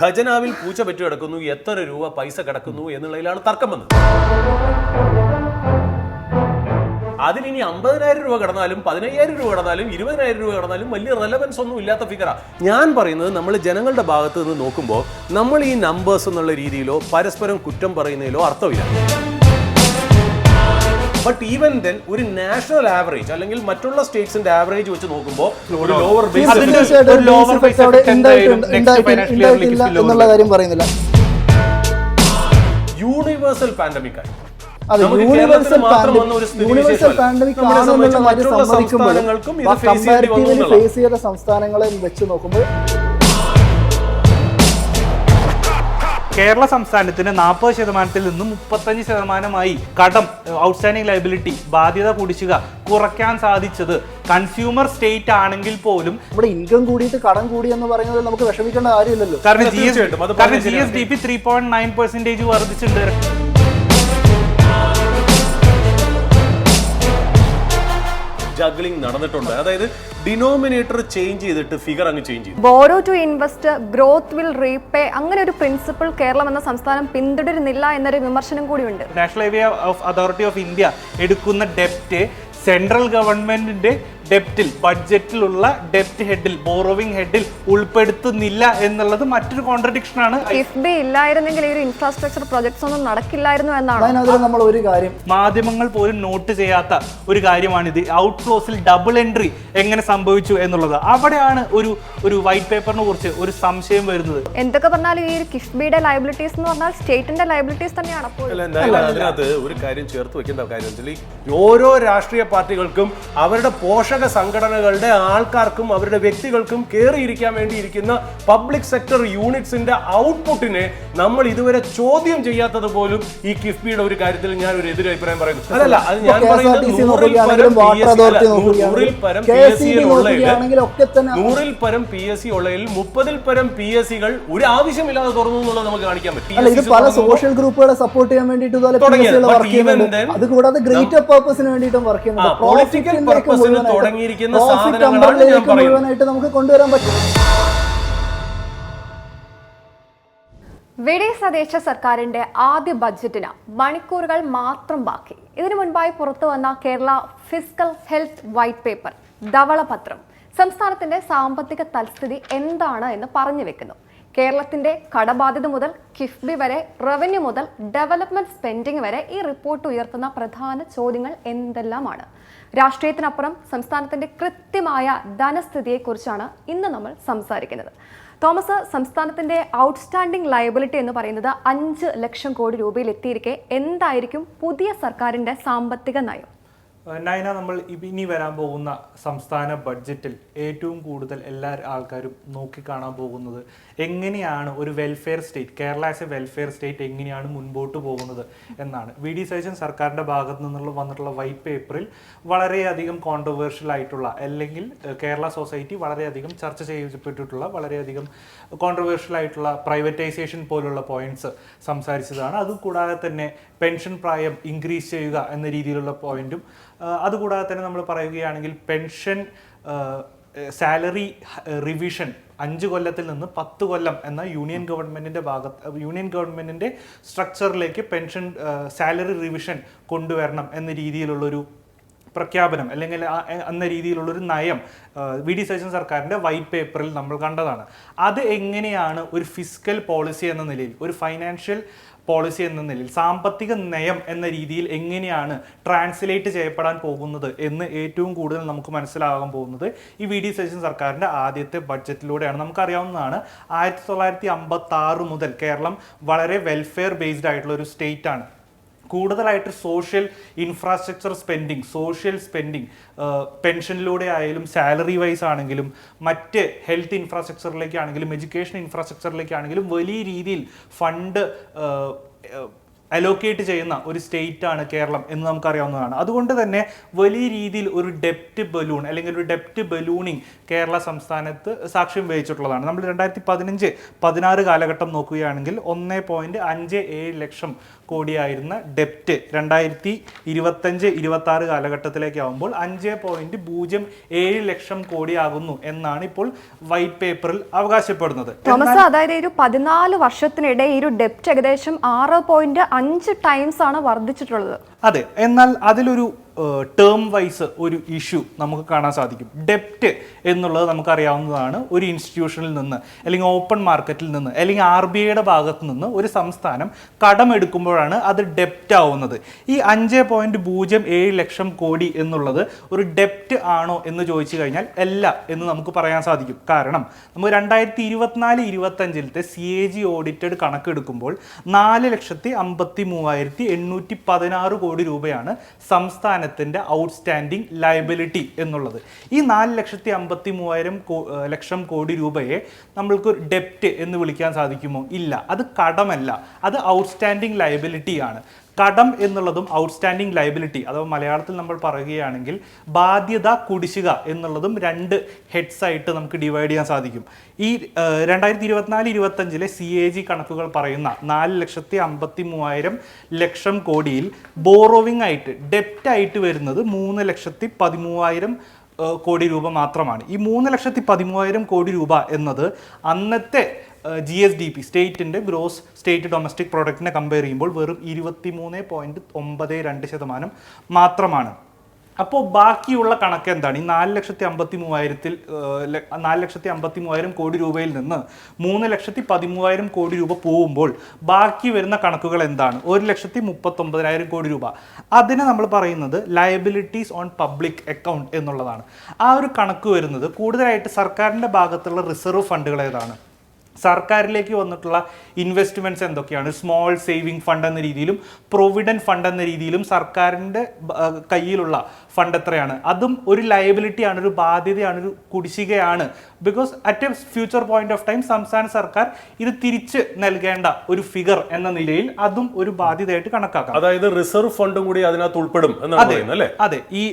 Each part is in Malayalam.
ഖജനാവിൽ പൂച്ച പെറ്റു കിടക്കുന്നു, എത്ര രൂപ പൈസ കിടക്കുന്നു എന്നുള്ളതിലാണ് തർക്കം വന്നത്. അതിനി 50,000 രൂപ കടന്നാലും 15,000 രൂപ കടന്നാലും 20,000 രൂപ കടന്നാലും വലിയ റെലവൻസ് ഒന്നും ഇല്ലാത്ത ഫിഗറാ. ഞാൻ പറയുന്നത് നമ്മൾ ജനങ്ങളുടെ ഭാഗത്ത് നിന്ന് നോക്കുമ്പോൾ നമ്മൾ ഈ നമ്പേഴ്സ് എന്നുള്ള രീതിയിലോ പരസ്പരം കുറ്റം പറയുന്നതിലോ അർത്ഥമില്ല. ബട്ട് ഈവൻ ദെൻ ഒരു നാഷണൽ ആവറേജ് അല്ലെങ്കിൽ മറ്റുള്ള സ്റ്റേറ്റ്സിന്റെ ആവറേജ് വെച്ച് നോക്കുമ്പോൾ ഒരു ലോവർ യൂണിവേഴ്സൽ പാൻഡമിക് ആയി. യൂണിവേഴ്സൽ പാൻഡമിക് ആണെന്നുള്ള കാര്യം സമ്മതിക്കുമ്പോഴും കമ്പാരിറ്റീവ്ലി ഫേസ് ചെയ്ത സംസ്ഥാനങ്ങളെ വെച്ച് നോക്കുമ്പോൾ കേരള സംസ്ഥാനത്തിന് 40% നിന്നും 35% കടം, ഔട്ട്സ്റ്റാൻഡിംഗ് ലയബിലിറ്റി, ബാധ്യത കുടിശ്ശിക കുറയ്ക്കാൻ സാധിച്ചത് കൺസ്യൂമർ സ്റ്റേറ്റ് ആണെങ്കിൽ പോലും നമ്മുടെ ഇൻകം കൂടിയിട്ട് കടം കൂടി എന്ന് പറയുന്നത് നമുക്ക് വിഷമിക്കേണ്ട കാര്യമില്ലല്ലോ. കാരണം GSDP 3.9% വർദ്ധിച്ചിട്ടുണ്ട്. ജഗ്ലിംഗ് നടന്നിട്ടുണ്ട്. അതായത് ഡിനോമിനേറ്റർ ചേഞ്ച് ചെയ്തിട്ട് ഫിഗർ അങ്ങ് ചേഞ്ച് ചെയ്തു. Borrow to invest, growth will repay, അങ്ങനെ ഒരു പ്രിൻസിപ്പിൾ കേരളം എന്ന സംസ്ഥാനം പിന്തുടരുന്നില്ല എന്നൊരു വിമർശനം കൂടിയുണ്ട്. National Highway Authority of India എടുക്കുന്ന ഡെപ്റ്റ് സെൻട്രൽ ഗവൺമെന്റിന്റെ ഡെപ്റ്റിൽ, ബഡ്ജറ്റിലുള്ള ഡെപ്റ്റ് ഹെഡിൽ, ബോറോവിംഗ് ഹെഡിൽ ഉൾപ്പെടുത്തുന്നില്ല എന്നുള്ളത് മറ്റൊരു കോൺട്രഡിക്ഷൻ ആണ്. കിഫ്ബി ഇല്ലായിരുന്നെങ്കിൽ ഈ ഒരു ഇൻഫ്രാസ്ട്രക്ചർ പ്രൊജക്ട്സ് ഒന്നും നടക്കില്ലായിരുന്നു എന്നാണ്. നമ്മൾ ഒരു കാര്യം മാധ്യമങ്ങൾ പോലും നോട്ട് ചെയ്യാത്ത ഒരു കാര്യമാണിത്. ഔട്ട്ഫ്ലോസിൽ ഡബിൾ എൻട്രി എങ്ങനെ സംഭവിച്ചു എന്നുള്ളത്. അവിടെയാണ് ഒരു വൈറ്റ് പേപ്പറിനെ കുറിച്ച് ഒരു സംശയം വരുന്നത്. എന്തൊക്കെ പറഞ്ഞാലും ഈ കിഫ്ബിയുടെ ലയബിലിറ്റീസ് എന്ന് പറഞ്ഞാൽ സ്റ്റേറ്റിന്റെ ലയബിലിറ്റീസ് തന്നെയാണ്. അപ്പോൾ അതിനകത്ത് ഒരു കാര്യം ചേർത്ത് വെക്കേണ്ട കാര്യം ഓരോ രാഷ്ട്രീയ പാർട്ടികൾക്കും അവരുടെ പോഷക സംഘടനകളുടെ ആൾക്കാർക്കും അവരുടെ വ്യക്തികൾക്കും കയറിയിരിക്കാൻ വേണ്ടിയിരിക്കുന്ന പബ്ലിക് സെക്ടർ യൂണിറ്റ്സിന്റെ ഔട്ട്പുട്ടിനെ നമ്മൾ ഇതുവരെ ചോദ്യം ചെയ്യാത്തത് പോലും ഈ കിഫ്ബിയുടെ ഒരു കാര്യത്തിൽ ഞാൻ ഒരു എതിരഭിപ്രായം പറയുന്നു. അതല്ല, അത് ഞാൻ പറയുന്നത് 100-ൽ പരം PSC ഉള്ളതിൽ 30-ൽ പരം PSCകൾ ഒരു ആവശ്യമില്ലാതെ തുറന്നു എന്നുള്ളത് നമുക്ക് കാണിക്കാൻ പറ്റും. പല സോഷ്യൽ ഗ്രൂപ്പുകളെ സപ്പോർട്ട് ചെയ്യാൻ വേണ്ടിയിട്ട് അതുകൂടാതെ ഗ്രേറ്റർ പർപ്പസിന് വേണ്ടിയിട്ടും വർക്ക് ചെയ്യുന്നുണ്ട്. പൊളിറ്റിക്കൽ പർപ്പസിന് തുടങ്ങിയിരിക്കുന്ന സാധനങ്ങളാണ് ഞാൻ പറയുന്നത്. നമുക്ക് കൊണ്ടുവരാൻ പറ്റും. വി.ഡി. സതീശ സർക്കാരിന്റെ ആദ്യ ബഡ്ജറ്റിന് മണിക്കൂറുകൾ മാത്രം ബാക്കി. ഇതിനു മുൻപായി പുറത്തു വന്ന Kerala fiscal health white paper, ധവളപത്രം, സംസ്ഥാനത്തിന്റെ സാമ്പത്തിക തൽസ്ഥിതി എന്താണ് എന്ന് പറഞ്ഞു വെക്കുന്നു. കേരളത്തിന്റെ കടബാധ്യത മുതൽ കിഫ്ബി വരെ, റവന്യൂ മുതൽ ഡെവലപ്മെന്റ് സ്പെൻഡിംഗ് വരെ ഈ റിപ്പോർട്ട് ഉയർത്തുന്ന പ്രധാന ചോദ്യങ്ങൾ എന്തെല്ലാമാണ്? രാഷ്ട്രീയത്തിനപ്പുറം സംസ്ഥാനത്തിന്റെ കൃത്യമായ ധനസ്ഥിതിയെക്കുറിച്ചാണ് ഇന്ന് നമ്മൾ സംസാരിക്കുന്നത്. തോമസ്, സംസ്ഥാനത്തിന്റെ ഔട്ട്സ്റ്റാൻഡിംഗ് ലയബിലിറ്റി എന്ന് പറയുന്നത് 5 ലക്ഷം കോടി രൂപയിൽ എത്തിയിരിക്കെ എന്തായിരിക്കും പുതിയ സർക്കാരിന്റെ സാമ്പത്തിക നയം? നയന, നമ്മൾ ഇനി വരാൻ പോകുന്ന സംസ്ഥാന ബഡ്ജറ്റിൽ ഏറ്റവും കൂടുതൽ എല്ലാ ആൾക്കാരും നോക്കിക്കാണാൻ പോകുന്നത് എങ്ങനെയാണ് ഒരു welfare state, Kerala as A welfare state എങ്ങനെയാണ് മുൻപോട്ട് പോകുന്നത് എന്നാണ്. വി.ഡി. സതീശൻ സർക്കാരിൻ്റെ ഭാഗത്തു നിന്നുള്ള വന്നിട്ടുള്ള വൈറ്റ് പേപ്പറിൽ വളരെയധികം കോൺട്രവേഴ്ഷ്യൽ ആയിട്ടുള്ള, അല്ലെങ്കിൽ കേരള സൊസൈറ്റി വളരെയധികം ചർച്ച ചെയ്യപ്പെട്ടിട്ടുള്ള, വളരെയധികം കോൺട്രവേഴ്ഷ്യൽ ആയിട്ടുള്ള പ്രൈവറ്റൈസേഷൻ പോലുള്ള പോയിന്റ്സ് സംസാരിച്ചതാണ്. അതുകൂടാതെ തന്നെ പെൻഷൻ പ്രായം ഇൻക്രീസ് ചെയ്യുക എന്ന രീതിയിലുള്ള പോയിന്റും, അതുകൂടാതെ തന്നെ നമ്മൾ പറയുകയാണെങ്കിൽ പെൻഷൻ സാലറി റിവിഷൻ 5 കൊല്ലത്തിൽ നിന്ന് 10 കൊല്ലം എന്ന യൂണിയൻ ഗവൺമെന്റിന്റെ സ്ട്രക്ചറിലേക്ക് പെൻഷൻ സാലറി റിവിഷൻ കൊണ്ടുവരണം എന്ന രീതിയിലുള്ളൊരു പ്രഖ്യാപനം, അല്ലെങ്കിൽ എന്ന രീതിയിലുള്ളൊരു നയം വി.ഡി. സതീശൻ സർക്കാരിൻ്റെ വൈറ്റ് പേപ്പറിൽ നമ്മൾ കണ്ടതാണ്. അത് എങ്ങനെയാണ് ഒരു ഫിസ്ക്കൽ പോളിസി എന്ന നിലയിൽ, ഒരു ഫൈനാൻഷ്യൽ പോളിസി എന്ന നിലയിൽ, സാമ്പത്തിക നയം എന്ന രീതിയിൽ എങ്ങനെയാണ് ട്രാൻസ്ലേറ്റ് ചെയ്യപ്പെടാൻ പോകുന്നത് എന്ന് ഏറ്റവും കൂടുതൽ നമുക്ക് മനസ്സിലാകാൻ പോകുന്നത് ഈ വി.ഡി. സതീശൻ സർക്കാരിൻ്റെ ആദ്യത്തെ ബഡ്ജറ്റിലൂടെയാണ്. നമുക്കറിയാവുന്നതാണ്, 1956 മുതൽ കേരളം വളരെ വെൽഫെയർ ബേസ്ഡ് ആയിട്ടുള്ള ഒരു സ്റ്റേറ്റ് ആണ്. കൂടുതലായിട്ട് social infrastructure spending, social spending, പെൻഷനിലൂടെ ആയാലും സാലറി വൈസ് ആണെങ്കിലും മറ്റ് ഹെൽത്ത് ഇൻഫ്രാസ്ട്രക്ചറിലേക്കാണെങ്കിലും എഡ്യൂക്കേഷൻ ഇൻഫ്രാസ്ട്രക്ചറിലേക്കാണെങ്കിലും വലിയ രീതിയിൽ ഫണ്ട് അലോക്കേറ്റ് ചെയ്യുന്ന ഒരു സ്റ്റേറ്റ് ആണ് കേരളം എന്ന് നമുക്കറിയാവുന്നതാണ്. അതുകൊണ്ട് തന്നെ വലിയ രീതിയിൽ ഒരു ഡെപ്റ്റ് ബലൂൺ അല്ലെങ്കിൽ ഒരു ഡെപ്റ്റ് ബലൂണിങ് കേരള സംസ്ഥാനത്ത് സാക്ഷ്യം വഹിച്ചിട്ടുള്ളതാണ്. നമ്മൾ 2015-16 കാലഘട്ടം നോക്കുകയാണെങ്കിൽ 1.57 ലക്ഷം കോടിയായിരുന്ന ഡെപ്റ്റ് 2025-26 കാലഘട്ടത്തിലേക്ക് ആകുമ്പോൾ 5.07 ലക്ഷം കോടിയാകുന്നു എന്നാണ് ഇപ്പോൾ വൈറ്റ് പേപ്പറിൽ അവകാശപ്പെടുന്നത്. തോമസ്, അതായത് ഒരു 14 വർഷത്തിനിടെ ഈ ഒരു ഡെപ്റ്റ് ഏകദേശം 6.5 ടൈംസ് ആണ് വർദ്ധിച്ചിട്ടുള്ളത്. അതെ, എന്നാൽ അതിലൊരു ടേം വൈസ് ഒരു ഇഷ്യൂ നമുക്ക് കാണാൻ സാധിക്കും. ഡെപ്റ്റ് എന്നുള്ളത് നമുക്കറിയാവുന്നതാണ്. ഒരു ഇൻസ്റ്റിറ്റ്യൂഷനിൽ നിന്ന് അല്ലെങ്കിൽ ഓപ്പൺ മാർക്കറ്റിൽ നിന്ന് അല്ലെങ്കിൽ RBIയുടെ ഭാഗത്ത് നിന്ന് ഒരു സംസ്ഥാനം കടമെടുക്കുമ്പോഴാണ് അത് ഡെപ്റ്റ് ആവുന്നത്. ഈ 5.07 ലക്ഷം കോടി എന്നുള്ളത് ഒരു ഡെപ്റ്റ് ആണോ എന്ന് ചോദിച്ചു കഴിഞ്ഞാൽ അല്ല എന്ന് നമുക്ക് പറയാൻ സാധിക്കും. കാരണം നമുക്ക് 2024-25 CAG ഓഡിറ്റഡ് കണക്കെടുക്കുമ്പോൾ 4,53,816 കോടി രൂപയാണ് സംസ്ഥാനത്തിന്റെ ഔട്ട്സ്റ്റാൻഡിംഗ് ലയബിലിറ്റി എന്നുള്ളത്. ഈ 4,53,000 ലക്ഷം കോടി രൂപയെ നമ്മൾക്ക് ഡെപ്റ്റ് എന്ന് വിളിക്കാൻ സാധിക്കുമോ? ഇല്ല, അത് കടമല്ല, അത് ഔട്ട്സ്റ്റാൻഡിംഗ് ലയബിലിറ്റി ആണ്. കടം എന്നുള്ളതും ഔട്ട്സ്റ്റാൻഡിംഗ് ലയബിലിറ്റി അഥവാ മലയാളത്തിൽ നമ്മൾ പറയുകയാണെങ്കിൽ ബാധ്യത കുടിശ്ശിക എന്നുള്ളതും 2 ഹെഡ്സ് ആയിട്ട് നമുക്ക് ഡിവൈഡ് ചെയ്യാൻ സാധിക്കും. ഈ 2024-25 CAG കണക്കുകൾ പറയുന്ന 4,53,000 ലക്ഷം കോടിയിൽ ബോറോവിംഗ് ആയിട്ട് ഡെപ്റ്റ് ആയിട്ട് വരുന്നത് 3,13,000 കോടി രൂപ മാത്രമാണ്. ഈ 3,13,000 കോടി രൂപ എന്നത് അന്നത്തെ GSDP സ്റ്റേറ്റിൻ്റെ ഗ്രോസ് സ്റ്റേറ്റ് ഡൊമസ്റ്റിക് പ്രൊഡക്റ്റിനെ കമ്പയർ ചെയ്യുമ്പോൾ വെറും 23.92% മാത്രമാണ്. അപ്പോൾ ബാക്കിയുള്ള കണക്ക് എന്താണ്? ഈ 4,53,000 കോടി രൂപയിൽ നിന്ന് 3,13,000 കോടി രൂപ പോകുമ്പോൾ ബാക്കി വരുന്ന കണക്കുകൾ എന്താണ്? 1,39,000 കോടി രൂപ. അതിനെ നമ്മൾ പറയുന്നത് ലയബിലിറ്റീസ് ഓൺ പബ്ലിക് അക്കൗണ്ട് എന്നുള്ളതാണ്. ആ ഒരു കണക്ക് വരുന്നത് കൂടുതലായിട്ട് സർക്കാരിൻ്റെ ഭാഗത്തുള്ള റിസർവ് ഫണ്ടുകൾ ഏതാണ്, സർക്കാരിലേക്ക് വന്നിട്ടുള്ള ഇൻവെസ്റ്റ്മെൻറ്റ്സ് എന്തൊക്കെയാണ്, സ്മോൾ സേവിങ് ഫണ്ട് എന്ന രീതിയിലും പ്രൊവിഡൻറ്റ് ഫണ്ട് എന്ന രീതിയിലും സർക്കാരിൻ്റെ കയ്യിലുള്ള ഫണ്ട് എത്രയാണ്, അതും ഒരു ലയബിലിറ്റിയാണ്, ഒരു ബാധ്യതയാണ്, ഒരു കുടിശ്ശികയാണ്. Because at a future point of time സംസ്ഥാന സർക്കാർ ഇത് തിരിച്ച് നൽകേണ്ട ഒരു ഫിഗർ എന്ന നിലയിൽ അതും ഒരു ബാധ്യതയായിട്ട് കണക്കാക്കാം. അതായത് റിസർവ് ഫണ്ടും കൂടി അതിനകത്ത് ഉൾപ്പെടും എന്നാണ് പറയുന്നത് അല്ലേ? അതെ, ഈ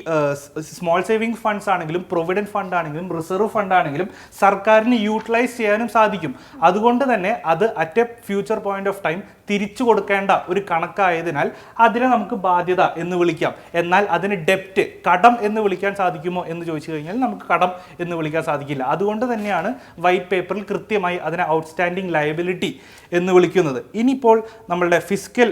സ്മോൾ സേവിങ് ഫണ്ട്സ് ആണെങ്കിലും പ്രൊവിഡൻറ്റ് ഫണ്ട് ആണെങ്കിലും റിസർവ് ഫണ്ട് ആണെങ്കിലും സർക്കാരിന് യൂട്ടിലൈസ് ചെയ്യാനും സാധിക്കും. അതുകൊണ്ട് തന്നെ അത് at a future point of time തിരിച്ചു കൊടുക്കേണ്ട ഒരു കണക്കായതിനാൽ അതിനെ നമുക്ക് ബാധ്യത എന്ന് വിളിക്കാം. എന്നാൽ അതിന് ഡെപ്റ്റ്, കടം എന്ന് വിളിക്കാൻ സാധിക്കുമോ എന്ന് ചോദിച്ചു കഴിഞ്ഞാൽ നമുക്ക് കടം എന്ന് വിളിക്കാൻ സാധിക്കില്ല. അതുകൊണ്ട് തന്നെയാണ് വൈറ്റ് പേപ്പറിൽ കൃത്യമായി അതിനെ ഔട്ട്സ്റ്റാൻഡിംഗ് ലയബിലിറ്റി എന്ന് വിളിക്കുന്നത്. ഇനിയിപ്പോൾ നമ്മളുടെ ഫിസ്ക്കൽ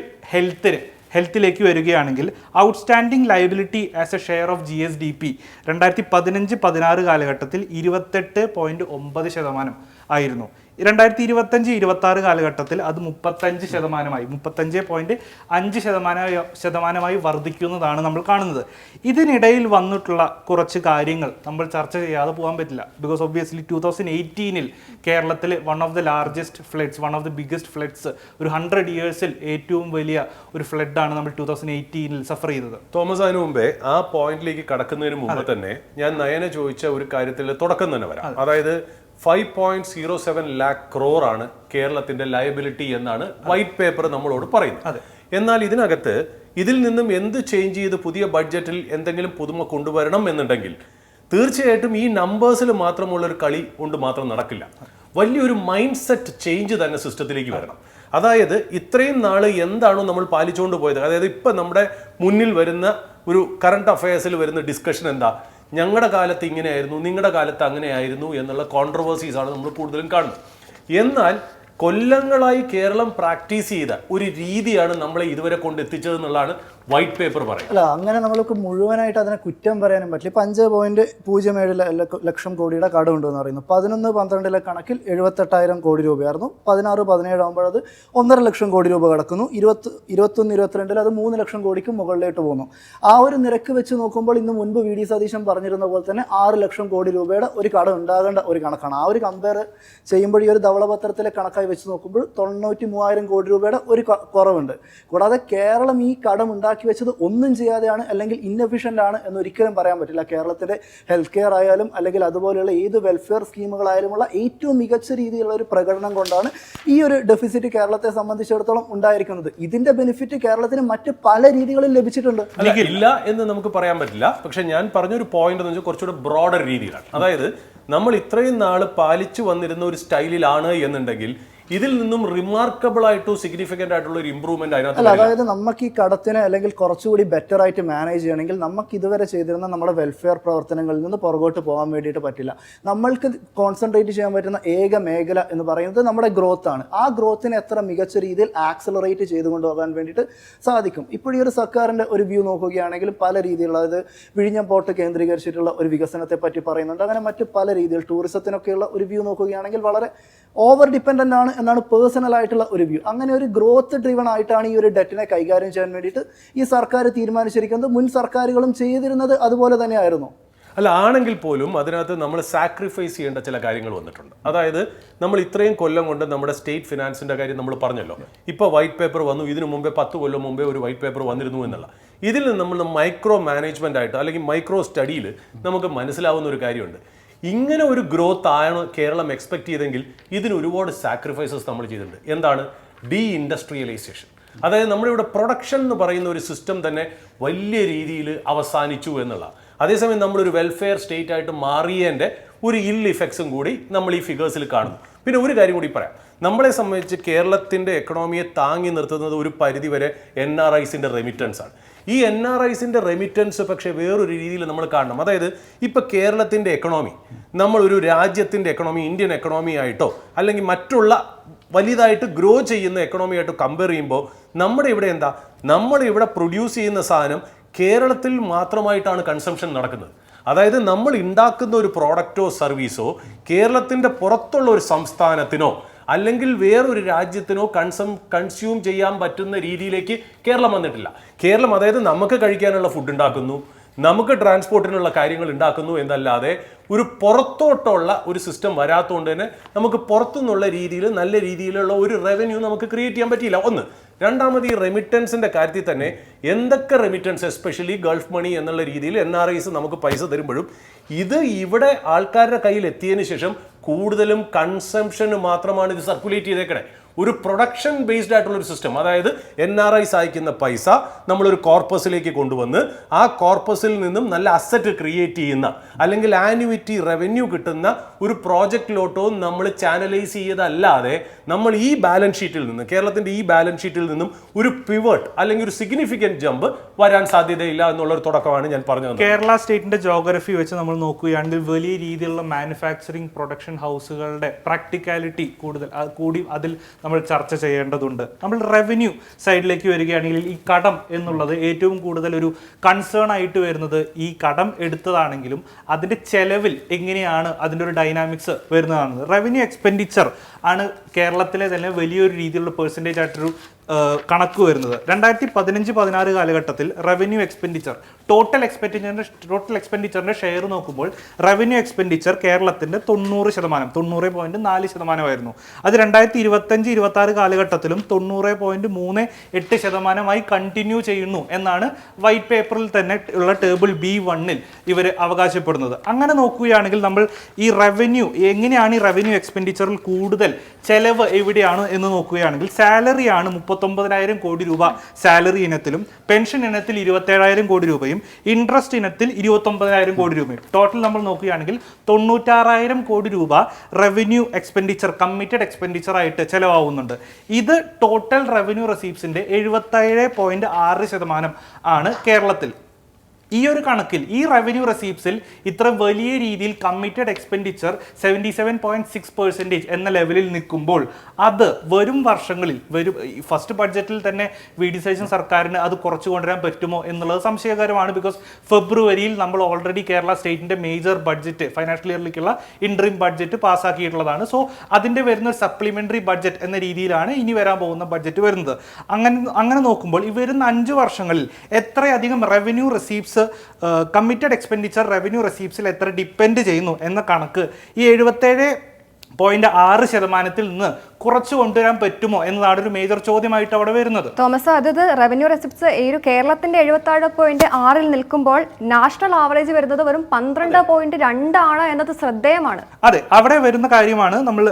ഹെൽത്തിലേക്ക് വരികയാണെങ്കിൽ outstanding liability as a share of GSDP 2015-16 കാലഘട്ടത്തിൽ 28.9% ആയിരുന്നു. 2025-26 കാലഘട്ടത്തിൽ അത് 35% വർദ്ധിക്കുന്നതാണ് നമ്മൾ കാണുന്നത്. ഇതിനിടയിൽ വന്നിട്ടുള്ള കുറച്ച് കാര്യങ്ങൾ നമ്മൾ ചർച്ച ചെയ്യാതെ പോകാൻ പറ്റില്ല. ബിക്കോസ് ഒബ്വിയസ്ലി 2018 കേരളത്തിൽ one of the largest floods, one of the biggest floods, ഒരു 100 ഇയേഴ്സിൽ ഏറ്റവും വലിയ ഒരു ഫ്ലഡാണ് നമ്മൾ 2018 സഫർ ചെയ്തത്. തോമസ്, അതിനു മുമ്പേ ആ പോയിന്റിലേക്ക് കടക്കുന്നതിന് മുമ്പ് തന്നെ ഞാൻ നയന ചോദിച്ച ഒരു കാര്യത്തിൽ തുടക്കം തന്നെ വരാം. അതായത് 5.07 lakh crore ആണ് കേരളത്തിന്റെ ലയബിലിറ്റി എന്നാണ് വൈറ്റ് പേപ്പർ നമ്മളോട് പറയുന്നത്. എന്നാൽ ഇതിനകത്ത് ഇതിൽ നിന്നും എന്ത് ചേഞ്ച് ചെയ്ത് പുതിയ ബഡ്ജറ്റിൽ എന്തെങ്കിലും പുതുമ കൊണ്ടുവരണം എന്നുണ്ടെങ്കിൽ തീർച്ചയായിട്ടും ഈ നമ്പേഴ്സിൽ മാത്രമുള്ള ഒരു കളി കൊണ്ട് മാത്രം നടക്കില്ല. വലിയൊരു മൈൻഡ് സെറ്റ് ചേഞ്ച് തന്നെ സിസ്റ്റത്തിലേക്ക് വരണം. അതായത് ഇത്രയും നാള് എന്താണോ നമ്മൾ പാലിച്ചുകൊണ്ട് പോയത്, അതായത് ഇപ്പം നമ്മുടെ മുന്നിൽ വരുന്ന ഒരു കറണ്ട് അഫയേഴ്സിൽ വരുന്ന ഡിസ്കഷൻ എന്താ, ഞങ്ങളുടെ കാലത്ത് ഇങ്ങനെയായിരുന്നു, നിങ്ങളുടെ കാലത്ത് അങ്ങനെയായിരുന്നു എന്നുള്ള കോൺട്രവേഴ്സീസ് ആണ് നമ്മൾ കൂടുതലും കാണുന്നത്. എന്നാൽ കൊല്ലങ്ങളായി കേരളം പ്രാക്ടീസ് ചെയ്ത ഒരു രീതിയാണ് നമ്മളെ ഇതുവരെ കൊണ്ട് എത്തിച്ചതെന്നുള്ളതാണ് വൈറ്റ് പേപ്പർ പറയുന്നത്. അല്ല, അങ്ങനെ നമ്മൾക്ക് മുഴുവനായിട്ട് അതിനെ കുറ്റം പറയാനും പറ്റില്ല. ഇപ്പം 5.07 ലക്ഷം കോടിയുടെ കടമുണ്ടെന്ന് പറയുന്നു. 11-12 കണക്കിൽ 78,000 കോടി രൂപയായിരുന്നു. 16-17 ആകുമ്പോൾ അത് 1.5 ലക്ഷം കോടി രൂപ കടക്കുന്നു. 21-22 അത് 3 ലക്ഷം കോടിക്ക് മുകളിലേക്ക് പോകുന്നു. ആ ഒരു നിരക്ക് വെച്ച് നോക്കുമ്പോൾ ഇന്ന് മുൻപ് VD സതീശൻ പറഞ്ഞിരുന്ന പോലെ തന്നെ 6 ലക്ഷം കോടി രൂപയുടെ ഒരു കടം ഉണ്ടാകേണ്ട ഒരു കണക്കാണ്. ആ ഒരു കമ്പയർ ചെയ്യുമ്പോൾ ഈ ഒരു ധവളപത്രത്തിലെ കണക്കായി വെച്ച് നോക്കുമ്പോൾ 93,000 കോടി രൂപയുടെ ഒരു കുറവുണ്ട്. കൂടാതെ കേരളം ഈ കടം ഉണ്ടാക്കി വെച്ചത് ഒന്നും ചെയ്യാതെയാണ് അല്ലെങ്കിൽ ഇൻഎഫിഷ്യൻ്റ് ആണ് എന്നൊരിക്കലും പറയാൻ പറ്റില്ല. കേരളത്തിൻ്റെ ഹെൽത്ത് കെയർ ആയാലും അല്ലെങ്കിൽ അതുപോലെയുള്ള ഏത് വെൽഫെയർ സ്കീമുകളായാലുമുള്ള ഏറ്റവും മികച്ച രീതിയിലുള്ള ഒരു പ്രകടനം കൊണ്ടാണ് ഈ ഒരു ഡെഫിസിറ്റ് കേരളത്തെ സംബന്ധിച്ചിടത്തോളം ഉണ്ടായിരിക്കുന്നത്. ഇതിൻ്റെ ബെനിഫിറ്റ് കേരളത്തിന് മറ്റ് പല രീതികളിൽ ലഭിച്ചിട്ടുണ്ട്. ഇല്ല എന്ന് നമുക്ക് പറയാൻ പറ്റില്ല. പക്ഷെ ഞാൻ പറഞ്ഞൊരു പോയിന്റ് എന്ന് വെച്ചാൽ കുറച്ചുകൂടെ ബ്രോഡർ രീതിയിലാണ്. അതായത് നമ്മൾ ഇത്രയും നാള് പാലിച്ചു വന്നിരുന്ന ഒരു സ്റ്റൈലിലാണ് എന്നുണ്ടെങ്കിൽ ഇതിൽ നിന്നും റിമാർക്കബിൾ ആയിട്ടോ സിഗ്നിഫിക്കന്റ് ആയിട്ടുള്ള ഒരു ഇമ്പ്രൂവ്മെന്റ് അതിനകത്ത്. അതായത് നമുക്ക് ഈ കടത്തിനെ അല്ലെങ്കിൽ കുറച്ചുകൂടി ബെറ്റർ ആയിട്ട് മാനേജ് ചെയ്യണമെങ്കിൽ നമുക്ക് ഇതുവരെ ചെയ്തിരുന്ന നമ്മുടെ വെൽഫെയർ പ്രവർത്തനങ്ങളിൽ നിന്ന് പുറകോട്ട് പോകാൻ വേണ്ടിയിട്ട് പറ്റില്ല. നമ്മൾക്ക് കോൺസെൻട്രേറ്റ് ചെയ്യാൻ പറ്റുന്ന ഏക മേഖല എന്ന് പറയുന്നത് നമ്മുടെ ഗ്രോത്ത് ആണ്. ആ ഗ്രോത്തിനെ എത്ര മികച്ച രീതിയിൽ ആക്സലറേറ്റ് ചെയ്ത് കൊണ്ടുപോകാൻ വേണ്ടിയിട്ട് സാധിക്കും. ഇപ്പോൾ ഈ ഒരു സർക്കാരിൻ്റെ ഒരു വ്യൂ നോക്കുകയാണെങ്കിൽ പല രീതിയിലുള്ള, അതായത് വിഴിഞ്ഞം പോർട്ട് കേന്ദ്രീകരിച്ചിട്ടുള്ള ഒരു വികസനത്തെ പറ്റി പറയുന്നുണ്ട്. അങ്ങനെ മറ്റ് പല രീതിയിൽ ടൂറിസത്തിനൊക്കെയുള്ള ഒരു വ്യൂ നോക്കുകയാണെങ്കിൽ വളരെ ഓവർ ഡിപ്പെൻഡൻ്റ് ആണ് എന്നാണ് പേഴ്സണൽ ആയിട്ടുള്ള ഒരു വ്യൂ. അങ്ങനെ ഒരു ഗ്രോത്ത് ഡ്രിവൺ ആയിട്ടാണ് ഈ ഒരു ഡെറ്റിനെ കൈകാര്യം ചെയ്യാൻ വേണ്ടിയിട്ട് ഈ സർക്കാർ തീരുമാനിച്ചിരിക്കുന്നത്. മുൻ സർക്കാരുകളും ചെയ്തിരുന്നത് അതുപോലെ തന്നെയായിരുന്നു. അല്ല, ആണെങ്കിൽ പോലും അതിനകത്ത് നമ്മൾ സാക്രിഫൈസ് ചെയ്യേണ്ട ചില കാര്യങ്ങൾ വന്നിട്ടുണ്ട്. അതായത് നമ്മൾ ഇത്രയും കൊല്ലം കൊണ്ട് നമ്മുടെ സ്റ്റേറ്റ് ഫിനാൻസിന്റെ കാര്യം നമ്മൾ പറഞ്ഞല്ലോ. ഇപ്പോൾ വൈറ്റ് പേപ്പർ വന്നു, ഇതിനു മുമ്പേ 10 കൊല്ലം മുമ്പേ ഒരു വൈറ്റ് പേപ്പർ വന്നിരുന്നു എന്നുള്ള. ഇതിൽ നിന്ന് നമ്മൾ മൈക്രോ മാനേജ്മെന്റ് ആയിട്ട് അല്ലെങ്കിൽ മൈക്രോ സ്റ്റഡിയിൽ നമുക്ക് മനസ്സിലാവുന്ന ഒരു കാര്യമുണ്ട്. ഇങ്ങനെ ഒരു ഗ്രോത്ത് ആണ് കേരളം എക്സ്പെക്ട് ചെയ്തെങ്കിൽ ഇതിന് ഒരുപാട് സാക്രിഫൈസസ് നമ്മൾ ചെയ്തിട്ടുണ്ട്. എന്താണ്? Deindustrialisation. അതായത് നമ്മുടെ ഇവിടെ പ്രൊഡക്ഷൻ എന്ന് പറയുന്ന ഒരു സിസ്റ്റം തന്നെ വലിയ രീതിയിൽ അവസാനിച്ചു എന്നുള്ള. അതേസമയം നമ്മളൊരു വെൽഫെയർ സ്റ്റേറ്റ് ആയിട്ട് മാറിയതിൻ്റെ ഒരു ഇൽ ഇഫക്ട്സും കൂടി നമ്മൾ ഈ ഫിഗേഴ്സിൽ കാണുന്നു. പിന്നെ ഒരു കാര്യം കൂടി പറയാം. നമ്മളെ സംബന്ധിച്ച് കേരളത്തിൻ്റെ എക്കണോമിയെ താങ്ങി നിർത്തുന്നത് ഒരു പരിധിവരെ NRIസിൻ്റെ റെമിറ്റൻസ് ആണ്. ഈ NRIസിൻ്റെ റെമിറ്റൻസ് പക്ഷേ വേറൊരു രീതിയിൽ നമ്മൾ കാണണം. അതായത് ഇപ്പോൾ കേരളത്തിൻ്റെ എക്കണോമി നമ്മളൊരു രാജ്യത്തിൻ്റെ എക്കണോമി, ഇന്ത്യൻ എക്കണോമി ആയിട്ടോ അല്ലെങ്കിൽ മറ്റുള്ള വലുതായിട്ട് ഗ്രോ ചെയ്യുന്ന എക്കണോമി ആയിട്ടോ കമ്പയർ ചെയ്യുമ്പോൾ നമ്മുടെ ഇവിടെ എന്താ, നമ്മളിവിടെ പ്രൊഡ്യൂസ് ചെയ്യുന്ന സാധനം കേരളത്തിൽ മാത്രമായിട്ടാണ് കൺസംഷൻ നടക്കുന്നത്. അതായത് നമ്മൾ ഉണ്ടാക്കുന്ന ഒരു പ്രോഡക്റ്റോ സർവീസോ കേരളത്തിൻ്റെ പുറത്തുള്ള ഒരു സംസ്ഥാനത്തിനോ അല്ലെങ്കിൽ വേറൊരു രാജ്യത്തിനോ കൺസ്യൂം ചെയ്യാൻ പറ്റുന്ന രീതിയിലേക്ക് കേരളം വന്നിട്ടില്ല. കേരളം അതായത് നമുക്ക് കഴിക്കാനുള്ള ഫുഡ് ഉണ്ടാക്കുന്നു, നമുക്ക് ട്രാൻസ്പോർട്ടിനുള്ള കാര്യങ്ങൾ ഉണ്ടാക്കുന്നു എന്നല്ലാതെ ഒരു പുറത്തോട്ടുള്ള ഒരു സിസ്റ്റം വരാത്തതുകൊണ്ട് തന്നെ നമുക്ക് പുറത്തുനിന്നുള്ള രീതിയിൽ നല്ല രീതിയിലുള്ള ഒരു റവന്യൂ നമുക്ക് ക്രിയേറ്റ് ചെയ്യാൻ പറ്റിയില്ല. ഒന്ന്. രണ്ടാമത്, ഈ റെമിറ്റൻസിൻ്റെ കാര്യത്തിൽ തന്നെ എന്തൊക്കെ റെമിറ്റൻസ്, എസ്പെഷ്യലി ഗൾഫ് മണി എന്നുള്ള രീതിയിൽ NRIs നമുക്ക് പൈസ തരുമ്പോഴും ഇത് ഇവിടെ ആൾക്കാരുടെ കയ്യിൽ എത്തിയതിന് ശേഷം കൂടുതലും കൺസംഷന് മാത്രമാണ് ഇത് സർക്കുലേറ്റ് ചെയ്തേക്കണേ. ഒരു പ്രൊഡക്ഷൻ ബേസ്ഡ് ആയിട്ടുള്ള ഒരു സിസ്റ്റം. അതായത് NRIs അയക്കുന്ന പൈസ നമ്മളൊരു കോർപ്പസിലേക്ക് കൊണ്ടുവന്ന് ആ കോർപ്പസിൽ നിന്നും നല്ല അസറ്റ് ക്രിയേറ്റ് ചെയ്യുന്ന അല്ലെങ്കിൽ ആന്യുവിറ്റി റവന്യൂ കിട്ടുന്ന ഒരു പ്രോജക്റ്റിലോട്ടോ നമ്മൾ ചാനലൈസ് ചെയ്തല്ലാതെ നമ്മൾ ഈ ബാലൻസ് ഷീറ്റിൽ നിന്ന്, കേരളത്തിൻ്റെ ഈ ബാലൻസ് ഷീറ്റിൽ നിന്നും ഒരു പിവട്ട് അല്ലെങ്കിൽ ഒരു സിഗ്നിഫിക്കൻറ്റ് ജമ്പ് വരാൻ സാധ്യതയില്ല എന്നുള്ളൊരു തുടക്കമാണ് ഞാൻ പറഞ്ഞത്. കേരള സ്റ്റേറ്റിന്റെ ജോഗ്രഫി വെച്ച് നമ്മൾ നോക്കുകയാണെങ്കിൽ വലിയ രീതിയിലുള്ള മാനുഫാക്ചറിങ് പ്രൊഡക്ഷൻ ഹൗസുകളുടെ പ്രാക്ടിക്കാലിറ്റി കൂടി അതിൽ നമ്മൾ ചർച്ച ചെയ്യേണ്ടതുണ്ട്. നമ്മൾ റവന്യൂ സൈഡിലേക്ക് വരികയാണെങ്കിൽ ഈ കടം എന്നുള്ളത് ഏറ്റവും കൂടുതൽ ഒരു കൺസേൺ ആയിട്ട് വരുന്നത് ഈ കടം എടുത്തതാണെങ്കിലും അതിൻ്റെ ചെലവിൽ എങ്ങനെയാണ് അതിൻ്റെ ഒരു ഡൈനാമിക്സ് വരുന്നതാണ്. റവന്യൂ എക്സ്പെൻഡിച്ചർ ആണ് കേരളത്തിലെ തന്നെ വലിയൊരു രീതിയിലുള്ള പെർസെൻറ്റേജ് ആയിട്ടൊരു കണക്ക് വരുന്നത്. 2015-16 കാലഘട്ടത്തിൽ റവന്യൂ എക്സ്പെൻഡിച്ചർ ടോട്ടൽ എക്സ്പെൻഡിച്ചറിന്റെ ഷെയർ നോക്കുമ്പോൾ റവന്യൂ എക്സ്പെൻഡിച്ചർ കേരളത്തിന്റെ 90.4% അത് 2025-26 കാലഘട്ടത്തിലും 90.38% കണ്ടിന്യൂ ചെയ്യുന്നു എന്നാണ് വൈറ്റ് പേപ്പറിൽ തന്നെ ഉള്ള ടേബിൾ B1-ൽ ഇവർ അവകാശപ്പെടുന്നത്. അങ്ങനെ നോക്കുകയാണെങ്കിൽ നമ്മൾ ഈ റവന്യൂ എങ്ങനെയാണ് ഈ റവന്യൂ എക്സ്പെൻഡിച്ചറിൽ കൂടുതൽ ചെലവ് എവിടെയാണ് എന്ന് നോക്കുകയാണെങ്കിൽ സാലറിയാണ് 39,000 കോടി രൂപ സാലറി ഇനത്തിലും, പെൻഷൻ ഇനത്തിൽ 27,000 കോടി രൂപയും, ഇൻട്രസ്റ്റ് ഇനത്തിൽ 29,000 കോടി രൂപയും. ടോട്ടൽ നമ്മൾ നോക്കുകയാണെങ്കിൽ 96,000 കോടി രൂപ റവന്യൂ എക്സ്പെൻഡിച്ചർ, കമ്മിറ്റഡ് എക്സ്പെൻഡിച്ചർ ആയിട്ട് ചെലവാകുന്നുണ്ട്. ഇത് ടോട്ടൽ റവന്യൂ റെസീപ്സിന്റെ 77.6% ആണ് കേരളത്തിൽ. ഈ ഒരു കണക്കിൽ ഈ റവന്യൂ റെസീപ്സിൽ ഇത്ര വലിയ രീതിയിൽ കമ്മിറ്റഡ് എക്സ്പെൻഡിച്ചർ 77.6% എന്ന ലെവലിൽ നിൽക്കുമ്പോൾ അത് വരും വർഷങ്ങളിൽ ഫസ്റ്റ് ബഡ്ജറ്റിൽ തന്നെ VD സതീശൻ സർക്കാരിന് അത് കുറച്ചു കൊണ്ടുവരാൻ പറ്റുമോ എന്നുള്ളത് സംശയകരമാണ്. ബിക്കോസ് ഫെബ്രുവരിയിൽ നമ്മൾ ഓൾറെഡി കേരള സ്റ്റേറ്റിന്റെ മേജർ ബഡ്ജറ്റ്, ഫൈനാൻഷ്യൽ ഇയറിലേക്കുള്ള ഇൻട്രീം ബഡ്ജറ്റ് പാസ്സാക്കിയിട്ടുള്ളതാണ്. സോ അതിന്റെ വരുന്ന ഒരു സപ്ലിമെന്ററി ബഡ്ജറ്റ് എന്ന രീതിയിലാണ് ഇനി വരാൻ പോകുന്ന ബഡ്ജറ്റ് വരുന്നത്. അങ്ങനെ നോക്കുമ്പോൾ ഈ വരുന്ന 5 വർഷങ്ങളിൽ എത്രയധികം revenue receipts, committed expenditure revenue റെസീപ്സിൽ എത്ര ഡിപ്പെൻഡ് ചെയ്യുന്നു എന്ന കണക്ക് ഈ 0.6% നിന്ന് കുറച്ച് കൊണ്ടുവരാൻ പറ്റുമോ എന്നതാണ് ഒരു മേജർ ചോദ്യമായിട്ട് അവിടെ വരുന്നത്. തോമസ്, അതായത് റവന്യൂ റെസിപ്റ്റ്സ് ഈ ഒരു കേരളത്തിന്റെ 77.6 നിൽക്കുമ്പോൾ നാഷണൽ ആവറേജ് വരുന്നത് വെറും 12.2 ആണ് എന്നത് ശ്രദ്ധേയമാണ്. അതെ, അവിടെ വരുന്ന കാര്യമാണ് നമ്മൾ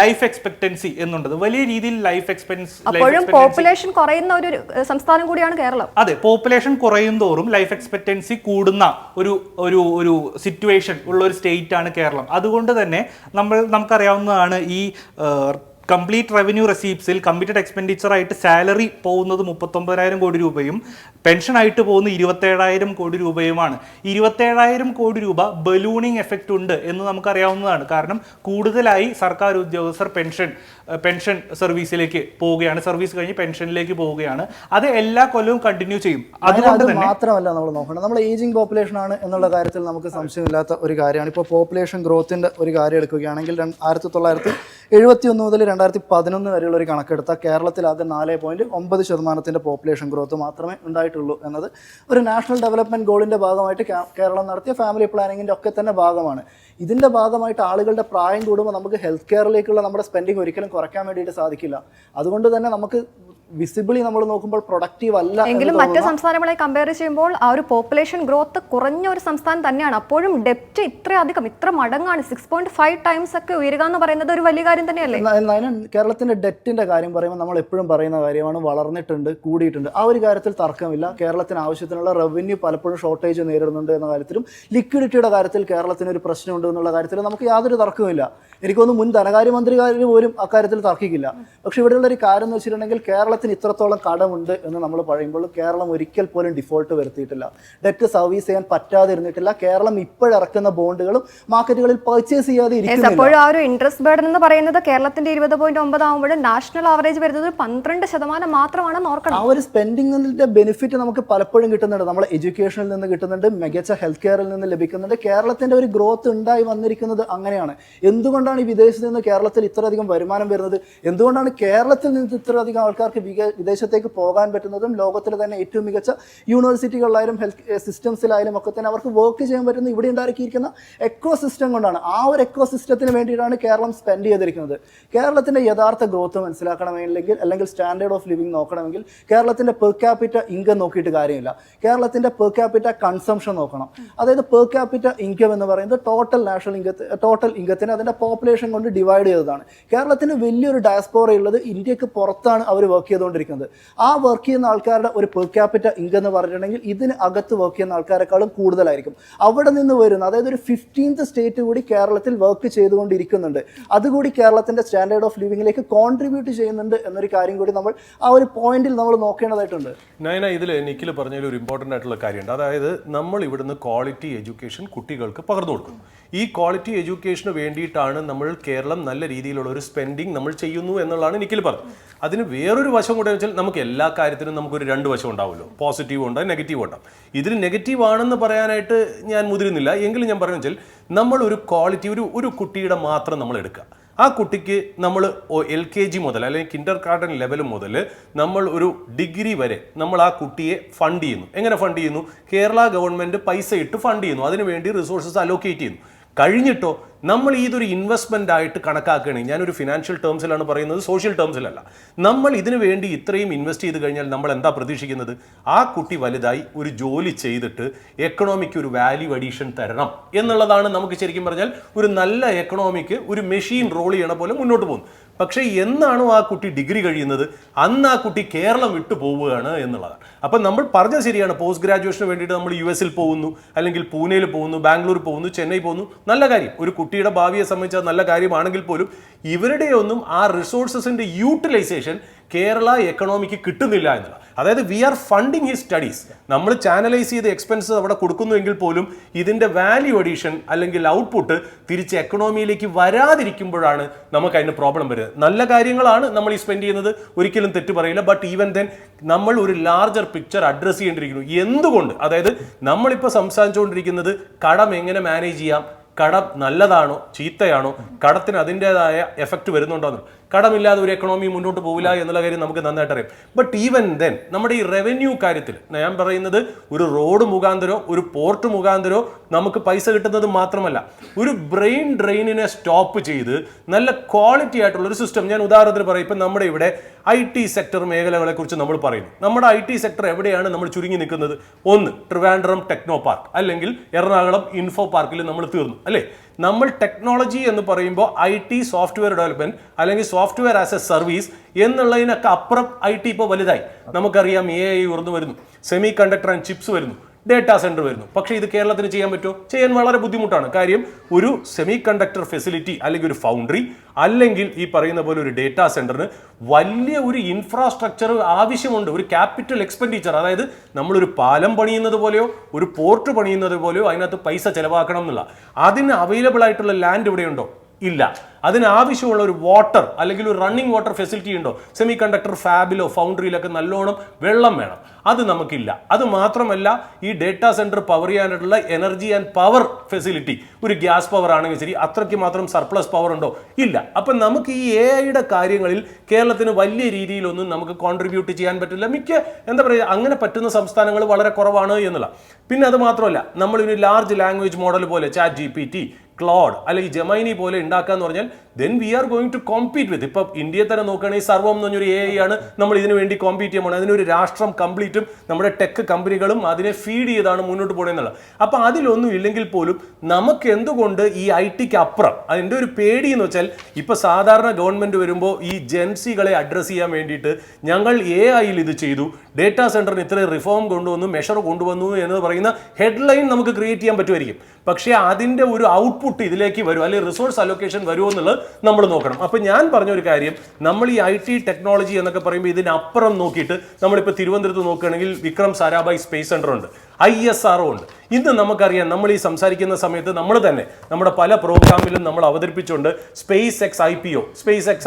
ലൈഫ് എക്സ്പെക്ടൻസി എന്നുള്ളത്. വലിയ രീതിയിൽ ലൈഫ് എക്സ്പെൻസ് അപ്പോഴും പോപ്പുലേഷൻ കുറയുന്ന ഒരു സംസ്ഥാനം കൂടിയാണ് കേരളം. അതെ, പോപ്പുലേഷൻ കുറയും തോറും ലൈഫ് എക്സ്പെക്ടൻസി കൂടുന്ന ഒരു സിറ്റുവേഷൻ ഉള്ള ഒരു സ്റ്റേറ്റ് ആണ് കേരളം. അതുകൊണ്ട് തന്നെ നമുക്കറിയാവുന്നതാണ് ഈ കംപ്ലീറ്റ് റവന്യൂ റെസീപ്സിൽ കമ്മിറ്റഡ് എക്സ്പെൻഡിച്ചർ ആയിട്ട് സാലറി പോകുന്നത് 39,000 കോടി രൂപയും പെൻഷനായിട്ട് പോകുന്ന 27,000 കോടി രൂപയുമാണ്. 27,000 കോടി രൂപ ബലൂണിങ് എഫക്റ്റ് ഉണ്ട് എന്ന് നമുക്കറിയാവുന്നതാണ്. കാരണം കൂടുതലായി സർക്കാർ ഉദ്യോഗസ്ഥർ പെൻഷൻ സർവീസിലേക്ക് പോവുകയാണ്, സർവീസ് കഴിഞ്ഞ് പെൻഷനിലേക്ക് പോവുകയാണ്. അത് എല്ലാ കൊല്ലവും കണ്ടിന്യൂ ചെയ്യും. അതുകൊണ്ട് തന്നെ മാത്രമല്ല നമ്മൾ നോക്കണം, നമ്മൾ ഏജിംഗ് പോപ്പുലേഷൻ ആണ് എന്നുള്ള കാര്യത്തിൽ നമുക്ക് സംശയമില്ലാത്ത ഒരു കാര്യമാണ്. ഇപ്പോൾ പോപ്പുലേഷൻ ഗ്രോത്തിന്റെ ഒരു കാര്യം എടുക്കുകയാണെങ്കിൽ 1971 മുതൽ 2011 വരെയുള്ള ഒരു കണക്കെടുത്താൽ കേരളത്തിലാകെ 4.9% പോപ്പുലേഷൻ ഗ്രോത്ത് മാത്രമേ ഉണ്ടായിട്ടുള്ളൂ എന്നത് ഒരു നാഷണൽ ഡെവലപ്മെന്റ് ഗോളിന്റെ ഭാഗമായിട്ട് കേരളം നടത്തിയ ഫാമിലി പ്ലാനിങ്ങിന്റെ ഒക്കെ തന്നെ ഭാഗമാണ്. ഇതിന്റെ ഭാഗമായിട്ട് ആളുകളുടെ പ്രായം കൂടുമ്പോൾ നമുക്ക് ഹെൽത്ത് കെയറിലേക്കുള്ള നമ്മുടെ സ്പെൻഡിങ് ഒരിക്കലും കുറയ്ക്കാൻ വേണ്ടിയിട്ട് സാധിക്കില്ല. അതുകൊണ്ട് തന്നെ നമുക്ക് വിസിബിളി നമ്മൾ നോക്കുമ്പോൾ പ്രൊഡക്റ്റീവ് അല്ല. എങ്കിലും മറ്റ് സംസ്ഥാനങ്ങളെ കമ്പയർ ചെയ്യുമ്പോൾ ആ ഒരു പോപ്പുലേഷൻ ഗ്രോത്ത് കുറഞ്ഞ ഒരു സംസ്ഥാനം തന്നെയാണ്. അപ്പോഴും ഡെപ്റ്റ് ഇത്ര മടങ്ങാണ്, 6.5 ടൈംസ് ഒക്കെ ഉയരുക എന്ന് പറയുന്നത് ഒരു വലിയ കാര്യം തന്നെയല്ലേ? കേരളത്തിന്റെ ഡെറ്റിന്റെ കാര്യം പറയുമ്പോൾ നമ്മൾ എപ്പോഴും പറയുന്ന കാര്യമാണ്, വളർന്നിട്ടുണ്ട്, കൂടിയിട്ടുണ്ട്. ആ ഒരു കാര്യത്തിൽ തർക്കമില്ല. കേരളത്തിന് ആവശ്യത്തിനുള്ള റവന്യൂ പലപ്പോഴും ഷോർട്ടേജ് നേരിടുന്നുണ്ട് എന്ന കാര്യത്തിലും ലിക്വിഡിറ്റിയുടെ കാര്യത്തിൽ കേരളത്തിന് ഒരു പ്രശ്നമുണ്ട് എന്നുള്ള കാര്യത്തിൽ നമുക്ക് യാതൊരു തർക്കവുമില്ല. എനിക്കൊന്ന് മുൻ ധനകാര്യമന്ത്രി പോലും അക്കാര്യത്തിൽ തർക്കിക്കില്ല. പക്ഷെ ഇവിടെയുള്ള ഒരു കാര്യം എന്ന് വെച്ചിട്ടുണ്ടെങ്കിൽ കേരളത്തിന് ഇത്രത്തോളം കടമുണ്ട് എന്ന് നമ്മൾ പറയുമ്പോൾ കേരളം ഒരിക്കൽ പോലും ഡിഫോൾട്ട് വരുത്തിയിട്ടില്ല, ഡെറ്റ് സർവീസ് ചെയ്യാൻ പറ്റാതിരുന്നിട്ടില്ല. കേരളം ഇപ്പോഴിറക്കുന്ന ബോണ്ടുകളും മാർക്കറ്റുകളിൽ പർച്ചേസ് ചെയ്യാതെ ഇരിക്കുന്നില്ല. ആ ഒരു ഇൻട്രസ്റ്റ് ബർഡൻ എന്ന് പറയുന്നത് കേരളത്തിന്റെ 20.9 ആകുമ്പോൾ നാഷണൽ ആവറേജ് വരുന്നത് 12% മാത്രമാണെന്ന് ഓർക്കണം. ആ ഒരു സ്പെൻഡിങ്ങിന്റെ ബെനിഫിറ്റ് നമുക്ക് പലപ്പോഴും കിട്ടുന്നുണ്ട്. നമ്മൾ എഡ്യൂക്കേഷനിൽ നിന്ന് കിട്ടുന്നുണ്ട്, മികച്ച ഹെൽത്ത് കെയറിൽ നിന്ന് ലഭിക്കുന്നുണ്ട്. കേരളത്തിന്റെ ഒരു ഗ്രോത്ത് ഉണ്ടായി വന്നിരിക്കുന്നത് അങ്ങനെയാണ്. എന്തുകൊണ്ടാണ് ഈ വിദേശത്ത് നിന്ന് കേരളത്തിൽ ഇത്രയധികം വരുമാനം വരുന്നത്? എന്തുകൊണ്ടാണ് കേരളത്തിൽ നിന്ന് ഇത്രയധികം ആൾക്കാർക്ക് വിദേശത്തേക്ക് പോകാൻ പറ്റുന്നതും ലോകത്തിലെ തന്നെ ഏറ്റവും മികച്ച യൂണിവേഴ്സിറ്റികളിലായാലും ഹെൽത്ത് സിസ്റ്റംസിലായാലും ഒക്കെ തന്നെ അവർക്ക് വർക്ക് ചെയ്യാൻ പറ്റുന്ന ഇവിടെ ഉണ്ടാക്കിയിരിക്കുന്ന എക്കോ സിസ്റ്റം കൊണ്ടാണ്. ആ ഒരു എക്കോ സിസ്റ്റത്തിന് വേണ്ടിയിട്ടാണ് കേരളം സ്പെൻഡ് ചെയ്തിരിക്കുന്നത്. കേരളത്തിന്റെ യഥാർത്ഥ ഗ്രോത്ത് മനസ്സിലാക്കണമെങ്കിൽ അല്ലെങ്കിൽ സ്റ്റാൻഡേർഡ് ഓഫ് ലിവിംഗ് നോക്കണമെങ്കിൽ കേരളത്തിന്റെ പെർ ക്യാപിറ്റ ഇൻകം നോക്കിയിട്ട് കാര്യമില്ല. കേരളത്തിന്റെ പെർ ക്യാപിറ്റ കൺസംഷൻ നോക്കണം. അതായത് പെർ ക്യാപിറ്റ ഇൻകം എന്ന് പറയുന്നത് ടോട്ടൽ ഇൻകത്തിന് അതിന്റെ പോപ്പുലേഷൻ കൊണ്ട് ഡിവൈഡ് ചെയ്തതാണ്. കേരളത്തിന് വലിയൊരു ഡയസ്പോറ ഉള്ളത് ഇന്ത്യക്ക് പുറത്താണ് അവർ വർക്ക് ചെയ്തുകൊണ്ടിരിക്കുന്നത്. ആ വർക്ക് ചെയ്യുന്ന ആൾക്കാരുടെ ഒരു പെർ ക്യാപിറ്റ ഇൻകം എന്ന് പറഞ്ഞിട്ടുണ്ടെങ്കിൽ ഇതിന് അകത്ത് വർക്ക് ചെയ്യുന്ന ആൾക്കാരെക്കാളും കൂടുതലായിരിക്കും. അവിടെ നിന്ന് വരുന്ന അതായത് ഒരു 15th സ്റ്റേറ്റ് കൂടി കേരളത്തിൽ വർക്ക് ചെയ്തുകൊണ്ടിരിക്കുന്നുണ്ട്. അതുകൂടി കേരളത്തിന്റെ സ്റ്റാൻഡേർഡ് ഓഫ് ലിവിംഗിലേക്ക് കോൺട്രിബ്യൂട്ട് ചെയ്യുന്നുണ്ട് എന്നൊരു കാര്യം കൂടി നമ്മൾ ആ ഒരു പോയിന്റിൽ നമ്മൾ നോക്കേണ്ടതായിട്ടുണ്ട്. നയന, ഇതിൽ നിഖിൽ പറഞ്ഞതിൽ ഒരു ഇമ്പോർട്ടൻ്റ് ആയിട്ടുള്ള കാര്യമുണ്ട്. അതായത് നമ്മൾ ഇവിടുന്ന് ക്വാളിറ്റി എഡ്യൂക്കേഷൻ കുട്ടികൾക്ക് പകർന്നു കൊടുക്കുന്നു. ഈ ക്വാളിറ്റി എഡ്യൂക്കേഷന് വേണ്ടിയിട്ടാണ് നമ്മൾ കേരളം നല്ല രീതിയിലുള്ള ഒരു സ്പെൻഡിങ് നമ്മൾ ചെയ്യുന്നു എന്നുള്ളതാണ് നിഖിൽ പറഞ്ഞത്. അതിന് വേറൊരു വശം കൂടെ വെച്ചാൽ നമുക്ക് എല്ലാ കാര്യത്തിനും നമുക്കൊരു 2 വശം ഉണ്ടാവുമല്ലോ, പോസിറ്റീവ് ഉണ്ടാവും, നെഗറ്റീവ് ഉണ്ടാവും. ഇതിൽ നെഗറ്റീവ് ആണെന്ന് പറയാനായിട്ട് ഞാൻ മുതിരുന്നില്ല. എങ്കിലും ഞാൻ പറഞ്ഞു വെച്ചാൽ നമ്മൾ ഒരു ക്വാളിറ്റി ഒരു കുട്ടിയുടെ മാത്രം നമ്മൾ എടുക്കുക. ആ കുട്ടിക്ക് നമ്മൾ LKG മുതൽ അല്ലെങ്കിൽ കിൻഡർ ഗാർട്ടൻ ലെവൽ മുതൽ നമ്മൾ ഒരു ഡിഗ്രി വരെ നമ്മൾ ആ കുട്ടിയെ ഫണ്ട് ചെയ്യുന്നു. എങ്ങനെ ഫണ്ട് ചെയ്യുന്നു? കേരള ഗവൺമെൻറ് പൈസ ഇട്ട് ഫണ്ട് ചെയ്യുന്നു, അതിനുവേണ്ടി റിസോഴ്സസ് അലോക്കേറ്റ് ചെയ്യുന്നു. കഴിഞ്ഞിട്ടോ നമ്മൾ ഇതൊരു ഇൻവെസ്റ്റ്മെൻ്റ് ആയിട്ട് കണക്കാക്കുകയാണെങ്കിൽ, ഞാനൊരു ഫിനാൻഷ്യൽ ടേംസിലാണ് പറയുന്നത്, സോഷ്യൽ ടേംസിലല്ല. നമ്മൾ ഇതിനു വേണ്ടി ഇത്രയും ഇൻവെസ്റ്റ് ചെയ്ത് കഴിഞ്ഞാൽ നമ്മൾ എന്താ പ്രതീക്ഷിക്കുന്നത്? ആ കുട്ടി വലുതായി ഒരു ജോലി ചെയ്തിട്ട് എക്കണോമിക്ക് ഒരു വാല്യൂ അഡീഷൻ തരണം എന്നുള്ളതാണ്. നമുക്ക് ശരിക്കും പറഞ്ഞാൽ ഒരു നല്ല എക്കണോമിക്ക് ഒരു മെഷീൻ റോൾ ചെയ്യണ പോലെ മുന്നോട്ട് പോകുന്നു. പക്ഷേ എന്നാണോ ആ കുട്ടി ഡിഗ്രി കഴിയുന്നത് അന്ന് ആ കുട്ടി കേരളം വിട്ടു പോവുകയാണ് എന്നുള്ളതാണ്. അപ്പം നമ്മൾ പറഞ്ഞത് ശരിയാണ്. പോസ്റ്റ് ഗ്രാജുവേഷന് വേണ്ടിയിട്ട് നമ്മൾ US പോകുന്നു, അല്ലെങ്കിൽ പൂനെയിൽ പോകുന്നു, ബാംഗ്ലൂർ പോകുന്നു, ചെന്നൈ പോകുന്നു, നല്ല കാര്യം. ഒരു കുട്ടിയുടെ ഭാവിയെ സംബന്ധിച്ച നല്ല കാര്യമാണെങ്കിൽ പോലും ഇവരുടെയൊന്നും ആ റിസോഴ്സസിൻ്റെ യൂട്ടിലൈസേഷൻ കേരള എക്കണോമിക്ക് കിട്ടുന്നില്ല എന്നുള്ള. അതായത് we are funding his studies. നമ്മൾ ചാനലൈസ് ചെയ്ത് എക്സ്പെൻസസ് അവിടെ കൊടുക്കുന്നുവെങ്കിൽ പോലും ഇതിൻ്റെ വാല്യൂ അഡീഷൻ അല്ലെങ്കിൽ ഔട്ട്പുട്ട് തിരിച്ച് എക്കണോമിയിലേക്ക് വരാതിരിക്കുമ്പോഴാണ് നമുക്ക് അതിന് പ്രോബ്ലം വരുന്നത്. നല്ല കാര്യങ്ങളാണ് നമ്മൾ ഈ സ്പെൻഡ് ചെയ്യുന്നത്, ഒരിക്കലും തെറ്റ് പറയില്ല. ബട്ട് ഈവൻ ദെൻ നമ്മൾ ഒരു ലാർജർ പിക്ചർ അഡ്രസ്സ് ചെയ്യേണ്ടിയിരിക്കുന്നു. എന്തുകൊണ്ട്? അതായത് നമ്മളിപ്പോൾ സംസാരിച്ചുകൊണ്ടിരിക്കുന്നത് കടം എങ്ങനെ മാനേജ് ചെയ്യാം, കടം നല്ലതാണോ ചീത്തയാണോ, കടത്തിന് അതിൻ്റെതായ എഫക്റ്റ് വരുന്നുണ്ടോ എന്ന്. കടമില്ലാതെ ഒരു എക്കണോമി മുന്നോട്ട് പോകില്ല എന്നുള്ള കാര്യം നമുക്ക് നന്നായിട്ട് അറിയാം. ബട്ട് ഈവൻ ദെൻ നമ്മുടെ ഈ റവന്യൂ കാര്യത്തിൽ ഞാൻ പറയുന്നത് ഒരു റോഡ് മുഖാന്തരോ ഒരു പോർട്ട് മുഖാന്തരോ നമുക്ക് പൈസ കിട്ടുന്നത് മാത്രമല്ല, ഒരു ബ്രെയിൻ ഡ്രെയിനിനെ സ്റ്റോപ്പ് ചെയ്ത് നല്ല ക്വാളിറ്റി ആയിട്ടുള്ള ഒരു സിസ്റ്റം. ഞാൻ ഉദാഹരണത്തിന് പറയും, ഇപ്പം നമ്മുടെ ഇവിടെ IT സെക്ടർ മേഖലകളെ കുറിച്ച് നമ്മൾ പറയുന്നു. നമ്മുടെ IT സെക്ടർ എവിടെയാണ് നമ്മൾ ചുരുങ്ങി നിൽക്കുന്നത്? ഒന്ന് ട്രിവാൻഡ്രം ടെക്നോ പാർക്ക്, അല്ലെങ്കിൽ എറണാകുളം ഇൻഫോ പാർക്കിൽ നമ്മൾ തീർന്നു അല്ലേ? നമ്മൾ ടെക്നോളജി എന്ന് പറയുമ്പോൾ IT സോഫ്റ്റ്വെയർ ഡെവലപ്മെന്റ് അല്ലെങ്കിൽ സോഫ്റ്റ്വെയർ ആസ് എ സർവീസ് എന്നുള്ളതിനൊക്കെ അപ്പുറം IT ഇപ്പോൾ വലുതായി. നമുക്കറിയാം AI ഉയർന്നു വരുന്നു, സെമി കണ്ടക്ടർ ആൻഡ് ചിപ്സ് വരുന്നു, ഡേറ്റാ സെന്റർ വരുന്നു. പക്ഷേ ഇത് കേരളത്തിന് ചെയ്യാൻ പറ്റുമോ? ചെയ്യാൻ വളരെ ബുദ്ധിമുട്ടാണ്. കാര്യം ഒരു സെമി കണ്ടക്ടർ ഫെസിലിറ്റി അല്ലെങ്കിൽ ഒരു ഫൗണ്ടറി അല്ലെങ്കിൽ ഈ പറയുന്ന പോലെ ഒരു ഡേറ്റാ സെന്ററിന് വലിയ ഒരു ഇൻഫ്രാസ്ട്രക്ചർ ആവശ്യമുണ്ട്, ഒരു ക്യാപിറ്റൽ എക്സ്പെൻഡിച്ചർ. അതായത് നമ്മളൊരു പാലം പണിയുന്നത് പോലെയോ ഒരു പോർട്ട് പണിയുന്നത് പോലെയോ അതിനകത്ത് പൈസ ചെലവാക്കണം എന്നുള്ള. അതിന് അവൈലബിൾ ആയിട്ടുള്ള ലാൻഡ് ഇവിടെയുണ്ടോ? ഇല്ല. അതിനാവശ്യമുള്ള ഒരു വാട്ടർ അല്ലെങ്കിൽ ഒരു റണ്ണിങ് വാട്ടർ ഫെസിലിറ്റി ഉണ്ടോ? സെമി കണ്ടക്ടർ ഫാബിലോ ഫൗണ്ടറിയിലൊക്കെ നല്ലോണം വെള്ളം വേണം, അത് നമുക്കില്ല. അത് മാത്രമല്ല, ഈ ഡേറ്റാ സെന്റർ പവർ ചെയ്യാനുള്ള എനർജി ആൻഡ് പവർ ഫെസിലിറ്റി, ഒരു ഗ്യാസ് പവർ ആണെങ്കിൽ ശരി, അത്രയ്ക്ക് മാത്രം സർപ്ലസ് പവർ ഉണ്ടോ? ഇല്ല. അപ്പം നമുക്ക് ഈ AI കാര്യങ്ങളിൽ കേരളത്തിന് വലിയ രീതിയിലൊന്നും നമുക്ക് കോൺട്രിബ്യൂട്ട് ചെയ്യാൻ പറ്റില്ല. എന്താ പറയുക, അങ്ങനെ പറ്റുന്ന സംസ്ഥാനങ്ങൾ വളരെ കുറവാണ് എന്നുള്ള. പിന്നെ അത് മാത്രമല്ല, നമ്മളൊരു ലാർജ് ലാംഗ്വേജ് മോഡൽ പോലെ ChatGPT, ക്ലോഡ് അല്ലെങ്കിൽ ജെമൈനി പോലെ ഉണ്ടാക്കാന്ന് പറഞ്ഞാൽ then we are going to compete with. ഇപ്പം ഇന്ത്യയെ തന്നെ നോക്കുകയാണെങ്കിൽ സർവം എന്ന് പറഞ്ഞൊരു AI ആണ് നമ്മൾ ഇതിനു വേണ്ടി കോമ്പീറ്റ് ചെയ്യുമ്പോൾ അതിനൊരു രാഷ്ട്രം കംപ്ലീറ്റും നമ്മുടെ ടെക് കമ്പനികളും അതിനെ ഫീഡ് ചെയ്താണ് മുന്നോട്ട് പോകണമെന്നുള്ളത്. അപ്പം അതിലൊന്നും ഇല്ലെങ്കിൽ പോലും നമുക്ക് എന്തുകൊണ്ട് ഈ IT അപ്പുറം അതിൻ്റെ ഒരു പേടി എന്ന് വെച്ചാൽ, ഇപ്പം സാധാരണ ഗവൺമെന്റ് വരുമ്പോൾ ഈ ജെൻസികളെ അഡ്രസ്സ് ചെയ്യാൻ വേണ്ടിയിട്ട് ഞങ്ങൾ AI ഇത് ചെയ്തു, ഡേറ്റാ സെന്ററിന് ഇത്രയും റിഫോം കൊണ്ടുവന്നു, മെഷർ കൊണ്ടുവന്നു എന്ന് പറയുന്ന ഹെഡ്ലൈൻ നമുക്ക് ക്രിയേറ്റ് ചെയ്യാൻ പറ്റുമായിരിക്കും. പക്ഷേ അതിൻ്റെ ഒരു ഔട്ട്പുട്ട് ഇതിലേക്ക് വരും അല്ലെങ്കിൽ റിസോഴ്സ് അലൊക്കേഷൻ വരുമോ എന്നുള്ളത് നമ്മൾ നോക്കണം. അപ്പം ഞാൻ പറഞ്ഞൊരു കാര്യം, നമ്മൾ ഈ IT ടെക്നോളജി എന്നൊക്കെ പറയുമ്പോൾ ഇതിനപ്പുറം നോക്കിയിട്ട് നമ്മളിപ്പോൾ തിരുവനന്തപുരത്ത് നോക്കുകയാണെങ്കിൽ വിക്രം സാരാഭായ് സ്പേസ് സെന്റർ ഉണ്ട്, ISRO ഉണ്ട്. ഇന്ന് നമുക്കറിയാം, നമ്മൾ ഈ സംസാരിക്കുന്ന സമയത്ത് നമ്മൾ തന്നെ നമ്മുടെ പല പ്രോഗ്രാമിലും നമ്മൾ അവതരിപ്പിച്ചുകൊണ്ട് സ്പേസ് എക്സ്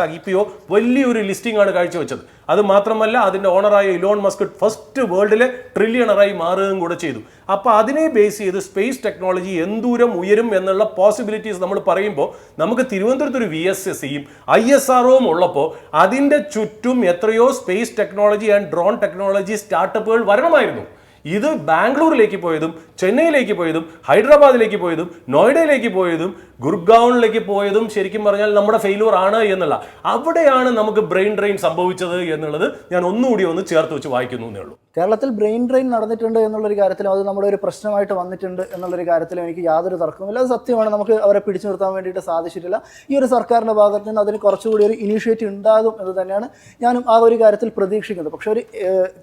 IPO വലിയൊരു ലിസ്റ്റിംഗ് ആണ് കാഴ്ചവെച്ചത്. അത് മാത്രമല്ല, അതിൻ്റെ ഓണറായ ഇലോൺ മസ്ക് ഫസ്റ്റ് വേൾഡിലെ ട്രില്യണറായി മാറുകയും കൂടെ ചെയ്തു. അപ്പോൾ അതിനെ ബേസ് ചെയ്ത് സ്പേസ് ടെക്നോളജി എന്തൂരം ഉയരും എന്നുള്ള പോസിബിലിറ്റീസ് നമ്മൾ പറയുമ്പോൾ നമുക്ക് തിരുവനന്തപുരത്ത് ഒരു VSSCയും ISROയും ഉള്ളപ്പോൾ അതിൻ്റെ ചുറ്റും എത്രയോ space technology and drone technology സ്റ്റാർട്ടപ്പുകൾ വരണമായിരുന്നു. ഇത് ബാംഗ്ലൂരിലേക്ക് പോയതും ചെന്നൈയിലേക്ക് പോയതും ഹൈദരാബാദിലേക്ക് പോയതും നോയിഡയിലേക്ക് പോയതും ഗുർഗാവണിലേക്ക് പോയതും ശരിക്കും പറഞ്ഞാൽ നമ്മുടെ ഫെയിലൂർ ആണ് എന്നുള്ള, അവിടെയാണ് നമുക്ക് ബ്രെയിൻ ഡ്രെയിൻ സംഭവിച്ചത് എന്നുള്ളത് ഞാൻ ഒന്നുകൂടി ഒന്ന് ചേർത്ത് വെച്ച് വായിക്കുന്നു എന്നേ ഉള്ളൂ. കേരളത്തിൽ ബ്രെയിൻ ഡ്രെയിൻ നടന്നിട്ടുണ്ട് എന്നുള്ളൊരു കാര്യത്തിലും അത് നമ്മുടെ ഒരു പ്രശ്നമായിട്ട് വന്നിട്ടുണ്ട് എന്നുള്ളൊരു കാര്യത്തിലും എനിക്ക് യാതൊരു തർക്കവുമില്ല. അത് സത്യമാണ്, നമുക്ക് അവരെ പിടിച്ചു നിർത്താൻ വേണ്ടിയിട്ട് സാധിച്ചിട്ടില്ല. ഈ ഒരു സർക്കാരിൻ്റെ ഭാഗത്ത് നിന്ന് അതിന് കുറച്ചുകൂടി ഒരു ഇനീഷ്യേറ്റീവ് ഉണ്ടാകും എന്ന് തന്നെയാണ് ഞാനും ആ ഒരു കാര്യത്തിൽ പ്രതീക്ഷിക്കുന്നത്. പക്ഷേ ഒരു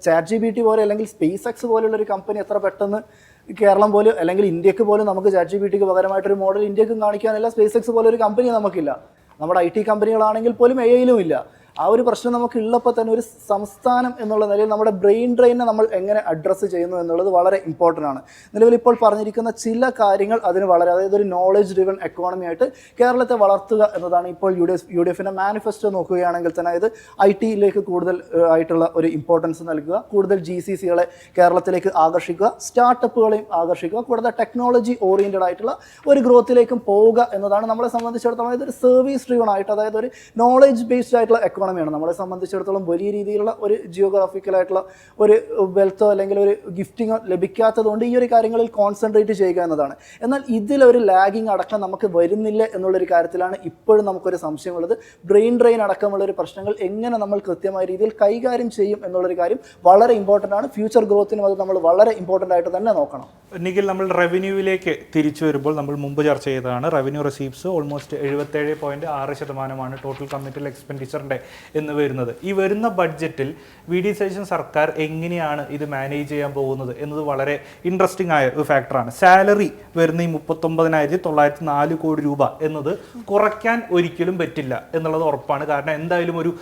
ChatGPT പോലെ അല്ലെങ്കിൽ SpaceX പോലുള്ള ഒരു കമ്പനി എത്ര പെട്ടെന്ന് കേരളം പോലും അല്ലെങ്കിൽ ഇന്ത്യക്ക് പോലും നമുക്ക് ChatGPTക്ക് പകരമായിട്ടൊരു മോഡൽ ഇന്ത്യക്കും കാണിക്കാനില്ല. SpaceX പോലെ ഒരു കമ്പനി നമുക്കില്ല. നമ്മുടെ IT കമ്പനികളാണെങ്കിൽ പോലും AIയിലും ഇല്ല. ആ ഒരു പ്രശ്നം നമുക്ക് ഉള്ളപ്പോൾ തന്നെ ഒരു സംസ്ഥാനം എന്നുള്ള നിലയിൽ നമ്മുടെ ബ്രെയിൻ ഡ്രെയിനെ നമ്മൾ എങ്ങനെ അഡ്രസ്സ് ചെയ്യുന്നു എന്നുള്ളത് വളരെ ഇമ്പോർട്ടൻ്റ് ആണ്. നിലവിൽ ഇപ്പോൾ പറഞ്ഞിരിക്കുന്ന ചില കാര്യങ്ങൾ അതിന് വളരെ, അതായത് ഒരു നോളജ് ഡ്രിവൺ എക്കോണമി ആയിട്ട് കേരളത്തെ വളർത്തുക എന്നതാണ് ഇപ്പോൾ UDFിൻ്റെ മാനിഫെസ്റ്റോ നോക്കുകയാണെങ്കിൽ തന്നെ. അതായത് IT കൂടുതൽ ആയിട്ടുള്ള ഒരു ഇമ്പോർട്ടൻസ് നൽകുക, കൂടുതൽ GCCകളെ കേരളത്തിലേക്ക് ആകർഷിക്കുക, സ്റ്റാർട്ടപ്പുകളെയും ആകർഷിക്കുക, കൂടാതെ ടെക്നോളജി ഓറിയൻറ്റഡ് ആയിട്ടുള്ള ഒരു ഗ്രോത്തിലേക്കും പോവുക എന്നതാണ് നമ്മളെ സംബന്ധിച്ചിടത്തോളം. അതായത് ഒരു സർവീസ് ഡ്രിവൺ ആയിട്ട്, അതായത് ഒരു നോളജ് ബേസ്ഡ് ആയിട്ടുള്ള എക്കോണമിയാണ് നമ്മളെ സംബന്ധിച്ചിടത്തോളം. വലിയ രീതിയിലുള്ള ഒരു ജിയോഗ്രാഫിക്കലായിട്ടുള്ള ഒരു വെൽത്തോ അല്ലെങ്കിൽ ഒരു ഗിഫ്റ്റിങ്ങോ ലഭിക്കാത്തതുകൊണ്ട് ഈ ഒരു കാര്യങ്ങളിൽ കോൺസെൻട്രേറ്റ് ചെയ്യുക എന്നതാണ്. എന്നാൽ ഇതിലൊരു ലാഗിങ് അടക്കം നമുക്ക് വരുന്നില്ല എന്നുള്ളൊരു കാര്യത്തിലാണ് ഇപ്പോഴും നമുക്കൊരു സംശയമുള്ളത്. ബ്രെയിൻ ഡ്രെയിൻ അടക്കമുള്ളൊരു പ്രശ്നങ്ങൾ എങ്ങനെ നമ്മൾ കൃത്യമായ രീതിയിൽ കൈകാര്യം ചെയ്യും എന്നുള്ളൊരു കാര്യം വളരെ ഇമ്പോർട്ടൻ്റ് ആണ്. ഫ്യൂച്ചർ ഗ്രോത്തിനും അത് നമ്മൾ വളരെ ഇമ്പോർട്ടൻ്റ് ആയിട്ട് തന്നെ നോക്കണം. നിഖിൽ, നമ്മൾ റവന്യൂവിലേക്ക് തിരിച്ചു വരുമ്പോൾ നമ്മൾ മുമ്പ് ചർച്ച ചെയ്തതാണ് revenue receipts almost 77.6% total committal എക്സ്പെൻഡിച്ചറിൻ്റെ എന്ന് വരുന്നത്. ഈ വരുന്ന ബഡ്ജറ്റിൽ VD സതീശൻ സർക്കാർ എങ്ങനെയാണ് ഇത് മാനേജ് ചെയ്യാൻ പോകുന്നത് എന്നത് വളരെ ഇൻട്രസ്റ്റിംഗ് ആയ ഒരു ഫാക്ടറാണ്. സാലറി വരുന്ന ഈ 39,904 കോടി രൂപ എന്നത് കുറയ്ക്കാൻ ഒരിക്കലും പറ്റില്ല എന്നുള്ളത് ഉറപ്പാണ്. കാരണം എന്തായാലും ഒരു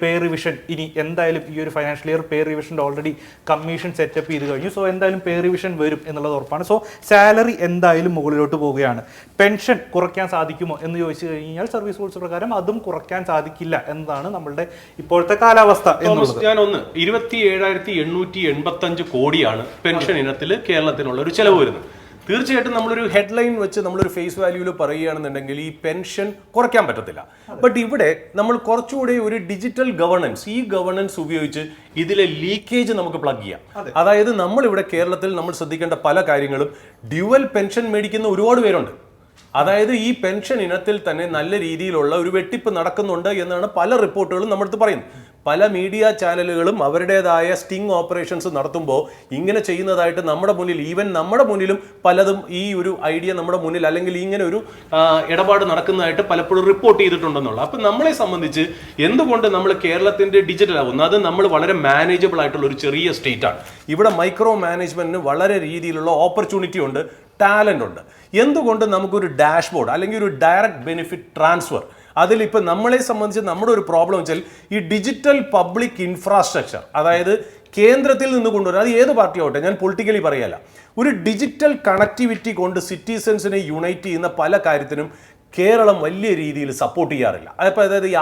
പേ റിവിഷൻ ഇനി എന്തായാലും ഈ ഒരു ഫൈനാൻഷ്യൽ ഇയർ പേ റിവിഷൻ്റെ ഓൾറെഡി കമ്മീഷൻ സെറ്റപ്പ് ചെയ്ത് കഴിഞ്ഞു. സോ എന്തായാലും പേ റിവിഷൻ വരും എന്നുള്ളത് ഉറപ്പാണ്. സോ സാലറി എന്തായാലും മുകളിലോട്ട് പോവുകയാണ്. പെൻഷൻ കുറയ്ക്കാൻ സാധിക്കുമോ എന്ന് ചോദിച്ചു കഴിഞ്ഞാൽ സർവീസ് റൂൾസ് പ്രകാരം അതും കുറയ്ക്കാൻ സാധിക്കില്ല എന്നതാണ് നമ്മളുടെ ഇപ്പോഴത്തെ കാലാവസ്ഥ എന്നുള്ളത്. ഞാൻ 27,885 കോടിയാണ് പെൻഷൻ ഇനത്തിൽ കേരളത്തിനുള്ള ഒരു ചെലവ് വരുന്നത്. തീർച്ചയായിട്ടും നമ്മളൊരു ഹെഡ്ലൈൻ വെച്ച് നമ്മളൊരു ഫേസ് വാല്യൂവിൽ പറയുകയാണെന്നുണ്ടെങ്കിൽ ഈ പെൻഷൻ കുറയ്ക്കാൻ പറ്റത്തില്ല. ബട്ട് ഇവിടെ നമ്മൾ കുറച്ചുകൂടി ഒരു ഡിജിറ്റൽ ഗവർണൻസ്, ഈ ഗവർണൻസ് ഉപയോഗിച്ച് ഇതിലെ ലീക്കേജ് നമുക്ക് പ്ലഗ് ചെയ്യാം. അതായത് നമ്മളിവിടെ കേരളത്തിൽ നമ്മൾ ശ്രദ്ധിക്കേണ്ട പല കാര്യങ്ങളും, ഡ്യുവൽ പെൻഷൻ മേടിക്കുന്ന ഒരുപാട് പേരുണ്ട്. അതായത് ഈ പെൻഷൻ ഇനത്തിൽ തന്നെ നല്ല രീതിയിലുള്ള ഒരു വെട്ടിപ്പ് നടക്കുന്നുണ്ട് എന്നാണ് പല റിപ്പോർട്ടുകളും നമ്മുടെ അടുത്ത് പറയുന്നത്. പല മീഡിയ ചാനലുകളും അവരുടേതായ സ്റ്റിംഗ് ഓപ്പറേഷൻസ് നടത്തുമ്പോൾ ഇങ്ങനെ ചെയ്യുന്നതായിട്ട് നമ്മുടെ മുന്നിൽ, ഈവൻ നമ്മുടെ മുന്നിലും പലതും ഈ ഒരു ഐഡിയ നമ്മുടെ മുന്നിൽ അല്ലെങ്കിൽ ഇങ്ങനെ ഒരു ഇടപാട് നടക്കുന്നതായിട്ട് പലപ്പോഴും റിപ്പോർട്ട് ചെയ്തിട്ടുണ്ടെന്നുള്ള. അപ്പം നമ്മളെ സംബന്ധിച്ച് എന്തുകൊണ്ട് നമ്മൾ കേരളത്തിൻ്റെ ഡിജിറ്റൽ ആകുന്നു, അത് നമ്മൾ വളരെ മാനേജബിൾ ആയിട്ടുള്ള ഒരു ചെറിയ സ്റ്റേറ്റ് ആണ്. ഇവിടെ മൈക്രോ മാനേജ്മെന്റിന് വളരെ രീതിയിലുള്ള ഓപ്പർച്യൂണിറ്റി ഉണ്ട്, ടാലൻ്റ് ഉണ്ട്. എന്തുകൊണ്ട് നമുക്കൊരു ഡാഷ്ബോർഡ് അല്ലെങ്കിൽ ഒരു ഡയറക്റ്റ് ബെനിഫിറ്റ് ട്രാൻസ്ഫർ, അതിലിപ്പോൾ നമ്മളെ സംബന്ധിച്ച് നമ്മുടെ ഒരു പ്രോബ്ലം വെച്ചാൽ ഈ ഡിജിറ്റൽ പബ്ലിക് ഇൻഫ്രാസ്ട്രക്ചർ, അതായത് കേന്ദ്രത്തിൽ നിന്ന് കൊണ്ടുവരാൻ, അത് ഏത് പാർട്ടി ആവട്ടെ, ഞാൻ പൊളിറ്റിക്കലി പറയല്ല, ഒരു ഡിജിറ്റൽ കണക്ടിവിറ്റി കൊണ്ട് സിറ്റിസൺസിനെ യുണൈറ്റ് ചെയ്യുന്ന പല കാര്യത്തിനും കേരളം വലിയ രീതിയിൽ സപ്പോർട്ട് ചെയ്യാറില്ല. അതിപ്പോൾ അതായത് ഈ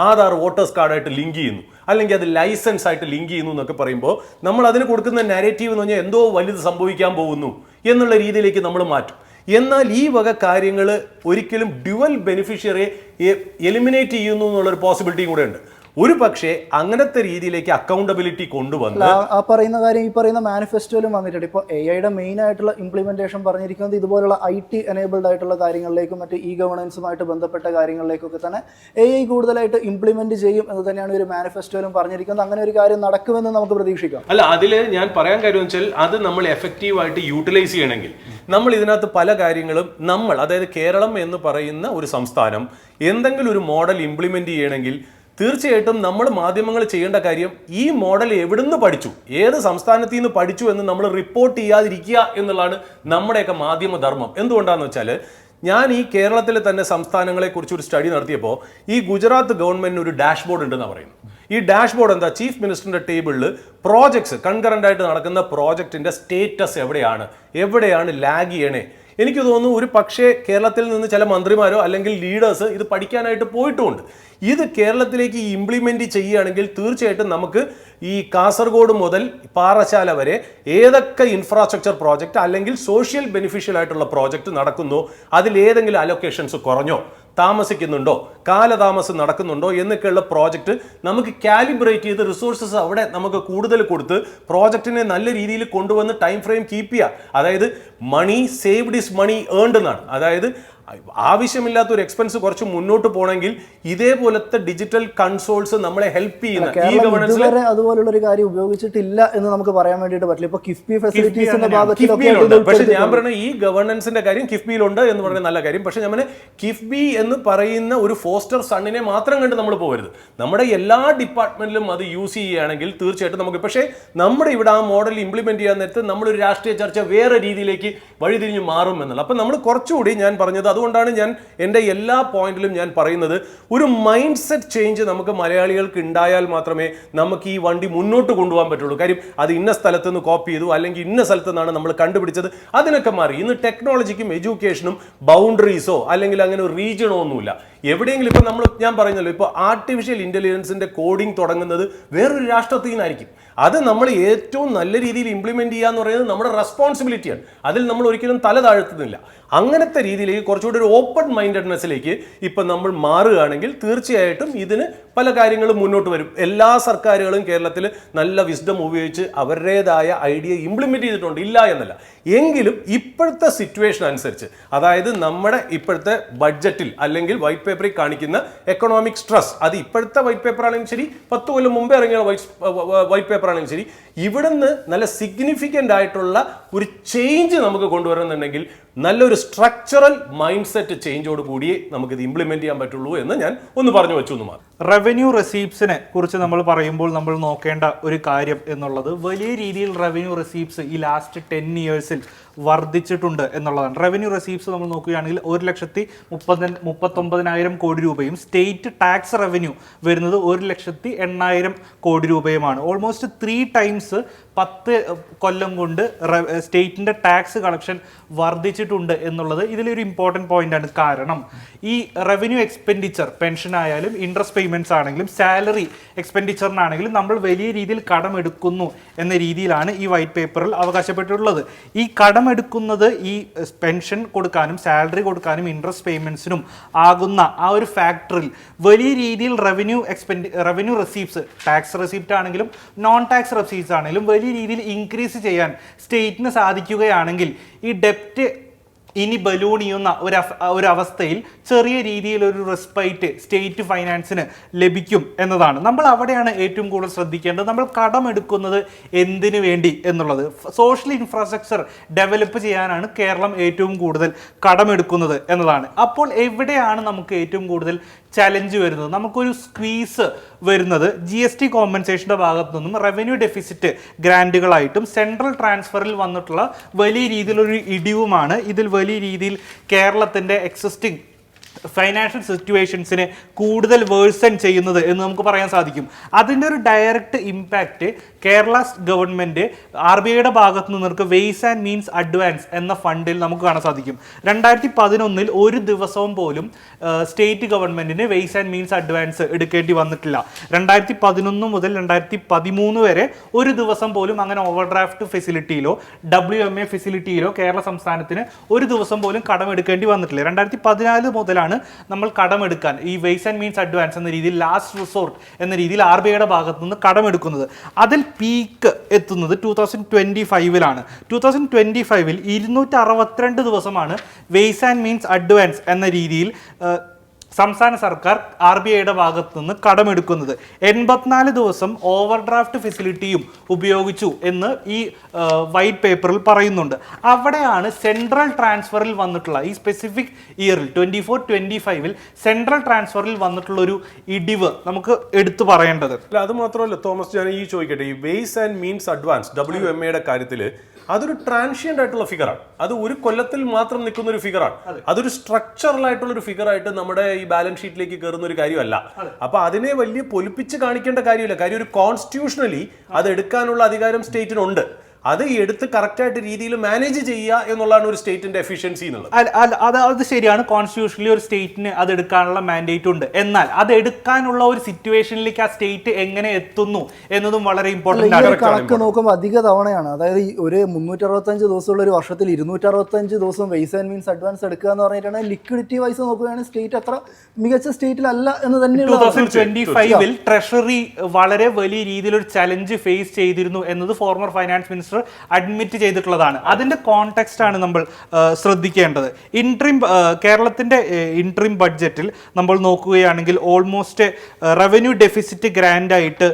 ആധാർ വോട്ടേഴ്സ് കാർഡായിട്ട് ലിങ്ക് ചെയ്യുന്നു, അല്ലെങ്കിൽ അത് ലൈസൻസ് ആയിട്ട് ലിങ്ക് ചെയ്യുന്നു എന്നൊക്കെ പറയുമ്പോൾ നമ്മൾ അതിന് കൊടുക്കുന്ന നാരേറ്റീവ് എന്ന് പറഞ്ഞാൽ എന്തോ വലുത് സംഭവിക്കാൻ പോകുന്നു എന്നുള്ള രീതിയിലേക്ക് നമ്മൾ മാറ്റും. എന്നാൽ ഈ വക കാര്യങ്ങൾ ഒരിക്കലും ഡ്യുവൽ ബെനിഫിഷ്യറിയെ എലിമിനേറ്റ് ചെയ്യുന്നു എന്നുള്ളൊരു പോസിബിലിറ്റിയും കൂടെ ഉണ്ട്. ഒരു പക്ഷേ അങ്ങനത്തെ രീതിയിലേക്ക് അക്കൗണ്ടബിലിറ്റി കൊണ്ടുവന്ന് ആ പറയുന്ന കാര്യം ഈ പറയുന്ന മാനിഫെസ്റ്റോയിലും വന്നിട്ടുണ്ട്. ഇപ്പോൾ AI മെയിൻ ആയിട്ടുള്ള ഇംപ്ലിമെന്റേഷൻ പറഞ്ഞിരിക്കുന്നത് ഇതുപോലുള്ള IT എനേബിൾഡ് ആയിട്ടുള്ള കാര്യങ്ങളിലേക്കും മറ്റ് ഇ ഗവേണൻസുമായിട്ട് ബന്ധപ്പെട്ട കാര്യങ്ങളിലേക്കൊക്കെ തന്നെ AI കൂടുതലായിട്ട് ഇംപ്ലിമെന്റ് ചെയ്യും എന്ന് തന്നെയാണ് ഒരു മാനിഫെസ്റ്റോയിലും പറഞ്ഞിരിക്കുന്നത്. അങ്ങനെ ഒരു കാര്യം നടക്കുമെന്ന് നമുക്ക് പ്രതീക്ഷിക്കാം. അല്ല, അതിൽ ഞാൻ പറയാൻ കാര്യം വെച്ചാൽ അത് നമ്മൾ എഫക്റ്റീവായിട്ട് യൂട്ടിലൈസ് ചെയ്യണമെങ്കിൽ നമ്മൾ ഇതിനകത്ത് പല കാര്യങ്ങളും അതായത് കേരളം എന്ന് പറയുന്ന ഒരു സംസ്ഥാനം എന്തെങ്കിലും ഒരു മോഡൽ ഇംപ്ലിമെന്റ് ചെയ്യണമെങ്കിൽ തീർച്ചയായിട്ടും നമ്മൾ മാധ്യമങ്ങൾ ചെയ്യേണ്ട കാര്യം ഈ മോഡൽ എവിടുന്ന് പഠിച്ചു, ഏത് സംസ്ഥാനത്ത് നിന്ന് പഠിച്ചു എന്ന് നമ്മൾ റിപ്പോർട്ട് ചെയ്യാതിരിക്കുക എന്നുള്ളതാണ് നമ്മുടെയൊക്കെ മാധ്യമധർമ്മം. എന്തുകൊണ്ടാണെന്ന് വെച്ചാൽ ഞാൻ ഈ കേരളത്തിലെ തന്നെ സംസ്ഥാനങ്ങളെ കുറിച്ച് ഒരു സ്റ്റഡി നടത്തിയപ്പോൾ ഈ ഗുജറാത്ത് ഗവൺമെന്റിന് ഒരു ഡാഷ്ബോർഡ് ഉണ്ടെന്ന് പറയുന്നു. ഈ ഡാഷ്ബോർഡ് എന്താ, ചീഫ് മിനിസ്റ്ററിന്റെ ടേബിളിൽ പ്രോജക്ട്സ് കൺകറന്റ് ആയിട്ട് നടക്കുന്ന പ്രോജക്റ്റിന്റെ സ്റ്റേറ്റസ് എവിടെയാണ് ലാഗ് ചെയ്യണേ. എനിക്ക് തോന്നുന്നു ഒരു പക്ഷേ കേരളത്തിൽ നിന്ന് ചില മന്ത്രിമാരോ അല്ലെങ്കിൽ ലീഡേഴ്സ് ഇത് പഠിക്കാനായിട്ട് പോയിട്ടുമുണ്ട്. ഇത് കേരളത്തിലേക്ക് ഇംപ്ലിമെന്റ് ചെയ്യുകയാണെങ്കിൽ തീർച്ചയായിട്ടും നമുക്ക് ഈ കാസർഗോഡ് മുതൽ പാറശാല വരെ ഏതൊക്കെ ഇൻഫ്രാസ്ട്രക്ചർ പ്രോജക്റ്റ് അല്ലെങ്കിൽ സോഷ്യൽ ബെനിഫിഷ്യൽ ആയിട്ടുള്ള പ്രോജക്റ്റ് നടക്കുന്നോ അതിൽ ഏതെങ്കിലും അലൊക്കേഷൻസ് കുറഞ്ഞോ, താമസിക്കുന്നുണ്ടോ, കാലതാമസം നടക്കുന്നുണ്ടോ എന്നൊക്കെയുള്ള പ്രോജക്റ്റ് നമുക്ക് കാലിബ്രേറ്റ് ചെയ്ത് റിസോഴ്സസ് അവിടെ നമുക്ക് കൂടുതൽ കൊടുത്ത് പ്രോജക്റ്റിനെ നല്ല രീതിയിൽ കൊണ്ടുവന്ന് ടൈം ഫ്രെയിം കീപ്പ് ചെയ്യുക. അതായത് മണി സേവ്ഡ് ഇസ് മണി ഏൺഡ് എന്നാണ്. അതായത് ആവശ്യമില്ലാത്ത ഒരു എക്സ്പെൻസ് കുറച്ച് മുന്നോട്ട് പോകണമെങ്കിൽ ഇതേപോലത്തെ ഡിജിറ്റൽ കൺസോൾസ് നമ്മളെ ഹെൽപ്പ് ചെയ്യുന്ന ഈ ഗവേണൻസിൽ അതുപോലുള്ള ഒരു കാര്യം ഉപയോഗിച്ചിട്ടില്ല എന്ന് നമുക്ക് പറയാൻ വേണ്ടിയിട്ട് പറ്റില്ല. ഇപ്പൊ കിഫ്ബി ഫെസിലിറ്റീസിന്റെ ഭാഗത്തിലൊക്കെ, പക്ഷെ ഞാൻ പറഞ്ഞ ഈ ഗവേണൻസിന്റെ കാര്യം കിഫ്ബിയിലുണ്ട് എന്ന് പറയുന്ന നല്ല കാര്യം. പക്ഷെ ഞാൻ കിഫ്ബി എന്ന് പറയുന്ന ഒരു ഫോസ്റ്റർ സണ്ണിനെ മാത്രം കണ്ട് നമ്മൾ പോകരുത്. നമ്മുടെ എല്ലാ ഡിപ്പാർട്ട്മെന്റിലും അത് യൂസ് ചെയ്യുകയാണെങ്കിൽ തീർച്ചയായിട്ടും നമുക്ക്, പക്ഷേ നമ്മുടെ ഇവിടെ ആ മോഡൽ ഇംപ്ലിമെന്റ് ചെയ്യാൻ നേരത്ത് നമ്മളൊരു രാഷ്ട്രീയ ചർച്ച വേറെ രീതിയിലേക്ക് വഴിതിരിഞ്ഞ് മാറും എന്നുള്ള. അപ്പം നമ്മൾ കുറച്ചുകൂടി ഞാൻ പറഞ്ഞത് അതുകൊണ്ടാണ് ഞാൻ എൻ്റെ എല്ലാ പോയിന്റിലും ഞാൻ പറയുന്നത് ഒരു മൈൻഡ് സെറ്റ് ചേഞ്ച് നമുക്ക് മലയാളികൾക്ക് ഉണ്ടായാൽ മാത്രമേ നമുക്ക് ഈ വണ്ടി മുന്നോട്ട് കൊണ്ടുപോകാൻ പറ്റുള്ളൂ. കാര്യം അത് ഇന്ന സ്ഥലത്ത് നിന്ന് കോപ്പി ചെയ്തു അല്ലെങ്കിൽ ഇന്ന സ്ഥലത്ത് നിന്നാണ് നമ്മൾ കണ്ടുപിടിച്ചത്, അതിനൊക്കെ മാറി. ഇന്ന് ടെക്നോളജിക്കും എഡ്യൂക്കേഷനും ബൗണ്ടറീസോ അല്ലെങ്കിൽ അങ്ങനെ ഒരു റീജിയണോ ഒന്നുമില്ല. എവിടെയെങ്കിലും ഇപ്പം ഞാൻ പറയുന്നല്ലോ, ഇപ്പോൾ ആർട്ടിഫിഷ്യൽ ഇന്റലിജൻസിന്റെ കോഡിംഗ് തുടങ്ങുന്നത് വേറൊരു രാഷ്ട്രത്തിൽ നിന്നായിരിക്കും. അത് നമ്മൾ ഏറ്റവും നല്ല രീതിയിൽ ഇംപ്ലിമെന്റ് ചെയ്യുക എന്ന് പറയുന്നത് നമ്മുടെ റെസ്പോൺസിബിലിറ്റിയാണ്. അതിൽ നമ്മൾ ഒരിക്കലും തല താഴ്ത്തുന്നില്ല. അങ്ങനത്തെ രീതിയിലേക്ക് കുറച്ചുകൂടി ഒരു ഓപ്പൺ മൈൻഡഡ്നെസ്സിലേക്ക് ഇപ്പം നമ്മൾ മാറുകയാണെങ്കിൽ തീർച്ചയായിട്ടും ഇതിന് പല കാര്യങ്ങളും മുന്നോട്ട് വരും. എല്ലാ സർക്കാരുകളും കേരളത്തിൽ നല്ല വിസ്ഡം ഉപയോഗിച്ച് അവരുടേതായ ഐഡിയ ഇംപ്ലിമെന്റ് ചെയ്തിട്ടുണ്ട്, ഇല്ല എന്നല്ല. എങ്കിലും ഇപ്പോഴത്തെ സിറ്റുവേഷൻ അനുസരിച്ച്, അതായത് നമ്മുടെ ഇപ്പോഴത്തെ ബഡ്ജറ്റിൽ അല്ലെങ്കിൽ വൈറ്റ് പേപ്പറിൽ കാണിക്കുന്ന എക്കണോമിക് സ്ട്രെസ്, അത് ഇപ്പോഴത്തെ വൈറ്റ് പേപ്പർ ആണെങ്കിലും ശരി, 10 കൊല്ലം മുമ്പേ ഇറങ്ങിയ വൈറ്റ് പേപ്പർ ആണെങ്കിലും ശരി, ഇവിടുന്ന് നല്ല സിഗ്നിഫിക്കൻ്റ് ആയിട്ടുള്ള ഒരു ചേഞ്ച് നമുക്ക് കൊണ്ടുവരുന്നുണ്ടെങ്കിൽ നല്ലൊരു സ്ട്രക്ചറൽ മൈൻഡ് സെറ്റ് ചേഞ്ചോട് കൂടിയേ നമുക്കിത് ഇംപ്ലിമെന്റ് ചെയ്യാൻ പറ്റുള്ളൂ എന്ന് ഞാൻ ഒന്ന് പറഞ്ഞു വെച്ചു എന്ന് മാത്രം. റവന്യൂ റെസീപ്സിനെ കുറിച്ച് നമ്മൾ പറയുമ്പോൾ നമ്മൾ നോക്കേണ്ട ഒരു കാര്യം എന്നുള്ളത് വലിയ രീതിയിൽ റവന്യൂ റെസീപ്സ് ഈ ലാസ്റ്റ് 10 ഇയേഴ്സിൽ വർദ്ധിച്ചിട്ടുണ്ട് എന്നുള്ളതാണ്. റവന്യൂ റെസീപ്സ് നമ്മൾ നോക്കുകയാണെങ്കിൽ 1,39,000 കോടി രൂപയും സ്റ്റേറ്റ് ടാക്സ് റവന്യൂ വരുന്നത് 1,08,000 കോടി രൂപയുമാണ്. ഓൾമോസ്റ്റ് 3 ടൈംസ് 10 കൊല്ലം കൊണ്ട് സ്റ്റേറ്റിന്റെ ടാക്സ് കളക്ഷൻ വർദ്ധിച്ചിട്ടുണ്ട് എന്നുള്ളത് ഇതിലൊരു ഇമ്പോർട്ടൻറ്റ് പോയിന്റ് ആണ്. കാരണം ഈ റവന്യൂ എക്സ്പെൻഡിച്ചർ, പെൻഷൻ ആയാലും ഇൻട്രസ്റ്റ് പേയ്മെന്റ്സ് ആണെങ്കിലും സാലറി എക്സ്പെൻഡിച്ചറിനാണെങ്കിലും നമ്മൾ വലിയ രീതിയിൽ കടമെടുക്കുന്നു എന്ന രീതിയിലാണ് ഈ വൈറ്റ് പേപ്പറിൽ അവകാശപ്പെട്ടിട്ടുള്ളത്. ഈ കടമെടുക്കുന്നത് ഈ പെൻഷൻ കൊടുക്കാനും സാലറി കൊടുക്കാനും ഇൻട്രസ്റ്റ് പേയ്മെന്റ്സിനും ആകുന്ന ആ ഒരു ഫാക്ടറിൽ വലിയ രീതിയിൽ റവന്യൂ റെസീപ്റ്റ്സ്, ടാക്സ് റെസീപ്റ്റ് ആണെങ്കിലും നോൺ ടാക്സ് റെസീപ്റ്റ്സ് ആണെങ്കിലും വലിയ രീതിയിൽ ഇൻക്രീസ് ചെയ്യാൻ സ്റ്റേറ്റിന് സാധിക്കുകയാണെങ്കിൽ ഈ ഡെപ്റ്റ് ഇനി ബലൂൺ ചെയ്യുന്ന ഒരു അവസ്ഥയിൽ ചെറിയ രീതിയിൽ ഒരു റെസ്പൈറ്റ് സ്റ്റേറ്റ് ഫൈനാൻസിന് ലഭിക്കും എന്നതാണ്. നമ്മൾ അവിടെയാണ് ഏറ്റവും കൂടുതൽ ശ്രദ്ധിക്കേണ്ടത്. നമ്മൾ കടമെടുക്കുന്നത് എന്തിനു വേണ്ടി എന്നുള്ളത്. സോഷ്യൽ ഇൻഫ്രാസ്ട്രക്ചർ ഡെവലപ്പ് ചെയ്യാനാണ് കേരളം ഏറ്റവും കൂടുതൽ കടമെടുക്കുന്നത് എന്നതാണ്. അപ്പോൾ എവിടെയാണ് നമുക്ക് ഏറ്റവും കൂടുതൽ ചലഞ്ച് വരുന്നത്? നമുക്കൊരു സ്ക്വീസ് വരുന്നത് GST കോമ്പൻസേഷൻ്റെ ഭാഗത്തു നിന്നും റവന്യൂ ഡെഫിസിറ്റ് ഗ്രാൻറ്റുകളായിട്ടും സെൻട്രൽ ട്രാൻസ്ഫറിൽ വന്നിട്ടുള്ള വലിയ രീതിയിലൊരു ഇടിവുമാണ്. ഇതിൽ വലിയ രീതിയിൽ കേരളത്തിൻ്റെ എക്സിസ്റ്റിംഗ് ഫൈനാൻഷ്യൽ സിറ്റുവേഷൻസിനെ കൂടുതൽ വേഴ്സൺ ചെയ്യുന്നത് എന്ന് നമുക്ക് പറയാൻ സാധിക്കും. അതിൻ്റെ ഒരു ഡയറക്റ്റ് ഇമ്പാക്റ്റ് കേരള ഗവൺമെൻറ് RBIയുടെ ഭാഗത്ത് നിന്നവർക്ക് വെയ്സ് ആൻഡ് മീൻസ് അഡ്വാൻസ് എന്ന ഫണ്ടിൽ നമുക്ക് കാണാൻ സാധിക്കും. 2011 ഒരു ദിവസവും പോലും സ്റ്റേറ്റ് ഗവൺമെൻറ്റിന് വെയ്സ് ആൻഡ് മീൻസ് അഡ്വാൻസ് എടുക്കേണ്ടി വന്നിട്ടില്ല. 2011 മുതൽ 2013 വരെ ഒരു ദിവസം പോലും അങ്ങനെ ഓവർഡ്രാഫ്റ്റ് ഫെസിലിറ്റിയിലോ WMA ഫെസിലിറ്റിയിലോ കേരള സംസ്ഥാനത്തിന് ഒരു ദിവസം പോലും കടമെടുക്കേണ്ടി വന്നിട്ടില്ല. 2014 മുതലാണ് നമ്മൾ കടമെടുക്കാൻ ഈ വെയ്സ് ആൻഡ് മീൻസ് അഡ്വാൻസ് എന്ന രീതിയിൽ ലാസ്റ്റ് റിസോർട്ട് എന്ന രീതിയിൽ RBIയുടെ ഭാഗത്തു നിന്ന് കടമെടുക്കുന്നത്. അതിൽ പീക്ക് എത്തുന്നത് 2025 2025 262 ദിവസമാണ് വെയ്സ് ആൻഡ് മീൻസ് അഡ്വാൻസ് എന്ന രീതിയിൽ സംസ്ഥാന സർക്കാർ RBIയുടെ ഭാഗത്തു നിന്ന് കടമെടുക്കുന്നത്. 84 ദിവസം ഓവർഡ്രാഫ്റ്റ് ഫെസിലിറ്റിയും ഉപയോഗിച്ചു എന്ന് ഈ വൈറ്റ് പേപ്പറിൽ പറയുന്നുണ്ട്. അവിടെയാണ് സെൻട്രൽ ട്രാൻസ്ഫറിൽ വന്നിട്ടുള്ള ഈ സ്പെസിഫിക് ഇയറിൽ 24-25 സെൻട്രൽ ട്രാൻസ്ഫറിൽ വന്നിട്ടുള്ള ഒരു ഇടിവ് നമുക്ക് എടുത്തു പറയേണ്ടത്. അല്ല, അത് മാത്രമല്ല തോമസ്, ഞാൻ ഈ ചോദിക്കട്ടെ, ഈ വെയ്സ് ആൻഡ് മീൻസ് അഡ്വാൻസ് WMAയുടെ കാര്യത്തിൽ അതൊരു ട്രാൻഷ്യൻ്റ് ആയിട്ടുള്ള ഫിഗറാണ്. അത് ഒരു കൊല്ലത്തിൽ മാത്രം നിൽക്കുന്ന ഒരു ഫിഗറാണ്. അതൊരു സ്ട്രക്ചറൽ ആയിട്ടുള്ള ഒരു ഫിഗറായിട്ട് നമ്മുടെ ഈ ബാലൻസ് ഷീറ്റിലേക്ക് കയറുന്ന ഒരു കാര്യമല്ല. അപ്പൊ അതിനെ വലിയ പൊലിപ്പിച്ച് കാണിക്കേണ്ട കാര്യമില്ല. കാര്യം ഒരു കോൺസ്റ്റിറ്റ്യൂഷണലി അത് എടുക്കാനുള്ള അധികാരം സ്റ്റേറ്റിനുണ്ട്. അത് എടുത്ത് കറക്റ്റായിട്ട് രീതിയിൽ മാനേജ് ചെയ്യുക എന്നുള്ളതാണ് ഒരു സ്റ്റേറ്റിന്റെ എഫിഷ്യൻസി എന്നുള്ളത്. അത് ശരിയാണ്. കോൺസ്റ്റിറ്റ്യൂഷനിൽ ഒരു സ്റ്റേറ്റിന് അത് എടുക്കാനുള്ള മാൻഡേറ്റ് ഉണ്ട്. എന്നാൽ അത് എടുക്കാനുള്ള ഒരു സിറ്റുവേഷനിലേക്ക് ആ സ്റ്റേറ്റ് എങ്ങനെ എത്തുന്നു എന്നതും വളരെ ഇമ്പോർട്ടന്റ് ആണ്. കണക്ക് നോക്കുമ്പോൾ അധിക തവണയാണ്. അതായത് ഒരു 365 ദിവസമുള്ള ഒരു വർഷത്തിൽ 265 ദിവസം വെയ്സ് ആൻഡ് മീൻസ് അഡ്വാൻസ് എടുക്കുക എന്ന് പറഞ്ഞിട്ടുണ്ടെങ്കിൽ ലിക്വിഡിറ്റി വൈസ് നോക്കുകയാണെങ്കിൽ സ്റ്റേറ്റ് അത്ര മികച്ച സ്റ്റേറ്റിലല്ല എന്ന് തന്നെയാണ്. 2025 ട്രഷറി വളരെ വലിയ രീതിയിൽ ഒരു ചലഞ്ച് ഫേസ് ചെയ്തിരുന്നു എന്നത് ഫോർമർ ഫൈനാൻസ് മിനിസ്റ്റർ അഡ്മിറ്റ് ചെയ്തിട്ടുള്ളതാണ്. അതിന്റെ കോണ്ടെക്സ്റ്റ് ആണ് നമ്മൾ ശ്രദ്ധിക്കേണ്ടത്. കേരളത്തിന്റെ ഇൻട്രീം ബഡ്ജറ്റിൽ നമ്മൾ നോക്കുകയാണെങ്കിൽ ഓൾമോസ്റ്റ് റവന്യൂ ഡെഫിസിറ്റ് ഗ്രാൻഡ് ആയിട്ട്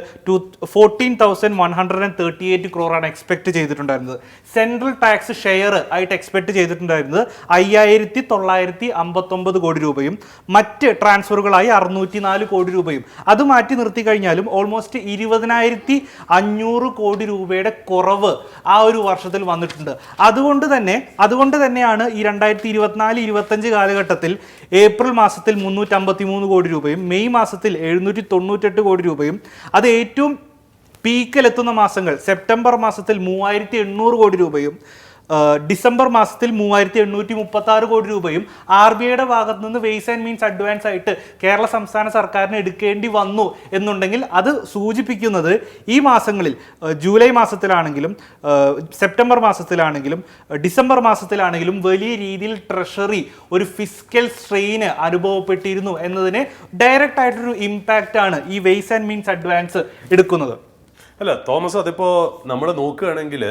14,138 crore എക്സ്പെക്ട് ചെയ്തിട്ടുണ്ടായിരുന്നത്. സെൻട്രൽ ടാക്സ് ഷെയർ ആയിട്ട് എക്സ്പെക്ട് ചെയ്തിട്ടുണ്ടായിരുന്നത് 5,959 കോടി രൂപയും മറ്റ് ട്രാൻസ്ഫറുകളായി 604 കോടി രൂപയും. അത് മാറ്റി നിർത്തി കഴിഞ്ഞാലും ഓൾമോസ്റ്റ് 20,500 കോടി രൂപയുടെ കുറവ് ആ ഒരു വർഷത്തിൽ വന്നിട്ടുണ്ട്. അതുകൊണ്ട് തന്നെയാണ് ഈ 2024-25 കാലഘട്ടത്തിൽ ഏപ്രിൽ മാസത്തിൽ 353 കോടി രൂപയും മെയ് മാസത്തിൽ 798 കോടി രൂപയും അത് ഏറ്റവും പീക്കിലെത്തുന്ന മാസങ്ങൾ സെപ്റ്റംബർ മാസത്തിൽ 3,800 കോടി രൂപയും ഡിസംബർ മാസത്തിൽ 3,836 കോടി രൂപയും RBIയുടെ ഭാഗത്ത് നിന്ന് വെയ്സ് ആൻഡ് മീൻസ് അഡ്വാൻസ് ആയിട്ട് കേരള സംസ്ഥാന സർക്കാരിന് എടുക്കേണ്ടി വന്നു എന്നുണ്ടെങ്കിൽ അത് സൂചിപ്പിക്കുന്നത് ഈ മാസങ്ങളിൽ ജൂലൈ മാസത്തിലാണെങ്കിലും സെപ്റ്റംബർ മാസത്തിലാണെങ്കിലും ഡിസംബർ മാസത്തിലാണെങ്കിലും വലിയ രീതിയിൽ ട്രഷറി ഒരു ഫിസ്ക്കൽ സ്ട്രെയിന് അനുഭവപ്പെട്ടിരുന്നു എന്നതിന് ഡയറക്റ്റ് ആയിട്ടൊരു ഇമ്പാക്റ്റ് ആണ് ഈ വെയ്സ് ആൻഡ് മീൻസ് അഡ്വാൻസ് എടുക്കുന്നത്. അല്ല തോമസ്, അതിപ്പോ നമ്മൾ നോക്കുകയാണെങ്കിൽ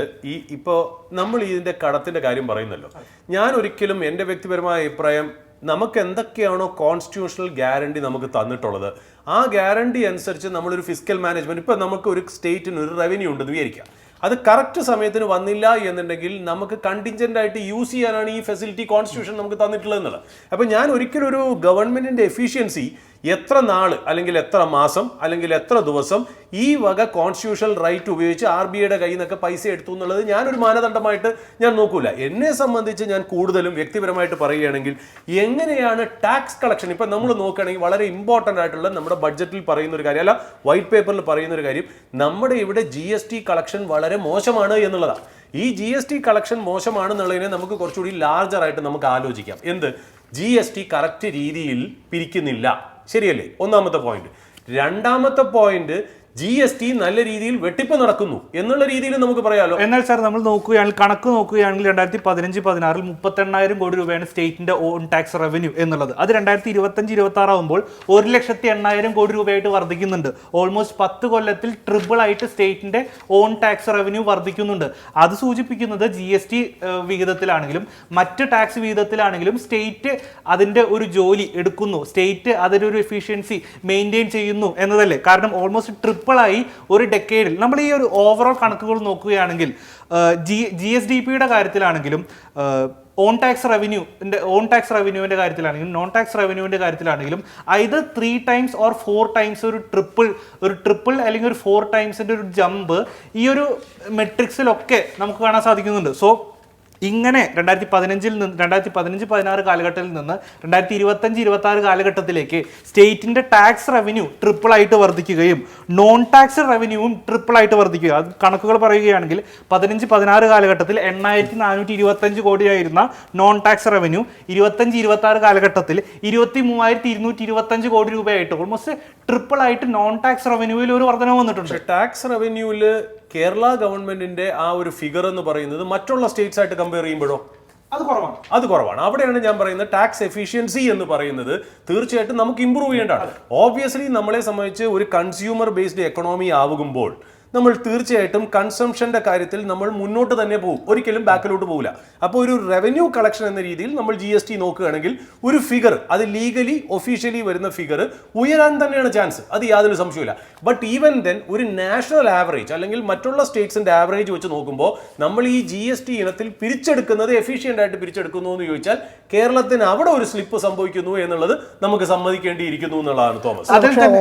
ഇപ്പോൾ നമ്മൾ ഇതിന്റെ കടത്തിന്റെ കാര്യം പറയുന്നല്ലോ. ഞാൻ ഒരിക്കലും എൻ്റെ വ്യക്തിപരമായ അഭിപ്രായം, നമുക്ക് എന്തൊക്കെയാണോ കോൺസ്റ്റിറ്റ്യൂഷണൽ ഗ്യാരണ്ടി നമുക്ക് തന്നിട്ടുള്ളത് ആ ഗ്യാരണ്ടി അനുസരിച്ച് നമ്മളൊരു ഫിസ്ക്കൽ മാനേജ്മെന്റ്, ഇപ്പൊ നമുക്ക് ഒരു സ്റ്റേറ്റിന് ഒരു റവന്യൂ ഉണ്ടെന്ന് വിചാരിക്കാം, അത് കറക്റ്റ് സമയത്തിന് വന്നില്ല എന്നുണ്ടെങ്കിൽ നമുക്ക് കണ്ടിൻജന്റ് ആയിട്ട് യൂസ് ചെയ്യാനാണ് ഈ ഫെസിലിറ്റി കോൺസ്റ്റിറ്റ്യൂഷൻ നമുക്ക് തന്നിട്ടുള്ളത് എന്നുള്ളത്. അപ്പൊ ഞാൻ ഒരിക്കലും ഒരു ഗവൺമെന്റിന്റെ എഫിഷ്യൻസി എത്ര നാള് അല്ലെങ്കിൽ എത്ര മാസം അല്ലെങ്കിൽ എത്ര ദിവസം ഈ വക കോൺസ്റ്റിറ്റ്യൂഷണൽ റൈറ്റ് ഉപയോഗിച്ച് RBIയുടെ കയ്യിൽ നിന്നൊക്കെ പൈസ എടുത്തു എന്നുള്ളത് ഞാനൊരു മാനദണ്ഡമായിട്ട് ഞാൻ നോക്കൂല. എന്നെ സംബന്ധിച്ച് ഞാൻ കൂടുതലും വ്യക്തിപരമായിട്ട് പറയുകയാണെങ്കിൽ എങ്ങനെയാണ് ടാക്സ് കളക്ഷൻ, ഇപ്പം നമ്മൾ നോക്കുകയാണെങ്കിൽ വളരെ ഇമ്പോർട്ടൻ്റ് ആയിട്ടുള്ള നമ്മുടെ ബഡ്ജറ്റിൽ പറയുന്ന ഒരു കാര്യം, അല്ല വൈറ്റ് പേപ്പറിൽ പറയുന്ന ഒരു കാര്യം, നമ്മുടെ ഇവിടെ GST കളക്ഷൻ വളരെ മോശമാണ് എന്നുള്ളതാണ്. ഈ GST കളക്ഷൻ മോശമാണെന്നുള്ളതിനെ നമുക്ക് കുറച്ചുകൂടി ലാർജറായിട്ട് നമുക്ക് ആലോചിക്കാം. എന്ത്, GST കറക്റ്റ് രീതിയിൽ പിരിക്കുന്നില്ല, ശരിയല്ലേ? ഒന്നാമത്തെ പോയിന്റ്. രണ്ടാമത്തെ പോയിന്റ്, GST നല്ല രീതിയിൽ വെട്ടിപ്പ് നടക്കുന്നു എന്നുള്ള രീതിയിൽ നമുക്ക് പറയാലോ. എന്നാൽ സാർ നമ്മൾ നോക്കുകയാണെങ്കിൽ കണക്ക് നോക്കുകയാണെങ്കിൽ 2015-16 38,000 കോടി രൂപയാണ് സ്റ്റേറ്റിന്റെ ഓൺ ടാക്സ് റവന്യൂ എന്നുള്ളത്. അത് 2025-26 ആകുമ്പോൾ 1,08,000 കോടി രൂപയായിട്ട് വർദ്ധിക്കുന്നുണ്ട്. ഓൾമോസ്റ്റ് 10 കൊല്ലത്തിൽ ട്രിപ്പിൾ ആയിട്ട് സ്റ്റേറ്റിന്റെ ഓൺ ടാക്സ് റവന്യൂ വർദ്ധിക്കുന്നുണ്ട്. അത് സൂചിപ്പിക്കുന്നത് GST വിഹിതത്തിലാണെങ്കിലും മറ്റ് ടാക്സ് വിഹിതത്തിലാണെങ്കിലും സ്റ്റേറ്റ് അതിന്റെ ഒരു ജോലി എടുക്കുന്നു, സ്റ്റേറ്റ് അതിന്റെ ഒരു എഫിഷ്യൻസി മെയിൻറ്റെയിൻ ചെയ്യുന്നു എന്നതല്ലേ. കാരണം ഓൾമോസ്റ്റ് ായി ഒരു ഡെക്കേഡിൽ നമ്മൾ ഈ ഒരു ഓവറോൾ കണക്കുകൾ നോക്കുകയാണെങ്കിൽ GSDPയുടെ കാര്യത്തിലാണെങ്കിലും ഓൺ ടാക്സ് റവന്യൂവിന്റെ കാര്യത്തിലാണെങ്കിലും നോൺ ടാക്സ് റവന്യൂവിന്റെ കാര്യത്തിലാണെങ്കിലും either 3 times or 4 times ഒരു ട്രിപ്പിൾ അല്ലെങ്കിൽ ഒരു 4 timesന്റെ ഒരു ജമ്പ് ഈ ഒരു മെട്രിക്സിലൊക്കെ നമുക്ക് കാണാൻ സാധിക്കുന്നുണ്ട്. സോ ഇങ്ങനെ 2015-16 കാലഘട്ടത്തിൽ നിന്ന് 2025-26 കാലഘട്ടത്തിലേക്ക് സ്റ്റേറ്റിന്റെ ടാക്സ് റവന്യൂ ട്രിപ്പിൾ ആയിട്ട് വർദ്ധിക്കുകയും നോൺ ടാക്സ് റവന്യൂവും ട്രിപ്പിൾ ആയിട്ട് വർദ്ധിക്കുക. അത് കണക്കുകൾ പറയുകയാണെങ്കിൽ 15-16 കാലഘട്ടത്തിൽ 8,425 കോടിയായിരുന്ന നോൺ ടാക്സ് റവന്യൂ 25-26 കാലഘട്ടത്തിൽ 23,225 കോടി രൂപയായിട്ട് ഓൾമോസ്റ്റ് ട്രിപ്പിൾ ആയിട്ട് നോൺ ടാക്സ് റവന്യൂവിൽ ഒരു വർധന വന്നിട്ടുണ്ട്. ടാക്സ് റവന്യൂവില് കേരള ഗവൺമെന്റിന്റെ ആ ഒരു ഫിഗർ എന്ന് പറയുന്നത് മറ്റുള്ള സ്റ്റേറ്റ്സ് ആയിട്ട് കമ്പയർ ചെയ്യുമ്പോഴോ അത് കുറവാണ്. അവിടെയാണ് ഞാൻ പറയുന്നത് ടാക്സ് എഫിഷ്യൻസി എന്ന് പറയുന്നത് തീർച്ചയായിട്ടും നമുക്ക് ഇമ്പ്രൂവ് ചെയ്യേണ്ടതാണ്. ഓബ്വിയസ്ലി നമ്മളെ സംബന്ധിച്ച് ഒരു കൺസ്യൂമർ ബേസ്ഡ് എക്കണോമി ആവുമ്പോൾ നമ്മൾ തീർച്ചയായിട്ടും കൺസംഷന്റെ കാര്യത്തിൽ നമ്മൾ മുന്നോട്ട് തന്നെ പോകും, ഒരിക്കലും ബാക്കിലോട്ട് പോകില്ല. അപ്പോൾ ഒരു റവന്യൂ കളക്ഷൻ എന്ന രീതിയിൽ നമ്മൾ GST നോക്കുകയാണെങ്കിൽ ഒരു ഫിഗർ, അത് ലീഗലി ഒഫീഷ്യലി വരുന്ന ഫിഗർ ഉയരാൻ തന്നെയാണ് ചാൻസ്, അത് യാതൊരു സംശയമില്ല. ബട്ട് ഈവൻ ദെൻ ഒരു നാഷണൽ ആവറേജ് അല്ലെങ്കിൽ മറ്റുള്ള സ്റ്റേറ്റ്സിന്റെ ആവറേജ് വെച്ച് നോക്കുമ്പോൾ നമ്മൾ ഈ GST ഇനത്തിൽ പിരിച്ചെടുക്കുന്നത് എഫിഷ്യന്റ് ആയിട്ട് പിരിച്ചെടുക്കുന്നു എന്ന് ചോദിച്ചാൽ കേരളത്തിന് അവിടെ ഒരു സ്ലിപ്പ് സംഭവിക്കുന്നു എന്നുള്ളത് നമുക്ക് സമ്മതിക്കേണ്ടിയിരിക്കുന്നു എന്നുള്ളതാണ് തോമസ്.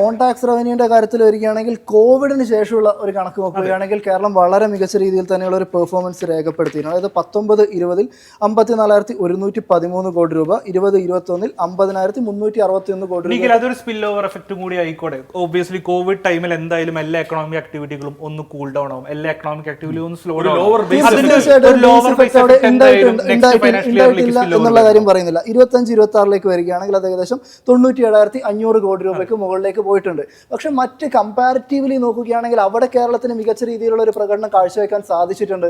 ഓൺ ടാക്സ് റവന്യൂവിന്റെ കാര്യത്തിൽ വരികയാണെങ്കിൽ കോവിഡിന് ശേഷമുള്ള ഒരു കണക്ക് നോക്കുകയാണെങ്കിൽ കേരളം വളരെ മികച്ച രീതിയിൽ തന്നെയുള്ള ഒരു പെർഫോമൻസ് രേഖപ്പെടുത്തിയിരുന്നു. അതായത് 19-20 54,113 കോടി രൂപ, 20-21 50,361 കോടി രൂപ. അതൊരു സ്പിൽ ഓവർ എഫക്റ്റും കൂടി ആയിക്കോട്ടെ. ഓബ്വിയസ്ലി കോവിഡ് ടൈമിൽ എന്തായാലും എല്ലാ എക്കണോമിക് ആക്ടിവിറ്റികളും ഒന്ന് കൂൾ ഡൗൺ ആവും, എല്ലാ എക്കണോമിക് ആക്ടിവിറ്റിയും ഒന്ന് സ്ലോ ഡൗൺ എന്നുള്ള കാര്യം പറയുന്നില്ല. 25-26 വരികയാണെങ്കിൽ അത് ഏകദേശം 97,500 കോടി രൂപയ്ക്ക് മുകളിലേക്ക് പോയിട്ടുണ്ട്. പക്ഷെ മറ്റ് കമ്പാരിറ്റീവ്ലി നോക്കുകയാണെങ്കിൽ അവിടെ കേരളത്തിന് മികച്ച രീതിയിലുള്ള ഒരു പ്രകടനം കാഴ്ചവെക്കാൻ സാധിച്ചിട്ടുണ്ട്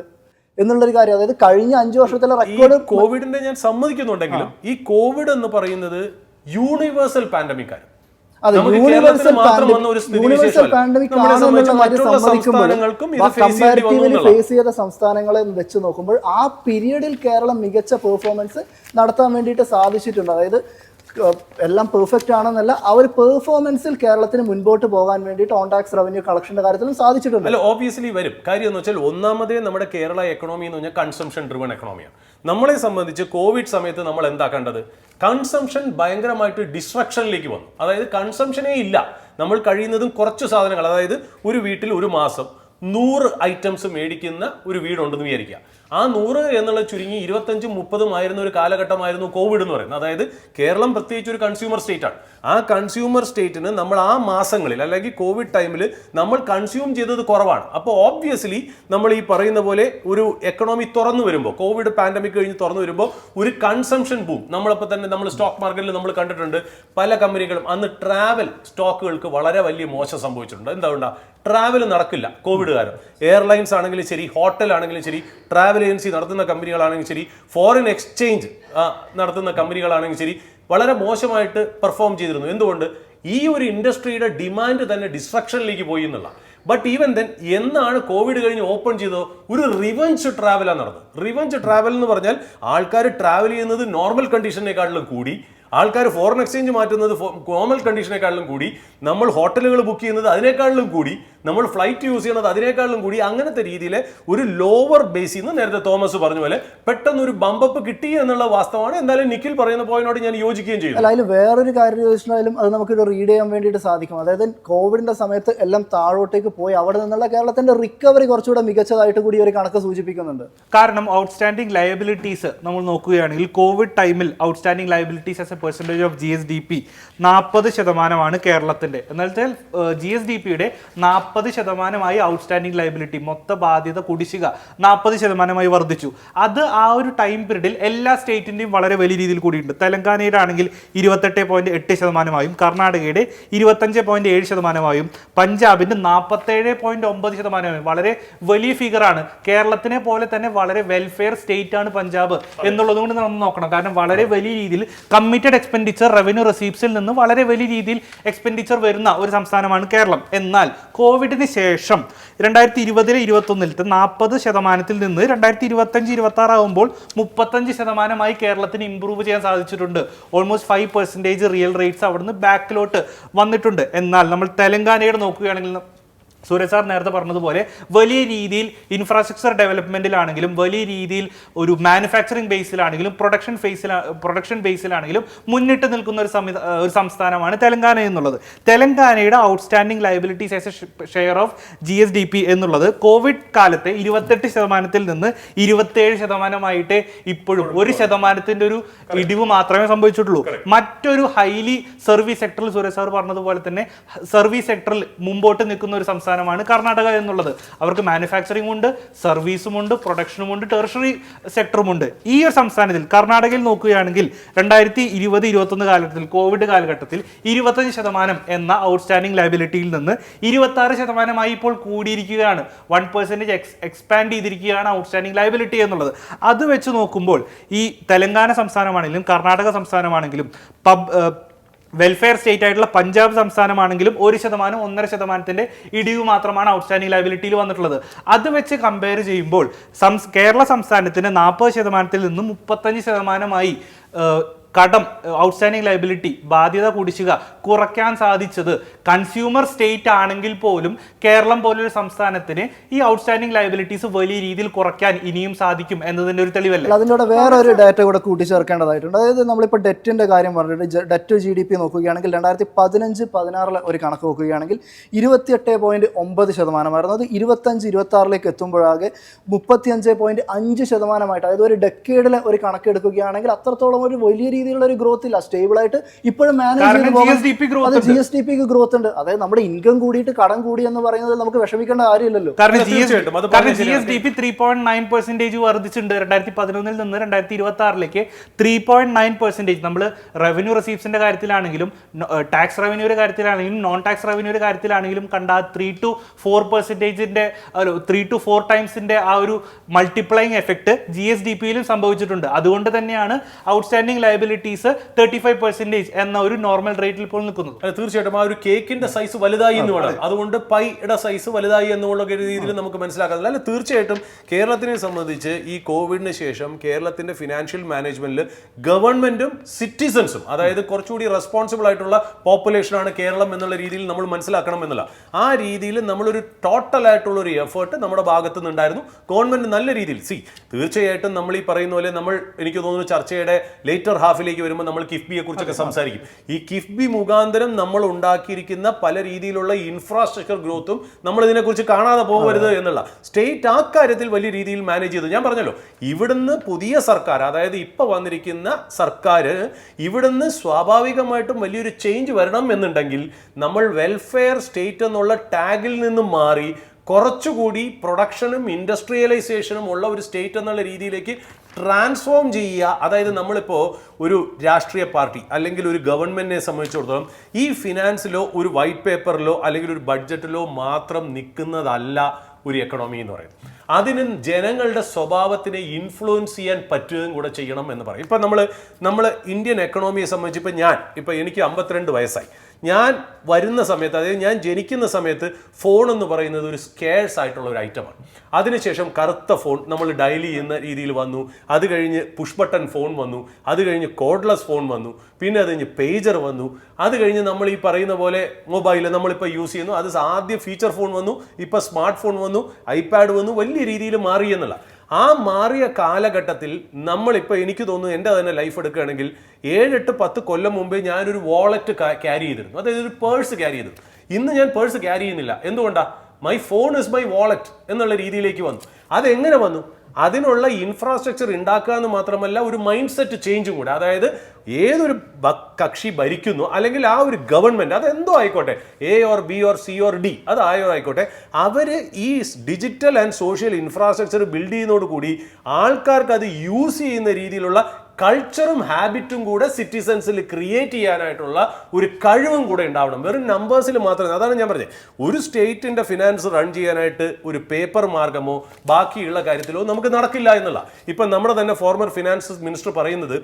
എന്നുള്ളൊരു കാര്യം. അതായത് കഴിഞ്ഞ 5 വർഷത്തിലെ റെക്കോർഡ് കോവിഡിന്റെ ഞാൻ സമ്മതിക്കുന്നുണ്ടെങ്കിലും ഈ കോവിഡ് എന്ന് പറയുന്നത് യൂണിവേഴ്സൽ പാൻഡമിക് ആണ്. യൂണിവേഴ്സൽ പാൻഡമിക് ആണെന്നുള്ള കാര്യം സമ്മതിക്കുമ്പോഴും കമ്പാരിറ്റീവ്ലി ഫേസ് ചെയ്ത സംസ്ഥാനങ്ങളെ വെച്ച് നോക്കുമ്പോൾ ആ പീരീഡിൽ കേരളം മികച്ച പെർഫോമൻസ് നടത്താൻ വേണ്ടിയിട്ട് സാധിച്ചിട്ടുണ്ട്. അതായത് എല്ലാം പെർഫെക്റ്റ് ആണെന്നല്ല, ആ ഒരു പെർഫോമൻസിൽ കേരളത്തിന് മുൻപോട്ട് പോകാൻ വേണ്ടിയിട്ട് ഓൺ ടാക്സ് റവന്യൂ കളക്ഷന്റെ കാര്യത്തിലും സാധിച്ചിട്ടുണ്ട്. അല്ല, ഓബ്വിയസ്ലി വരും. കാര്യം എന്ന് വെച്ചാൽ ഒന്നാമതേ നമ്മുടെ കേരള എക്കണോമി എന്ന് പറഞ്ഞാൽ കൺസംഷൻ ഡ്രിവൺ എക്കണോമിയാണ്. നമ്മളെ സംബന്ധിച്ച് കോവിഡ് സമയത്ത് നമ്മൾ എന്താ കണ്ടത്? കൺസംഷൻ ഭയങ്കരമായിട്ട് ഡിസ്ട്രക്ഷനിലേക്ക് വന്നു. അതായത് കൺസംഷനേ ഇല്ല. നമ്മൾ കഴിയുന്നതും കുറച്ച് സാധനങ്ങൾ, അതായത് ഒരു വീട്ടിൽ ഒരു മാസം 100 ഐറ്റംസ് മേടിക്കുന്ന ഒരു വീടുണ്ടെന്ന് വിചാരിക്കുക. ആ 100 എന്നുള്ള ചുരുങ്ങി 25-30 ആയിരുന്ന ഒരു കാലഘട്ടമായിരുന്നു കോവിഡ് എന്ന് പറയുന്നത്. അതായത് കേരളം പ്രത്യേകിച്ച് ഒരു കൺസ്യൂമർ സ്റ്റേറ്റ് ആണ്. ആ കൺസ്യൂമർ സ്റ്റേറ്റിന് നമ്മൾ ആ മാസങ്ങളിൽ അല്ലെങ്കിൽ കോവിഡ് ടൈമിൽ നമ്മൾ കൺസ്യൂം ചെയ്തത് കുറവാണ്. അപ്പോൾ ഓബ്വിയസ്ലി നമ്മൾ ഈ പറയുന്ന പോലെ ഒരു എക്കണോമി തുറന്നു വരുമ്പോൾ, കോവിഡ് പാൻഡമിക് കഴിഞ്ഞ് തുറന്നു വരുമ്പോൾ ഒരു കൺസംഷൻ ബൂം നമ്മളപ്പോൾ തന്നെ നമ്മൾ സ്റ്റോക്ക് മാർക്കറ്റിൽ നമ്മൾ കണ്ടിട്ടുണ്ട്. പല കമ്പനികളും അന്ന് ട്രാവൽ സ്റ്റോക്കുകൾക്ക് വളരെ വലിയ മോശം സംഭവിച്ചിട്ടുണ്ട്. എന്തുകൊണ്ടാണ്? ട്രാവൽ നടക്കില്ല കോവിഡ് കാരണം. എയർലൈൻസ് ആണെങ്കിലും ശരി, ഹോട്ടൽ ആണെങ്കിലും ശരി, ട്രാവൽ ഏജൻസി നടത്തുന്ന കമ്പനികളാണെങ്കിലും ശരി, ഫോറിൻ എക്സ്ചേഞ്ച് നടത്തുന്ന കമ്പനികളാണെങ്കിലും ശരി, വളരെ മോശമായിട്ട് പെർഫോം ചെയ്തിരുന്നു. എന്തുകൊണ്ട്? ഈ ഒരു ഇൻഡസ്ട്രിയുടെ ഡിമാൻഡ് തന്നെ ഡിസ്ട്രക്ഷനിലേക്ക് പോയി എന്നുള്ള. ബട്ട് ഈവൻ ദെൻ എന്നാണ് കോവിഡ് കഴിഞ്ഞ് ഓപ്പൺ ചെയ്തോ ഒരു റിവഞ്ച് ട്രാവലാണ് നടന്നത്. റിവഞ്ച് ട്രാവൽ എന്ന് പറഞ്ഞാൽ ആൾക്കാർ ട്രാവൽ ചെയ്യുന്നത് നോർമൽ കണ്ടീഷനേക്കാളിലും കൂടി, ആൾക്കാർ ഫോറിൻ എക്സ്ചേഞ്ച് മാറ്റുന്നത് നോർമൽ കണ്ടീഷനേക്കാളിലും കൂടി, നമ്മൾ ഹോട്ടലുകൾ ബുക്ക് ചെയ്യുന്നത് അതിനേക്കാളിലും കൂടി, നമ്മൾ ഫ്ലൈറ്റ് യൂസ് ചെയ്യണത് അതിനേക്കാളും കൂടി അങ്ങനത്തെ രീതിയിൽ ഒരു ലോവർ ബേസിൽ നിന്ന് നേരത്തെ തോമസ് പറഞ്ഞ പോലെ പെട്ടെന്ന് ഒരു ബമ്പപ്പ് കിട്ടി എന്നുള്ള വാസ്തവമാണ്. എന്തായാലും നിഖിൽ പറയുന്ന പോയിന്റോട് ഞാൻ യോജിക്കുകയും ചെയ്യും. അല്ല, അതിൽ വേറൊരു കാര്യം ചോദിച്ചാലും അത് നമുക്ക് റീഡ് ചെയ്യാൻ വേണ്ടിയിട്ട് സാധിക്കും. അതായത് കോവിഡിന്റെ സമയത്ത് എല്ലാം താഴോട്ടേക്ക് പോയി അവിടെ നിന്നുള്ള കേരളത്തിന്റെ റിക്കവറി കുറച്ചുകൂടെ മികച്ചതായിട്ട് കൂടി ഒരു കണക്ക് സൂചിപ്പിക്കുന്നുണ്ട്. കാരണം ഔട്ട്സ്റ്റാൻഡിംഗ് ലയബിലിറ്റീസ് നമ്മൾ നോക്കുകയാണെങ്കിൽ കോവിഡ് ടൈമിൽ outstanding liabilities as A percentage of GSDP 40% കേരളത്തിന്റെ. എന്നാൽ GSDPയുടെ 40% ഔട്ട്സ്റ്റാൻഡിംഗ് ലയബിലിറ്റി, മൊത്ത ബാധ്യത കുടിശ്ശിക 40% വർദ്ധിച്ചു. അത് ആ ഒരു ടൈം പീരീഡിൽ എല്ലാ സ്റ്റേറ്റിന്റെയും വളരെ വലിയ രീതിയിൽ കൂടിയിട്ടുണ്ട്. തെലങ്കാനയുടെ ആണെങ്കിൽ 28.8%, കർണാടകയുടെ 25.7%, പഞ്ചാബിന്റെ 47.9%. വളരെ വലിയ ഫിഗറാണ്. കേരളത്തിനെ പോലെ തന്നെ വളരെ വെൽഫെയർ സ്റ്റേറ്റ് ആണ് പഞ്ചാബ് എന്നുള്ളത് കൊണ്ട് നമ്മൾ നോക്കണം. കാരണം വളരെ വലിയ രീതിയിൽ കമ്മിറ്റഡ് എക്സ്പെൻഡിച്ചർ റവന്യൂ റെസീപ്സിൽ നിന്ന് വളരെ വലിയ രീതിയിൽ എക്സ്പെൻഡിച്ചർ വരുന്ന ഒരു സംസ്ഥാനമാണ് കേരളം. എന്നാൽ കോവിഡിന് ശേഷം 2020-21 40% നിന്ന് 2025-26 ആകുമ്പോൾ 35% കേരളത്തിന് ഇംപ്രൂവ് ചെയ്യാൻ സാധിച്ചിട്ടുണ്ട്. ഓൾമോസ്റ്റ് 5% റിയൽ റേറ്റ്സ് അവിടുന്ന് ബാക്കിലോട്ട് വന്നിട്ടുണ്ട്. എന്നാൽ നമ്മൾ തെലങ്കാനയുടെ നോക്കുകയാണെങ്കിൽ സൂര്യ സാർ നേരത്തെ പറഞ്ഞതുപോലെ വലിയ രീതിയിൽ ഇൻഫ്രാസ്ട്രക്ചർ ഡെവലപ്മെന്റിലാണെങ്കിലും വലിയ രീതിയിൽ ഒരു മാനുഫാക്ചറിംഗ് ബേസിലാണെങ്കിലും പ്രൊഡക്ഷൻ ബേസിലാണെങ്കിലും മുന്നിട്ട് നിൽക്കുന്ന ഒരു സംസ്ഥാനമാണ് തെലങ്കാന എന്നുള്ളത്. തെലങ്കാനയുടെ outstanding liabilities as a share of GSDP എന്നുള്ളത് കോവിഡ് കാലത്തെ 28% നിന്ന് 27% ഇപ്പോഴും 1% ഒരു ഇടിവ് മാത്രമേ സംഭവിച്ചിട്ടുള്ളൂ. മറ്റൊരു ഹൈലി സർവീസ് സെക്ടറിൽ സൂര്യ സാർ പറഞ്ഞതുപോലെ തന്നെ സർവീസ് സെക്ടറിൽ മുമ്പോട്ട് നിൽക്കുന്ന ഒരു സംസ്ഥാനമാണ് കർണാടക എന്നുള്ളത്. അവർക്ക് മാനുഫാക്ചറിംഗ് ഉണ്ട്, സർവീസും ഉണ്ട്, പ്രൊഡക്ഷനും ഉണ്ട്, ടെർഷറി സെക്ടറും ഉണ്ട്. ഈ ഒരു സംസ്ഥാനത്തിൽ കർണാടകയിൽ നോക്കുകയാണെങ്കിൽ 2020-21 കാലഘട്ടത്തിൽ കോവിഡ് കാലഘട്ടത്തിൽ 25% എന്ന ഔട്ട്സ്റ്റാൻഡിംഗ് ലയബിലിറ്റിയിൽ നിന്ന് 26% ഇപ്പോൾ കൂടിയിരിക്കുകയാണ്. 1% എക്സ്പാൻഡ് ചെയ്തിരിക്കുകയാണ് ഔട്ട്സ്റ്റാൻഡിംഗ് ലയബിലിറ്റി എന്നുള്ളത്. അത് വെച്ച് നോക്കുമ്പോൾ ഈ തെലങ്കാന സംസ്ഥാനമാണെങ്കിലും കർണാടക സംസ്ഥാനമാണെങ്കിലും വെൽഫെയർ സ്റ്റേറ്റ് ആയിട്ടുള്ള പഞ്ചാബ് സംസ്ഥാനമാണെങ്കിലും 1%, 1.5% ഇടിവ് മാത്രമാണ് ഔട്ട്സ്റ്റാൻഡിംഗ് ലയബിലിറ്റിയിൽ വന്നിട്ടുള്ളത്. അത് വെച്ച് കമ്പയർ ചെയ്യുമ്പോൾ കേരള സംസ്ഥാനത്തിന് 40% നിന്ന് 35% കടം ഔട്ട്സ്റ്റാൻഡിംഗ് ലയബിലിറ്റി ബാധ്യത കുടിശ്ശിക കുറയ്ക്കാൻ സാധിച്ചത് കൺസ്യൂമർ സ്റ്റേറ്റ് ആണെങ്കിൽ പോലും കേരളം പോലൊരു സംസ്ഥാനത്തിന് ഈ ഔട്ട്സ്റ്റാൻഡിംഗ് ലയബിലിറ്റീസ് വലിയ രീതിയിൽ കുറയ്ക്കാൻ ഇനിയും സാധിക്കും എന്നതിന്റെ ഒരു തെളിവല്ലേ. അതിൻ്റെ കൂടെ വേറെ ഒരു ഡാറ്റ കൂടെ കൂട്ടിച്ചേർക്കേണ്ടതായിട്ടുണ്ട്. അതായത് നമ്മളിപ്പോൾ ഡെറ്റിന്റെ കാര്യം പറഞ്ഞിട്ട് ഡെറ്റ് ടു GDP നോക്കുകയാണെങ്കിൽ 2015-16 ഒരു കണക്ക് നോക്കുകയാണെങ്കിൽ 28.9%, അത് 25-26 എത്തുമ്പോഴാകെ 35.5% അതായത് ഒരു ഡെക്കേഡിലെ ഒരു കണക്ക് എടുക്കുകയാണെങ്കിൽ അത്രത്തോളം ഒരു വലിയ രീതിയിലുള്ള ഒരു ഗ്രോത്ത് ഇല്ല. സ്റ്റേബിൾ ആയിട്ട് ഇപ്പോഴും GSDP ഗ്രോത്ത് ഉണ്ട്. അതായത് നമ്മുടെ ഇൻകം കൂടിയിട്ട് കടം കൂടി എന്ന് പറയുന്നത് നമുക്ക് വിഷമിക്കേണ്ട കാര്യമില്ലല്ലോ. കാരണം GSDP 3.9% വർദ്ധിച്ചിട്ടുണ്ട് 2011 നിന്ന് 2026 3.9%. നമ്മൾ റവന്യൂ റെസീപ്സിന്റെ കാര്യത്തിലാണെങ്കിലും ടാക്സ് റവന്യൂയുടെ കാര്യത്തിലാണെങ്കിലും നോൺ ടാക്സ് റവന്യൂയുടെ കാര്യത്തിലാണെങ്കിലും കണ്ട 3 to 4 ടൈംസിന്റെ ആ ഒരു മൾട്ടിപ്ലൈങ് എഫക്ട് GSDPയിലും സംഭവിച്ചിട്ടുണ്ട്. അതുകൊണ്ട് തന്നെയാണ് ഔട്ട്സ്റ്റാൻഡിംഗ് ലയബിലിറ്റീസ് 35% എന്ന ഒരു നോർമൽ റേറ്റിൽ ഇപ്പോൾ നിൽക്കുന്നത്. തീർച്ചയായിട്ടും ആ ഒരു കേക്കിന്റെ സൈസ് വലുതായി എന്ന് വേണം, അതുകൊണ്ട് പൈയുടെ സൈസ് വലുതായി എന്നുള്ള രീതിയിൽ നമുക്ക് മനസ്സിലാക്കാറില്ല. അല്ല, തീർച്ചയായിട്ടും കേരളത്തിനെ സംബന്ധിച്ച് ഈ കോവിഡിന് ശേഷം കേരളത്തിന്റെ ഫിനാൻഷ്യൽ മാനേജ്മെന്റിൽ ഗവൺമെന്റും സിറ്റിസൺസും, അതായത് കുറച്ചുകൂടി റെസ്പോൺസിബിൾ ആയിട്ടുള്ള പോപ്പുലേഷനാണ് കേരളം എന്നുള്ള രീതിയിൽ നമ്മൾ മനസ്സിലാക്കണം എന്നുള്ള ആ രീതിയിൽ നമ്മളൊരു ടോട്ടൽ ആയിട്ടുള്ള ഒരു എഫേർട്ട് നമ്മുടെ ഭാഗത്തു നിന്നുണ്ടായിരുന്നു. ഗവൺമെന്റ് നല്ല രീതിയിൽ തീർച്ചയായിട്ടും നമ്മൾ ഈ പറയുന്ന പോലെ എനിക്ക് തോന്നുന്നു ചർച്ചയുടെ ലേറ്റർ ഹാഫിലേക്ക് വരുമ്പോൾ നമ്മൾ കിഫ്ബിയെ കുറിച്ചൊക്കെ സംസാരിക്കും. ഈ കിഫ്ബി മുഖാന്തരം നമ്മൾ ഉണ്ടാക്കിയിരിക്കുന്ന പല രീതിയിലുള്ള ഇൻഫ്രാസ്ട്രക്ചർ ഗ്രോത്തും നമ്മൾ ഇതിനെക്കുറിച്ച് കാണാതെ പോകരുത് എന്നുള്ള സ്റ്റേറ്റ് ആ കാര്യത്തിൽ വലിയ രീതിയിൽ മാനേജ് ചെയ്തു. ഞാൻ പറഞ്ഞല്ലോ, ഇവിടുന്ന് പുതിയ സർക്കാർ, അതായത് ഇപ്പൊ വന്നിരിക്കുന്ന സർക്കാർ ഇവിടുന്ന് സ്വാഭാവികമായിട്ടും വലിയൊരു ചേഞ്ച് വരണം എന്നുണ്ടെങ്കിൽ നമ്മൾ വെൽഫെയർ സ്റ്റേറ്റ് എന്നുള്ള ടാഗിൽ നിന്ന് മാറി കുറച്ചുകൂടി പ്രൊഡക്ഷനും ഇൻഡസ്ട്രിയലൈസേഷനും ഉള്ള ഒരു സ്റ്റേറ്റ് എന്നുള്ള രീതിയിലേക്ക് ട്രാൻസ്ഫോം ചെയ്യുക. അതായത് നമ്മളിപ്പോൾ ഒരു രാഷ്ട്രീയ പാർട്ടി അല്ലെങ്കിൽ ഒരു ഗവൺമെന്റിനെ സംബന്ധിച്ചിടത്തോളം ഈ ഫിനാൻസിലോ ഒരു വൈറ്റ് പേപ്പറിലോ അല്ലെങ്കിൽ ഒരു ബഡ്ജറ്റിലോ മാത്രം നിൽക്കുന്നതല്ല ഒരു എക്കണോമി എന്ന് പറയുന്നത്. അതിന് ജനങ്ങളുടെ സ്വഭാവത്തിനെ ഇൻഫ്ലുവൻസ് ചെയ്യാൻ പറ്റുകയും കൂടെ ചെയ്യണം എന്ന് പറയും. ഇപ്പം നമ്മൾ ഇന്ത്യൻ എക്കണോമിയെ സംബന്ധിച്ച് ഇപ്പം എനിക്ക് 52 വയസ്സായി. ഞാൻ വരുന്ന സമയത്ത്, അതായത് ഞാൻ ജനിക്കുന്ന സമയത്ത് ഫോൺ എന്ന് പറയുന്നത് ഒരു സ്കേഴ്സ് ആയിട്ടുള്ള ഒരു ഐറ്റമാണ്. അതിനുശേഷം കറുത്ത ഫോൺ നമ്മൾ ഡയൽ ചെയ്യുന്ന രീതിയിൽ വന്നു. അത് കഴിഞ്ഞ് പുഷ് ബട്ടൺ ഫോൺ വന്നു. അത് കഴിഞ്ഞ് കോഡ്ലെസ് ഫോൺ വന്നു. പിന്നെ അത് കഴിഞ്ഞ് പേജർ വന്നു. അത് കഴിഞ്ഞ് നമ്മൾ ഈ പറയുന്ന പോലെ മൊബൈൽ നമ്മളിപ്പോൾ യൂസ് ചെയ്യുന്നു. അത് ആദ്യം ഫീച്ചർ ഫോൺ വന്നു, ഇപ്പോൾ സ്മാർട്ട് ഫോൺ വന്നു, ഐപാഡ് വന്നു, വലിയ രീതിയിൽ മാറി എന്നുള്ള ആ മാറിയ കാലഘട്ടത്തിൽ നമ്മളിപ്പോൾ എനിക്ക് തോന്നുന്നു എൻ്റെ തന്നെ ലൈഫ് എടുക്കുകയാണെങ്കിൽ 7-8-10 കൊല്ലം മുമ്പേ ഞാനൊരു വാളറ്റ് ക്യാരി ചെയ്തിരുന്നു, അതായത് ഒരു പേഴ്സ് ക്യാരി ചെയ്തിരുന്നു. ഇന്ന് ഞാൻ പേഴ്സ് ക്യാരി ചെയ്യുന്നില്ല. എന്തുകൊണ്ടാണ്? My phone is my wallet എന്നുള്ള രീതിയിലേക്ക് വന്നു. അതെങ്ങനെ വന്നു? അതിനുള്ള ഇൻഫ്രാസ്ട്രക്ചർ ഉണ്ടാക്കുക എന്ന് മാത്രമല്ല, ഒരു മൈൻഡ് സെറ്റ് ചേഞ്ചും കൂടെ. അതായത് ഏതൊരു കക്ഷി ഭരിക്കുന്നു, അല്ലെങ്കിൽ ആ ഒരു ഗവൺമെന്റ്, അതെന്തോ ആയിക്കോട്ടെ, A or B or C or D, അത് ആയിക്കോട്ടെ, അവര് ഈ digital and social infrastructure build ചെയ്യുന്നതോടുകൂടി ആൾക്കാർക്ക് അത് യൂസ് ചെയ്യുന്ന രീതിയിലുള്ള കൾച്ചറും ഹാബിറ്റും കൂടെ സിറ്റിസൺസിൽ ക്രിയേറ്റ് ചെയ്യാനായിട്ടുള്ള ഒരു കഴിവും കൂടെ ഉണ്ടാവണം. വെറും നമ്പേഴ്സിൽ മാത്രമേ. അതാണ് ഞാൻ പറഞ്ഞത്, ഒരു സ്റ്റേറ്റിന്റെ ഫിനാൻസ് റൺ ചെയ്യാനായിട്ട് ഒരു പേപ്പർ മാർഗമോ ബാക്കിയുള്ള കാര്യത്തിലോ നമുക്ക് നടക്കില്ല എന്നുള്ള. ഇപ്പം നമ്മുടെ തന്നെ ഫോർമർ ഫിനാൻസ് മിനിസ്റ്റർ പറയുന്നത്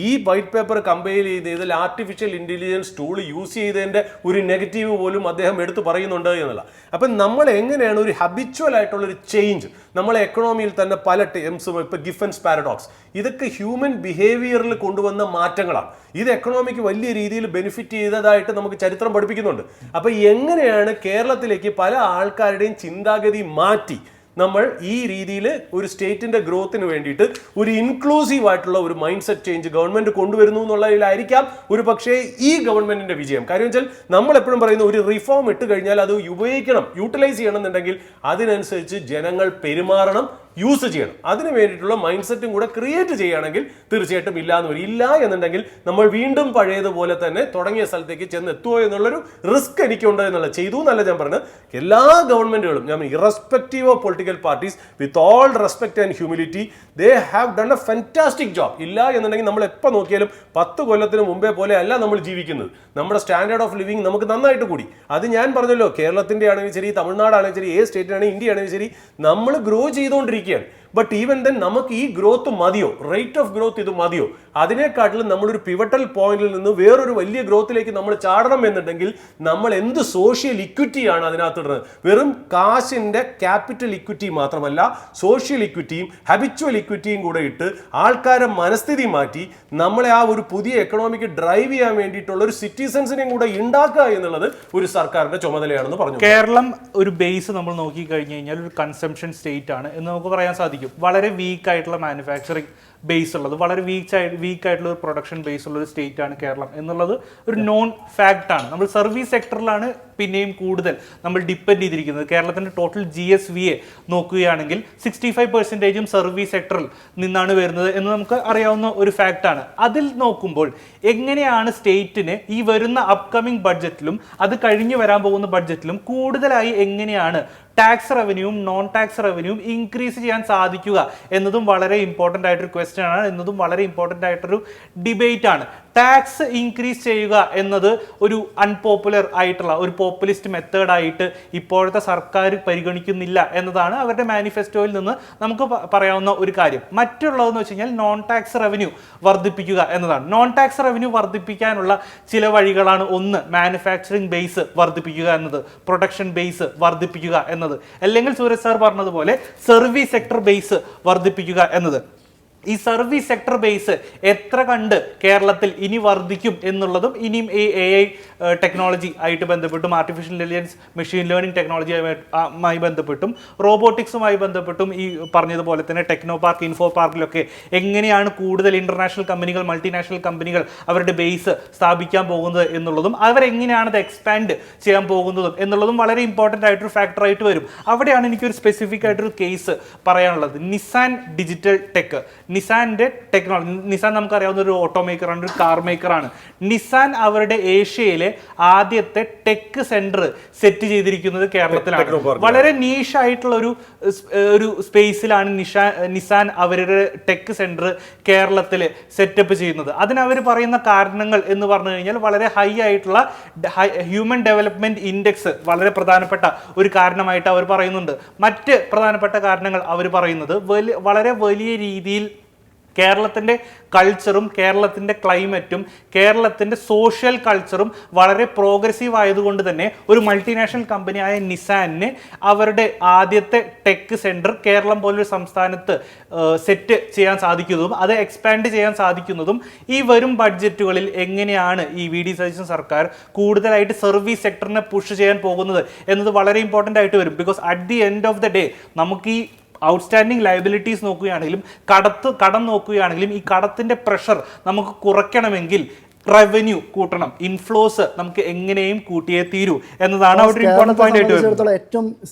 ഈ വൈറ്റ് പേപ്പർ കമ്പയർ ചെയ്തതിൽ ആർട്ടിഫിഷ്യൽ ഇന്റലിജൻസ് ടൂൾ യൂസ് ചെയ്തതിന്റെ ഒരു നെഗറ്റീവ് പോലും അദ്ദേഹം എടുത്തു പറയുന്നുണ്ട് എന്നുള്ള. അപ്പം നമ്മൾ എങ്ങനെയാണ് ഒരു ഹബിച്വൽ ആയിട്ടുള്ള ഒരു ചേഞ്ച് നമ്മളെ എക്കണോമിയിൽ തന്നെ പല ടേംസും, ഇപ്പം ഗിഫൻസ് പാരഡോക്സ്, ഇതൊക്കെ ഹ്യൂമൻ ബിഹേവിയറിൽ കൊണ്ടുവന്ന മാറ്റങ്ങളാണ്. ഇത് എക്കണോമിക്ക് വലിയ രീതിയിൽ ബെനിഫിറ്റ് ചെയ്തതായിട്ട് നമുക്ക് ചരിത്രം പഠിപ്പിക്കുന്നുണ്ട്. അപ്പം എങ്ങനെയാണ് കേരളത്തിലേക്ക് പല ആൾക്കാരുടെയും ചിന്താഗതി മാറ്റി നമ്മൾ ഈ രീതിയിൽ ഒരു സ്റ്റേറ്റിന്റെ ഗ്രോത്തിന് വേണ്ടിയിട്ട് ഒരു ഇൻക്ലൂസീവ് ആയിട്ടുള്ള ഒരു മൈൻഡ് സെറ്റ് ചേഞ്ച് ഗവൺമെന്റ് കൊണ്ടുവരുന്നു എന്നുള്ളതിലായിരിക്കാം ഒരു പക്ഷേ ഈ ഗവൺമെന്റിന്റെ വിജയം. കാര്യം വെച്ചാൽ നമ്മൾ എപ്പോഴും പറയുന്ന ഒരു റിഫോം ഇട്ട് കഴിഞ്ഞാൽ അത് ഉപയോഗിക്കണം, യൂട്ടിലൈസ് ചെയ്യണം എന്നുണ്ടെങ്കിൽ അതിനനുസരിച്ച് ജനങ്ങൾ പെരുമാറണം, യൂസ് ചെയ്യണം. അതിന് വേണ്ടിയിട്ടുള്ള മൈൻഡ് സെറ്റും കൂടെ ക്രിയേറ്റ് ചെയ്യുകയാണെങ്കിൽ തീർച്ചയായിട്ടും ഇല്ലാന്ന് വരും. ഇല്ല എന്നുണ്ടെങ്കിൽ നമ്മൾ വീണ്ടും പഴയതുപോലെ തന്നെ തുടങ്ങിയ സ്ഥലത്തേക്ക് ചെന്ന് എത്തുമോ എന്നുള്ളൊരു റിസ്ക് എനിക്കുണ്ട് എന്നുള്ളത്. ചെയ്തു എന്നല്ല ഞാൻ പറഞ്ഞത്, എല്ലാ ഗവൺമെന്റുകളും, ഞാൻ irrespective of political parties, with all respect and humility, they have done A fantastic job. ഇല്ല എന്നുണ്ടെങ്കിൽ നമ്മൾ എപ്പോൾ നോക്കിയാലും 10 കൊല്ലത്തിന് മുമ്പേ പോലെ അല്ല നമ്മൾ ജീവിക്കുന്നത്. നമ്മുടെ സ്റ്റാൻഡേർഡ് ഓഫ് ലിവിങ് നമുക്ക് നന്നായിട്ട് കൂടി. അത് ഞാൻ പറഞ്ഞല്ലോ, കേരളത്തിന്റെ ആണെങ്കിൽ ശരി, തമിഴ്നാടാണെങ്കിൽ ശരി, ഏത് സ്റ്റേറ്റിനാണെങ്കിൽ ഇന്ത്യ ആണെങ്കിൽ ശരി, നമ്മൾ ഗ്രോ ചെയ്തുകൊണ്ടിരിക്കുകയാണ്. ബട്ട് ഈവൻ ദെൻ നമുക്ക് ഈ ഗ്രോത്ത് മതിയോ? റേറ്റ് ഓഫ് ഗ്രോത്ത് ഇത് മതിയോ? അതിനെക്കാട്ടിലും നമ്മളൊരു പിവറ്റൽ പോയിന്റിൽ നിന്ന് വേറൊരു വലിയ ഗ്രോത്തിലേക്ക് നമ്മൾ ചാടണം എന്നുണ്ടെങ്കിൽ നമ്മൾ എന്ത് സോഷ്യൽ ഇക്വിറ്റിയാണ് അതിനകത്തിടുന്നത്? വെറും കാശിന്റെ ക്യാപിറ്റൽ ഇക്വിറ്റി മാത്രമല്ല, സോഷ്യൽ ഇക്വിറ്റിയും ഹാബിച്വൽ ഇക്വിറ്റിയും കൂടെ ഇട്ട് ആൾക്കാരെ മനസ്ഥിതി മാറ്റി നമ്മളെ ആ ഒരു പുതിയ എക്കണോമിക്ക് ഡ്രൈവ് ചെയ്യാൻ വേണ്ടിയിട്ടുള്ള ഒരു സിറ്റിസൺസിനെയും കൂടെ ഉണ്ടാക്കുക എന്നുള്ളത് ഒരു സർക്കാരിന്റെ ചുമതലയാണെന്ന് പറഞ്ഞു. കേരളം ഒരു ബേസ് നമ്മൾ നോക്കി കഴിഞ്ഞു കഴിഞ്ഞാൽ ഒരു കൺസംഷൻ സ്റ്റേറ്റ് ആണ് എന്ന് നമുക്ക് പറയാൻ സാധിക്കും. വളരെ വീക്ക് ആയിട്ടുള്ള മാനുഫാക്ചറിങ് ബേസ് ഉള്ളത്, വളരെ വീക്ക് ആയിട്ടുള്ള ഒരു പ്രൊഡക്ഷൻ ബേസ് ഉള്ള ഒരു സ്റ്റേറ്റ് ആണ് കേരളം എന്നുള്ളത് ഒരു നോൺ ഫാക്റ്റ് ആണ്. നമ്മൾ സർവീസ് സെക്ടറിലാണ് പിന്നെയും കൂടുതൽ നമ്മൾ ഡിപ്പെൻഡ് ചെയ്തിരിക്കുന്നത്. കേരളത്തിന്റെ ടോട്ടൽ GSVA നോക്കുകയാണെങ്കിൽ 65% സർവീസ് സെക്ടറിൽ നിന്നാണ് വരുന്നത് എന്ന് നമുക്ക് അറിയാവുന്ന ഒരു ഫാക്റ്റ് ആണ്. അതിൽ നോക്കുമ്പോൾ എങ്ങനെയാണ് സ്റ്റേറ്റിന് ഈ വരുന്ന അപ്കമിങ് ബഡ്ജറ്റിലും അത് കഴിഞ്ഞ് വരാൻ പോകുന്ന ബഡ്ജറ്റിലും കൂടുതലായി എങ്ങനെയാണ് ടാക്സ് റവന്യൂവും നോൺ ടാക്സ് റവന്യൂവും ഇൻക്രീസ് ചെയ്യാൻ സാധിക്കുക എന്നതും വളരെ ഇമ്പോർട്ടൻ്റ് ആയിട്ടൊരു ക്വസ്റ്റ്യൻ ആണ്, എന്നതും വളരെ ഇമ്പോർട്ടൻ്റ് ആയിട്ടൊരു ഡിബേറ്റ് ആണ്. ടാക്സ് ഇൻക്രീസ് ചെയ്യുക എന്നത് ഒരു അൺപോപ്പുലർ ആയിട്ടുള്ള ഒരു പോപ്പുലിസ്റ്റ് മെത്തേഡായിട്ട് ഇപ്പോഴത്തെ സർക്കാർ പരിഗണിക്കുന്നില്ല എന്നതാണ് അവരുടെ മാനിഫെസ്റ്റോയിൽ നിന്ന് നമുക്ക് പറയാവുന്ന ഒരു കാര്യം. മറ്റുള്ളതെന്ന് വെച്ച് കഴിഞ്ഞാൽ നോൺ ടാക്സ് റവന്യൂ വർദ്ധിപ്പിക്കുക എന്നതാണ്. നോൺ ടാക്സ് റവന്യൂ വർദ്ധിപ്പിക്കാനുള്ള ചില വഴികളാണ്. ഒന്ന്, മാനുഫാക്ചറിങ് ബേസ് വർദ്ധിപ്പിക്കുക എന്നത്, പ്രൊഡക്ഷൻ ബേസ് വർദ്ധിപ്പിക്കുക എന്നത്, അല്ലെങ്കിൽ സൂരജ് സാർ പറഞ്ഞതുപോലെ സർവീസ് സെക്ടർ ബേസ് വർദ്ധിപ്പിക്കുക എന്നത്. ഈ സർവീസ് സെക്ടർ ബേസ് എത്ര കണ്ട് കേരളത്തിൽ ഇനി വർദ്ധിക്കും എന്നുള്ളതും ഇനിയും AI ടെക്നോളജി ആയിട്ട് ബന്ധപ്പെട്ടും ആർട്ടിഫിഷ്യൽ ഇന്റലിജൻസ്, മെഷീൻ ലേണിംഗ് ടെക്നോളജിയുമായി ബന്ധപ്പെട്ടും റോബോട്ടിക്സുമായി ബന്ധപ്പെട്ടും ഈ പറഞ്ഞതുപോലെ തന്നെ ടെക്നോ പാർക്ക്, ഇൻഫോ പാർക്കിലൊക്കെ എങ്ങനെയാണ് കൂടുതൽ ഇന്റർനാഷണൽ കമ്പനികൾ, മൾട്ടിനാഷണൽ കമ്പനികൾ അവരുടെ ബേസ് സ്ഥാപിക്കാൻ പോകുന്നത് എന്നുള്ളതും അവരെങ്ങനെയാണ് അത് എക്സ്പാൻഡ് ചെയ്യാൻ പോകുന്നതും എന്നുള്ളതും വളരെ ഇമ്പോർട്ടൻ്റ് ആയിട്ടൊരു ഫാക്ടറായിട്ട് വരും. അവിടെയാണ് എനിക്കൊരു സ്പെസിഫിക് ആയിട്ടൊരു കേസ് പറയാനുള്ളത്. നിസാൻ ഡിജിറ്റൽ ടെക്, നിസാന്റെ ടെക്നോളജി, നിസാൻ നമുക്കറിയാവുന്ന ഒരു ഓട്ടോ മേക്കറാണ്, ഒരു കാർ മേക്കറാണ്. നിസാൻ അവരുടെ ഏഷ്യയിലെ ആദ്യത്തെ ടെക് സെന്റർ സെറ്റ് ചെയ്തിരിക്കുന്നത് കേരളത്തിലാണ്. വളരെ നീഷ് ആയിട്ടുള്ള ഒരു സ്പേസിലാണ് നിസാൻ അവരുടെ ടെക് സെന്റർ കേരളത്തിൽ സെറ്റപ്പ് ചെയ്യുന്നത്. അതിനവർ പറയുന്ന കാരണങ്ങൾ എന്ന് പറഞ്ഞു കഴിഞ്ഞാൽ വളരെ ഹൈ ആയിട്ടുള്ള ഹ്യൂമൻ ഡെവലപ്മെന്റ് ഇൻഡെക്സ് വളരെ പ്രധാനപ്പെട്ട ഒരു കാരണമായിട്ട് അവർ പറയുന്നുണ്ട്. മറ്റ് പ്രധാനപ്പെട്ട കാരണങ്ങൾ അവർ പറയുന്നത് വളരെ വലിയ രീതിയിൽ കേരളത്തിൻ്റെ കൾച്ചറും കേരളത്തിൻ്റെ ക്ലൈമറ്റും കേരളത്തിൻ്റെ സോഷ്യൽ കൾച്ചറും വളരെ പ്രോഗ്രസീവ് ആയതുകൊണ്ട് തന്നെ ഒരു മൾട്ടിനാഷണൽ കമ്പനിയായ നിസാനിന് അവരുടെ ആദ്യത്തെ ടെക് സെൻറ്റർ കേരളം പോലൊരു സംസ്ഥാനത്ത് സെറ്റ് ചെയ്യാൻ സാധിക്കുന്നതും അത് എക്സ്പാൻഡ് ചെയ്യാൻ സാധിക്കുന്നതും ഈ വരും ബഡ്ജറ്റുകളിൽ എങ്ങനെയാണ് ഈ വി ഡി സതീശൻ സർക്കാർ കൂടുതലായിട്ട് സർവീസ് സെക്ടറിനെ പുഷ് ചെയ്യാൻ പോകുന്നത് എന്നത് വളരെ ഇമ്പോർട്ടൻ്റ് ആയിട്ട് വരും. Because at the end of the day നമുക്ക് ഈ ഔട്ട്സ്റ്റാൻഡിങ് ലയബിലിറ്റീസ് നോക്കുകയാണെങ്കിലും കടം നോക്കുകയാണെങ്കിലും ഈ കടത്തിൻ്റെ പ്രഷർ നമുക്ക് കുറയ്ക്കണമെങ്കിൽ റവന്യൂ കൂട്ടണം, ഇൻഫ്ലോസ് നമുക്ക് എങ്ങനെയും കൂട്ടിയേ തീരൂ എന്നതാണ് അവിടെ ഇമ്പോർട്ടന്റ് പോയിന്റ് ആയിട്ട് വരുന്നത്. ഏറ്റവും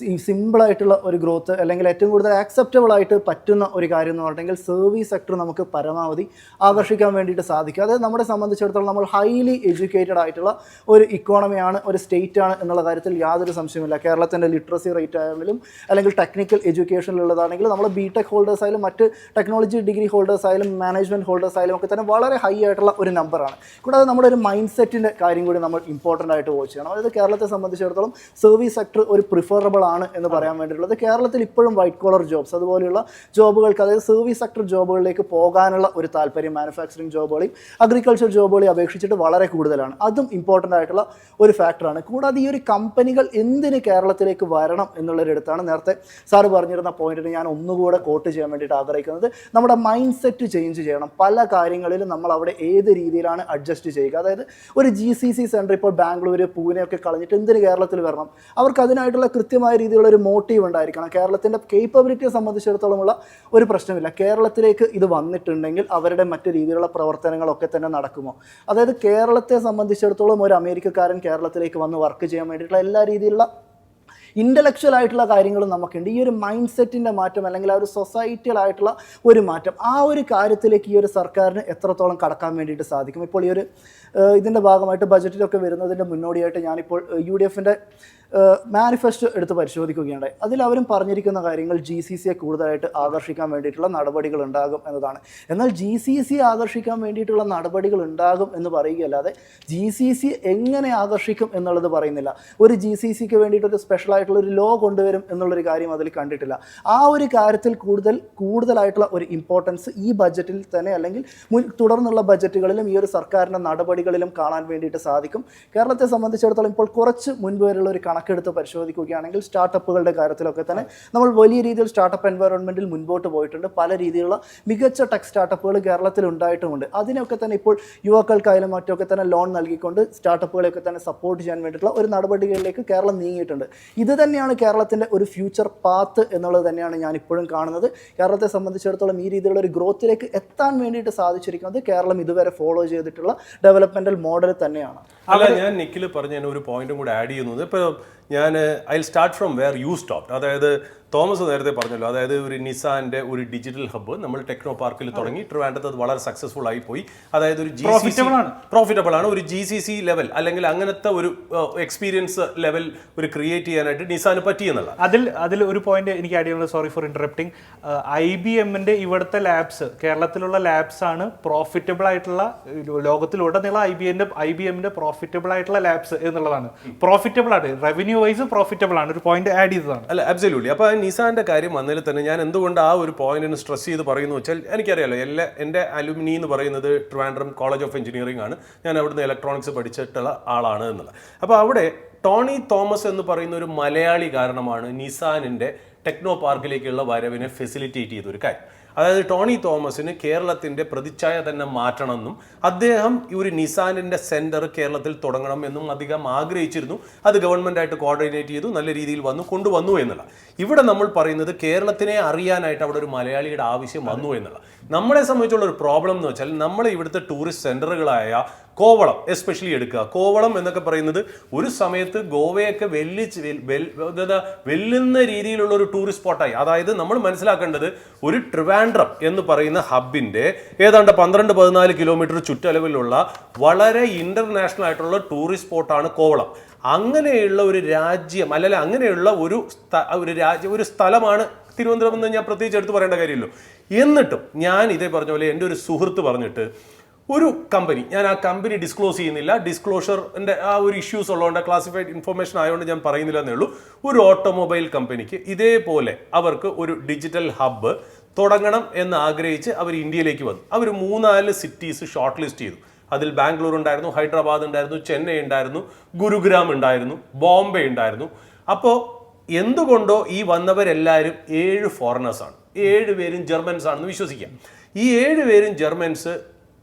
സിമ്പിൾ ആയിട്ടുള്ള ഒരു ഗ്രോത്ത് അല്ലെങ്കിൽ ഏറ്റവും കൂടുതൽ ആക്സെപ്റ്റബിൾ ആയിട്ട് പറ്റുന്ന ഒരു കാര്യം എന്ന് പറഞ്ഞെങ്കിൽ സർവീസ് സെക്ടർ നമുക്ക് പരമാവധി ആകർഷിക്കാൻ വേണ്ടിയിട്ട് സാധിക്കും. അതായത് നമ്മളെ സംബന്ധിച്ചിടത്തോളം നമ്മൾ ഹൈലി എഡ്യൂക്കേറ്റഡ് ആയിട്ടുള്ള ഒരു ഇക്കോണമിയാണ്, ഒരു സ്റ്റേറ്റ് ആണ് എന്നുള്ള കാര്യത്തിൽ യാതൊരു സംശയമില്ല. കേരളത്തിൻ്റെ ലിറ്ററസി റേറ്റ് ആയാലും അല്ലെങ്കിൽ ടെക്നിക്കൽ എഡ്യൂക്കേഷനിലുള്ളതാണെങ്കിലും നമ്മൾ ബിടെക് ഹോൾഡേഴ്സ് ആയാലും മറ്റ് ടെക്നോളജി ഡിഗ്രി ഹോൾഡേഴ്സ് ആയാലും മാനേജ്മെൻറ്റ് ഹോൾഡേഴ്സ് ആയാലും ഒക്കെ തന്നെ വളരെ ഹൈ ആയിട്ടുള്ള ഒരു നമ്പറാണ്. കൂടാതെ നമ്മുടെ ഒരു മൈൻഡ് സെറ്റിൻ്റെ കാര്യം കൂടി നമ്മൾ ഇമ്പോർട്ടൻ്റ് ആയിട്ട് വാച്ച് ചെയ്യണം. അതായത് കേരളത്തെ സംബന്ധിച്ചിടത്തോളം സർവീസ് സെക്ടർ ഒരു പ്രിഫറബിൾ ആണ് എന്ന് പറയാൻ വേണ്ടിയിട്ടുള്ളത്. കേരളത്തിൽ ഇപ്പോഴും വൈറ്റ് കോളർ ജോബ്സ് അതുപോലെയുള്ള ജോബുകൾക്ക്, അതായത് സർവീസ് സെക്ടർ ജോബുകളിലേക്ക് പോകാനുള്ള ഒരു താല്പര്യം മാനുഫാക്ചറിങ് ജോബുകളെയും അഗ്രികൾച്ചർ ജോബുകളെയും അപേക്ഷിച്ചിട്ട് വളരെ കൂടുതലാണ്. അതും ഇമ്പോർട്ടൻ്റ് ആയിട്ടുള്ള ഒരു ഫാക്ടറാണ്. കൂടാതെ ഈ ഒരു കമ്പനികൾ എന്തിന് കേരളത്തിലേക്ക് വരണം എന്നുള്ളൊരിടത്താണ് നേരത്തെ സാറ് പറഞ്ഞിരുന്ന പോയിന്റിന് ഞാൻ ഒന്നുകൂടെ കോട്ട് ചെയ്യാൻ വേണ്ടിയിട്ട് ആഗ്രഹിക്കുന്നത്. നമ്മുടെ മൈൻഡ് സെറ്റ് ചേഞ്ച് ചെയ്യണം. പല കാര്യങ്ങളിലും നമ്മൾ അവിടെ ഏത് രീതിയിലാണ് അഡ്ജസ്റ്റ് ചെയ്യുക. അതായത് ഒരു GCC സെൻറ്റർ ഇപ്പോൾ ബാംഗ്ലൂർ, പൂനെ ഒക്കെ കളഞ്ഞിട്ട് എന്തിന് കേരളത്തിൽ വരണം? അവർക്ക് അതിനായിട്ടുള്ള കൃത്യമായ രീതിയിലുള്ള ഒരു മോട്ടീവ് ഉണ്ടായിരിക്കണം. കേരളത്തിൻ്റെ കേപ്പബിലിറ്റിയെ സംബന്ധിച്ചിടത്തോളമുള്ള ഒരു പ്രശ്നമില്ല. കേരളത്തിലേക്ക് ഇത് വന്നിട്ടുണ്ടെങ്കിൽ അവരുടെ മറ്റു രീതിയിലുള്ള പ്രവർത്തനങ്ങളൊക്കെ തന്നെ നടക്കുമോ? അതായത് കേരളത്തെ സംബന്ധിച്ചിടത്തോളം ഒരു അമേരിക്കക്കാരൻ കേരളത്തിലേക്ക് വന്ന് വർക്ക് ചെയ്യാൻ വേണ്ടിയിട്ടുള്ള എല്ലാ രീതിയിലുള്ള ഇൻ്റലക്ച്വൽ ആയിട്ടുള്ള കാര്യങ്ങളും നമുക്കുണ്ട്. ഈ ഒരു മൈൻഡ് സെറ്റിൻ്റെ മാറ്റം അല്ലെങ്കിൽ ആ ഒരു സൊസൈറ്റിയൽ ആയിട്ടുള്ള ഒരു മാറ്റം, ആ ഒരു കാര്യത്തിലേക്ക് ഈ ഒരു സർക്കാരിന് എത്രത്തോളം കടക്കാൻ വേണ്ടിയിട്ട് സാധിക്കും? ഇപ്പോൾ ഈ ഒരു ഇതിൻ്റെ ഭാഗമായിട്ട് ബജറ്റിലൊക്കെ വരുന്നതിൻ്റെ മുന്നോടിയായിട്ട് ഞാനിപ്പോൾ UDFൻ്റെ മാനിഫെസ്റ്റോ എടുത്ത് പരിശോധിക്കുകയുണ്ടായി. അതിൽ അവരും പറഞ്ഞിരിക്കുന്ന കാര്യങ്ങൾ GCCയെ കൂടുതലായിട്ട് ആകർഷിക്കാൻ വേണ്ടിയിട്ടുള്ള നടപടികൾ ഉണ്ടാകും എന്നതാണ്. എന്നാൽ GCC ആകർഷിക്കാൻ വേണ്ടിയിട്ടുള്ള നടപടികൾ ഉണ്ടാകും എന്ന് പറയുകയല്ലാതെ GCC എങ്ങനെ ആകർഷിക്കും എന്നുള്ളത് പറയുന്നില്ല. ഒരു GCCക്ക് വേണ്ടിയിട്ടൊരു സ്പെഷ്യൽ ആയിട്ടുള്ള ഒരു ലോ കൊണ്ടുവരും എന്നുള്ളൊരു കാര്യം അതിൽ കണ്ടിട്ടില്ല. ആ ഒരു കാര്യത്തിൽ കൂടുതലായിട്ടുള്ള ഒരു ഇമ്പോർട്ടൻസ് ഈ ബജറ്റിൽ തന്നെ അല്ലെങ്കിൽ തുടർന്നുള്ള ബജറ്റുകളിലും ഈ ഒരു സർക്കാരിൻ്റെ നടപടികളിലും കാണാൻ വേണ്ടിയിട്ട് സാധിക്കും. കേരളത്തെ സംബന്ധിച്ചിടത്തോളം ഇപ്പോൾ കുറച്ച് മുൻപ് വരെയുള്ള ഒരു കണക്കെടുത്ത് പരിശോധിക്കുകയാണെങ്കിൽ സ്റ്റാർട്ടപ്പുകളുടെ കാര്യത്തിലൊക്കെ തന്നെ നമ്മൾ വലിയ രീതിയിൽ സ്റ്റാർട്ടപ്പ് എൻവയോൺമെൻറ്റിൽ മുൻപോട്ട് പോയിട്ടുണ്ട്. പല രീതിയിലുള്ള മികച്ച ടെക് സ്റ്റാർട്ടപ്പുകൾ കേരളത്തിൽ ഉണ്ടായിട്ടുമുണ്ട്. അതിനൊക്കെ തന്നെ ഇപ്പോൾ യുവാക്കൾക്കായാലും മറ്റൊക്കെ തന്നെ ലോൺ നൽകിക്കൊണ്ട് സ്റ്റാർട്ടപ്പുകളെയൊക്കെ തന്നെ സപ്പോർട്ട് ചെയ്യാൻ വേണ്ടിയിട്ടുള്ള ഒരു നടപടികളിലേക്ക് കേരളം നീങ്ങിയിട്ടുണ്ട്. ഇത് തന്നെയാണ് കേരളത്തിൻ്റെ ഒരു ഫ്യൂച്ചർ പാത്ത് എന്നുള്ളത് തന്നെയാണ് ഞാൻ ഇപ്പോഴും കാണുന്നത്. കേരളത്തെ സംബന്ധിച്ചിടത്തോളം ഈ രീതിയിലുള്ള ഒരു ഗ്രോത്തിലേക്ക് എത്താൻ വേണ്ടിയിട്ട് സാധിച്ചിരിക്കുന്നത് കേരളം ഇതുവരെ ഫോളോ ചെയ്തിട്ടുള്ള ഡെവലപ്മെൻറ്റൽ മോഡൽ തന്നെയാണ്. അല്ല, ഞാൻ നിഖിൽ പറഞ്ഞ ഒരു പോയിന്റും കൂടെ ആഡ് ചെയ്യുന്നത്, ഇപ്പോൾ ഞാൻ I start from where you stop. അതായത് തോമസ് നേരത്തെ പറഞ്ഞല്ലോ, അതായത് ഒരു നിസാന്റെ ഒരു ഡിജിറ്റൽ ഹബ്ബ് നമ്മൾ ടെക്നോ പാർക്കിൽ തുടങ്ങി. ട്രിവാൻഡ്രത്ത് അത് വളരെ സക്സസ്ഫുൾ ആയി പോയി. അതായത് ഒരു പ്രോഫിറ്റബിൾ ആണ്. ഒരു GCC ലെവൽ അല്ലെങ്കിൽ അങ്ങനത്തെ ഒരു എക്സ്പീരിയൻസ് ലെവൽ ഒരു ക്രിയേറ്റ് ചെയ്യാനായിട്ട് നിസാന് പറ്റിയെന്നുള്ള അതിൽ ഒരു പോയിന്റ് എനിക്ക് ആഡ് ചെയ്യുന്നത്, സോറി ഫോർ ഇന്ററപ്റ്റിംഗ്, IBMന്റെ ഇവിടുത്തെ ലാബ്സ്, കേരളത്തിലുള്ള ലാബ്സ് ആണ് പ്രോഫിറ്റബിൾ ആയിട്ടുള്ള, ലോകത്തിലുടനീളം IBMന്റെ പ്രോഫിറ്റബിൾ ആയിട്ടുള്ള ലാബ്സ് എന്നുള്ളതാണ്. പ്രോഫിറ്റബിൾ ആണ്, റവന്യൂ വൈസ് പ്രോഫിറ്റബിൾ ആണ്. ഒരു പോയിന്റ് ആഡ് ചെയ്തതാണ്. അല്ല, അബ്സല്യൂട്ട്ലി. അപ്പോൾ നിസാന്റെ കാര്യം വന്നതിൽ തന്നെ ഞാൻ എന്തുകൊണ്ട് ആ ഒരു പോയിന്റിന് സ്ട്രെസ് ചെയ്ത് പറയുന്നു വെച്ചാൽ, എനിക്കറിയാലോ എൻ്റെ അലുമിനി എന്ന് പറയുന്നത് ട്രിവാൻഡ്രം കോളേജ് ഓഫ് എഞ്ചിനീയറിംഗ് ആണ്. ഞാൻ അവിടുന്ന് ഇലക്ട്രോണിക്സ് പഠിച്ചിട്ടുള്ള ആളാണ് എന്നുള്ളത്. അപ്പോൾ അവിടെ ടോണി തോമസ് എന്ന് പറയുന്ന ഒരു മലയാളി കാരണമാണ് നിസാനിൻ്റെ ടെക്നോ പാർക്കിലേക്കുള്ള വരവിനെ ഫെസിലിറ്റേറ്റ് ചെയ്തൊരു കാര്യം. അതായത് ടോണി തോമസിന് കേരളത്തിൻ്റെ പ്രതിച്ഛായ തന്നെ മാറ്റണമെന്നും അദ്ദേഹം ഈ ഒരു നിസാനിൻ്റെ സെൻറ്റർ കേരളത്തിൽ തുടങ്ങണം എന്നും അധികം ആഗ്രഹിച്ചിരുന്നു. അത് ഗവൺമെൻറ്റായിട്ട് കോർഡിനേറ്റ് ചെയ്തു, നല്ല രീതിയിൽ കൊണ്ടുവന്നു എന്നുള്ള. ഇവിടെ നമ്മൾ പറയുന്നത് കേരളത്തിനെ അറിയാനായിട്ട് അവിടെ ഒരു മലയാളിയുടെ ആവശ്യം വന്നു എന്നുള്ള. നമ്മളെ സംബന്ധിച്ചുള്ള ഒരു പ്രോബ്ലം എന്ന് വെച്ചാൽ, നമ്മൾ ഇവിടുത്തെ ടൂറിസ്റ്റ് സെൻറ്ററുകളായ കോവളം എസ്പെഷ്യലി എടുക്കുക. കോവളം എന്നൊക്കെ പറയുന്നത് ഒരു സമയത്ത് ഗോവയൊക്കെ വെല്ലുന്ന രീതിയിലുള്ള ഒരു ടൂറിസ്റ്റ് സ്പോട്ടായി. അതായത് നമ്മൾ മനസ്സിലാക്കേണ്ടത്, ഒരു ട്രിവാൻഡ്രം എന്ന് പറയുന്ന ഹബിൻ്റെ ഏതാണ്ട് 12-14 കിലോമീറ്റർ ചുറ്റളവിലുള്ള വളരെ ഇന്റർനാഷണൽ ആയിട്ടുള്ള ടൂറിസ്റ്റ് സ്പോട്ടാണ് കോവളം. അങ്ങനെയുള്ള ഒരു രാജ്യം അല്ലെങ്കിൽ അങ്ങനെയുള്ള ഒരു സ്ഥലമാണ് തിരുവനന്തപുരം എന്ന് ഞാൻ പ്രത്യേകിച്ച് എടുത്ത് പറയേണ്ട കാര്യമില്ലല്ലോ. എന്നിട്ടും ഞാൻ ഇതേ പറഞ്ഞ പോലെ എൻ്റെ ഒരു സുഹൃത്ത് പറഞ്ഞിട്ട് ഒരു കമ്പനി, ഞാൻ ആ കമ്പനി ഡിസ്ക്ലോസ് ചെയ്യുന്നില്ല, ഡിസ്ക്ലോഷറിൻ്റെ ആ ഒരു ഇഷ്യൂസ് ഉള്ളതുകൊണ്ട്, ക്ലാസിഫൈഡ് ഇൻഫർമേഷൻ ആയതുകൊണ്ട് ഞാൻ പറയുന്നില്ല എന്നേ ഉള്ളൂ. ഒരു ഓട്ടോമൊബൈൽ കമ്പനിക്ക് ഇതേപോലെ അവർക്ക് ഒരു ഡിജിറ്റൽ ഹബ്ബ് തുടങ്ങണം എന്ന് ആഗ്രഹിച്ച് അവർ ഇന്ത്യയിലേക്ക് വന്നു. അവർ 3-4 സിറ്റീസ് ഷോർട്ട് ലിസ്റ്റ് ചെയ്തു. അതിൽ ബാംഗ്ലൂർ ഉണ്ടായിരുന്നു, ഹൈദരാബാദ് ഉണ്ടായിരുന്നു, ചെന്നൈ ഉണ്ടായിരുന്നു, ഗുരുഗ്രാം ഉണ്ടായിരുന്നു, ബോംബെ ഉണ്ടായിരുന്നു. അപ്പോൾ എന്തുകൊണ്ടോ ഈ വന്നവരെല്ലാവരും 7 ഫോറിനേഴ്സാണ്, 7 പേരും ജർമ്മൻസ് ആണെന്ന് വിശ്വസിക്കാം. ഈ 7 പേരും ജർമ്മൻസ്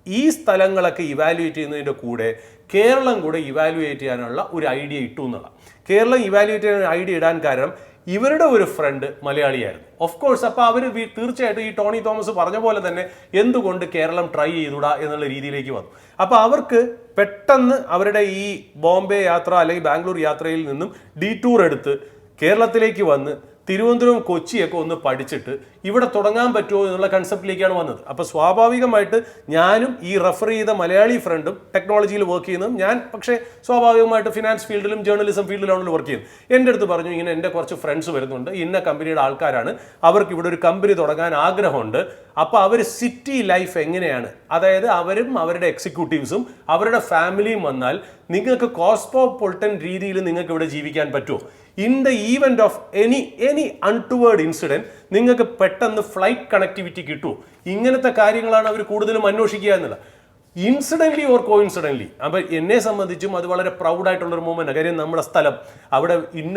ഈ സ്ഥലങ്ങളൊക്കെ ഇവാലുവേറ്റ് ചെയ്യുന്നതിൻ്റെ കൂടെ കേരളം കൂടെ ഇവാലുവേറ്റ് ചെയ്യാനുള്ള ഒരു ഐഡിയ ഇട്ടു എന്നുള്ള. കേരളം ഇവാലുവേറ്റ് ചെയ്യാൻ ഐഡിയ ഇടാൻ കാരണം ഇവരുടെ ഒരു ഫ്രണ്ട് മലയാളിയായിരുന്നു. ഓഫ് കോഴ്സ് അപ്പോൾ അവർ തീർച്ചയായിട്ടും ഈ ടോണി തോമസ് പറഞ്ഞ പോലെ തന്നെ എന്തുകൊണ്ട് കേരളം ട്രൈ ചെയ്തുകൂടാ എന്നുള്ള രീതിയിലേക്ക് വന്നു. അപ്പോൾ അവർക്ക് പെട്ടെന്ന് അവരുടെ ഈ ബോംബെ യാത്ര അല്ലെങ്കിൽ ബാംഗ്ലൂർ യാത്രയിൽ നിന്നും ഡീടൂർ എടുത്ത് കേരളത്തിലേക്ക് വന്ന് തിരുവനന്തപുരം കൊച്ചിയൊക്കെ ഒന്ന് പഠിച്ചിട്ട് ഇവിടെ തുടങ്ങാൻ പറ്റുമോ എന്നുള്ള കൺസെപ്റ്റിലേക്കാണ് വന്നത്. അപ്പോൾ സ്വാഭാവികമായിട്ട് ഞാനും ഈ റെഫർ ചെയ്ത മലയാളി ഫ്രണ്ടും ടെക്നോളജിയിൽ വർക്ക് ചെയ്യുന്നതും ഞാൻ പക്ഷേ സ്വാഭാവികമായിട്ട് ഫിനാൻസ് ഫീൽഡിലും ജേർണലിസം ഫീൽഡിലാണല്ലോ വർക്ക് ചെയ്യുന്നത്. എൻ്റെ അടുത്ത് പറഞ്ഞു ഇങ്ങനെ എൻ്റെ കുറച്ച് ഫ്രണ്ട്സ് വരുന്നുണ്ട്, ഇന്ന കമ്പനിയുടെ ആൾക്കാരാണ്, അവർക്ക് ഇവിടെ ഒരു കമ്പനി തുടങ്ങാൻ ആഗ്രഹമുണ്ട്. അപ്പോൾ അവർ സിറ്റി ലൈഫ് എങ്ങനെയാണ്, അതായത് അവരും അവരുടെ എക്സിക്യൂട്ടീവ്സും അവരുടെ ഫാമിലിയും വന്നാൽ നിങ്ങൾക്ക് കോസ്മോപൊളിറ്റൻ രീതിയിൽ നിങ്ങൾക്ക് ഇവിടെ ജീവിക്കാൻ പറ്റുമോ? In the event of any untoward incident നിങ്ങൾക്ക് പെട്ടെന്ന് ഫ്ലൈറ്റ് കണക്ടിവിറ്റി കിട്ടുമോ? ഇങ്ങനത്തെ കാര്യങ്ങളാണ് അവർ കൂടുതലും അന്വേഷിക്കുക എന്നുള്ളത്. Incidentally or coincidentally. അപ്പോൾ എന്നെ സംബന്ധിച്ചും അത് വളരെ പ്രൗഡായിട്ടുള്ളൊരു മൂവ്മെൻറ്റ്. കാര്യം നമ്മുടെ സ്ഥലം അവിടെ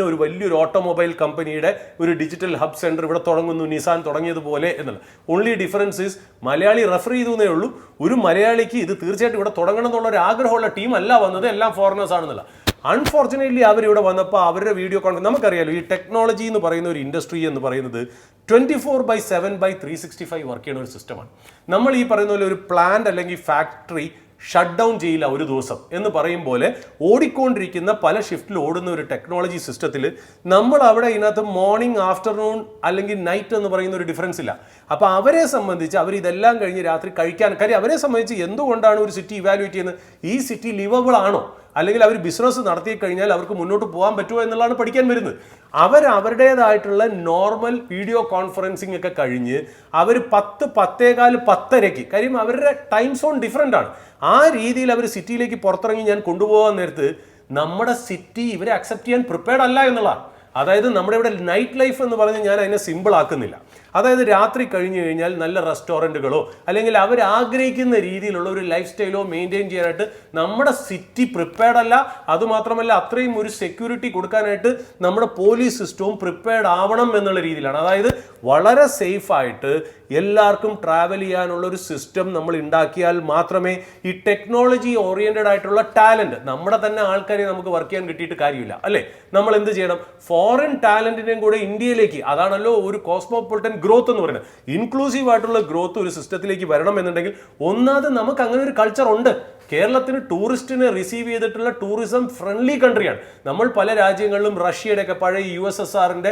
ഒരു വലിയൊരു ഓട്ടോമൊബൈൽ കമ്പനിയുടെ ഒരു ഡിജിറ്റൽ ഹബ് സെൻറ്റർ ഇവിടെ തുടങ്ങുന്നു, നിസാൻ തുടങ്ങിയതുപോലെ എന്നുള്ളത്. Only difference is Malayali refer ചെയ്തു എന്നേ ഉള്ളൂ. ഒരു മലയാളിക്ക് ഇത് തീർച്ചയായിട്ടും ഇവിടെ തുടങ്ങണം എന്നുള്ള ഒരു ആഗ്രഹമുള്ള ടീം അല്ല വന്നത്, എല്ലാം ഫോറിനേഴ്സ് ആണെന്നുള്ള. അൺഫോർച്ചുനേറ്റ്ലി അവരിവിടെ വന്നപ്പോൾ അവരുടെ വീഡിയോ കോൺഫറൻസ് നമുക്കറിയാലോ, ഈ ടെക്നോളജി എന്ന് പറയുന്ന ഒരു ഇൻഡസ്ട്രി എന്ന് പറയുന്നത് 24/7/365 വർക്ക് ചെയ്യുന്ന ഒരു സിസ്റ്റമാണ്. നമ്മൾ ഈ പറയുന്ന പോലെ ഒരു പ്ലാന്റ് അല്ലെങ്കിൽ ഫാക്ടറി ഷട്ട് ഡൗൺ ചെയ്യില്ല ഒരു ദിവസം എന്ന് പറയും പോലെ ഓടിക്കൊണ്ടിരിക്കുന്ന പല ഷിഫ്റ്റിൽ ഓടുന്ന ഒരു ടെക്നോളജി സിസ്റ്റത്തിൽ നമ്മൾ അവിടെ ഇതിനകത്ത് മോർണിംഗ്, ആഫ്റ്റർനൂൺ അല്ലെങ്കിൽ നൈറ്റ് എന്ന് പറയുന്ന ഒരു ഡിഫറൻസ് ഇല്ല. അപ്പോൾ അവരെ സംബന്ധിച്ച് അവർ ഇതെല്ലാം കഴിഞ്ഞ് രാത്രി കഴിക്കാൻ, കാര്യം അവരെ സംബന്ധിച്ച് എന്തുകൊണ്ടാണ് ഒരു സിറ്റി ഇവാലുവേറ്റ് ചെയ്യുന്നത്, ഈ സിറ്റി ലിവബിൾ ആണോ, അല്ലെങ്കിൽ അവർ ബിസിനസ് നടത്തി കഴിഞ്ഞാൽ അവർക്ക് മുന്നോട്ട് പോകാൻ പറ്റുമോ എന്നുള്ളതാണ് പഠിക്കാൻ വരുന്നത്. അവരുടേതായിട്ടുള്ള നോർമൽ വീഡിയോ കോൺഫറൻസിങ് ഒക്കെ കഴിഞ്ഞ് അവർ 10, 10:15, 10:30, കാര്യം അവരുടെ ടൈം സോൺ ഡിഫറെൻ്റ് ആണ്. ആ രീതിയിൽ അവർ സിറ്റിയിലേക്ക് പുറത്തിറങ്ങി ഞാൻ കൊണ്ടുപോകാൻ നേരത്ത് നമ്മുടെ സിറ്റി ഇവരെ അക്സെപ്റ്റ് ചെയ്യാൻ പ്രിപ്പയർഡ് അല്ല എന്നുള്ളതാണ്. അതായത് നമ്മുടെ ഇവിടെ നൈറ്റ് ലൈഫ് എന്ന് പറഞ്ഞ് ഞാൻ അതിനെ സിമ്പിൾ ആക്കുന്നില്ല. അതായത് രാത്രി കഴിഞ്ഞു കഴിഞ്ഞാൽ നല്ല റെസ്റ്റോറൻറ്റുകളോ അല്ലെങ്കിൽ അവർ ആഗ്രഹിക്കുന്ന രീതിയിലുള്ള ഒരു ലൈഫ് സ്റ്റൈലോ മെയിൻറ്റെയിൻ ചെയ്യാനായിട്ട് നമ്മുടെ സിറ്റി പ്രിപ്പയർഡ് അല്ല. അതുമാത്രമല്ല അത്രയും ഒരു സെക്യൂരിറ്റി കൊടുക്കാനായിട്ട് നമ്മുടെ പോലീസ് സിസ്റ്റവും പ്രിപ്പയർഡ് ആവണം എന്നുള്ള രീതിയിലാണ്. അതായത് വളരെ സേഫായിട്ട് എല്ലാവർക്കും ട്രാവൽ ചെയ്യാനുള്ള ഒരു സിസ്റ്റം നമ്മൾ ഉണ്ടാക്കിയാൽ മാത്രമേ ഈ ടെക്നോളജി ഓറിയന്റഡ് ആയിട്ടുള്ള ടാലന്റ് നമ്മുടെ തന്നെ ആൾക്കാരെ നമുക്ക് വർക്ക് ചെയ്യാൻ കിട്ടിയിട്ട് കാര്യമില്ല, അല്ലേ? നമ്മൾ എന്ത് ചെയ്യണം? ഫോറിൻ ടാലന്റിനെയും കൂടെ ഇന്ത്യയിലേക്ക്, അതാണല്ലോ ഒരു കോസ്മോപൊളിറ്റൻ ഗ്രോത്ത് എന്ന് പറയുന്നത്. ഇൻക്ലൂസീവ് ആയിട്ടുള്ള ഗ്രോത്ത് ഒരു സിസ്റ്റത്തിലേക്ക് വരണം എന്നുണ്ടെങ്കിൽ ഒന്നാമത് നമുക്ക് അങ്ങനെ ഒരു കൾച്ചർ ഉണ്ട്. കേരളത്തിന് ടൂറിസ്റ്റിനെ റിസീവ് ചെയ്തിട്ടുള്ള ടൂറിസം ഫ്രണ്ട്ലി കൺട്രിയാണ്. നമ്മൾ പല രാജ്യങ്ങളിലും റഷ്യയുടെ ഒക്കെ പഴയ USSRന്റെ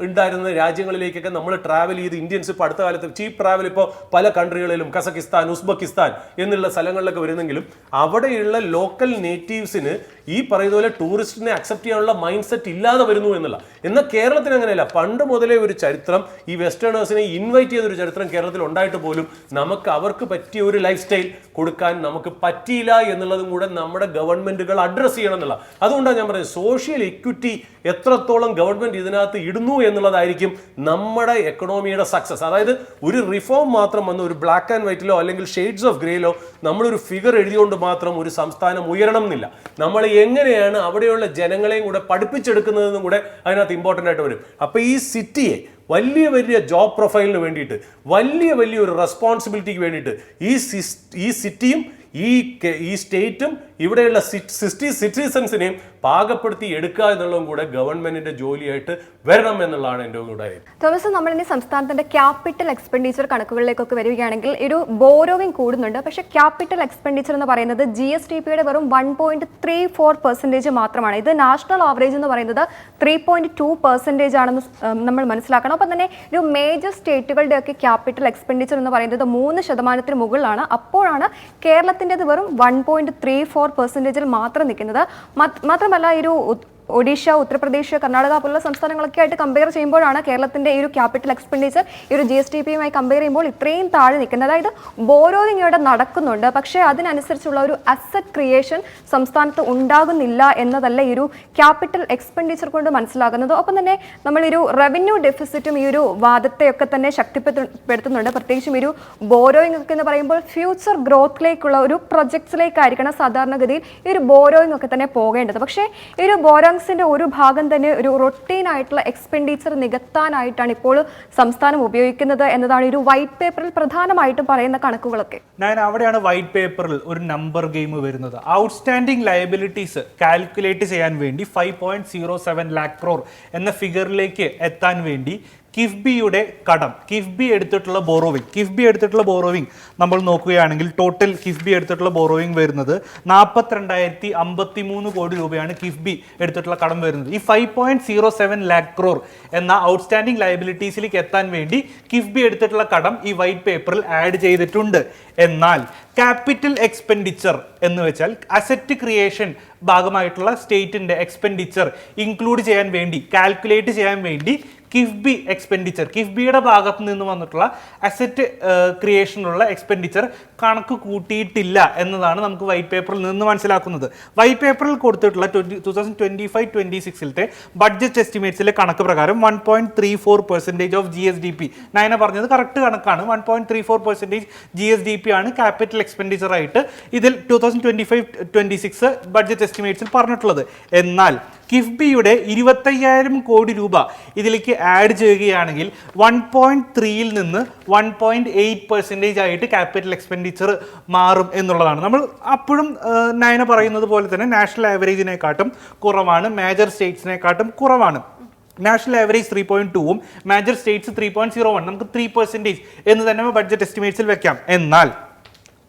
ഉണ്ടായിരുന്ന രാജ്യങ്ങളിലേക്കൊക്കെ നമ്മൾ ട്രാവൽ ചെയ്ത് ഇന്ത്യൻസ് ഇപ്പോൾ അടുത്ത കാലത്ത് ചീപ്പ് ട്രാവൽ ഇപ്പോൾ പല കൺട്രികളിലും കസക്കിസ്ഥാൻ, ഉസ്ബെക്കിസ്ഥാൻ എന്നുള്ള സ്ഥലങ്ങളിലൊക്കെ വരുന്നെങ്കിലും അവിടെയുള്ള ലോക്കൽ നേറ്റീവ്സിന് ഈ പറയുന്ന പോലെ ടൂറിസ്റ്റിനെ അക്സെപ്റ്റ് ചെയ്യാനുള്ള മൈൻഡ് സെറ്റ് ഇല്ലാതെ വരുന്നു എന്നുള്ള. എന്നാൽ കേരളത്തിന് അങ്ങനെയല്ല. പണ്ട് മുതലേ ഒരു ചരിത്രം, ഈ വെസ്റ്റേണേഴ്സിനെ ഇൻവൈറ്റ് ചെയ്തൊരു ചരിത്രം കേരളത്തിൽ ഉണ്ടായിട്ട് പോലും നമുക്ക് അവർക്ക് പറ്റിയ ഒരു ലൈഫ് സ്റ്റൈൽ കൊടുക്കാൻ നമുക്ക് പറ്റിയില്ല എന്നുള്ളതും കൂടെ നമ്മുടെ ഗവൺമെന്റുകൾ അഡ്രസ് ചെയ്യണം എന്നുള്ള. അതുകൊണ്ടാണ് ഞാൻ പറയുന്നത് സോഷ്യൽ ഇക്വിറ്റി എത്രത്തോളം ഗവൺമെന്റ് ഇതിനകത്ത് ഇടുന്നു എന്നുള്ളതായിരിക്കും നമ്മുടെ എക്കണോമിയുടെ സക്സസ്. അതായത് ഒരു റിഫോം മാത്രം വന്ന് ഒരു ബ്ലാക്ക് ആൻഡ് വൈറ്റിലോ അല്ലെങ്കിൽ ഷെയ്ഡ്സ് ഓഫ് ഗ്രേയിലോ നമ്മളൊരു ഫിഗർ എഴുതിയോണ്ട് മാത്രം ഒരു സംസ്ഥാനം ഉയരണം എന്നില്ല. നമ്മൾ എങ്ങനെയാണ് അവിടെയുള്ള ജനങ്ങളെയും കൂടെ പഠിപ്പിച്ചെടുക്കുന്നതെന്നും കൂടെ അതിനകത്ത് ഇമ്പോർട്ടൻ്റ് ആയിട്ട് വരും. അപ്പോൾ ഈ സിറ്റിയെ വലിയ ജോബ് പ്രൊഫൈലിന് വേണ്ടിയിട്ട് വലിയൊരു റെസ്പോൺസിബിലിറ്റിക്ക് വേണ്ടിയിട്ട് ഈ സിറ്റിയും ഈ സ്റ്റേറ്റും ഇവിടെയുള്ള സിറ്റിസൺസിനെയും പാകപ്പെടുത്തി എടുക്കുക എന്നുള്ളതും കൂടെ ഗവൺമെന്റിന്റെ ജോലിയായിട്ട് വരണം എന്നുള്ളതാണ് എൻ്റെ കൂടെ. തോമസ്, നമ്മൾ ഇനി സംസ്ഥാനത്തിന്റെ ക്യാപിറ്റൽ എക്സ്പെൻഡിച്ചർ കണക്കുകളിലേക്കൊക്കെ വരികയാണെങ്കിൽ ഒരു ബോറോവിംഗ് കൂടുന്നുണ്ട്. പക്ഷേ ക്യാപിറ്റൽ എക്സ്പെൻഡിച്ചർ എന്ന് പറയുന്നത് GSDPയുടെ വെറും 1.34% മാത്രമാണ്. ഇത് നാഷണൽ ആവറേജ് എന്ന് പറയുന്നത് 3.2% ആണെന്ന് നമ്മൾ മനസ്സിലാക്കണം. അപ്പം തന്നെ ഒരു മേജർ സ്റ്റേറ്റുകളുടെയൊക്കെ ക്യാപിറ്റൽ എക്സ്പെൻഡിച്ചർ എന്ന് പറയുന്നത് 3% മുകളിലാണ്. അപ്പോഴാണ് കേരളത്തിൻ്റെത് വെറും 1.34% മാത്രം നിൽക്കുന്നത്. മാത്രമല്ല ഒരു ഒഡീഷ, ഉത്തർപ്രദേശ്, കർണാടക പോലുള്ള സംസ്ഥാനങ്ങളൊക്കെ ആയിട്ട് കമ്പയർ ചെയ്യുമ്പോഴാണ് കേരളത്തിന്റെ ഈ ഒരു ക്യാപിറ്റൽ എക്സ്പെൻഡിച്ചർ ഈ ഒരു GSDPയുമായി കമ്പയർ ചെയ്യുമ്പോൾ ഇത്രയും താഴെ നിൽക്കുന്നത്. അതായത് ബോറോയിങ് ഇവിടെ നടക്കുന്നുണ്ട്, പക്ഷേ അതിനനുസരിച്ചുള്ള ഒരു അസറ്റ് ക്രിയേഷൻ സംസ്ഥാനത്ത് ഉണ്ടാകുന്നില്ല എന്നതല്ല ഈ ഒരു ക്യാപിറ്റൽ എക്സ്പെൻഡിച്ചർ കൊണ്ട് മനസ്സിലാകുന്നത്. ഒപ്പം തന്നെ നമ്മൾ ഒരു റവന്യൂ ഡെഫിസിറ്റും ഈ ഒരു വാദത്തെയൊക്കെ തന്നെ ശക്തിപ്പെടുത്തുന്നുണ്ട്. പ്രത്യേകിച്ചും ഈ ഒരു ബോറോയിങ് ഒക്കെ എന്ന് പറയുമ്പോൾ ഫ്യൂച്ചർ ഗ്രോത്തിലേക്കുള്ള ഒരു പ്രൊജക്ട്സിലേക്കായിരിക്കണം സാധാരണഗതിയിൽ ഈ ഒരു ബോറോയിങ് ഒക്കെ തന്നെ പോകേണ്ടത്. പക്ഷേ ഈ ഒരു ബോറോയിങ്സിന്റെ ഒരു ഭാഗം തന്നെ ഒരു റൊട്ടീൻ ആയിട്ടുള്ള എക്സ്പെൻഡിച്ചർ നികത്താനായിട്ടാണ് ഇപ്പോൾ സംസ്ഥാനം ഉപയോഗിക്കുന്നത് എന്നതാണ് ഒരു വൈറ്റ് പേപ്പറിൽ പ്രധാനമായിട്ടും പറയുന്ന കണക്കുകളൊക്കെ. ഞാൻ അവിടെയാണ് വൈറ്റ് പേപ്പറിൽ ഒരു നമ്പർ ഗെയിം വരുന്നത്. ഔട്ട്സ്റ്റാൻഡിംഗ് ലയബിലിറ്റീസ് കാൽക്കുലേറ്റ് ചെയ്യാൻ വേണ്ടി 5.07 lakh crore എന്ന ഫിഗറിലേക്ക് എത്താൻ വേണ്ടി കിഫ്ബിയുടെ കടം, കിഫ്ബി എടുത്തിട്ടുള്ള ബോറോവിങ് നമ്മൾ നോക്കുകയാണെങ്കിൽ ടോട്ടൽ കിഫ്ബി എടുത്തിട്ടുള്ള ബോറോവിങ് വരുന്നത് 42,053 കോടി രൂപയാണ് കിഫ്ബി എടുത്തിട്ടുള്ള കടം വരുന്നത്. ഈ 5.07 lakh crore എന്ന ഔട്ട്സ്റ്റാൻഡിംഗ് ലയബിലിറ്റീസിലേക്ക് എത്താൻ വേണ്ടി കിഫ്ബി എടുത്തിട്ടുള്ള കടം ഈ വൈറ്റ് പേപ്പറിൽ ആഡ് ചെയ്തിട്ടുണ്ട്. എന്നാൽ ക്യാപിറ്റൽ എക്സ്പെൻഡിച്ചർ എന്ന് വെച്ചാൽ അസറ്റ് ക്രിയേഷൻ ഭാഗമായിട്ടുള്ള സ്റ്റേറ്റിന്റെ എക്സ്പെൻഡിച്ചർ ഇൻക്ലൂഡ് ചെയ്യാൻ വേണ്ടി, കാൽക്കുലേറ്റ് ചെയ്യാൻ വേണ്ടി കിഫ്ബി എക്സ്പെൻഡിച്ചർ, കിഫ്ബിയുടെ ഭാഗത്ത് നിന്ന് വന്നിട്ടുള്ള അസറ്റ് ക്രിയേഷനുള്ള എക്സ്പെൻഡിച്ചർ കണക്ക് കൂട്ടിയിട്ടില്ല എന്നതാണ് നമുക്ക് വൈറ്റ് പേപ്പറിൽ നിന്ന് മനസ്സിലാക്കുന്നത്. വൈറ്റ് പേപ്പറിൽ കൊടുത്തിട്ടുള്ള 2025-26 ബഡ്ജറ്റ് എസ്റ്റിമേറ്റ്സിലെ കണക്ക് പ്രകാരം 1.34% ഓഫ് GSDP, നയന പറഞ്ഞത് കറക്റ്റ് കണക്കാണ്, 1.34% GSDP ആണ് ക്യാപിറ്റൽ എക്സ്പെൻഡിച്ചർ ആയിട്ട് ഇതിൽ 2025-26 ബഡ്ജറ്റ് എസ്റ്റിമേറ്റ്സിൽ പറഞ്ഞിട്ടുള്ളത്. എന്നാൽ കിഫ്ബിയുടെ 25,000 കോടി രൂപ ഇതിലേക്ക് ആഡ് ചെയ്യുകയാണെങ്കിൽ 1.3-ൽ നിന്ന് 1.8% ആയിട്ട് ക്യാപിറ്റൽ എക്സ്പെൻഡിച്ചർ മാറും എന്നുള്ളതാണ്. നമ്മൾ അപ്പോഴും നയന പറയുന്നത് പോലെ തന്നെ നാഷണൽ ആവറേജിനെക്കാട്ടും കുറവാണ്, മേജർ സ്റ്റേറ്റ്സിനെക്കാട്ടും കുറവാണ്. നാഷണൽ ആവറേജ് 3.2ഉം മേജർ സ്റ്റേറ്റ്സ് 3.01, നമുക്ക് 3% എന്ന് തന്നെ ബഡ്ജറ്റ് എസ്റ്റിമേറ്റ്സിൽ വെക്കാം. എന്നാൽ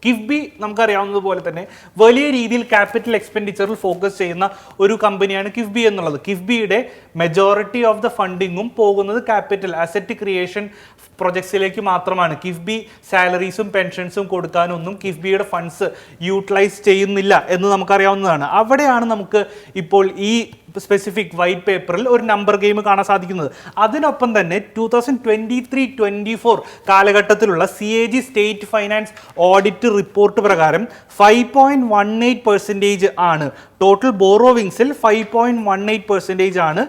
കിഫ്ബി നമുക്കറിയാവുന്നതുപോലെ തന്നെ വലിയ രീതിയിൽ ക്യാപിറ്റൽ എക്സ്പെൻഡിച്ചറിൽ ഫോക്കസ് ചെയ്യുന്ന ഒരു കമ്പനിയാണ് കിഫ്ബി എന്നുള്ളത്. കിഫ്ബിയുടെ മെജോറിറ്റി ഓഫ് ദ ഫണ്ടിങ്ങും പോകുന്നത് ക്യാപിറ്റൽ അസറ്റ് ക്രിയേഷൻ പ്രൊജക്ട്സിലേക്ക് മാത്രമാണ്. കിഫ്ബി സാലറീസും പെൻഷൻസും കൊടുക്കാനൊന്നും കിഫ്ബിയുടെ ഫണ്ട്സ് യൂട്ടിലൈസ് ചെയ്യുന്നില്ല എന്ന് നമുക്കറിയാവുന്നതാണ്. അവിടെയാണ് നമുക്ക് ഇപ്പോൾ ഈ സ്പെസിഫിക് വൈറ്റ് പേപ്പറിൽ ഒരു നമ്പർ ഗെയിം കാണാൻ സാധിക്കുന്നത്. അതിനൊപ്പം തന്നെ 2023-24 കാലഘട്ടത്തിലുള്ള CAG state finance audit report പ്രകാരം 5.18% ആണ് ടോട്ടൽ ബോറോവിങ്സിൽ 5.18% ആണ്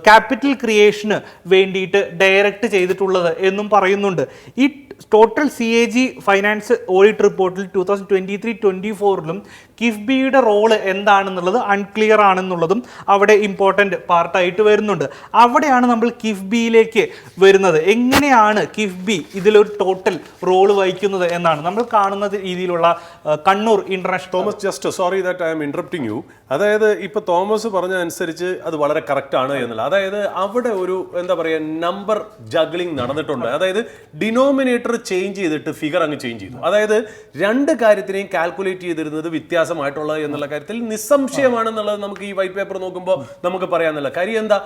ക്യാപിറ്റൽ ക്രിയേഷന് വേണ്ടിയിട്ട് ഡയറക്റ്റ് ചെയ്തിട്ടുള്ളത് എന്നും പറയുന്നുണ്ട്. ഈ ടോട്ടൽ CAG ഫൈനാൻസ് ഓഡിറ്റ് റിപ്പോർട്ടിൽ 2023-24 കിഫ്ബിയുടെ റോള് എന്താണെന്നുള്ളത് അൺക്ലിയർ ആണെന്നുള്ളതും അവിടെ ഇമ്പോർട്ടൻ്റ് പാർട്ടായിട്ട് വരുന്നുണ്ട്. അവിടെയാണ് നമ്മൾ കിഫ്ബിയിലേക്ക് വരുന്നത്. എങ്ങനെയാണ് കിഫ്ബി ഇതിലൊരു ടോട്ടൽ റോള് വഹിക്കുന്നത് എന്നാണ് നമ്മൾ കാണുന്ന രീതിയിലുള്ള Kannur international. Thomas, just sorry that I'm interrupting you. അതായത് ഇപ്പൊ തോമസ് പറഞ്ഞ അനുസരിച്ച് അത് വളരെ കറക്റ്റ് ആണ് എന്നുള്ളത്. അതായത് അവിടെ ഒരു എന്താ പറയുക നമ്പർ ജഗ്ലിംഗ് നടന്നിട്ടുണ്ട്. അതായത് ഡിനോമിനേറ്റർ ചേഞ്ച് ചെയ്തിട്ട് ഫിഗർ അങ്ങ് ചേഞ്ച് ചെയ്തു. അതായത് രണ്ട് കാര്യത്തിനെയും കാൽക്കുലേറ്റ് ചെയ്തിരുന്നത് വ്യത്യാസമായിട്ടുള്ളത് എന്നുള്ള കാര്യത്തിൽ നിസ്സംശയമാണെന്നുള്ളത് നമുക്ക് ഈ വൈറ്റ് പേപ്പർ നോക്കുമ്പോൾ നമുക്ക് പറയാനുള്ള കാര്യം എന്താ,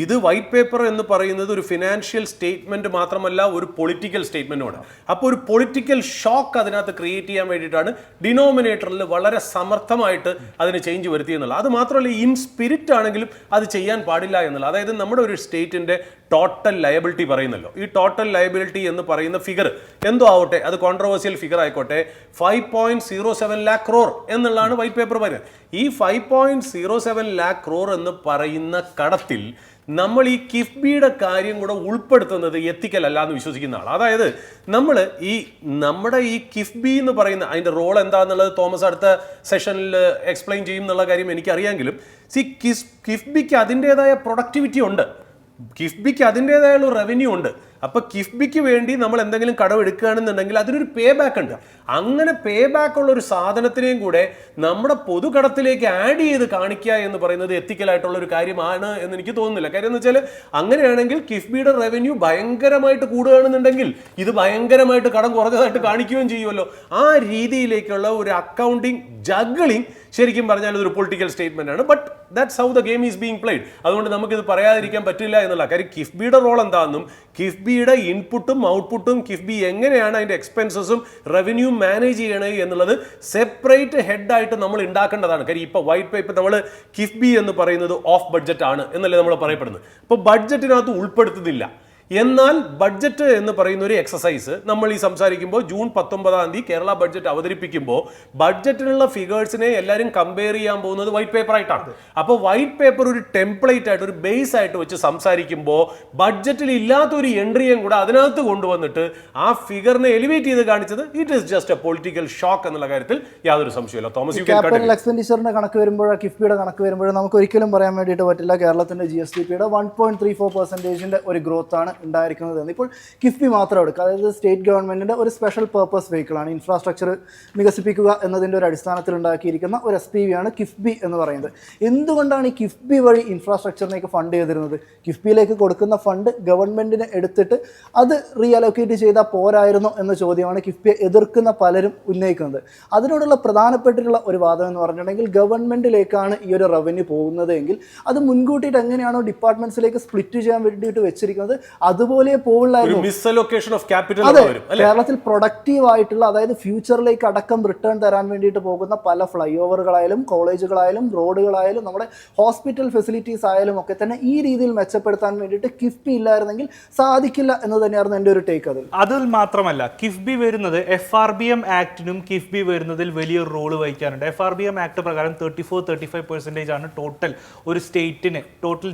ഇത് വൈറ്റ് പേപ്പർ എന്ന് പറയുന്നത് ഒരു ഫിനാൻഷ്യൽ സ്റ്റേറ്റ്മെന്റ് മാത്രമല്ല, ഒരു പൊളിറ്റിക്കൽ സ്റ്റേറ്റ്മെന്റുമാണ്. അപ്പോൾ ഒരു പൊളിറ്റിക്കൽ ഷോക്ക് അതിനകത്ത് ക്രിയേറ്റ് ചെയ്യാൻ വേണ്ടിയിട്ടാണ് ഡിനോമിനേറ്ററിൽ വളരെ സമർത്ഥമായിട്ട് അതിന് ചേഞ്ച് വരുത്തിയെന്നുള്ളത്. അത് മാത്രമല്ല ഇൻ സ്പിരിറ്റ് ആണെങ്കിലും അത് ചെയ്യാൻ പാടില്ല എന്നുള്ളത്. അതായത് നമ്മുടെ ഒരു സ്റ്റേറ്റിന്റെ ടോട്ടൽ ലയബിലിറ്റി പറയുന്നല്ലോ, ഈ ടോട്ടൽ ലയബിലിറ്റി എന്ന് പറയുന്ന ഫിഗർ എന്തോ ആവട്ടെ, അത് കോൺട്രവേഴ്സ്യൽ ഫിഗർ ആയിക്കോട്ടെ, 5.07 lakh crore എന്നുള്ളതാണ് വൈറ്റ് പേപ്പർ പറയുന്നത്. ഈ 5.07 lakh crore എന്ന് പറയുന്ന കടത്തിൽ നമ്മൾ ഈ കിഫ്ബിയുടെ കാര്യം കൂടെ ഉൾപ്പെടുത്തുന്നത് എത്തിക്കൽ അല്ല എന്ന് വിശ്വസിക്കുന്ന ആൾ. അതായത് നമ്മുടെ ഈ കിഫ്ബി എന്ന് പറയുന്ന അതിൻ്റെ റോൾ എന്താണെന്നുള്ളത് തോമസ് അടുത്ത സെഷനിൽ എക്സ്പ്ലെയിൻ ചെയ്യും എന്നുള്ള കാര്യം എനിക്കറിയാമെങ്കിലും കിഫ്ബിക്ക് അതിൻ്റെതായ പ്രൊഡക്ടിവിറ്റി ഉണ്ട്, കിഫ്ബിക്ക് അതിൻ്റെതായുള്ള റവന്യൂ ഉണ്ട്. അപ്പോൾ കിഫ്ബിക്ക് വേണ്ടി നമ്മൾ എന്തെങ്കിലും കടം എടുക്കുകയാണെന്നുണ്ടെങ്കിൽ അതിനൊരു പേ ബാക്ക് ഉണ്ട്. അങ്ങനെ പേ ബാക്ക് ഉള്ള ഒരു സാധനത്തിനെയും കൂടെ നമ്മുടെ പൊതുകടത്തിലേക്ക് ആഡ് ചെയ്ത് കാണിക്കുക എന്ന് പറയുന്നത് എത്തിക്കലായിട്ടുള്ള ഒരു കാര്യമാണ് എന്ന് എനിക്ക് തോന്നുന്നില്ല. കാര്യം എന്ന് വെച്ചാൽ അങ്ങനെയാണെങ്കിൽ കിഫ്ബിയുടെ റവന്യൂ ഭയങ്കരമായിട്ട് കൂടുകയാണെന്നുണ്ടെങ്കിൽ ഇത് ഭയങ്കരമായിട്ട് കടം കുറഞ്ഞതായിട്ട് കാണിക്കുകയും ചെയ്യുമല്ലോ. ആ രീതിയിലേക്കുള്ള ഒരു അക്കൗണ്ടിങ് ജഗ്ലിംഗ് ശരിക്കും പറഞ്ഞാൽ ഇതൊരു പൊളിറ്റിക്കൽ സ്റ്റേറ്റ്മെന്റ് ആണ്. But that's how the game is being played. അതുകൊണ്ട് നമുക്കിത് പറയാതിരിക്കാൻ പറ്റില്ല എന്നുള്ള കാര്യം. കിഫ്ബിയുടെ റോൾ എന്താണെന്നും കിഫ്ബിയുടെ ഇൻപുട്ടും ഔട്ട്പുട്ടും കിഫ്ബി എങ്ങനെയാണ് അതിന്റെ എക്സ്പെൻസസും റവന്യൂ മാനേജ് ചെയ്യണത് എന്നുള്ളത് സെപ്പറേറ്റ് ഹെഡായിട്ട് നമ്മൾ ഉണ്ടാക്കേണ്ടതാണ്. കാര്യം ഇപ്പോൾ വൈറ്റ് പേപ്പർ നമ്മൾ കിഫ്ബി എന്ന് പറയുന്നത് ഓഫ് ബഡ്ജറ്റ് ആണ് എന്നല്ലേ നമ്മൾ പറയപ്പെടുന്നത്. അപ്പോൾ ബഡ്ജറ്റിനകത്ത് ഉൾപ്പെടുത്തുന്നില്ല. എന്നാൽ ബഡ്ജറ്റ് എന്ന് പറയുന്ന ഒരു എക്സസൈസ് നമ്മൾ ഈ സംസാരിക്കുമ്പോൾ ജൂൺ 19 കേരള ബഡ്ജറ്റ് അവതരിപ്പിക്കുമ്പോൾ ബഡ്ജറ്റിലുള്ള ഫിഗേഴ്സിനെ എല്ലാവരും കമ്പയർ ചെയ്യാൻ പോകുന്നത് വൈറ്റ് പേപ്പർ ആയിട്ടാണ്. അപ്പോൾ വൈറ്റ് പേപ്പർ ഒരു ടെംപ്ലേറ്റ് ആയിട്ട് ഒരു ബേസ് ആയിട്ട് വെച്ച് സംസാരിക്കുമ്പോൾ ബഡ്ജറ്റിൽ ഇല്ലാത്തൊരു എൻട്രിയും കൂടെ അതിനകത്ത് കൊണ്ടുവന്നിട്ട് ആ ഫിഗറിനെ എലിവേറ്റ് ചെയ്ത് കാണിച്ചത് it is just A political shock എന്നുള്ള കാര്യത്തിൽ യാതൊരു സംശയമില്ല. തോമസ്, ക്യാപിറ്റൽ എക്സ്പെൻഡിച്ചറിന്റെ കണക്ക് വരുമ്പോഴോ കിഫ്ബിയുടെ കണക്ക് വരുമ്പോഴോ നമുക്ക് ഒരിക്കലും പറയാൻ വേണ്ടിയിട്ട് പറ്റില്ല കേരളത്തിന്റെ GSDPയുടെ 1.34% ഒരു ഗ്രോത്ത് ആണ് ഉണ്ടായിരിക്കുന്നത്. ഇപ്പോൾ കിഫ്ബി മാത്രം എടുക്കുക, അതായത് സ്റ്റേറ്റ് ഗവൺമെന്റിന്റെ ഒരു സ്പെഷ്യൽ പർപ്പസ് വെഹിക്കിളാണ്, ഇൻഫ്രാസ്ട്രക്ചർ വികസിപ്പിക്കുക എന്നതിന്റെ ഒരു അടിസ്ഥാനത്തിൽ ഉണ്ടാക്കിയിരിക്കുന്ന ഒരു SPV ആണ് കിഫ്ബി എന്ന് പറയുന്നത്. എന്തുകൊണ്ടാണ് ഈ കിഫ്ബി വഴി ഇൻഫ്രാസ്ട്രക്ചറിലേക്ക് ഫണ്ട് ചെയ്തിരുന്നത്? കിഫ്ബിയിലേക്ക് കൊടുക്കുന്ന ഫണ്ട് ഗവൺമെന്റിന് എടുത്തിട്ട് അത് റീഅലോക്കേറ്റ് ചെയ്താൽ പോരായിരുന്നോ എന്ന ചോദ്യമാണ് കിഫ്ബിയെ എതിർക്കുന്ന പലരും ഉന്നയിക്കുന്നത്. അതിനോടുള്ള പ്രധാനപ്പെട്ടിട്ടുള്ള ഒരു വാദം എന്ന് പറഞ്ഞിട്ടുണ്ടെങ്കിൽ ഗവൺമെന്റിലേക്കാണ് ഈ ഒരു റവന്യൂ പോകുന്നത് എങ്കിൽ അത് മുൻകൂട്ടിയിട്ട് എങ്ങനെയാണോ ഡിപ്പാർട്ട്മെന്റ്സിലേക്ക് സ്പ്ലിറ്റ് ചെയ്യാൻ വേണ്ടിയിട്ട് വെച്ചിരിക്കുന്നത് അതുപോലെ പോകില്ലായിരുന്നു. അതെ, കേരളത്തിൽ പ്രൊഡക്റ്റീവ് ആയിട്ടുള്ള, അതായത് ഫ്യൂച്ചറിലേക്ക് അടക്കം റിട്ടേൺ തരാൻ വേണ്ടിയിട്ട് പോകുന്ന പല ഫ്ലൈ ഓവറുകളായാലും കോളേജുകളായാലും റോഡുകളായാലും നമ്മുടെ ഹോസ്പിറ്റൽ ഫെസിലിറ്റീസ് ആയാലും ഒക്കെ തന്നെ ഈ രീതിയിൽ മെച്ചപ്പെടുത്താൻ വേണ്ടിയിട്ട് കിഫ്ബി ഇല്ലായിരുന്നെങ്കിൽ സാധിക്കില്ല എന്ന് തന്നെയായിരുന്നു എൻ്റെ ഒരു ടേക്ക്. അതിൽ മാത്രമല്ല കിഫ്ബി വരുന്നത് FRBM ആക്ടിനും കിഫ്ബി വരുന്നതിൽ വലിയൊരു റോള് വഹിക്കാനുണ്ട്. FRBM ആക്ട് പ്രകാരം 34-35% ആണ് ടോട്ടൽ ഒരു സ്റ്റേറ്റിന് ടോട്ടൽ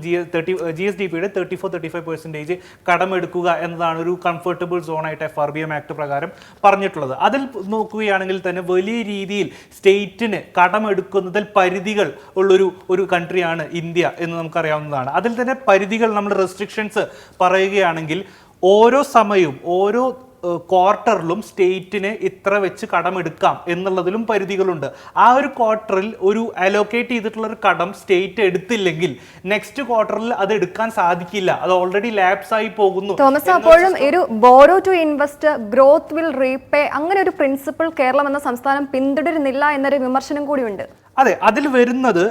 GSDPയുടെ 34-35% കടമെടുക്കുക എന്നതാണ് ഒരു കംഫർട്ടബിൾ സോണായിട്ട് FRBM ആക്ട് പ്രകാരം പറഞ്ഞിട്ടുള്ളത്. അതിൽ നോക്കുകയാണെങ്കിൽ തന്നെ വലിയ രീതിയിൽ സ്റ്റേറ്റിന് കടമെടുക്കുന്നതിൽ പരിധികൾ ഉള്ളൊരു കൺട്രിയാണ് ഇന്ത്യ എന്ന് നമുക്കറിയാവുന്നതാണ്. അതിൽ തന്നെ പരിധികൾ, നമ്മൾ റെസ്ട്രിക്ഷൻസ് പറയുകയാണെങ്കിൽ ഓരോ സമയവും ഓരോ ക്വാർട്ടറിലും സ്റ്റേറ്റിന് ഇത്ര വെച്ച് കടമെടുക്കാം എന്നുള്ളതിലും പരിധികളുണ്ട്. ആ ഒരു ക്വാർട്ടറിൽ ഒരു അലോക്കേറ്റ് ചെയ്തിട്ടുള്ള ഒരു കടം സ്റ്റേറ്റ് എടുത്തില്ലെങ്കിൽ നെക്സ്റ്റ് ക്വാർട്ടറിൽ അത് എടുക്കാൻ സാധിക്കില്ല, അത് ഓൾറെഡി ലാപ്സ് ആയി പോകുന്നു. തോമസ്, അപ്പോഴും ഒരു borrow to invest growth will repay അങ്ങനെ ഒരു പ്രിൻസിപ്പിൾ കേരളം എന്ന സംസ്ഥാനം പിന്തുടരുന്നില്ല എന്നൊരു വിമർശനം കൂടിയുണ്ട്. അതെ, അതിൽ വരുന്നത്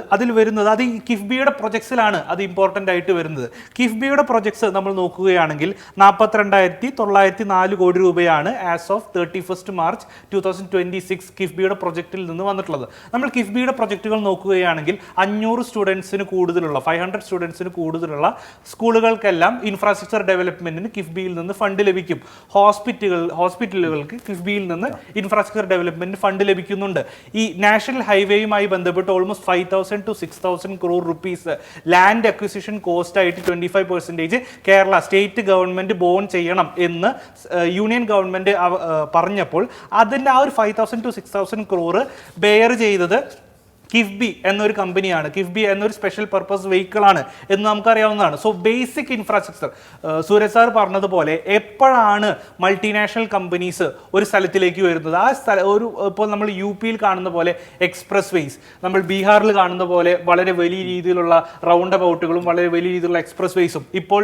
അത് ഈ കിഫ്ബിയുടെ പ്രൊജക്ട്സിലാണ് അത് ഇമ്പോർട്ടൻ്റ് ആയിട്ട് വരുന്നത്. കിഫ്ബിയുടെ പ്രൊജക്ട്സ് നമ്മൾ നോക്കുകയാണെങ്കിൽ 42,904 കോടി രൂപയാണ് ആസ് ഓഫ് 31 മാർച്ച് 2026 കിഫ്ബിയുടെ പ്രൊജക്റ്റിൽ നിന്ന് വന്നിട്ടുള്ളത്. നമ്മൾ കിഫ്ബിയുടെ പ്രൊജക്റ്റുകൾ നോക്കുകയാണെങ്കിൽ 500 സ്റ്റുഡൻസിന് കൂടുതലുള്ള 500 സ്റ്റുഡൻസിന് കൂടുതലുള്ള സ്കൂളുകൾക്കെല്ലാം ഇൻഫ്രാസ്ട്രക്ചർ ഡെവലപ്മെന്റിന് കിഫ്ബിയിൽ നിന്ന് ഫണ്ട് ലഭിക്കും. ഹോസ്പിറ്റലുകൾക്ക് കിഫ്ബിയിൽ നിന്ന് ഇൻഫ്രാസ്ട്രക്ചർ ഡെവലപ്മെന്റിന് ഫണ്ട് ലഭിക്കുന്നുണ്ട്. ഈ നാഷണൽ ഹൈവേയുമായി ബന്ധപ്പെട്ട് almost 5,000 to 6,000 crore rupees land acquisition cost ആയിട്ട് 25% കേരള സ്റ്റേറ്റ് ഗവൺമെന്റ് ബോൺ ചെയ്യണം എന്ന് യൂണിയൻ ഗവൺമെന്റ് പറഞ്ഞപ്പോൾ അതിൻ്റെ ആ ഒരു 5,000 to 6,000 crore ബെയർ ചെയ്തത് കിഫ്ബി എന്നൊരു കമ്പനിയാണ്. കിഫ്ബി എന്നൊരു സ്പെഷ്യൽ പർപ്പസ് വെഹിക്കിളാണ് എന്ന് നമുക്കറിയാവുന്നതാണ്. So basic infrastructure Suraj sir പറഞ്ഞതുപോലെ എപ്പോഴാണ് മൾട്ടിനാഷണൽ കമ്പനീസ് ഒരു സ്ഥലത്തിലേക്ക് വരുന്നത്? ആ ഇപ്പോൾ നമ്മൾ UPയിൽ കാണുന്ന പോലെ എക്സ്പ്രസ് വേസ്, നമ്മൾ ബീഹാറിൽ കാണുന്ന പോലെ വളരെ വലിയ രീതിയിലുള്ള റൗണ്ട് അബൌട്ടുകളും വളരെ വലിയ രീതിയിലുള്ള എക്സ്പ്രസ് വേസും ഇപ്പോൾ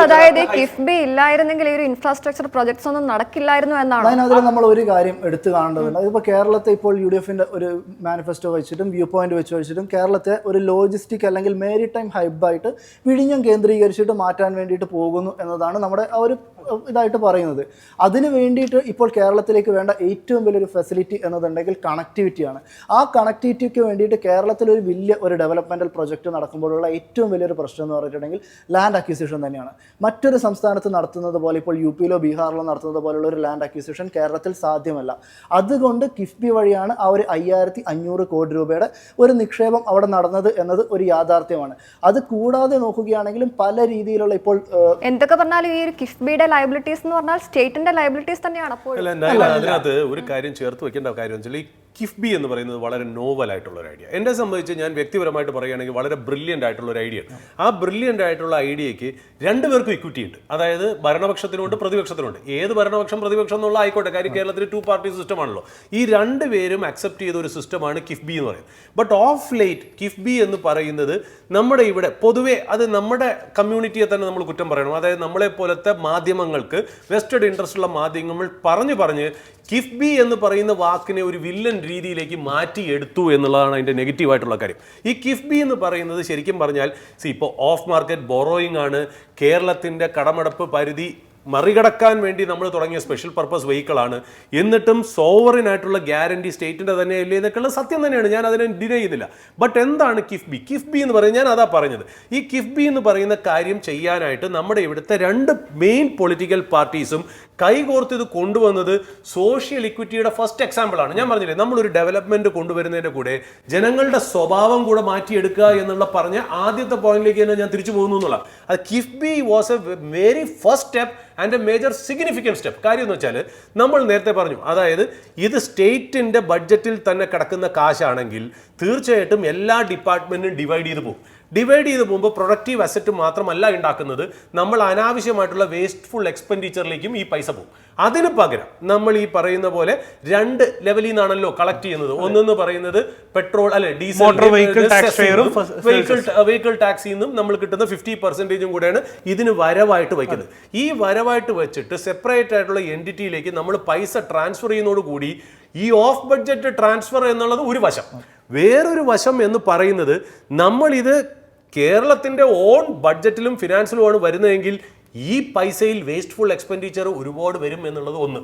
അതായത് കിഫ്ബി ഇല്ലായിരുന്നെങ്കിൽ ഈ ഒരു ഇൻഫ്രാസ്ട്രക്ചർ പ്രോജക്ട്സ് ഒന്നും നടക്കില്ലായിരുന്നു എന്നാണ്. അതിൽ നമ്മൾ ഒരു കാര്യം എടുത്തു കാണേണ്ടതുണ്ട്. അതിപ്പോൾ കേരളത്തെ ഇപ്പോൾ UDFന്റെ ഒരു മാനിഫെസ്റ്റോ വെച്ചിട്ട് വ്യൂ പോയിന്റ് വെച്ച് വെച്ചിട്ടും കേരളത്തെ ഒരു ലോജിസ്റ്റിക് അല്ലെങ്കിൽ മേരിടൈം ഹൈബായിട്ട് വിഴിഞ്ഞം കേന്ദ്രീകരിച്ചിട്ട് മാറ്റാൻ വേണ്ടിയിട്ട് പോകുന്നു എന്നതാണ് നമ്മുടെ ആ ഒരു ഇതായിട്ട് പറയുന്നത്. അതിന് വേണ്ടിയിട്ട് ഇപ്പോൾ കേരളത്തിലേക്ക് വേണ്ട ഏറ്റവും വലിയൊരു ഫെസിലിറ്റി എന്നതുണ്ടെങ്കിൽ കണക്ടിവിറ്റിയാണ്. ആ കണക്ടിവിറ്റിക്ക് വേണ്ടിയിട്ട് കേരളത്തിൽ ഒരു വലിയ ഒരു ഡെവലപ്മെൻറ്റൽ പ്രൊജക്റ്റ് നടക്കുമ്പോഴുള്ള ഏറ്റവും വലിയൊരു പ്രശ്നം എന്ന് പറഞ്ഞിട്ടുണ്ടെങ്കിൽ ലാൻഡ് അക്വിസിഷൻ തന്നെയാണ്. മറ്റൊരു സംസ്ഥാനത്ത് നടത്തുന്നത് പോലെ, ഇപ്പോൾ UPയിലോ ബീഹാറിലോ നടത്തുന്നത് പോലുള്ള ഒരു ലാൻഡ് അക്വിസിഷൻ കേരളത്തിൽ സാധ്യമല്ല. അതുകൊണ്ട് കിഫ്ബി വഴിയാണ് ആ ഒരു 5,500 കോടി രൂപയുടെ ഒരു നിക്ഷേപം അവിടെ നടന്നത് എന്നത് ഒരു യാഥാർത്ഥ്യമാണ്. അത് കൂടാതെ നോക്കുകയാണെങ്കിലും പല രീതിയിലുള്ള ഇപ്പോൾ എന്തൊക്കെ പറഞ്ഞാലും ഈ ഒരു കിഫ്ബിയുടെ ലയബിലിറ്റീസ് എന്ന് പറഞ്ഞാൽ സ്റ്റേറ്റിന്റെ ലയബിലിറ്റീസ് തന്നെയാണ്. അപ്പോൾ അതിനകത്ത് ഒരു കാര്യം ചേർത്ത് വെക്കേണ്ട കാര്യം വെച്ചാൽ ഈ കിഫ്ബി എന്ന് പറയുന്നത് വളരെ നോവൽ ആയിട്ടുള്ള ഒരു ഐഡിയ. എന്നെ സംബന്ധിച്ച് ഞാൻ വ്യക്തിപരമായിട്ട് പറയുകയാണെങ്കിൽ വളരെ ബ്രില്യൻ്റ് ആയിട്ടുള്ള ഒരു ഐഡിയ. ആ ബ്രില്യൻ്റ് ആയിട്ടുള്ള ഐഡിയയ്ക്ക് രണ്ടുപേർക്കും ഇക്വിറ്റി ഉണ്ട്. അതായത് ഭരണപക്ഷത്തിനുണ്ട്, പ്രതിപക്ഷത്തിനുണ്ട്. ഏത് ഭരണപക്ഷം പ്രതിപക്ഷം എന്നുള്ള ആയിക്കോട്ടെ, കാര്യം കേരളത്തിൽ 2 പാർട്ടി സിസ്റ്റമാണല്ലോ. ഈ രണ്ടുപേരും അക്സെപ്റ്റ് ചെയ്ത ഒരു സിസ്റ്റമാണ് കിഫ്ബി എന്ന് പറയുന്നത്. ബട്ട് ഓഫ് ലേറ്റ് കിഫ്ബി എന്ന് പറയുന്നത് നമ്മുടെ ഇവിടെ പൊതുവെ അത് നമ്മുടെ കമ്മ്യൂണിറ്റിയെ തന്നെ നമ്മൾ കുറ്റം പറയണം. അതായത് നമ്മളെ പോലത്തെ മാധ്യമങ്ങൾക്ക് വെസ്റ്റഡ് ഇൻട്രസ്റ്റ് ഉള്ള മാധ്യമങ്ങൾ പറഞ്ഞ് കിഫ്ബി എന്ന് പറയുന്ന വാക്കിനെ ഒരു വില്ലൻ രീതിയിലേക്ക് മാറ്റിയെടുത്തു എന്നുള്ളതാണ് അതിൻ്റെ നെഗറ്റീവായിട്ടുള്ള കാര്യം. ഈ കിഫ്ബി എന്ന് പറയുന്നത് ശരിക്കും പറഞ്ഞാൽ ഇപ്പോൾ ഓഫ് മാർക്കറ്റ് ബോറോയിങ് ആണ്. കേരളത്തിൻ്റെ കടമടപ്പ് പരിധി മറികടക്കാൻ വേണ്ടി നമ്മൾ തുടങ്ങിയ സ്പെഷ്യൽ പർപ്പസ് വെഹിക്കിളാണ്. എന്നിട്ടും സോവറിനായിട്ടുള്ള ഗ്യാരണ്ടി സ്റ്റേറ്റിൻ്റെ തന്നെ അല്ലേ എന്നൊക്കെയുള്ള സത്യം തന്നെയാണ്, ഞാൻ അതിനെ ഡിനൈ ചെയ്യുന്നില്ല. ബട്ട് എന്താണ് കിഫ്ബി? കിഫ്ബി എന്ന് പറയുന്നത്, ഞാൻ അതാ പറഞ്ഞത്, ഈ കിഫ്ബി എന്ന് പറയുന്ന കാര്യം ചെയ്യാനായിട്ട് നമ്മുടെ ഇവിടുത്തെ രണ്ട് മെയിൻ പൊളിറ്റിക്കൽ പാർട്ടീസും കൈകോർത്ത് ഇത് കൊണ്ടുവന്നത് സോഷ്യൽ ഇക്വിറ്റിയുടെ ഫസ്റ്റ് എക്സാമ്പിളാണ്. ഞാൻ പറഞ്ഞില്ലേ, നമ്മളൊരു ഡെവലപ്മെന്റ് കൊണ്ടുവരുന്നതിൻ്റെ കൂടെ ജനങ്ങളുടെ സ്വഭാവം കൂടെ മാറ്റിയെടുക്കുക എന്നുള്ള പറഞ്ഞ ആദ്യത്തെ പോയിന്റിലേക്ക് തന്നെ ഞാൻ തിരിച്ചു പോകുന്നു എന്നുള്ള. അത് KIIFB was A very first step and A major significant step. കാര്യം എന്ന് വെച്ചാൽ നമ്മൾ നേരത്തെ പറഞ്ഞു, അതായത് ഇത് സ്റ്റേറ്റിൻ്റെ ബഡ്ജറ്റിൽ തന്നെ കിടക്കുന്ന കാശാണെങ്കിൽ തീർച്ചയായിട്ടും എല്ലാ ഡിപ്പാർട്ട്മെന്റും ഡിവൈഡ് ചെയ്ത് പോകും. ഡിവൈഡ് ചെയ്ത് പോകുമ്പോൾ പ്രൊഡക്റ്റീവ് അസറ്റ് മാത്രമല്ല ഉണ്ടാക്കുന്നത്, നമ്മൾ അനാവശ്യമായിട്ടുള്ള വേസ്റ്റ്ഫുൾ എക്സ്പെൻഡിച്ചറിലേക്കും ഈ പൈസ പോകും. അതിന് പകരം നമ്മൾ ഈ പറയുന്ന പോലെ രണ്ട് ലെവലിൽ നിന്നാണല്ലോ കളക്ട് ചെയ്യുന്നത്. ഒന്നെന്ന് പറയുന്നത് പെട്രോൾ അല്ലെ ഡീസൽ വെഹിക്കിൾ ടാക്സിൽ നിന്നും നമ്മൾ കിട്ടുന്ന 50% കൂടെയാണ് ഇതിന് വരവായിട്ട് വയ്ക്കുന്നത്. ഈ വരവായിട്ട് വെച്ചിട്ട് സെപ്പറേറ്റ് ആയിട്ടുള്ള എൻറ്റിറ്റിയിലേക്ക് നമ്മൾ പൈസ ട്രാൻസ്ഫർ ചെയ്യുന്നതോടുകൂടി ഈ ഓഫ് ബഡ്ജറ്റ് ട്രാൻസ്ഫർ എന്നുള്ളത് ഒരു വശം. വേറൊരു വശം എന്ന് പറയുന്നത്, നമ്മളിത് കേരളത്തിൻ്റെ ഓൺ ബഡ്ജറ്റിലും ഫിനാൻസിലുമാണ് വരുന്നതെങ്കിൽ ഈ പൈസയിൽ വേസ്റ്റ്ഫുൾ എക്സ്പെൻഡിച്ചർ ഒരുപാട് വരും എന്നുള്ളത് ഒന്ന്.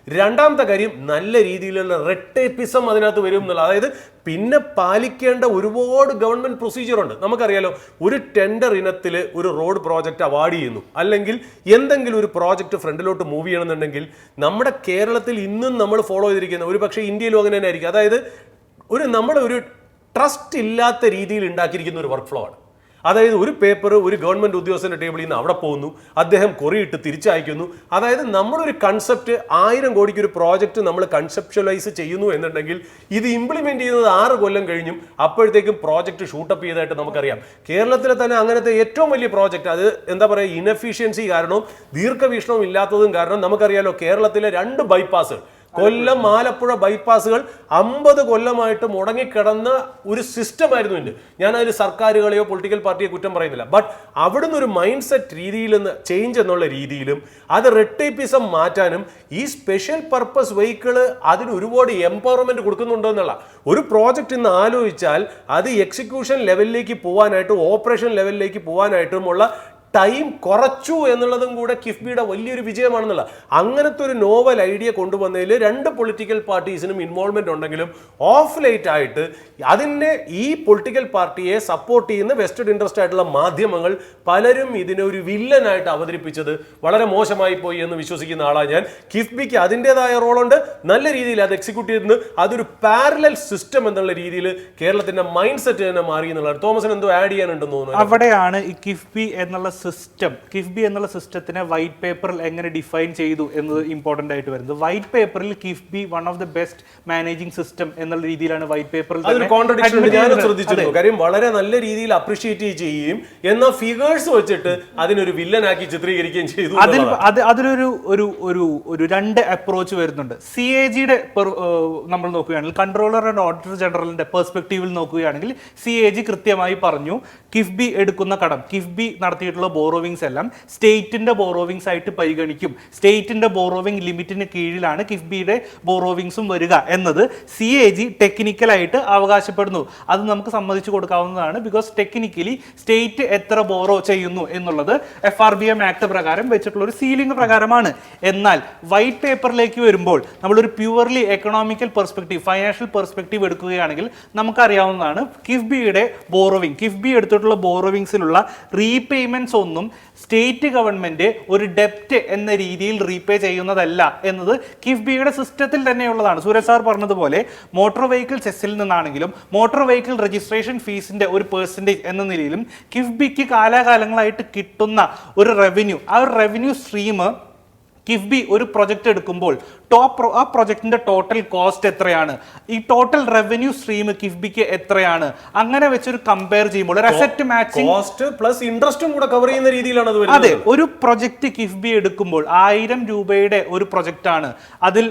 രണ്ടാമത്തെ കാര്യം, നല്ല രീതിയിലുള്ള റെഡ് ടേപ്പിസം അതിനകത്ത് വരും എന്നുള്ളത്. അതായത് പിന്നെ പാലിക്കേണ്ട ഒരുപാട് ഗവൺമെന്റ് പ്രൊസീജിയർ ഉണ്ട്. നമുക്കറിയാലോ, ഒരു ടെൻഡർ ഇനത്തിൽ ഒരു റോഡ് പ്രോജക്റ്റ് അവാർഡ് ചെയ്യുന്നു, അല്ലെങ്കിൽ എന്തെങ്കിലും ഒരു പ്രോജക്റ്റ് ഫ്രണ്ടിലോട്ട് മൂവ് ചെയ്യണമെന്നുണ്ടെങ്കിൽ നമ്മുടെ കേരളത്തിൽ ഇന്നും നമ്മൾ ഫോളോ ചെയ്തിരിക്കുന്ന, ഒരു പക്ഷേ ഇന്ത്യയിലും അങ്ങനെ തന്നെ ആയിരിക്കും, അതായത് നമ്മുടെ ഒരു ട്രസ്റ്റ് ഇല്ലാത്ത രീതിയിൽ ഉണ്ടാക്കിയിരിക്കുന്ന ഒരു വർക്ക് ഫ്ലോ ആണ്. അതായത് ഒരു പേപ്പർ ഒരു ഗവൺമെന്റ് ഉദ്യോഗസ്ഥന്റെ ടേബിളിൽ നിന്ന് അവിടെ പോകുന്നു, അദ്ദേഹം കൊറിയിട്ട് തിരിച്ചയക്കുന്നു. അതായത് നമ്മളൊരു കൺസെപ്റ്റ് 1000 കോടിക്ക് ഒരു പ്രോജക്റ്റ് നമ്മൾ കൺസെപ്ച്വലൈസ് ചെയ്യുന്നു എന്നുണ്ടെങ്കിൽ ഇത് ഇംപ്ലിമെന്റ് ചെയ്യുന്നത് 6 കൊല്ലം കഴിഞ്ഞും അപ്പോഴത്തേക്കും പ്രോജക്റ്റ് ഷൂട്ടപ്പ് ചെയ്തതായിട്ട് നമുക്കറിയാം. കേരളത്തിലെ തന്നെ അങ്ങനത്തെ ഏറ്റവും വലിയ പ്രോജക്റ്റ്, അത് എന്താ പറയുക, ഇനഫിഷ്യൻസി കാരണവും ദീർഘവീക്ഷണവും ഇല്ലാത്തതും കാരണം നമുക്കറിയാലോ, കേരളത്തിലെ 2 ബൈപ്പാസുകൾ, കൊല്ലം ആലപ്പുഴ ബൈപ്പാസുകൾ 50 കൊല്ലമായിട്ട് മുടങ്ങിക്കിടന്ന ഒരു സിസ്റ്റമായിരുന്നു ഉണ്ട്. ഞാൻ അതിൽ സർക്കാരുകളെയോ പൊളിറ്റിക്കൽ പാർട്ടിയെ കുറ്റം പറയുന്നില്ല. ബട്ട് അവിടുന്ന് ഒരു മൈൻഡ് സെറ്റ് രീതിയിൽ നിന്ന് ചേഞ്ച് എന്നുള്ള രീതിയിലും അത് റെഡ് ടേപ്പിസം മാറ്റാനും ഈ സ്പെഷ്യൽ പർപ്പസ് വെഹിക്കിള് അതിന് ഒരുപാട് എംപവർമെന്റ് കൊടുക്കുന്നുണ്ടോ എന്നുള്ള ഒരു പ്രോജക്റ്റ് ഇന്ന് ആലോചിച്ചാൽ അത് എക്സിക്യൂഷൻ ലെവലിലേക്ക് പോകാനായിട്ടും ഓപ്പറേഷൻ ലെവലിലേക്ക് പോകാനായിട്ടുമുള്ള ടൈം കുറച്ചു എന്നുള്ളതും കൂടെ കിഫ്ബിയുടെ വലിയൊരു വിജയമാണെന്നുള്ള. അങ്ങനത്തെ ഒരു നോവൽ ഐഡിയ കൊണ്ടുവന്നതിൽ 2 പൊളിറ്റിക്കൽ പാർട്ടീസിനും ഇൻവോൾവ്മെന്റ് ഉണ്ടെങ്കിലും ഓഫ് ലൈറ്റ് ആയിട്ട് അതിൻ്റെ ഈ പൊളിറ്റിക്കൽ പാർട്ടിയെ സപ്പോർട്ട് ചെയ്യുന്ന വെസ്റ്റഡ് ഇൻട്രസ്റ്റ് ആയിട്ടുള്ള മാധ്യമങ്ങൾ പലരും ഇതിനെ ഒരു വില്ലനായിട്ട് അവതരിപ്പിച്ചത് വളരെ മോശമായി പോയി എന്ന് വിശ്വസിക്കുന്ന ആളാണ് ഞാൻ. കിഫ്ബിക്ക് അതിൻ്റെതായ റോളുണ്ട്, നല്ല രീതിയിൽ അത് എക്സിക്യൂട്ട് ചെയ്യുന്നത്. അതൊരു പാരലൽ സിസ്റ്റം എന്നുള്ള രീതിയിൽ കേരളത്തിന്റെ മൈൻഡ് സെറ്റ് തന്നെ മാറി എന്നുള്ളതാണ്. തോമസിന് എന്തോ ആഡ് ചെയ്യാനുണ്ടെന്ന് തോന്നുന്നു. അവിടെയാണ് ഈ കിഫ്ബി എന്നുള്ള കിഫ്ബി എന്നുള്ള സിസ്റ്റത്തിനെ വൈറ്റ് പേപ്പറിൽ എങ്ങനെ ഡിഫൈൻ ചെയ്തു എന്നത് ഇമ്പോർട്ടന്റ് ആയിട്ട് വരുന്നത്. വൈറ്റ് പേപ്പറിൽ KIIFB one of the best managing system എന്നുള്ള രീതിയിലാണ് വൈറ്റ് പേപ്പറിൽ. കാര്യം വളരെ നല്ല രീതിയിൽ അപ്രീഷിയേറ്റ് ചെയ്യുകയും എന്നാൽ ഫിഗേഴ്സ് വെച്ചിട്ട് അതിനൊരു വില്ലനാക്കി ചിത്രീകരിക്കുകയും ചെയ്തു. അതിലൊരു ഒരു ഒരു ഒരു 2 അപ്രോച്ച് വരുന്നുണ്ട്. CAGയുടെ നമ്മൾ നോക്കുകയാണെങ്കിൽ, കൺട്രോളർ ആൻഡ് ഓഡിറ്റർ ജനറലിന്റെ പെർസ്പെക്റ്റീവിൽ നോക്കുകയാണെങ്കിൽ CAG കൃത്യമായി പറഞ്ഞു, കിഫ്ബി എടുക്കുന്ന കടം, കിഫ്ബി നടത്തിയിട്ടുള്ള ബോറോവിങ്സ് എല്ലാം സ്റ്റേറ്റിന്റെ ബോറോവിങ്സ് ആയിട്ട് പരിഗണിക്കും. സ്റ്റേറ്റിന്റെ ബോറോവിംഗ് ലിമിറ്റിന് കീഴിലാണ് കിഫ്ബിയുടെ ബോറോവിങ്സും വരിക എന്നത് CAG ടെക്നിക്കലായിട്ട് അവകാശപ്പെടുന്നു. അത് നമുക്ക് സമ്മതിച്ചു കൊടുക്കാവുന്നതാണ്. ബിക്കോസ് ടെക്നിക്കലി സ്റ്റേറ്റ് എത്ര ബോറോ ചെയ്യുന്നു എന്നുള്ളത് FRBM ആക്ട് പ്രകാരം വെച്ചിട്ടുള്ള ഒരു സീലിംഗ് പ്രകാരമാണ്. എന്നാൽ വൈറ്റ് പേപ്പറിലേക്ക് വരുമ്പോൾ നമ്മളൊരു purely economical perspective, financial perspective എടുക്കുകയാണെങ്കിൽ നമുക്കറിയാവുന്നതാണ്, കിഫ്ബി എടുത്തിട്ടുള്ള ബോറോവിങ്സിലുള്ള റീപേയ്മെന്റ്സ് ഒന്നും സ്റ്റേറ്റ് ഗവൺമെന്റ് ഒരു ഡെപ്റ്റ് എന്ന രീതിയിൽ റീപേ ചെയ്യുന്നതല്ല എന്നത് കിഫ്ബിയുടെ സിസ്റ്റത്തിൽ തന്നെയുള്ളതാണ്. സൂരജ് സാർ പറഞ്ഞതുപോലെ മോട്ടോർ വെഹിക്കിൾ സെസ്സിൽ നിന്നാണെങ്കിലും മോട്ടോർ വെഹിക്കിൾ രജിസ്ട്രേഷൻ ഫീസിന്റെ ഒരു പെർസെൻറ്റേജ് എന്ന നിലയിലും കിഫ്ബിക്ക് കാലാകാലങ്ങളായിട്ട് കിട്ടുന്ന ഒരു റവന്യൂ, ആ ഒരു റവന്യൂ സ്ട്രീം കിഫ്ബി ഒരു പ്രൊജക്റ്റ് എടുക്കുമ്പോൾ ആ പ്രൊജക്ടിന്റെ ടോട്ടൽ കോസ്റ്റ് എത്രയാണ്, ഈ ടോട്ടൽ റവന്യൂ സ്ട്രീം കിഫ്ബിക്ക് എത്രയാണ്, അങ്ങനെ വെച്ചൊരു കമ്പയർ ചെയ്യുമ്പോൾ ഒരു അസറ്റ് മാച്ചിങ്, കോസ്റ്റ് പ്ലസ് ഇൻട്രസ്റ്റും കൂടെ കവർ ചെയ്യുന്ന രീതിയിലാണ് അത് വരുന്നത്. അതെ, ഒരു പ്രൊജക്ട് കിഫ്ബി എടുക്കുമ്പോൾ 1000 രൂപയുടെ ഒരു പ്രൊജക്റ്റ് ആണ്, അതിൽ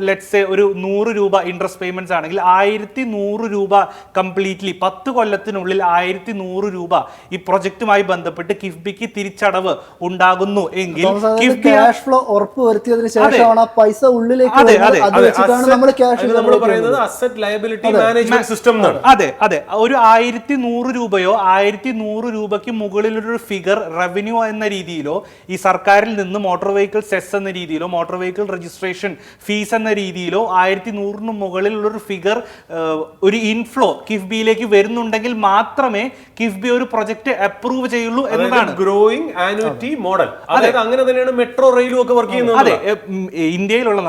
ലെറ്റ്സ് സേ ഒരു 100 രൂപ ഇൻട്രസ്റ്റ് പേയ്മെന്റ്സ് ആണെങ്കിൽ 1100 രൂപ കംപ്ലീറ്റ്ലി 10 കൊല്ലത്തിനുള്ളിൽ 1100 രൂപ ഈ പ്രൊജക്റ്റുമായി ബന്ധപ്പെട്ട് കിഫ്ബിക്ക് തിരിച്ചടവ് ഉണ്ടാകുന്നു എങ്കിൽ ക്യാഷ് ഫ്ലോ ഉറപ്പ് വരുത്തിയതിനു ശേഷമാണ് ആ പൈസ ഉള്ളിലേക്ക് വരുന്നത്. അത് വെച്ചിട്ടാണ് നമ്മൾ ക്യാഷ് നമ്മൾ പറയുന്നത് അസറ്റ് ലയബിലിറ്റി മാനേജ്മെന്റ് സിസ്റ്റം എന്നാണ്. അതെ ഒരു 1100 രൂപയോ 1100 രൂപയ്ക്ക് മുകളിലൊരു ഫിഗർ റവന്യൂ എന്ന രീതിയിലോ ഈ സർക്കാരിൽ നിന്ന് മോട്ടോർ വെഹിക്കിൾ സെസ് എന്ന രീതിയിലോ മോട്ടോർ വെഹിക്കിൾ രജിസ്ട്രേഷൻ ഫീസ് എന്ന രീതിയിലോ 1100 മുകളിലുള്ളൊരു ഫിഗർ ഒരു ഇൻഫ്ലോ കിഫ്ബിയിലേക്ക് വരുന്നുണ്ടെങ്കിൽ മാത്രമേ കിഫ്ബി ഒരു പ്രൊജക്ട് അപ്രൂവ് ചെയ്യുള്ളൂ എന്നതാണ് ഗ്രോയിങ് ആനുവിറ്റി മോഡൽ. അതായത് അങ്ങനെ തന്നെയാണ് മെട്രോ റെയിലും ഒക്കെ വർക്ക് ചെയ്യുന്നത്. അതെ, ഇന്ത്യയിലുള്ള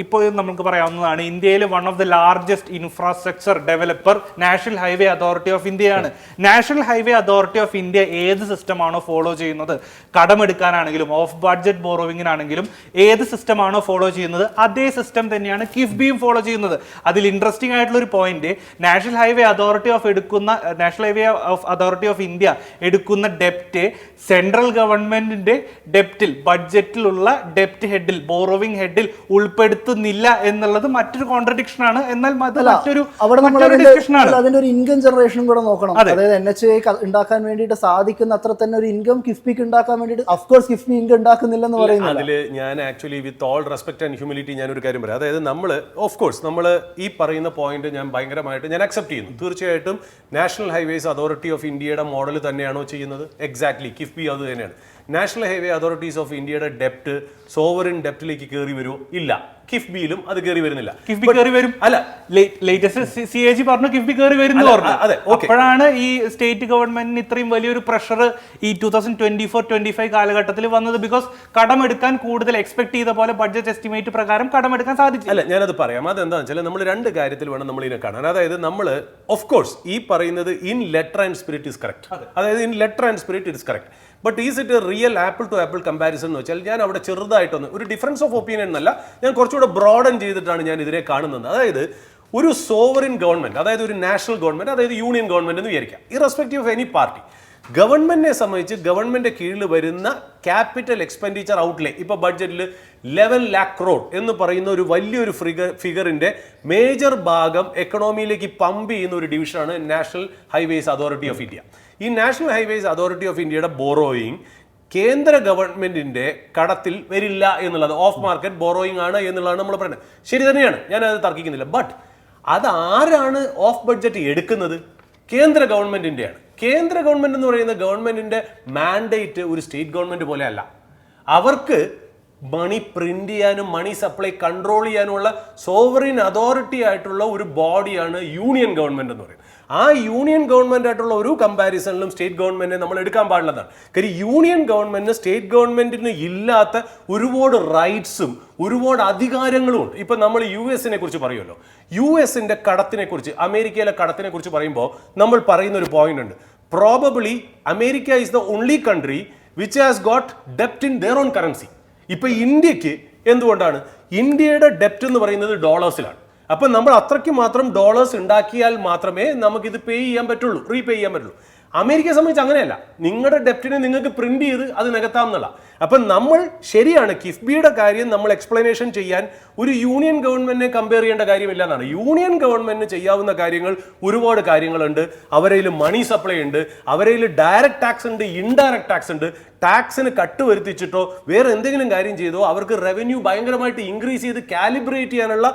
ഇപ്പോൾ നമുക്ക് പറയാവുന്നതാണ്, ഇന്ത്യയിലെ one of the largest infrastructure developer National Highway Authority of ഇന്ത്യയാണ്. National Highway Authority of India ഏത് സിസ്റ്റമാണോ ഫോളോ ചെയ്യുന്നത്, കടമെടുക്കാനാണെങ്കിലും ഓഫ് ബഡ്ജറ്റ് ബോറോവിങ്ങിനാണെങ്കിലും ഏത് സിസ്റ്റമാണോ ഫോളോ ചെയ്യുന്നത് അതേ സിസ്റ്റം തന്നെയാണ് കിഫ്ബിയും ഫോളോ ചെയ്യുന്നത്. അതിൽ ഇൻട്രസ്റ്റിംഗ് ആയിട്ടുള്ള ഒരു point, national Highway Authority of India എടുക്കുന്ന ഡെപ്റ്റ് സെൻട്രൽ ഗവൺമെന്റിന്റെ ഡെപ്റ്റിൽ, ബഡ്ജറ്റിലുള്ള ഡെപ്റ്റ് ഹെഡിൽ, ബോറോവിംഗ് ഹെഡിൽ ഉൾപ്പെടുത്തുന്നില്ല എന്നുള്ളത് മറ്റൊരു കോൺട്രഡിക്ഷൻ ആണ്. എന്നാൽ മറ്റൊരു ഡിസ്കഷൻ ആണ്. അതിന്റെ ഒരു ഇൻകം ജനറേഷനും കൂടെ നോക്കണം. അതായത് NHA ഉണ്ടാക്കാൻ വേണ്ടിയിട്ട് സാധിക്കുന്ന അത്ര തന്നെ ഒരു ഇൻകം കിഫ്ബിക്ക് ഉണ്ടാക്കാൻ വേണ്ടിയിട്ട് അഫ്കോഴ്സ് കിഫ്ബി ഇൻകം ഉണ്ടാക്കുന്നില്ലെന്ന് പറയുന്നത്. അതിൽ ഞാൻ actually with all respect and humility ഞാനൊരു കാര്യം പറയാം. അതായത് നമ്മൾ ഓഫ് കോഴ്സ് നമ്മൾ ഈ പറയുന്ന പോയിന്റ് ഞാൻ ഭയങ്കരമായിട്ട് ഞാൻ അക്സെപ്റ്റ് ചെയ്യുന്നു. തീർച്ചയായിട്ടും നാഷണൽ ഹൈവേസ് അതോറിറ്റി ഓഫ് ഇന്ത്യയുടെ മോഡൽ തന്നെയാണോ ചെയ്യുന്നത്? എക്സാക്ട്ലി, കിഫ്ബി അത് തന്നെയാണ്. നാഷണൽ ഹൈവേ അതോറിറ്റീസ് ഓഫ് ഇന്ത്യയുടെ ഡെപ്റ്റ് സോവറിൻ ഡെപ്റ്റിലേക്ക് കയറി വരുമോ? ഇല്ല. കിഫ്ബിയിലും അത് കയറി വരുന്നില്ല. കിഫ്ബി കയറി വരും. അല്ല, ലേറ്റസ്റ്റ് CAG പറഞ്ഞു കിഫ്ബി കയറി വരുന്നു പറഞ്ഞു. അപ്പോഴാണ് ഈ സ്റ്റേറ്റ് ഗവൺമെന്റിന് ഇത്രയും വലിയൊരു പ്രഷർ ഈ 2024-25 കാലഘട്ടത്തിൽ വന്നത്. ബിക്കോസ് കടമെടുക്കാൻ കൂടുതൽ എക്സ്പെക്ട് ചെയ്ത പോലെ ബഡ്ജറ്റ് എസ്റ്റിമേറ്റ് പ്രകാരം കടമെടുക്കാൻ സാധിച്ചു. അല്ല, ഞാനത് പറയാം. അതെന്താണെന്ന് വെച്ചാൽ നമ്മൾ രണ്ട് കാര്യത്തിൽ വേണം നമ്മൾ ഇതിനെ കാണാൻ. അതായത് നമ്മൾ ഓഫ് കോഴ്സ് ഈ പറയുന്നത് in letter and spirit is correct. അതായത് in letter and spirit it is correct. But is it a real apple to apple comparison എന്ന് വെച്ചാൽ ഞാൻ അവിടെ ചെറുതായിട്ടൊന്ന് ഒരു ഡിഫറൻസ് ഓഫ് ഒപ്പീനിയൻ എന്നല്ല, ഞാൻ കുറച്ചുകൂടെ ബ്രോഡൻ ചെയ്തിട്ടാണ് ഞാൻ ഇതിനെ കാണുന്നത്. അതായത് ഒരു സോവറിൻ ഗവൺമെന്റ്, അതായത് ഒരു നാഷണൽ ഗവൺമെന്റ്, അതായത് യൂണിയൻ ഗവൺമെന്റ് എന്ന് വിചാരിക്കാം, ഇറസ്പെക്റ്റീവ് ഓഫ് എനി പാർട്ടി. ഗവൺമെന്റിനെ സംബന്ധിച്ച് ഗവൺമെന്റ് കീഴിൽ വരുന്ന ക്യാപിറ്റൽ എക്സ്പെൻഡിച്ചർ ഔട്ട്ലേ ഇപ്പോൾ ബഡ്ജറ്റിൽ 11 lakh crore എന്ന് പറയുന്ന ഒരു വലിയൊരു ഫിഗറിന്റെ മേജർ ഭാഗം എക്കണോമിയിലേക്ക് പമ്പ് ചെയ്യുന്ന ഒരു ഡിവിഷനാണ് national highways authority of India. ഈ നാഷണൽ ഹൈവേസ് അതോറിറ്റി ഓഫ് ഇന്ത്യയുടെ ബോറോയിങ് കേന്ദ്ര ഗവൺമെന്റിന്റെ കടത്തിൽ വരില്ല എന്നുള്ളത്, ഓഫ് മാർക്കറ്റ് ബോറോയിങ് ആണ് എന്നുള്ളതാണ് നമ്മൾ പറയുന്നത്. ശരി തന്നെയാണ്, ഞാൻ അത് തർക്കിക്കുന്നില്ല. ബട്ട് അത് ആരാണ് ഓഫ് ബഡ്ജറ്റ് എടുക്കുന്നത്? കേന്ദ്ര ഗവൺമെന്റിന്റെയാണ്. കേന്ദ്ര ഗവൺമെന്റ് എന്ന് പറയുന്ന ഗവൺമെന്റിന്റെ മാൻഡേറ്റ് ഒരു സ്റ്റേറ്റ് ഗവൺമെന്റ് പോലെ അല്ല. അവർക്ക് മണി പ്രിന്റ് ചെയ്യാനും മണി സപ്ലൈ കൺട്രോൾ ചെയ്യാനുമുള്ള സോവറിൻ അതോറിറ്റി ആയിട്ടുള്ള ഒരു ബോഡിയാണ് യൂണിയൻ ഗവൺമെന്റ് എന്ന് പറയുന്നത്. ആ യൂണിയൻ ഗവൺമെന്റ് ആയിട്ടുള്ള ഒരു കമ്പാരിസണിലും സ്റ്റേറ്റ് ഗവൺമെന്റിനെ നമ്മൾ എടുക്കാൻ പാടില്ലെന്നാണ്. കാര്യം യൂണിയൻ ഗവൺമെന്റിന് സ്റ്റേറ്റ് ഗവൺമെന്റിന് ഇല്ലാത്ത ഒരുപാട് റൈറ്റ്സും ഒരുപാട് അധികാരങ്ങളും ഉണ്ട്. ഇപ്പൊ നമ്മൾ US കുറിച്ച് പറയുമല്ലോ, US കടത്തിനെ കുറിച്ച്, അമേരിക്കയിലെ കടത്തിനെ കുറിച്ച് പറയുമ്പോൾ നമ്മൾ പറയുന്ന ഒരു പോയിന്റ് ഉണ്ട്. Probably America is the only country which has got ഡെപ്റ്റ് ഇൻ ദെയർ ഓൺ കറൻസി. ഇപ്പൊ ഇന്ത്യക്ക് എന്തുകൊണ്ടാണ്? ഇന്ത്യയുടെ ഡെപ്റ്റ് എന്ന് പറയുന്നത് ഡോളേഴ്സിലാണ്. അപ്പം നമ്മൾ അത്രയ്ക്ക് മാത്രം ഡോളേഴ്സ് ഉണ്ടാക്കിയാൽ മാത്രമേ നമുക്കിത് പേ ചെയ്യാൻ പറ്റുള്ളൂ, റീപേ ചെയ്യാൻ പറ്റുള്ളൂ. അമേരിക്കയെ സംബന്ധിച്ച് അങ്ങനെയല്ല. നിങ്ങളുടെ ഡെപ്റ്റിനെ നിങ്ങൾക്ക് പ്രിന്റ് ചെയ്ത് അത് നികത്താം എന്നുള്ള. അപ്പം നമ്മൾ ശരിയാണ്, കിഫ്ബിയുടെ കാര്യം നമ്മൾ എക്സ്പ്ലനേഷൻ ചെയ്യാൻ ഒരു യൂണിയൻ ഗവൺമെന്റിനെ കമ്പയർ ചെയ്യേണ്ട കാര്യമില്ല എന്നാണ്. യൂണിയൻ ഗവൺമെന്റിന് ചെയ്യാവുന്ന കാര്യങ്ങൾ ഒരുപാട് കാര്യങ്ങളുണ്ട്. അവരയിൽ മണി സപ്ലൈ ഉണ്ട്, അവരയിൽ ഡയറക്റ്റ് ടാക്സ് ഉണ്ട്, ഇൻഡയറക്റ്റ് ടാക്സ് ഉണ്ട്. ടാക്സിന് കട്ട് വരുത്തിച്ചിട്ടോ വേറെ എന്തെങ്കിലും കാര്യം ചെയ്തോ അവർക്ക് റവന്യൂ ഭയങ്കരമായിട്ട് ഇൻക്രീസ് ചെയ്ത് കാലിബ്രേറ്റ് ചെയ്യാനുള്ള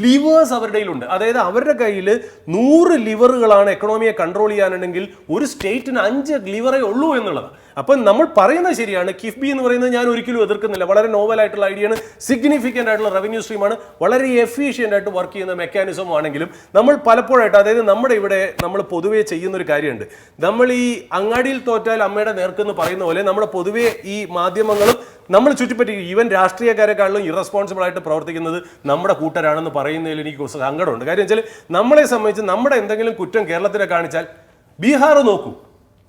ലിവേഴ്സ് അവരുടെ കയ്യിലുണ്ട്. അതായത് അവരുടെ കയ്യിൽ 100 ലിവറുകളാണ് എക്കണോമിയെ കൺട്രോൾ ചെയ്യാനുണ്ടെങ്കിൽ ഒരു സ്റ്റേറ്റിന് 5 ലിവറേ ഉള്ളൂ എന്നുള്ളതാണ്. അപ്പം നമ്മൾ പറയുന്നത് ശരിയാണ്. കിഫ്ബി എന്ന് പറയുന്നത് ഞാൻ ഒരിക്കലും എതിർക്കുന്നില്ല. വളരെ നോവൽ ആയിട്ടുള്ള ഐഡിയയാണ്, സിഗ്നിഫിക്കൻ്റ് ആയിട്ടുള്ള റവന്യൂ സ്ട്രീമാണ്, വളരെ എഫിഷ്യൻ്റ് ആയിട്ട് വർക്ക് ചെയ്യുന്ന മെക്കാനിസം ആണെങ്കിലും നമ്മൾ പലപ്പോഴായിട്ട്, അതായത് നമ്മുടെ ഇവിടെ നമ്മൾ പൊതുവേ ചെയ്യുന്ന ഒരു കാര്യമുണ്ട്. നമ്മൾ ഈ അങ്ങാടിയിൽ തോറ്റാൽ അമ്മയുടെ നേർക്കെന്ന് പറയുന്ന പോലെ നമ്മുടെ പൊതുവേ ഈ മാധ്യമങ്ങളും നമ്മൾ ചുറ്റിപ്പറ്റി ഈവൻ രാഷ്ട്രീയക്കാരെക്കാളും ഇറസ്പോൺസിബിൾ ആയിട്ട് പ്രവർത്തിക്കുന്നത് നമ്മുടെ കൂട്ടരാണെന്ന് പറയുന്നതിൽ എനിക്ക് സങ്കടമുണ്ട്. കാര്യം വെച്ചാൽ നമ്മളെ സംബന്ധിച്ച് നമ്മുടെ എന്തെങ്കിലും കുറ്റം കേരളത്തിനെ കാണിച്ചാൽ ബീഹാർ നോക്കൂ,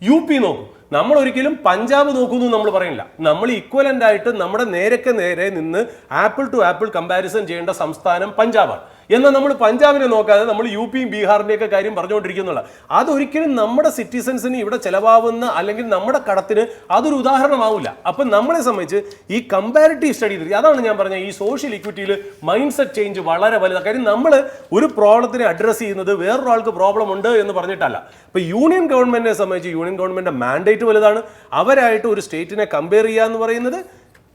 UP നോക്കൂ, നമ്മൾ ഒരിക്കലും പഞ്ചാബ് നോക്കുന്നു നമ്മൾ പറയില്ല. നമ്മൾ ഈക്വലന്റ് ആയിട്ട് നമ്മുടെ നേരെ നിന്ന് ആപ്പിൾ ടു ആപ്പിൾ കമ്പാരിസൺ ചെയ്യേണ്ട സംസ്ഥാനം പഞ്ചാബാണ്. എന്നാൽ നമ്മൾ പഞ്ചാബിനെ നോക്കാതെ നമ്മൾ UPയും ബീഹാറിൻ്റെയൊക്കെ കാര്യം പറഞ്ഞുകൊണ്ടിരിക്കുന്നുള്ള അതൊരിക്കലും നമ്മുടെ സിറ്റിസൺസിന് ഇവിടെ ചെലവാകുന്ന അല്ലെങ്കിൽ നമ്മുടെ കടത്തിന് അതൊരു ഉദാഹരണമാവില്ല. അപ്പം നമ്മളെ സംബന്ധിച്ച് ഈ കമ്പാരിറ്റീവ് സ്റ്റഡി, അതാണ് ഞാൻ പറഞ്ഞ ഈ സോഷ്യൽ ഇക്വിറ്റിയിൽ മൈൻഡ് സെറ്റ് ചേഞ്ച് വളരെ വലുതാണ്. കാര്യം നമ്മൾ ഒരു പ്രോബ്ലത്തിനെ അഡ്രസ്സ് ചെയ്യുന്നത് വേറൊരാൾക്ക് പ്രോബ്ലം ഉണ്ട് എന്ന് പറഞ്ഞിട്ടല്ല. ഇപ്പം യൂണിയൻ ഗവൺമെന്റിനെ സംബന്ധിച്ച് യൂണിയൻ ഗവൺമെന്റിന്റെ മാൻഡേറ്റ് വലുതാണ്. അവരായിട്ട് ഒരു സ്റ്റേറ്റിനെ കമ്പയർ ചെയ്യുക എന്ന് പറയുന്നത്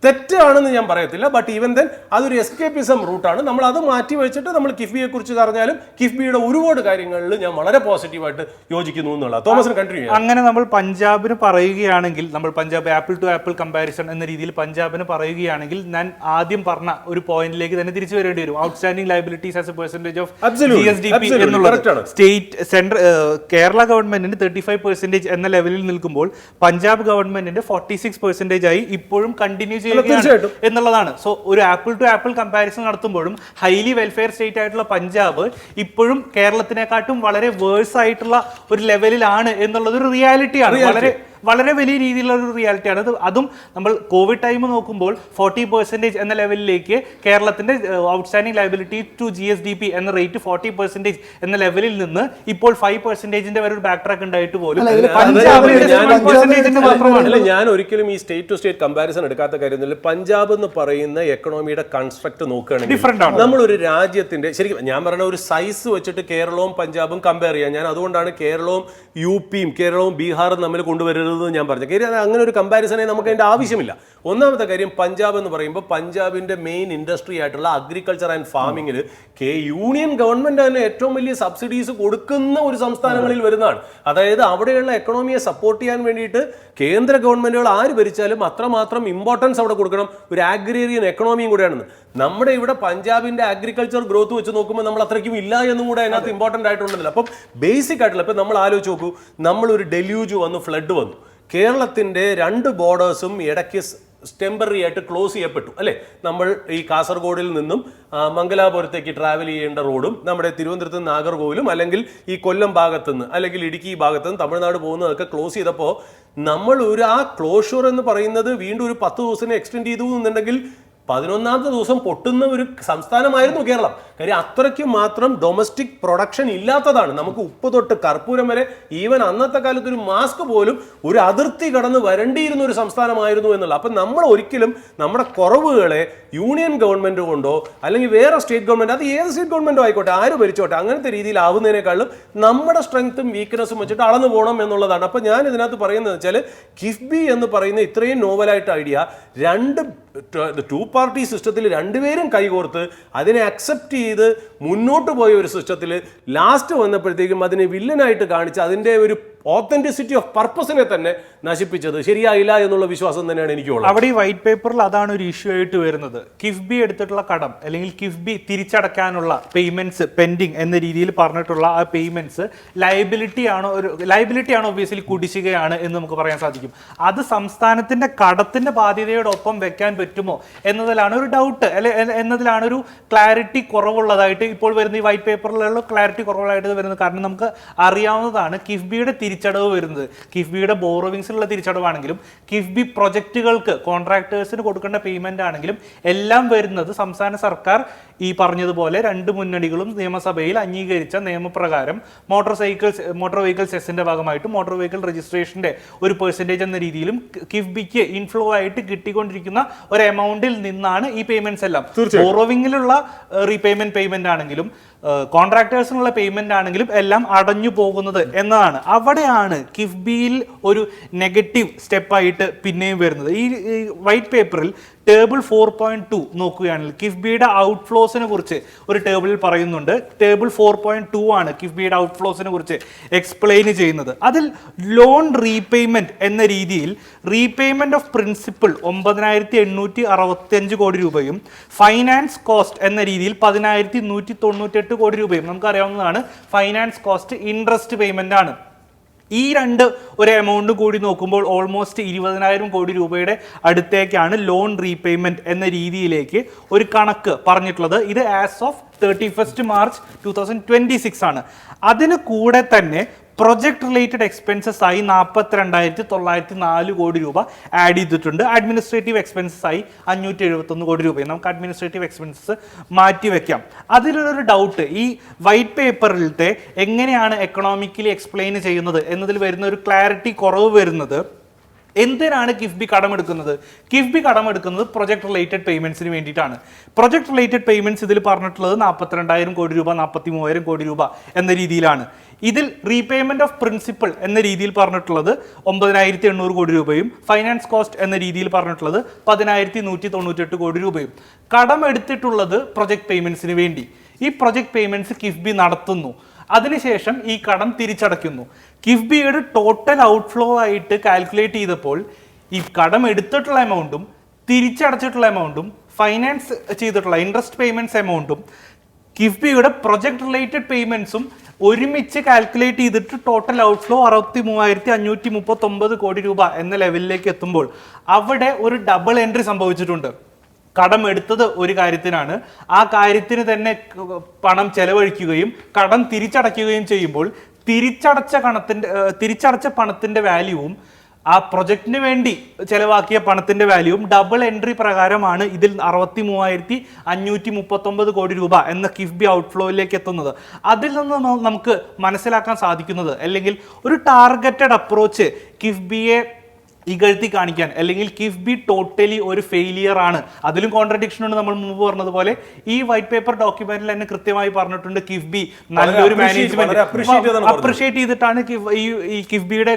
തെറ്റാണെന്ന് ഞാൻ പറയത്തില്ല. ബട്ട് ഈവൻ ദെൻ അതൊരു എസ്കേപ്പിസം റൂട്ടാണ്. നമ്മൾ അത് മാറ്റി വെച്ചിട്ട് നമ്മൾ കിഫ്ബിയെ കുറിച്ച് പറഞ്ഞാലും കിഫ്ബിയുടെ ഒരുപാട് കാര്യങ്ങളിൽ ഞാൻ വളരെ പോസിറ്റീവായിട്ട് യോജിക്കുന്നു എന്നുള്ള. തോമസിന് കണ്ടിന്യൂ ചെയ്യാം. അങ്ങനെ നമ്മൾ പഞ്ചാബിന് പറയുകയാണെങ്കിൽ, നമ്മൾ Punjab apple to apple comparison എന്ന രീതിയിൽ പഞ്ചാബിന് പറയുകയാണെങ്കിൽ, ഞാൻ ആദ്യം പറഞ്ഞ ഒരു പോയിന്റിലേക്ക് തന്നെ തിരിച്ചു വരേണ്ടി വരും. Outstanding liabilities as A percentage of GSDP എന്നുള്ളത് സ്റ്റേറ്റ് സെൻട്രൽ കേരള ഗവൺമെന്റിന് 35% എന്ന ലെവലിൽ നിൽക്കുമ്പോൾ പഞ്ചാബ് ഗവൺമെന്റിന്റെ 46% ആയി ഇപ്പോഴും കണ്ടിന്യൂ ചെയ്യുകയാണ് എന്നുള്ളതാണ്. സോ ഒരു ആപ്പിൾ ടു ആപ്പിൾ കമ്പാരിസൺ നടത്തുമ്പോഴും ഹൈലി വെൽഫെയർ സ്റ്റേറ്റ് ആയിട്ടുള്ള പഞ്ചാബ് ഇപ്പോഴും കേരളത്തിനെക്കാട്ടും വളരെ വേഴ്സ് ആയിട്ടുള്ള ഒരു ലെവലിലാണ് എന്നുള്ളത് ഒരു റിയാലിറ്റിയാണ്. വളരെ വലിയ രീതിയിലുള്ള ഒരു റിയാലിറ്റിയാണ്. അതും നമ്മൾ കോവിഡ് ടൈം നോക്കുമ്പോൾ 40% എന്ന ലെവലിലേക്ക് കേരളത്തിന്റെ ഔട്ട്സ്റ്റാൻഡിംഗ് ലയബിലിറ്റി ടു GSDP എന്ന റേറ്റ് 40% എന്ന ലെവലിൽ നിന്ന് ഇപ്പോൾ 5% വരെ ഒരു ബാക്ക് ട്രാക്ക് ഉണ്ടായിട്ട് പോലും ഞാൻ ഒരിക്കലും ഈ സ്റ്റേറ്റ് ടു സ്റ്റേറ്റ് കമ്പാരിസൺ എടുക്കാത്ത കാര്യം, പഞ്ചാബ് എന്ന് പറയുന്ന എക്കണോമിയുടെ കൺസ്ട്രക്ട് നോക്കുകയാണെങ്കിൽ നമ്മളൊരു രാജ്യത്തിന്റെ ശരിക്കും ഞാൻ പറയുന്ന ഒരു സൈസ് വെച്ചിട്ട് കേരളവും പഞ്ചാബും കമ്പയർ ചെയ്യാം. ഞാൻ അതുകൊണ്ടാണ് കേരളവും UPയും കേരളവും ബീഹാറും തമ്മിൽ കൊണ്ടുവരരുത് ഞാൻ പറഞ്ഞു. കാര്യം അങ്ങനെ ഒരു കമ്പാരിസണെ നമുക്ക് അതിന്റെ ആവശ്യമില്ല. ഒന്നാമത്തെ കാര്യം, പഞ്ചാബ് എന്ന് പറയുമ്പോൾ പഞ്ചാബിന്റെ മെയിൻ ഇൻഡസ്ട്രി ആയിട്ടുള്ള അഗ്രികൾച്ചർ ആൻഡ് ഫാമിങ്ങിൽ യൂണിയൻ ഗവൺമെന്റ് തന്നെ ഏറ്റവും വലിയ സബ്സിഡീസ് കൊടുക്കുന്ന ഒരു സംസ്ഥാനങ്ങളിൽ വരുന്നതാണ്. അതായത് അവിടെയുള്ള എക്കണോമിയെ സപ്പോർട്ട് ചെയ്യാൻ വേണ്ടിയിട്ട് കേന്ദ്ര ഗവൺമെന്റുകൾ ആര് ഭരിച്ചാലും അത്രമാത്രം ഇമ്പോർട്ടൻസ് അവിടെ കൊടുക്കണം. ഒരു ആഗ്രേറിയൻ എക്കണോമിയും കൂടെയാണെന്ന്. നമ്മുടെ ഇവിടെ പഞ്ചാബിന്റെ അഗ്രികൾച്ചർ ഗ്രോത്ത് വെച്ച് നോക്കുമ്പോൾ നമ്മൾ അത്രയ്ക്കും ഇല്ല എന്നും കൂടെ അതിനകത്ത് ഇമ്പോർട്ടൻ്റ് ആയിട്ടുണ്ടല്ലോ. അപ്പം ബേസിക് ആയിട്ടുള്ള ഇപ്പം നമ്മൾ ആലോചിച്ച് നോക്കൂ, നമ്മളൊരു ഡെല്യൂജ് വന്നു, ഫ്ലഡ് വന്നു, കേരളത്തിന്റെ 2 ബോർഡേഴ്സും ഇടയ്ക്ക് ടെമ്പററി ആയിട്ട് ക്ലോസ് ചെയ്യപ്പെട്ടു അല്ലേ. നമ്മൾ ഈ കാസർഗോഡിൽ നിന്നും മംഗലാപുരത്തേക്ക് ട്രാവൽ ചെയ്യേണ്ട റോഡും നമ്മുടെ തിരുവനന്തപുരത്ത് നിന്ന് നാഗർകോവിലും അല്ലെങ്കിൽ ഈ കൊല്ലം ഭാഗത്തുനിന്ന് അല്ലെങ്കിൽ ഇടുക്കി ഭാഗത്തുനിന്ന് തമിഴ്നാട് പോകുന്നതൊക്കെ ക്ലോസ് ചെയ്തപ്പോൾ നമ്മൾ ആ ക്ലോഷർ എന്ന് പറയുന്നത് വീണ്ടും ഒരു 10 ദിവസം എക്സ്റ്റെൻഡ് ചെയ്തു എന്നുണ്ടെങ്കിൽ 11ാമത്തെ ദിവസം പൊട്ടുന്ന ഒരു സംസ്ഥാനമായിരുന്നു കേരളം. കാര്യം അത്രയ്ക്ക് മാത്രം ഡൊമസ്റ്റിക് പ്രൊഡക്ഷൻ ഇല്ലാത്തതാണ്. നമുക്ക് ഉപ്പ് തൊട്ട് കർപ്പൂരം വരെ, ഈവൻ അന്നത്തെ കാലത്ത് ഒരു മാസ്ക് പോലും ഒരു അതിർത്തി കടന്ന് വരേണ്ടിയിരുന്ന ഒരു സംസ്ഥാനമായിരുന്നു എന്നുള്ള. അപ്പം നമ്മൾ ഒരിക്കലും നമ്മുടെ കുറവുകളെ യൂണിയൻ ഗവൺമെന്റ് കൊണ്ടോ അല്ലെങ്കിൽ വേറെ സ്റ്റേറ്റ് ഗവൺമെന്റ്, അത് ഏത് സ്റ്റേറ്റ് ഗവൺമെന്റോ ആയിക്കോട്ടെ, ആര് ഭരിച്ചോട്ടെ, അങ്ങനത്തെ രീതിയിൽ ആവുന്നതിനേക്കാളും നമ്മുടെ സ്ട്രെങ്ത്തും വീക്ക്നെസ്സും വെച്ചിട്ട് അളന്നു പോകണം എന്നുള്ളതാണ്. അപ്പം ഞാൻ ഇതിനകത്ത് പറയുന്നത് വെച്ചാൽ കിഫ്ബി എന്ന് പറയുന്ന ഇത്രയും നോവലായിട്ട് ഐഡിയ 2 പാർട്ടി സിസ്റ്റത്തിൽ 2 പേരും കൈകോർത്ത് അതിനെ അക്സെപ്റ്റ് ചെയ്ത് മുന്നോട്ട് പോയ ഒരു സിസ്റ്റത്തിൽ ലാസ്റ്റ് വന്നപ്പോഴത്തേക്കും അതിനെ വില്ലനായിട്ട് കാണിച്ച് അതിൻ്റെ ഒരു ഓത്തന്റിസിറ്റി ഓഫ് പർപ്പസിനെ തന്നെ നശിപ്പിച്ചത് ശരിയായില്ല എന്നുള്ള വിശ്വാസം തന്നെയാണ് എനിക്കുള്ളത്. അവിടെ ഈ വൈറ്റ് പേപ്പറിൽ അതാണ് ഒരു ഇഷ്യൂ ആയിട്ട് വരുന്നത്. കിഫ്ബി എടുത്തിട്ടുള്ള കടം അല്ലെങ്കിൽ കിഫ്ബി തിരിച്ചടക്കാനുള്ള പേയ്മെന്റ്സ് പെൻഡിങ് എന്ന രീതിയിൽ പറഞ്ഞിട്ടുള്ള ആ പേയ്മെന്റ്സ് ലയബിലിറ്റി ആണോ ഒബ്വിയസ്ലി കുടിശ്ശികയാണ് എന്ന് നമുക്ക് പറയാൻ സാധിക്കും. അത് സംസ്ഥാനത്തിന്റെ കടത്തിന്റെ ബാധ്യതയോടൊപ്പം വെക്കാൻ പറ്റുമോ എന്നതിലാണ് ഒരു ഡൗട്ട്, എന്നതിലാണ് ഒരു ക്ലാരിറ്റി കുറവുള്ളതായിട്ട് ഇപ്പോൾ വരുന്ന ഈ വൈറ്റ് പേപ്പറിലുള്ള ക്ലാരിറ്റി കുറവുള്ളതായിട്ട് വരുന്നത്. കാരണം നമുക്ക് അറിയാവുന്നതാണ് കിഫ്ബിയുടെ തിരിച്ചടവ് വരുന്നത്, കിഫ്ബിയുടെ ബോറോവിങ്സിലുള്ള തിരിച്ചടവാണെങ്കിലും കിഫ്ബി പ്രൊജക്റ്റുകൾക്ക് കോൺട്രാക്ടേഴ്സിന് കൊടുക്കേണ്ട പേയ്മെന്റ് ആണെങ്കിലും എല്ലാം വരുന്നത് സംസ്ഥാന സർക്കാർ ഈ പറഞ്ഞതുപോലെ 2 മുന്നണികളും നിയമസഭയിൽ അംഗീകരിച്ച നിയമപ്രകാരം മോട്ടോർ വെഹിക്കിൾ സെസ്സിന്റെ ഭാഗമായിട്ട് മോട്ടോർ വെഹിക്കിൾ രജിസ്ട്രേഷന്റെ ഒരു പെർസെന്റേജ് എന്ന രീതിയിലും കിഫ്ബിക്ക് ഇൻഫ്ലോ ആയിട്ട് കിട്ടിക്കൊണ്ടിരിക്കുന്ന ഒരു എമൗണ്ടിൽ നിന്നാണ് ഈ പേയ്മെന്റ്സ് എല്ലാം. ബോറോവിംഗിലുള്ള പേയ്മെന്റ് ആണെങ്കിലും കോൺട്രാക്ടേഴ്സിനുള്ള പേയ്മെന്റ് ആണെങ്കിലും എല്ലാം അടഞ്ഞു പോകുന്നത് എന്നതാണ്. അവിടെയാണ് കിഫ്ബിയിൽ ഒരു നെഗറ്റീവ് സ്റ്റെപ്പായിട്ട് പിന്നെയും വരുന്നത്. ഈ വൈറ്റ് പേപ്പറിൽ ടേബിൾ 4.2 നോക്കുകയാണെങ്കിൽ കിഫ്ബിയുടെ ഔട്ട്ഫ്ലോസിനെ കുറിച്ച് ഒരു ടേബിളിൽ പറയുന്നുണ്ട്. ടേബിൾ 4.2 ആണ് കിഫ്ബിയുടെ ഔട്ട്ഫ്ലോസിനെ കുറിച്ച് എക്സ്പ്ലെയിൻ ചെയ്യുന്നത്. അതിൽ ലോൺ റീപേയ്മെന്റ് എന്ന രീതിയിൽ റീപേയ്മെന്റ് ഓഫ് പ്രിൻസിപ്പിൾ 9,865 കോടി രൂപയും ഫൈനാൻസ് കോസ്റ്റ് എന്ന രീതിയിൽ 10,198 കോടി രൂപയും. നമുക്കറിയാവുന്നതാണ് ഫൈനാൻസ് കോസ്റ്റ് ഇൻട്രസ്റ്റ് പേയ്മെന്റ് ആണ്. ഈ 2 ഒരു എമൗണ്ട് കൂടി നോക്കുമ്പോൾ ഓൾമോസ്റ്റ് 20,000 കോടി രൂപയുടെ അടുത്തേക്കാണ് ലോൺ റീപേയ്മെന്റ് എന്ന രീതിയിലേക്ക് ഒരു കണക്ക് പറഞ്ഞിട്ടുള്ളത്. ഇത് ആസ് ഓഫ് 31 മാർച്ച് 2026 ആണ്. അതിന് കൂടെ തന്നെ പ്രൊജക്ട് റിലേറ്റഡ് എക്സ്പെൻസസ് ആയി 42,904 കോടി രൂപ ആഡ് ചെയ്തിട്ടുണ്ട്. അഡ്മിനിസ്ട്രേറ്റീവ് എക്സ്പെൻസസ് ആയി 571 കോടി രൂപയും നമുക്ക് അഡ്മിനിസ്ട്രേറ്റീവ് എക്സ്പെൻസസ് മാറ്റി വെക്കാം. അതിലൊരു ഡൗട്ട്, ഈ വൈറ്റ് പേപ്പറിലത്തെ എങ്ങനെയാണ് എക്കണോമിക്കലി എക്സ്പ്ലെയിൻ ചെയ്യുന്നത് എന്നതിൽ വരുന്ന ഒരു ക്ലാരിറ്റി കുറവ് വരുന്നത്, എന്തിനാണ് കിഫ്ബി കടമെടുക്കുന്നത്? കിഫ്ബി കടമെടുക്കുന്നത് പ്രൊജക്ട് റിലേറ്റഡ് പേയ്മെന്റ്സിന് വേണ്ടിയിട്ടാണ്. പ്രൊജക്ട് റിലേറ്റഡ് പേയ്മെന്റ്സ് ഇതിൽ പറഞ്ഞിട്ടുള്ളത് 42,000 കോടി രൂപ, 43,000 കോടി രൂപ എന്ന രീതിയിലാണ്. ഇതിൽ റീപേയ്മെന്റ് ഓഫ് പ്രിൻസിപ്പൽ എന്ന രീതിയിൽ പറഞ്ഞിട്ടുള്ളത് 9,800 കോടി രൂപയും ഫൈനാൻസ് കോസ്റ്റ് എന്ന രീതിയിൽ പറഞ്ഞിട്ടുള്ളത് 10,198 കോടി രൂപയും. കടമെടുത്തിട്ടുള്ളത് പ്രൊജക്ട് പേയ്മെന്റ്സിന് വേണ്ടി. ഈ പ്രൊജക്ട് പേയ്മെന്റ്സ് കിഫ്ബി നടത്തുന്നു. അതിനുശേഷം ഈ കടം തിരിച്ചടയ്ക്കുന്നു. കിഫ്ബിയുടെ ടോട്ടൽ ഔട്ട്ഫ്ലോ ആയിട്ട് കാൽക്കുലേറ്റ് ചെയ്തപ്പോൾ ഈ കടം എടുത്തിട്ടുള്ള എമൗണ്ടും തിരിച്ചടച്ചിട്ടുള്ള എമൗണ്ടും ഫൈനാൻസ് ചെയ്തിട്ടുള്ള ഇൻട്രസ്റ്റ് പേയ്മെന്റ്സ് എമൗണ്ടും കിഫ്ബിയുടെ പ്രൊജക്ട് റിലേറ്റഡ് പേയ്മെന്റ്സും ഒരുമിച്ച് കാൽക്കുലേറ്റ് ചെയ്തിട്ട് ടോട്ടൽ ഔട്ട്ഫ്ലോ 63,539 കോടി രൂപ എന്ന ലെവലിലേക്ക് എത്തുമ്പോൾ അവിടെ ഒരു ഡബിൾ എൻട്രി സംഭവിച്ചിട്ടുണ്ട്. കടം എടുത്തത് ഒരു കാര്യത്തിനാണ്, ആ കാര്യത്തിന് തന്നെ പണം ചെലവഴിക്കുകയും കടം തിരിച്ചടയ്ക്കുകയും ചെയ്യുമ്പോൾ തിരിച്ചടച്ച പണത്തിന്റെ വാല്യൂവും ആ പ്രൊജക്ടിന് വേണ്ടി ചെലവാക്കിയ പണത്തിന്റെ വാല്യൂവും ഡബിൾ എൻട്രി പ്രകാരമാണ് ഇതിൽ 63,539 കോടി രൂപ എന്ന കിഫ്ബി ഔട്ട്ഫ്ലോയിലേക്ക് എത്തുന്നത്. അതിൽ നിന്ന് നമുക്ക് മനസ്സിലാക്കാൻ സാധിക്കുന്നത്, അല്ലെങ്കിൽ ഒരു ടാർഗറ്റഡ് അപ്രോച്ച് കിഫ്ബിയെ ഇകഴ്ത്തി കാണിക്കാൻ, അല്ലെങ്കിൽ കിഫ്ബി ടോട്ടലി ഒരു ഫെയിലിയർ ആണ്. അതിലും കോൺട്രഡിക്ഷൻ ഉണ്ട്. നമ്മൾ മുമ്പ് പറഞ്ഞതുപോലെ ഈ വൈറ്റ് പേപ്പർ ഡോക്യുമെന്റിൽ തന്നെ കൃത്യമായി പറഞ്ഞിട്ടുണ്ട് കിഫ്ബി നല്ലൊരു മാനേജ്മെന്റ് അപ്രിഷിയേറ്റ് ചെയ്തിട്ടാണ് ഈ കിഫ്ബിയുടെ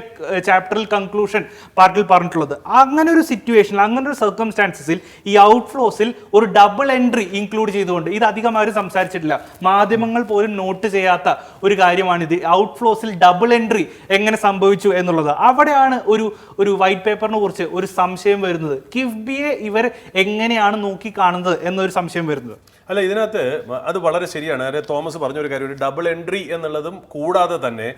ചാപ്റ്ററിൽ കൺക്ലൂഷൻ പാർട്ടിൽ പറഞ്ഞിട്ടുള്ളത്. അങ്ങനെ ഒരു സിറ്റുവേഷൻ, അങ്ങനെ ഒരു സർക്കംസ്റ്റാൻസസിൽ ഈ ഔട്ട്ഫ്ലോസിൽ ഒരു ഡബിൾ എൻട്രി ഇൻക്ലൂഡ് ചെയ്തുകൊണ്ട്, ഇത് അധികം ആരും സംസാരിച്ചിട്ടില്ല, മാധ്യമങ്ങൾ പോലും നോട്ട് ചെയ്യാത്ത ഒരു കാര്യമാണിത്. ഔട്ട്ഫ്ലോസിൽ ഡബിൾ എൻട്രി എങ്ങനെ സംഭവിച്ചു എന്നുള്ളത്. അവിടെയാണ് ഒരു വൈറ്റ് പേപ്പറിനെ കുറിച്ച് ഒരു സംശയം വരുന്നത്. കിഫ്ബിയെ ഇവർ എങ്ങനെയാണ് നോക്കി കാണുന്നത് എന്നൊരു സംശയം വരുന്നത്. അല്ല, ഇതിനകത്ത് അത് വളരെ ശരിയാണ്. അതായത് തോമസ് പറഞ്ഞൊരു കാര്യം, ഒരു ഡബിൾ എൻട്രി എന്നുള്ളതും കൂടാതെ തന്നെ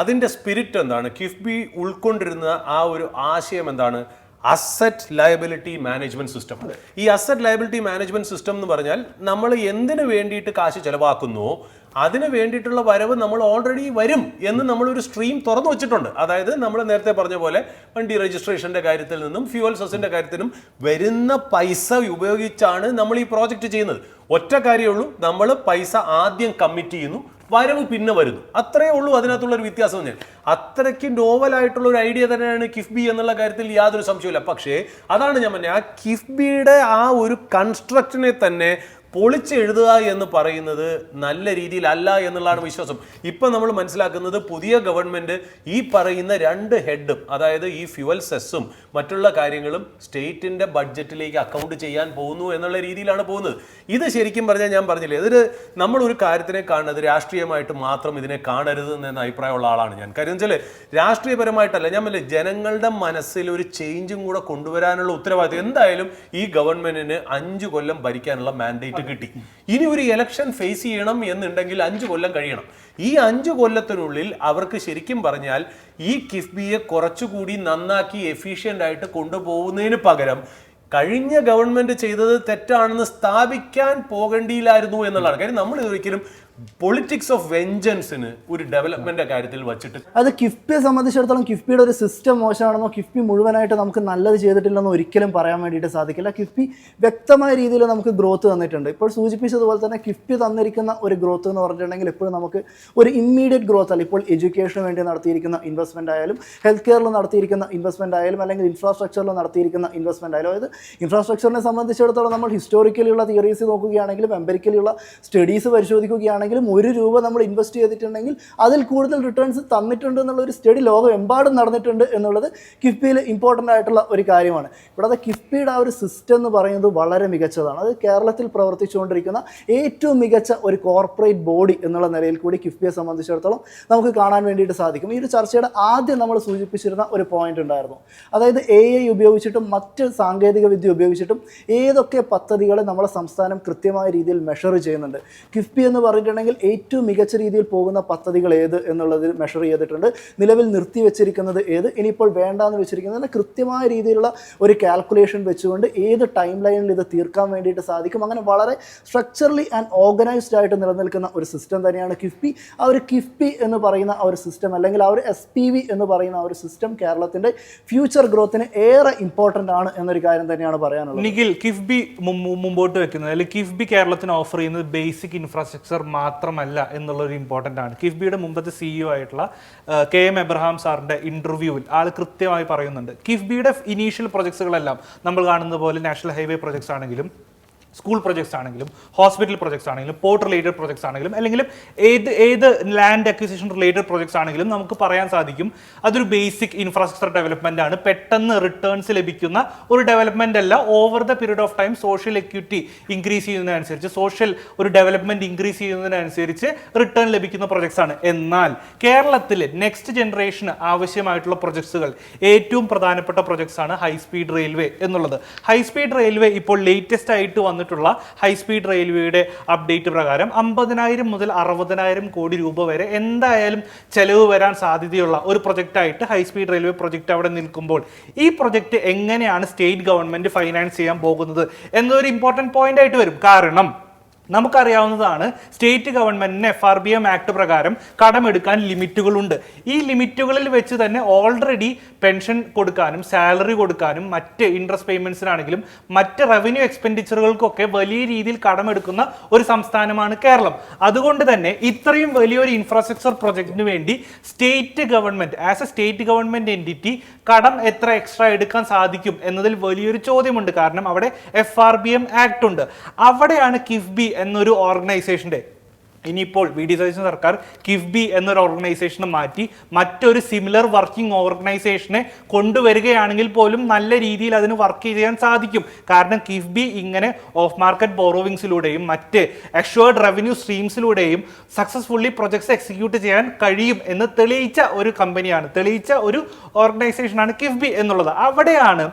അതിൻ്റെ സ്പിരിറ്റ് എന്താണ്, കിഫ്ബി ഉൾക്കൊണ്ടിരുന്ന ആ ഒരു ആശയം എന്താണ്, അസറ്റ് ലയബിലിറ്റി മാനേജ്മെന്റ് സിസ്റ്റം. ഈ അസറ്റ് ലയബിലിറ്റി മാനേജ്മെന്റ് സിസ്റ്റം എന്ന് പറഞ്ഞാൽ നമ്മൾ എന്തിനു വേണ്ടിയിട്ട് കാശ് ചെലവാക്കുന്നു അതിന് വേണ്ടിയിട്ടുള്ള വരവ് നമ്മൾ ഓൾറെഡി വരും എന്ന് നമ്മളൊരു സ്ട്രീം തുറന്നു വെച്ചിട്ടുണ്ട്. അതായത് നമ്മൾ നേരത്തെ പറഞ്ഞ പോലെ വണ്ടി രജിസ്ട്രേഷന്റെ കാര്യത്തിൽ നിന്നും ഫ്യൂവൽ സെസിന്റെ കാര്യത്തിനും വരുന്ന പൈസ ഉപയോഗിച്ചാണ് നമ്മൾ ഈ പ്രോജക്റ്റ് ചെയ്യുന്നത്. ഒറ്റ കാര്യമുള്ളൂ, നമ്മൾ പൈസ ആദ്യം കമ്മിറ്റ് ചെയ്യുന്നു, വരവ് പിന്നെ വരുന്നു. അത്രയേ ഉള്ളൂ അതിനകത്തുള്ള ഒരു വ്യത്യാസം. ഞാൻ അത്രയ്ക്ക് നോവലായിട്ടുള്ള ഒരു ഐഡിയ തന്നെയാണ് കിഫ്ബി എന്നുള്ള കാര്യത്തിൽ യാതൊരു സംശയമില്ല. പക്ഷേ അതാണ് ഞാൻ പറഞ്ഞത്, ആ കിഫ്ബിയുടെ ആ ഒരു കൺസ്ട്രക്ഷനെ തന്നെ പൊളിച്ചെഴുതുക എന്ന് പറയുന്നത് നല്ല രീതിയിലല്ല എന്നുള്ളതാണ് വിശ്വാസം. ഇപ്പം നമ്മൾ മനസ്സിലാക്കുന്നത് പുതിയ ഗവൺമെൻറ് ഈ പറയുന്ന രണ്ട് ഹെഡും, അതായത് ഈ ഫ്യുവൽ സെസ്സും മറ്റുള്ള കാര്യങ്ങളും സ്റ്റേറ്റിൻ്റെ ബഡ്ജറ്റിലേക്ക് അക്കൗണ്ട് ചെയ്യാൻ പോകുന്നു എന്നുള്ള രീതിയിലാണ് പോകുന്നത്. ഇത് ശരിക്കും പറഞ്ഞാൽ ഞാൻ പറഞ്ഞില്ലേ, ഇതൊരു നമ്മളൊരു കാര്യത്തിനെ കാണുന്നത് രാഷ്ട്രീയമായിട്ട് മാത്രം ഇതിനെ കാണരുത് എന്ന അഭിപ്രായമുള്ള ആളാണ് ഞാൻ. കാര്യം വെച്ചാൽ രാഷ്ട്രീയപരമായിട്ടല്ല, ഞാൻ പറഞ്ഞില്ലേ, ജനങ്ങളുടെ മനസ്സിൽ ഒരു ചേഞ്ചും കൂടെ കൊണ്ടുവരാനുള്ള ഉത്തരവാദിത്വം എന്തായാലും ഈ ഗവൺമെന്റിന് 5 കൊല്ലം ഭരിക്കാനുള്ള മാൻഡേറ്റ് കിട്ടി. ഇനി ഒരു ഇലക്ഷൻ ഫേസ് ചെയ്യണം എന്നുണ്ടെങ്കിൽ 5 കൊല്ലം കഴിയണം. ഈ 5 കൊല്ലത്തിനുള്ളിൽ അവർക്ക് ശരിക്കും പറഞ്ഞാൽ ഈ കിഫ്ബിയെ കുറച്ചുകൂടി നന്നാക്കി എഫിഷ്യൻ്റ് ആയിട്ട് കൊണ്ടുപോകുന്നതിന് പകരം കഴിഞ്ഞ ഗവൺമെന്റ് ചെയ്തത് തെറ്റാണെന്ന് സ്ഥാപിക്കാൻ പോകേണ്ടിയില്ലായിരുന്നു എന്നുള്ളതാണ് കാര്യം. നമ്മൾ ഒരിക്കലും പൊളിറ്റിക്സ് ഓഫ് വെഞ്ചൻസിന് ഒരു ഡെവലപ്മെന്റ് കാര്യത്തിൽ വച്ചിട്ട് അത് കിഫ്ബിയെ സംബന്ധിച്ചിടത്തോളം കിഫ്ബിയുടെ ഒരു സിസ്റ്റം മോശമാണെന്നോ കിഫ്ബി മുഴുവനായിട്ട് നമുക്ക് നല്ലത് ചെയ്തിട്ടില്ലെന്നോ ഒരിക്കലും പറയാൻ വേണ്ടിയിട്ട് സാധിക്കില്ല. കിഫ്ബി വ്യക്തമായ രീതിയിൽ നമുക്ക് ഗ്രോത്ത് തന്നിട്ടുണ്ട്. ഇപ്പോൾ സൂചിപ്പിച്ചതുപോലെ തന്നെ കിഫ്ബി തന്നിരിക്കുന്ന ഒരു ഗ്രോത്ത് എന്ന് പറഞ്ഞിട്ടുണ്ടെങ്കിൽ എപ്പോഴും നമുക്ക് ഒരു ഇമ്മീഡിയറ്റ് ഗ്രോത്ത് അല്ല. ഇപ്പോൾ എഡ്യൂക്കേഷന് വേണ്ടി നടത്തിയിരിക്കുന്ന ഇൻവെസ്റ്റ്മെന്റ് ആയാലും ഹെൽത്ത് കെയറിൽ നടത്തിയിരിക്കുന്ന ഇൻവെസ്റ്റ്മെന്റ് ആയാലും അല്ലെങ്കിൽ ഇൻഫ്രാസ്ട്രക്ചറിൽ നടത്തിയിരിക്കുന്ന ഇൻവെസ്റ്റ്മെന്റ് ആയാലും, അതായത് ഇൻഫ്രാസ്ട്രക്ചറിനെ സംബന്ധിച്ചിടത്തോളം നമ്മൾ ഹിസ്റ്റോറിക്കലിയുള്ള തിയറീസ് നോക്കുകയാണെങ്കിലും എംപെരിക്കലുള്ള സ്റ്റഡീസ് പരിശോധിക്കുകയാണെങ്കിലും ₹1 നമ്മൾ ഇൻവെസ്റ്റ് ചെയ്തിട്ടുണ്ടെങ്കിൽ അതിൽ കൂടുതൽ റിട്ടേൺസ് തന്നിട്ടുണ്ട് എന്നുള്ള ഒരു സ്റ്റഡി ലോകമെമ്പാടും നടന്നിട്ടുണ്ട് എന്നുള്ളത് കിഫ്ബിയിൽ ഇമ്പോർട്ടൻ്റ് ആയിട്ടുള്ള ഒരു കാര്യമാണ്. ഇവിടെ കിഫ്ബിയുടെ ആ ഒരു സിസ്റ്റം എന്ന് പറയുന്നത് വളരെ മികച്ചതാണ്. അത് കേരളത്തിൽ പ്രവർത്തിച്ചുകൊണ്ടിരിക്കുന്ന ഏറ്റവും മികച്ച ഒരു കോർപ്പറേറ്റ് ബോഡി എന്നുള്ള നിലയിൽ കൂടി കിഫ്ബിയെ സംബന്ധിച്ചിടത്തോളം നമുക്ക് കാണാൻ വേണ്ടിയിട്ട് സാധിക്കും. ഈ ഒരു ചർച്ചയുടെ ആദ്യം നമ്മൾ സൂചിപ്പിച്ചിരുന്ന ഒരു പോയിന്റ് ഉണ്ടായിരുന്നു, അതായത് AI ഉപയോഗിച്ചിട്ടും മറ്റ് സാങ്കേതിക വിദ്യ ഉപയോഗിച്ചിട്ടും ഏതൊക്കെ പദ്ധതികളെ നമ്മളെ സംസ്ഥാനം കൃത്യമായ രീതിയിൽ മെഷർ ചെയ്യുന്നുണ്ട്. കിഫ്ബി എന്ന് പറഞ്ഞിട്ടുണ്ടെങ്കിൽ ഏറ്റവും മികച്ച രീതിയിൽ പോകുന്ന പദ്ധതികൾ ഏത് എന്നുള്ളതിൽ മെഷർ ചെയ്തിട്ടുണ്ട്. നിലവിൽ നിർത്തിവെച്ചിരിക്കുന്നത് ഏത്, ഇനിയിപ്പോൾ വേണ്ടാന്ന് വെച്ചിരിക്കുന്നത് കൃത്യമായ രീതിയിലുള്ള ഒരു കാൽക്കുലേഷൻ വെച്ചുകൊണ്ട് ഏത് ടൈം ലൈനിൽ ഇത് തീർക്കാൻ വേണ്ടിയിട്ട് സാധിക്കും. അങ്ങനെ വളരെ സ്ട്രക്ചറലി ആൻഡ് ഓർഗനൈസ്ഡ് ആയിട്ട് നിലനിൽക്കുന്ന ഒരു സിസ്റ്റം തന്നെയാണ് കിഫ്ബി. ആ ഒരു കിഫ്ബി എന്ന് പറയുന്ന ആ ഒരു സിസ്റ്റം, അല്ലെങ്കിൽ ആ ഒരു SPV എന്ന് പറയുന്ന ആ ഒരു സിസ്റ്റം കേരളത്തിൻ്റെ ഫ്യൂച്ചർ ഗ്രോത്തിന് ഏറെ ഇമ്പോർട്ടൻ്റ് ആണ് എന്നൊരു കാര്യം തന്നെയാണ് പറയാനുള്ളത്. നിഖിൽ, കിഫ്ബി മുമ്പോട്ട് വെക്കുന്നത്, അല്ലെങ്കിൽ കിഫ്ബി കേരളത്തിന് ഓഫർ ചെയ്യുന്നത് ബേസിക് ഇൻഫ്രാസ്ട്രക്ചർ മാത്രമല്ല എന്നുള്ളൊരു ഇമ്പോർട്ടൻ്റ് ആണ്. കിഫ്ബിയുടെ മുമ്പത്തെ CEO ആയിട്ടുള്ള KM എബ്രഹാം സാറിൻ്റെ ഇൻ്റർവ്യൂവിൽ ആൾ കൃത്യമായി പറയുന്നുണ്ട്, കിഫ്ബിയുടെ ഇനീഷ്യൽ പ്രൊജക്ട്സുകളെല്ലാം നമ്മൾ കാണുന്ന പോലെ നാഷണൽ ഹൈവേ പ്രൊജക്ട്സ് ആണെങ്കിലും സ്കൂൾ പ്രൊജക്ട്സ് ആണെങ്കിലും ഹോസ്പിറ്റൽ പ്രൊജക്ട്സ് ആണെങ്കിലും പോർട്ട് റിലേറ്റഡ് പ്രൊജക്ട്സ് ആണെങ്കിലും അല്ലെങ്കിൽ ഏത് ലാൻഡ് അക്വിസിഷൻ റിലേറ്റഡ് പ്രൊജക്ട്സ് ആണെങ്കിലും നമുക്ക് പറയാൻ സാധിക്കും അതൊരു ബേസിക് ഇൻഫ്രാസ്ട്രക്ചർ ഡെവലപ്മെന്റ് ആണ്. പെട്ടെന്ന് റിട്ടേൺസ് ലഭിക്കുന്ന ഒരു ഡെവലപ്മെന്റ് അല്ല. Over the period of time social equity increase ചെയ്യുന്നതിനനുസരിച്ച് സോഷ്യൽ ഒരു ഡെവലപ്മെന്റ് ഇൻക്രീസ് ചെയ്യുന്നതിനനുസരിച്ച് റിട്ടേൺ ലഭിക്കുന്ന പ്രൊജക്ട്സ് ആണ്. എന്നാൽ കേരളത്തിൽ നെക്സ്റ്റ് ജനറേഷന് ആവശ്യമായിട്ടുള്ള പ്രൊജക്ട്സുകൾ ഏറ്റവും പ്രധാനപ്പെട്ട പ്രൊജക്ട്സ് ആണ് ഹൈസ്പീഡ് റെയിൽവേ എന്നുള്ളത്. ഹൈസ്പീഡ് റെയിൽവേ ഇപ്പോൾ ലേറ്റസ്റ്റ് ആയിട്ട് വന്നിട്ടുള്ള ഹൈസ്പീഡ് റെയിൽവേയുടെ അപ്ഡേറ്റ് പ്രകാരം 50,000 മുതൽ 60,000 കോടി രൂപ വരെ എന്തായാലും ചെലവ് വരാൻ സാധ്യതയുള്ള ഒരു പ്രൊജക്റ്റ് ആയിട്ട് ഹൈസ്പീഡ് റെയിൽവേ പ്രൊജക്റ്റ് അവിടെ നിൽക്കുമ്പോൾ ഈ പ്രൊജക്റ്റ് എങ്ങനെയാണ് സ്റ്റേറ്റ് ഗവൺമെന്റ് ഫൈനാൻസ് ചെയ്യാൻ പോകുന്നത് എന്നൊരു ഇമ്പോർട്ടൻറ്റ് പോയിന്റ് ആയിട്ട് വരും. കാരണം നമുക്കറിയാവുന്നതാണ് സ്റ്റേറ്റ് ഗവൺമെന്റിന് FRBM ആക്ട് പ്രകാരം കടമെടുക്കാൻ ലിമിറ്റുകളുണ്ട്. ഈ ലിമിറ്റുകളിൽ വെച്ച് തന്നെ ഓൾറെഡി പെൻഷൻ കൊടുക്കാനും സാലറി കൊടുക്കാനും മറ്റ് ഇൻട്രസ്റ്റ് പേയ്മെന്റ്സിനാണെങ്കിലും മറ്റ് റവന്യൂ എക്സ്പെൻഡിച്ചറുകൾക്കൊക്കെ വലിയ രീതിയിൽ കടമെടുക്കുന്ന ഒരു സംസ്ഥാനമാണ് കേരളം. അതുകൊണ്ട് തന്നെ ഇത്രയും വലിയൊരു ഇൻഫ്രാസ്ട്രക്ചർ പ്രൊജക്ടിന് വേണ്ടി state government as A state government entity കടം എത്ര എക്സ്ട്രാ എടുക്കാൻ സാധിക്കും എന്നതിൽ വലിയൊരു ചോദ്യമുണ്ട്. കാരണം അവിടെ FRBM ആക്ട് ഉണ്ട്. അവിടെയാണ് കിഫ്ബി എന്നൊരു ഓർഗനൈസേഷന്റെ ഇനിയിപ്പോൾ VD സതീശൻ സർക്കാർ കിഫ്ബി എന്നൊരു ഓർഗനൈസേഷനെ മാറ്റി മറ്റൊരു സിമിലർ വർക്കിംഗ് ഓർഗനൈസേഷനെ കൊണ്ടുവരികയാണെങ്കിൽ പോലും നല്ല രീതിയിൽ അതിന് വർക്ക് ചെയ്യാൻ സാധിക്കും. കാരണം കിഫ്ബി ഇങ്ങനെ ഓഫ് മാർക്കറ്റ് ബോറോവിങ്സിലൂടെയും മറ്റ് അഷ്വേർഡ് റവന്യൂ സ്ട്രീംസിലൂടെയും സക്സസ്ഫുള്ളി പ്രൊജക്ട്സ് എക്സിക്യൂട്ട് ചെയ്യാൻ കഴിയും എന്ന് തെളിയിച്ച ഒരു കമ്പനിയാണ്, തെളിയിച്ച ഒരു ഓർഗനൈസേഷനാണ് കിഫ്ബി എന്നുള്ളത്. അവിടെയാണ്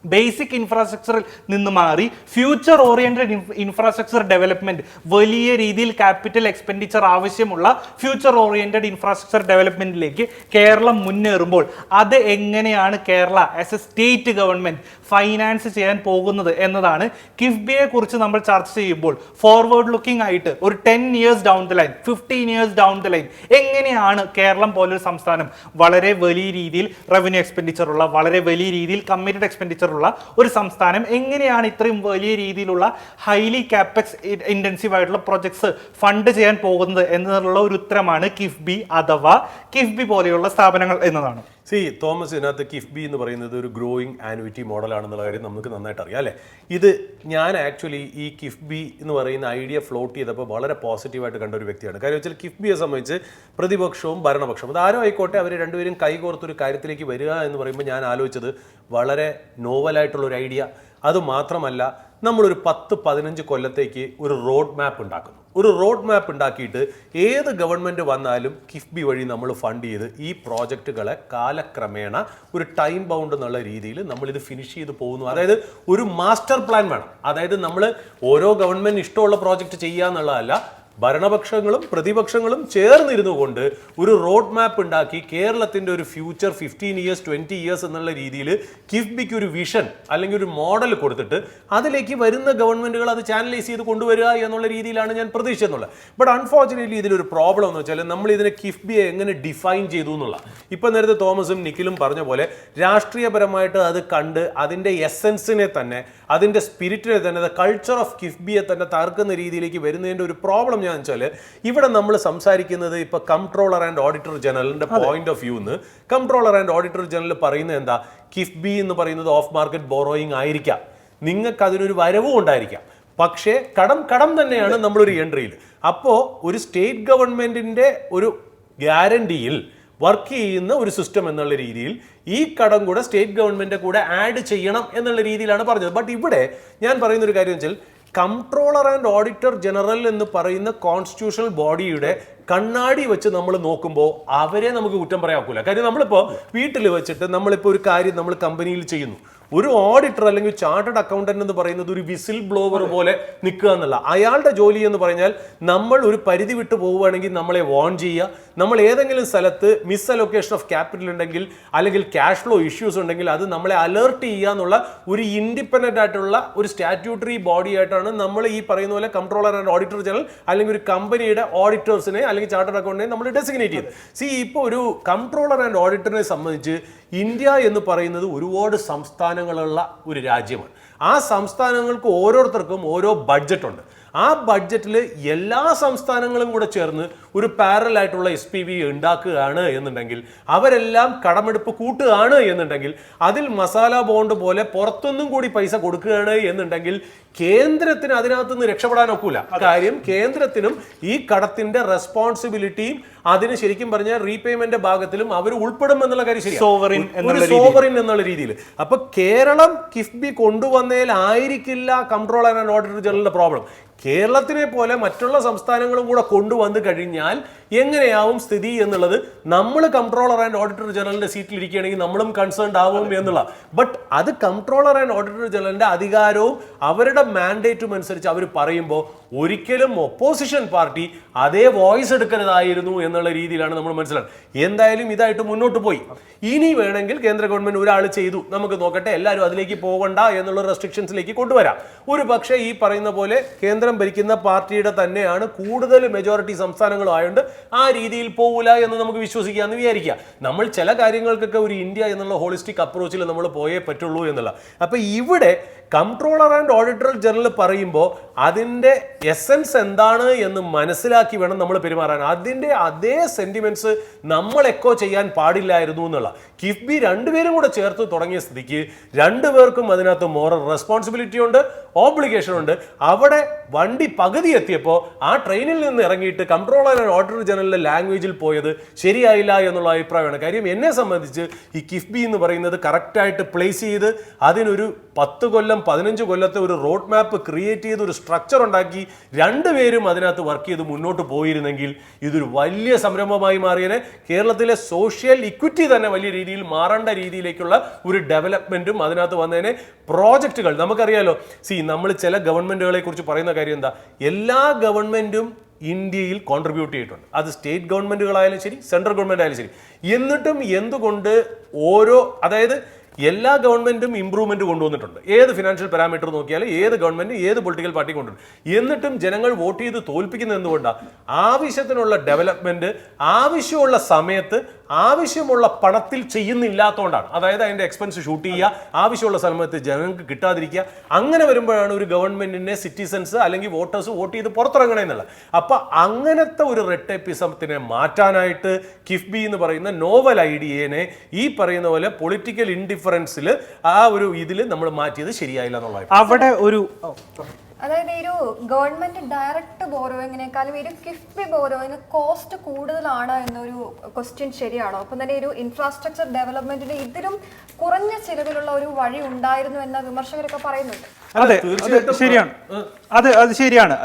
ബേസിക് ഇൻഫ്രാസ്ട്രക്ചറിൽ നിന്ന് മാറി ഫ്യൂച്ചർ ഓറിയന്റഡ് ഇൻഫ്രാസ്ട്രക്ചർ ഡെവലപ്മെന്റ്, വലിയ രീതിയിൽ ക്യാപിറ്റൽ എക്സ്പെൻഡിച്ചർ ആവശ്യമുള്ള ഫ്യൂച്ചർ ഓറിയന്റഡ് ഇൻഫ്രാസ്ട്രക്ചർ ഡെവലപ്മെന്റിലേക്ക് കേരളം മുന്നേറുമ്പോൾ അത് എങ്ങനെയാണ് Kerala as A state government finance ചെയ്യാൻ പോകുന്നത് എന്നതാണ് കിഫ്ബിയെ കുറിച്ച് നമ്മൾ ചർച്ച ചെയ്യുമ്പോൾ ഫോർവേഡ് ലുക്കിംഗ് ആയിട്ട് ഒരു 10 years down the line, 15 years down the line എങ്ങനെയാണ് കേരളം പോലൊരു സംസ്ഥാനം വളരെ വലിയ രീതിയിൽ റവന്യൂ എക്സ്പെൻഡിച്ചർ ഉള്ള, വളരെ വലിയ രീതിയിൽ കമ്മിറ്റഡ് എക്സ്പെൻഡിച്ചർ ഉള്ള ഒരു സംസ്ഥാനം എങ്ങനെയാണ് ഇത്രയും വലിയ രീതിയിലുള്ള ഹൈലി കാപ്പെക്സ് ഇന്റൻസീവ് ആയിട്ടുള്ള പ്രൊജക്ട്സ് ഫണ്ട് ചെയ്യാൻ പോകുന്നത് എന്നുള്ള ഒരു ഉത്തരമാണ് കിഫ്ബി അഥവാ കിഫ്ബി പോലെയുള്ള സ്ഥാപനങ്ങൾ എന്നതാണ്. തോമസ്, ഇതിനകത്ത് കിഫ്ബി എന്ന് പറയുന്നത് ഒരു ഗ്രോയിങ് ആനുവിറ്റി മോഡലാണെന്നുള്ള കാര്യം നമുക്ക് നന്നായിട്ട് അറിയാം അല്ലേ? ഇത് ഞാൻ ആക്ച്വലി ഈ കിഫ്ബി എന്ന് പറയുന്ന ഐഡിയ ഫ്ലോട്ട് ചെയ്തപ്പോൾ വളരെ പോസിറ്റീവായിട്ട് കണ്ട ഒരു വ്യക്തിയാണ്. കാര്യം വെച്ചാൽ കിഫ്ബിയെ സംബന്ധിച്ച് പ്രതിപക്ഷവും ഭരണപക്ഷവും അത് ആരും ആയിക്കോട്ടെ അവർ രണ്ടുപേരും കൈകോർത്തൊരു കാര്യത്തിലേക്ക് വരിക എന്ന് പറയുമ്പോൾ ഞാൻ ആലോചിച്ചത് വളരെ നോവലായിട്ടുള്ളൊരു ഐഡിയ. അതുമാത്രമല്ല നമ്മളൊരു 10-15 കൊല്ലത്തേക്ക് ഒരു റോഡ് മാപ്പ് ഉണ്ടാക്കുന്നു. ഒരു റോഡ് മാപ്പ് ഉണ്ടാക്കിയിട്ട് ഏത് ഗവൺമെൻറ് വന്നാലും കിഫ്ബി വഴി നമ്മൾ ഫണ്ട് ചെയ്ത് ഈ പ്രോജക്റ്റുകളെ കാലക്രമേണ ഒരു ടൈം ബൗണ്ട് എന്നുള്ള രീതിയിൽ നമ്മളിത് ഫിനിഷ് ചെയ്ത് പോകുന്നു. അതായത് ഒരു മാസ്റ്റർ പ്ലാൻ വേണം. അതായത് നമ്മൾ ഓരോ ഗവൺമെൻറ് ഇഷ്ടമുള്ള പ്രോജക്റ്റ് ചെയ്യുക എന്നുള്ളതല്ല, ഭരണപക്ഷങ്ങളും പ്രതിപക്ഷങ്ങളും ചേർന്നിരുന്നു കൊണ്ട് ഒരു റോഡ് മാപ്പ് ഉണ്ടാക്കി കേരളത്തിൻ്റെ ഒരു ഫ്യൂച്ചർ 15 years 20 years എന്നുള്ള രീതിയിൽ കിഫ്ബിക്ക് ഒരു വിഷൻ അല്ലെങ്കിൽ ഒരു മോഡൽ കൊടുത്തിട്ട് അതിലേക്ക് വരുന്ന ഗവൺമെൻറ്റുകൾ അത് ചാനലൈസ് ചെയ്ത് കൊണ്ടുവരിക എന്നുള്ള രീതിയിലാണ് ഞാൻ പ്രതീക്ഷ എന്നുള്ളത്. ബട്ട് അൺഫോർച്ചുനേറ്റ്ലി ഇതിലൊരു പ്രോബ്ലം എന്ന് വെച്ചാൽ നമ്മൾ ഇതിനെ കിഫ്ബിയെ എങ്ങനെ ഡിഫൈൻ ചെയ്തു എന്നുള്ള, ഇപ്പം നേരത്തെ തോമസും നിഖിലും പറഞ്ഞ പോലെ രാഷ്ട്രീയപരമായിട്ട് അത് കണ്ട് അതിൻ്റെ എസെൻസിനെ തന്നെ അതിൻ്റെ സ്പിരിറ്റിനെ തന്നെ കൾച്ചർ ഓഫ് കിഫ്ബിയെ തന്നെ തകർക്കുന്ന രീതിയിലേക്ക് വരുന്നതിൻ്റെ ഒരു പ്രോബ്ലം ഞാൻ വെച്ചാൽ ഇവിടെ നമ്മൾ സംസാരിക്കുന്നത് ഇപ്പൊ കംട്രോളർ ആൻഡ് ഓഡിറ്റർ ജനറലിന്റെ പോയിന്റ് ഓഫ് വ്യൂന്ന് കംട്രോളർ ആൻഡ് ഓഡിറ്റർ ജനറൽ പറയുന്നത് എന്താ, കിഫ്ബി എന്ന് പറയുന്നത് ഓഫ് മാർക്കറ്റ് ബോറോയിങ് ആയിരിക്കാം, നിങ്ങൾക്ക് അതിനൊരു വരവും ഉണ്ടായിരിക്കാം, പക്ഷേ കടം തന്നെയാണ് നമ്മളൊരു എൻട്രിയിൽ. അപ്പോൾ ഒരു സ്റ്റേറ്റ് ഗവൺമെന്റിന്റെ ഒരു ഗ്യാരണ്ടിയിൽ വർക്ക് ചെയ്യുന്ന ഒരു സിസ്റ്റം എന്നുള്ള രീതിയിൽ ഈ കടം കൂടെ സ്റ്റേറ്റ് ഗവൺമെന്റിന്റെ കൂടെ ആഡ് ചെയ്യണം എന്നുള്ള രീതിയിലാണ് പറഞ്ഞത്. ബട്ട് ഇവിടെ ഞാൻ പറയുന്ന ഒരു കാര്യം വെച്ചാൽ കംട്രോളർ ആൻഡ് ഓഡിറ്റർ ജനറൽ എന്ന് പറയുന്ന കോൺസ്റ്റിറ്റ്യൂഷണൽ ബോഡിയുടെ കണ്ണാടി വെച്ച് നമ്മൾ നോക്കുമ്പോൾ അവരെ നമുക്ക് കുറ്റം പറയാൻ ഒക്കില്ല. കാര്യം നമ്മളിപ്പോൾ വീട്ടിൽ വെച്ചിട്ട് നമ്മളിപ്പോൾ ഒരു കാര്യം നമ്മൾ കമ്പനിയിൽ ചെയ്യുന്നു, ഒരു ഓഡിറ്റർ അല്ലെങ്കിൽ ചാർട്ടേഡ് അക്കൗണ്ടന്റ് എന്ന് പറയുന്നത് ഒരു വിസിൽ ബ്ലോവർ പോലെ നിൽക്കുക എന്നുള്ള അയാളുടെ ജോലി എന്ന് പറഞ്ഞാൽ നമ്മൾ ഒരു പരിധി വിട്ട് പോവുകയാണെങ്കിൽ നമ്മളെ വാൺ ചെയ്യുക, നമ്മൾ ഏതെങ്കിലും സ്ഥലത്ത് മിസ് അലൊക്കേഷൻ ഓഫ് ക്യാപിറ്റൽ ഉണ്ടെങ്കിൽ അല്ലെങ്കിൽ ക്യാഷ് ഫ്ലോ ഇഷ്യൂസ് ഉണ്ടെങ്കിൽ അത് നമ്മളെ അലേർട്ട് ചെയ്യുക എന്നുള്ള ഒരു ഇൻഡിപെൻഡന്റ് ആയിട്ടുള്ള ഒരു സ്റ്റാറ്റ്യൂട്ടറി ബോഡി ആയിട്ടാണ് നമ്മൾ ഈ പറയുന്ന പോലെ കംട്രോളർ ആൻഡ് ഓഡിറ്റർ ജനറൽ അല്ലെങ്കിൽ ഒരു കമ്പനിയുടെ ഓഡിറ്റേഴ്സിനെ അല്ലെങ്കിൽ ചാർട്ടേഡ് അക്കൗണ്ടിനെ നമ്മൾ ഡെസിഗ്നേറ്റ് ചെയ്ത്. ഇപ്പോൾ ഒരു കംട്രോളർ ആൻഡ് ഓഡിറ്ററിനെ സംബന്ധിച്ച് ഇന്ത്യ എന്ന് പറയുന്നത് ഒരുപാട് സംസ്ഥാനങ്ങളുള്ള ഒരു രാജ്യമാണ്. ആ സംസ്ഥാനങ്ങൾക്ക് ഓരോരുത്തർക്കും ഓരോ ബഡ്ജറ്റ് ഉണ്ട്. ആ ബഡ്ജറ്റിൽ എല്ലാ സംസ്ഥാനങ്ങളും കൂടെ ചേർന്ന് ഒരു പാരലൽ ആയിട്ടുള്ള SPV ഉണ്ടാക്കുകയാണ് എന്നുണ്ടെങ്കിൽ, അവരെല്ലാം കടമെടുപ്പ് കൂട്ടുകയാണ് എന്നുണ്ടെങ്കിൽ, അതിൽ മസാല ബോണ്ട് പോലെ പുറത്തൊന്നും കൂടി പൈസ കൊടുക്കുകയാണ് എന്നുണ്ടെങ്കിൽ കേന്ദ്രത്തിന് അതിനകത്ത് നിന്ന് രക്ഷപ്പെടാൻ ഒക്കില്ല. കാര്യം കേന്ദ്രത്തിനും ഈ കടത്തിന്റെ റെസ്പോൺസിബിലിറ്റിയും അതിന് ശരിക്കും പറഞ്ഞാൽ റീപേയ്മെന്റ് ഭാഗത്തിലും അവർ ഉൾപ്പെടും എന്നുള്ള കാര്യം ശരിയാണ്, സോവറിൻ എന്നുള്ള രീതിയിൽ. അപ്പൊ കേരളം കിഫ്ബി കൊണ്ടുവന്നതിലായിരിക്കില്ല കംട്രോളർ ആൻഡ് ഓഡിറ്റർ ജനറലിന്റെ പ്രോബ്ലം. കേരളത്തിനെ പോലെ മറ്റുള്ള സംസ്ഥാനങ്ങളും കൂടെ കൊണ്ടുവന്നു കഴിഞ്ഞാൽ എങ്ങനെയാവും സ്ഥിതി എന്നുള്ളത് നമ്മൾ കംട്രോളർ ആൻഡ് ഓഡിറ്റർ ജനറലിന്റെ സീറ്റിൽ ഇരിക്കുകയാണെങ്കിൽ നമ്മളും കൺസേൺഡ് ആവും എന്നുള്ള. ബട്ട് അത് കംട്രോളർ ആൻഡ് ഓഡിറ്റർ ജനറലിന്റെ അധികാരവും അവരുടെ മാൻഡേറ്റും അനുസരിച്ച് അവർ പറയുമ്പോൾ ഒരിക്കലും ഒപ്പോസിഷൻ പാർട്ടി അതേ വോയിസ് എടുക്കരുതായിരുന്നു എന്നുള്ള രീതിയിലാണ് നമ്മൾ മനസ്സിലാക്കുന്നത്. എന്തായാലും ഇതായിട്ട് മുന്നോട്ട് പോയി. ഇനി വേണമെങ്കിൽ കേന്ദ്ര ഗവൺമെന്റ് ഒരാൾ ചെയ്തു, നമുക്ക് നോക്കട്ടെ, എല്ലാവരും അതിലേക്ക് പോകണ്ട എന്നുള്ള റെസ്ട്രിക്ഷൻസിലേക്ക് കൊണ്ടുവരാം. ഒരു പക്ഷേ ഈ പറയുന്ന പോലെ കേന്ദ്രം ഭരിക്കുന്ന പാർട്ടിയുടെ തന്നെയാണ് കൂടുതൽ മെജോറിറ്റി സംസ്ഥാനങ്ങളും ആയതുകൊണ്ട് ആ രീതിയിൽ പോകില്ല എന്ന് നമുക്ക് വിശ്വസിക്കാമെന്ന് വിചാരിക്കുക. നമ്മൾ ചില കാര്യങ്ങൾക്കൊക്കെ ഒരു ഇന്ത്യ എന്നുള്ള ഹോളിസ്റ്റിക് അപ്രോച്ചിൽ നമ്മൾ പോയേ പറ്റുള്ളൂ എന്നുള്ള. അപ്പൊ ഇവിടെ കംട്രോളർ ആൻഡ് ഓഡിറ്റർ ജനറൽ പറയുമ്പോൾ അതിൻ്റെ എസൻസ് എന്താണ് എന്ന് മനസ്സിലാക്കി വേണം നമ്മൾ പെരുമാറാൻ. അതിൻ്റെ അതേ സെന്റിമെന്റ്സ് നമ്മൾ എക്കോ ചെയ്യാൻ പാടില്ലായിരുന്നു എന്നുള്ള. കിഫ്ബി രണ്ടുപേരും കൂടെ ചേർത്ത് തുടങ്ങിയ സ്ഥിതിക്ക് രണ്ടുപേർക്കും അതിനകത്ത് മോറൽ റെസ്പോൺസിബിലിറ്റി ഉണ്ട്, ഓബ്ലിഗേഷൻ ഉണ്ട്. അവിടെ വണ്ടി പകുതി എത്തിയപ്പോൾ ആ ട്രെയിനിൽ നിന്ന് ഇറങ്ങിയിട്ട് കംട്രോളർ ആൻഡ് ഓഡിറ്റർ ജനറലിന്റെ ലാംഗ്വേജിൽ പോയത് ശരിയായില്ല എന്നുള്ള അഭിപ്രായമാണ്. കാര്യം എന്നെ സംബന്ധിച്ച് ഈ കിഫ്ബി എന്ന് പറയുന്നത് കറക്റ്റായിട്ട് പ്ലേസ് ചെയ്ത് അതിനൊരു 10 കൊല്ലം 15 കൊല്ലത്തെ ഒരു റോഡ് മാപ്പ് ക്രിയേറ്റ് ചെയ്ത് ഒരു സ്ട്രക്ചർ ഉണ്ടാക്കി രണ്ടുപേരും അതിനകത്ത് വർക്ക് ചെയ്ത് മുന്നോട്ട് പോയിരുന്നെങ്കിൽ ഇതൊരു വലിയ സംരംഭമായി മാറിയതിനെ. കേരളത്തിലെ സോഷ്യൽ ഇക്വിറ്റി തന്നെ വലിയ രീതിയിൽ മാറേണ്ട രീതിയിലേക്കുള്ള ഒരു ഡെവലപ്മെന്റും അതിനകത്ത് വന്നതിനെ. പ്രോജക്റ്റുകൾ നമുക്കറിയാലോ, നമ്മൾ ചില ഗവൺമെന്റുകളെ കുറിച്ച് പറയുന്ന കാര്യം എന്താ, എല്ലാ ഗവൺമെന്റും ഇന്ത്യയിൽ കോൺട്രിബ്യൂട്ട് ചെയ്തിട്ടുണ്ട്. അത് സ്റ്റേറ്റ് ഗവൺമെന്റുകളായാലും ശരി, സെൻട്രൽ ഗവൺമെന്റ് ആയാലും ശരി. എന്നിട്ടും എന്തുകൊണ്ട് അതായത് എല്ലാ ഗവൺമെന്റും ഇംപ്രൂവ്മെന്റ് കൊണ്ടുവന്നിട്ടുണ്ട്. ഏത് ഫിനാൻഷ്യൽ പാരാമീറ്റർ നോക്കിയാലും ഏത് ഗവൺമെന്റ് ഏത് പൊളിറ്റിക്കൽ പാർട്ടി കൊണ്ടുവരും. എന്നിട്ടും ജനങ്ങൾ വോട്ട് ചെയ്ത് തോൽപ്പിക്കുന്നത് എന്തുകൊണ്ടാണ്? ആവശ്യത്തിനുള്ള ഡെവലപ്മെന്റ് ആവശ്യമുള്ള സമയത്ത് ആവശ്യമുള്ള പണത്തിൽ ചെയ്യുന്നില്ലാത്തതുകൊണ്ടാണ്. അതായത് അതിന്റെ എക്സ്പെൻസ് ഷൂട്ട് ചെയ്യുക, ആവശ്യമുള്ള സമയത്ത് ജനങ്ങൾക്ക് കിട്ടാതിരിക്കുക. അങ്ങനെ വരുമ്പോഴാണ് ഒരു ഗവൺമെന്റിനെ സിറ്റിസൺസ് അല്ലെങ്കിൽ വോട്ടേഴ്സ് വോട്ട് ചെയ്ത് പുറത്തിറങ്ങണമെന്നുള്ളത്. അപ്പൊ അങ്ങനത്തെ ഒരു റെഡ് ടേപ്പിസത്തിനെ മാറ്റാനായിട്ട് കിഫ്ബി എന്ന് പറയുന്ന നോവൽ ഐഡിയനെ ഈ പറയുന്ന പോലെ പൊളിറ്റിക്കൽ ഇൻഡിഫറൻസിൽ ആ ഒരു ഇതിൽ നമ്മൾ മാറ്റിയത് ശരിയായില്ല എന്നുള്ളത്. അവിടെ ഒരു അതായത് ഈ ഒരു ഗവൺമെന്റ് ഡയറക്റ്റ് ബോറോയിങ്ങിനേക്കാളും ഈ ഒരു കിഫ്ബി ബോറോയിങ് കോസ്റ്റ് കൂടുതലാണ് എന്നൊരു ക്വസ്റ്റ്യൻ ശരിയാണോ? അപ്പം തന്നെ ഒരു ഇൻഫ്രാസ്ട്രക്ചർ ഡെവലപ്മെന്റിന് ഇതിലും കുറഞ്ഞ ചിലവിലുള്ള ഒരു വഴി ഉണ്ടായിരുന്നു എന്ന വിമർശകരൊക്കെ പറയുന്നുണ്ട്. അതെ, ശരിയാണ്. അത് ശരിയാണ്.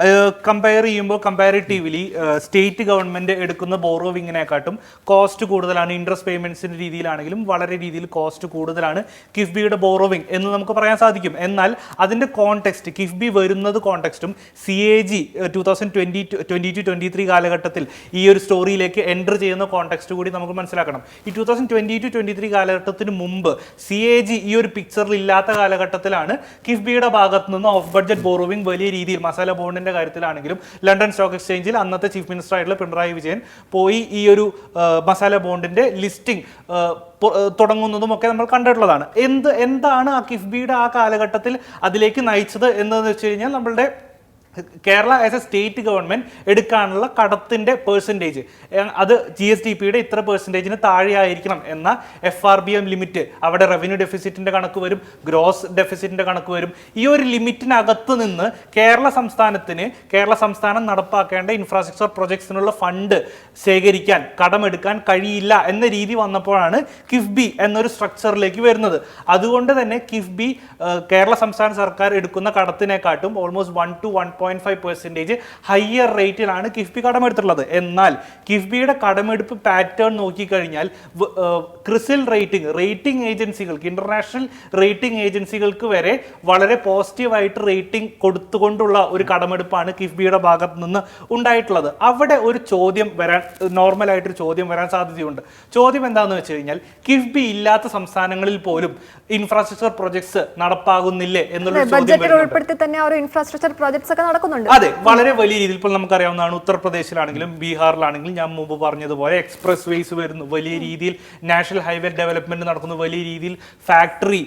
കമ്പയർ ചെയ്യുമ്പോൾ കമ്പാരിറ്റീവ്ലി സ്റ്റേറ്റ് ഗവൺമെന്റ് എടുക്കുന്ന ബോറോവിങ്ങിനെക്കാട്ടും കോസ്റ്റ് കൂടുതലാണ്. ഇൻട്രസ്റ്റ് പേയ്മെന്റ്സിന്റെ രീതിയിലാണെങ്കിലും വളരെ രീതിയിൽ കോസ്റ്റ് കൂടുതലാണ് കിഫ്ബിയുടെ ബോറോവിങ് എന്ന് നമുക്ക് പറയാൻ സാധിക്കും. എന്നാൽ അതിന്റെ കോണ്ടെക്സ്റ്റ്, കിഫ്ബി വരുന്നത് കോണ്ടെക്സ്റ്റും CAG 2022-23 കാലഘട്ടത്തിൽ ഈ ഒരു സ്റ്റോറിയിലേക്ക് എൻ്റർ ചെയ്യുന്ന കോണ്ടെക്സ്റ്റ് കൂടി നമുക്ക് മനസ്സിലാക്കണം. ഈ 2022-23 കാലഘട്ടത്തിന് മുമ്പ് CAG ഈ ഒരു പിക്ചറിൽ ഇല്ലാത്ത കാലഘട്ടത്തിലാണ് കിഫ്ബിയുടെ ഭാഗത്ത് നിന്ന് ഓഫ് ബഡ്ജറ്റ് ബോറോവിംഗ് വലിയ രീതിയിൽ മസാല ബോണ്ടിന്റെ കാര്യത്തിലാണെങ്കിലും ലണ്ടൻ സ്റ്റോക്ക് എക്സ്ചേഞ്ചിൽ അന്നത്തെ ചീഫ് മിനിസ്റ്റർ ആയിട്ടുള്ള പിണറായി വിജയൻ പോയി ഈ ഒരു മസാല ബോണ്ടിന്റെ ലിസ്റ്റിംഗ് തുടങ്ങുന്നതും ഒക്കെ നമ്മൾ കണ്ടിട്ടുള്ളതാണ്. എന്താണ് ആ കിഫ്ബിയുടെ ആ കാലഘട്ടത്തിൽ അതിലേക്ക് നയിച്ചത് എന്നതെന്ന് വെച്ച് കഴിഞ്ഞാൽ നമ്മളുടെ Kerala as A state government എടുക്കാനുള്ള കടത്തിന്റെ പെർസെൻറ്റേജ് അത് GSDPയുടെ ഇത്ര പെർസെൻറ്റേജിന് താഴെയായിരിക്കണം എന്ന FRBM ലിമിറ്റ്. അവിടെ റവന്യൂ ഡെഫിസിറ്റിന്റെ കണക്ക് വരും, ഗ്രോസ് ഡെഫിസിറ്റിന്റെ കണക്ക് വരും. ഈ ഒരു ലിമിറ്റിനകത്ത് നിന്ന് കേരള സംസ്ഥാനം നടപ്പാക്കേണ്ട ഇൻഫ്രാസ്ട്രക്ചർ പ്രൊജക്ട്സിനുള്ള ഫണ്ട് ശേഖരിക്കാൻ, കടമെടുക്കാൻ കഴിയില്ല എന്ന രീതി വന്നപ്പോഴാണ് കിഫ്ബി എന്നൊരു സ്ട്രക്ചറിലേക്ക് വരുന്നത്. അതുകൊണ്ട് തന്നെ കിഫ്ബി കേരള സംസ്ഥാന സർക്കാർ എടുക്കുന്ന കടത്തിനെക്കാട്ടും ഓൾമോസ്റ്റ് 1 to 1.5% ഹയർ റേറ്റിലാണ് കിഫ്ബി കടമെടുത്തിട്ടുള്ളത്. എന്നാൽ കിഫ്ബിയുടെ കടമെടുപ്പ് പാറ്റേൺ നോക്കിക്കഴിഞ്ഞാൽ ക്രിസിൽ റേറ്റിംഗ് ഏജൻസികൾക്ക്, ഇന്റർനാഷണൽ റേറ്റിംഗ് ഏജൻസികൾക്ക് വരെ വളരെ പോസിറ്റീവായിട്ട് റേറ്റിംഗ് കൊടുത്തുകൊണ്ടുള്ള ഒരു കടമെടുപ്പാണ് കിഫ്ബിയുടെ ഭാഗത്ത് നിന്ന് ഉണ്ടായിട്ടുള്ളത്. അവിടെ ഒരു ചോദ്യം വരാൻ, നോർമലായിട്ടൊരു ചോദ്യം വരാൻ സാധ്യതയുണ്ട്. ചോദ്യം എന്താണെന്ന് വെച്ച് കഴിഞ്ഞാൽ കിഫ്ബി ഇല്ലാത്ത സംസ്ഥാനങ്ങളിൽ പോലും ഇൻഫ്രാസ്ട്രക്ചർ പ്രൊജക്ട്സ് നടപ്പാകുന്നില്ലേ എന്നുള്ള അതെ, വളരെ വലിയ രീതിയിൽ ഇപ്പോൾ നമുക്കറിയാവുന്നതാണ്. ഉത്തർപ്രദേശിലാണെങ്കിലും ബീഹാറിലാണെങ്കിലും ഞാൻ മുമ്പ് പറഞ്ഞതുപോലെ എക്സ്പ്രസ് വേസ് വരുന്നു, വലിയ രീതിയിൽ നാഷണൽ ഹൈവേ ഡെവലപ്മെന്റ് നടക്കുന്നു, വലിയ രീതിയിൽ ഫാക്ടറി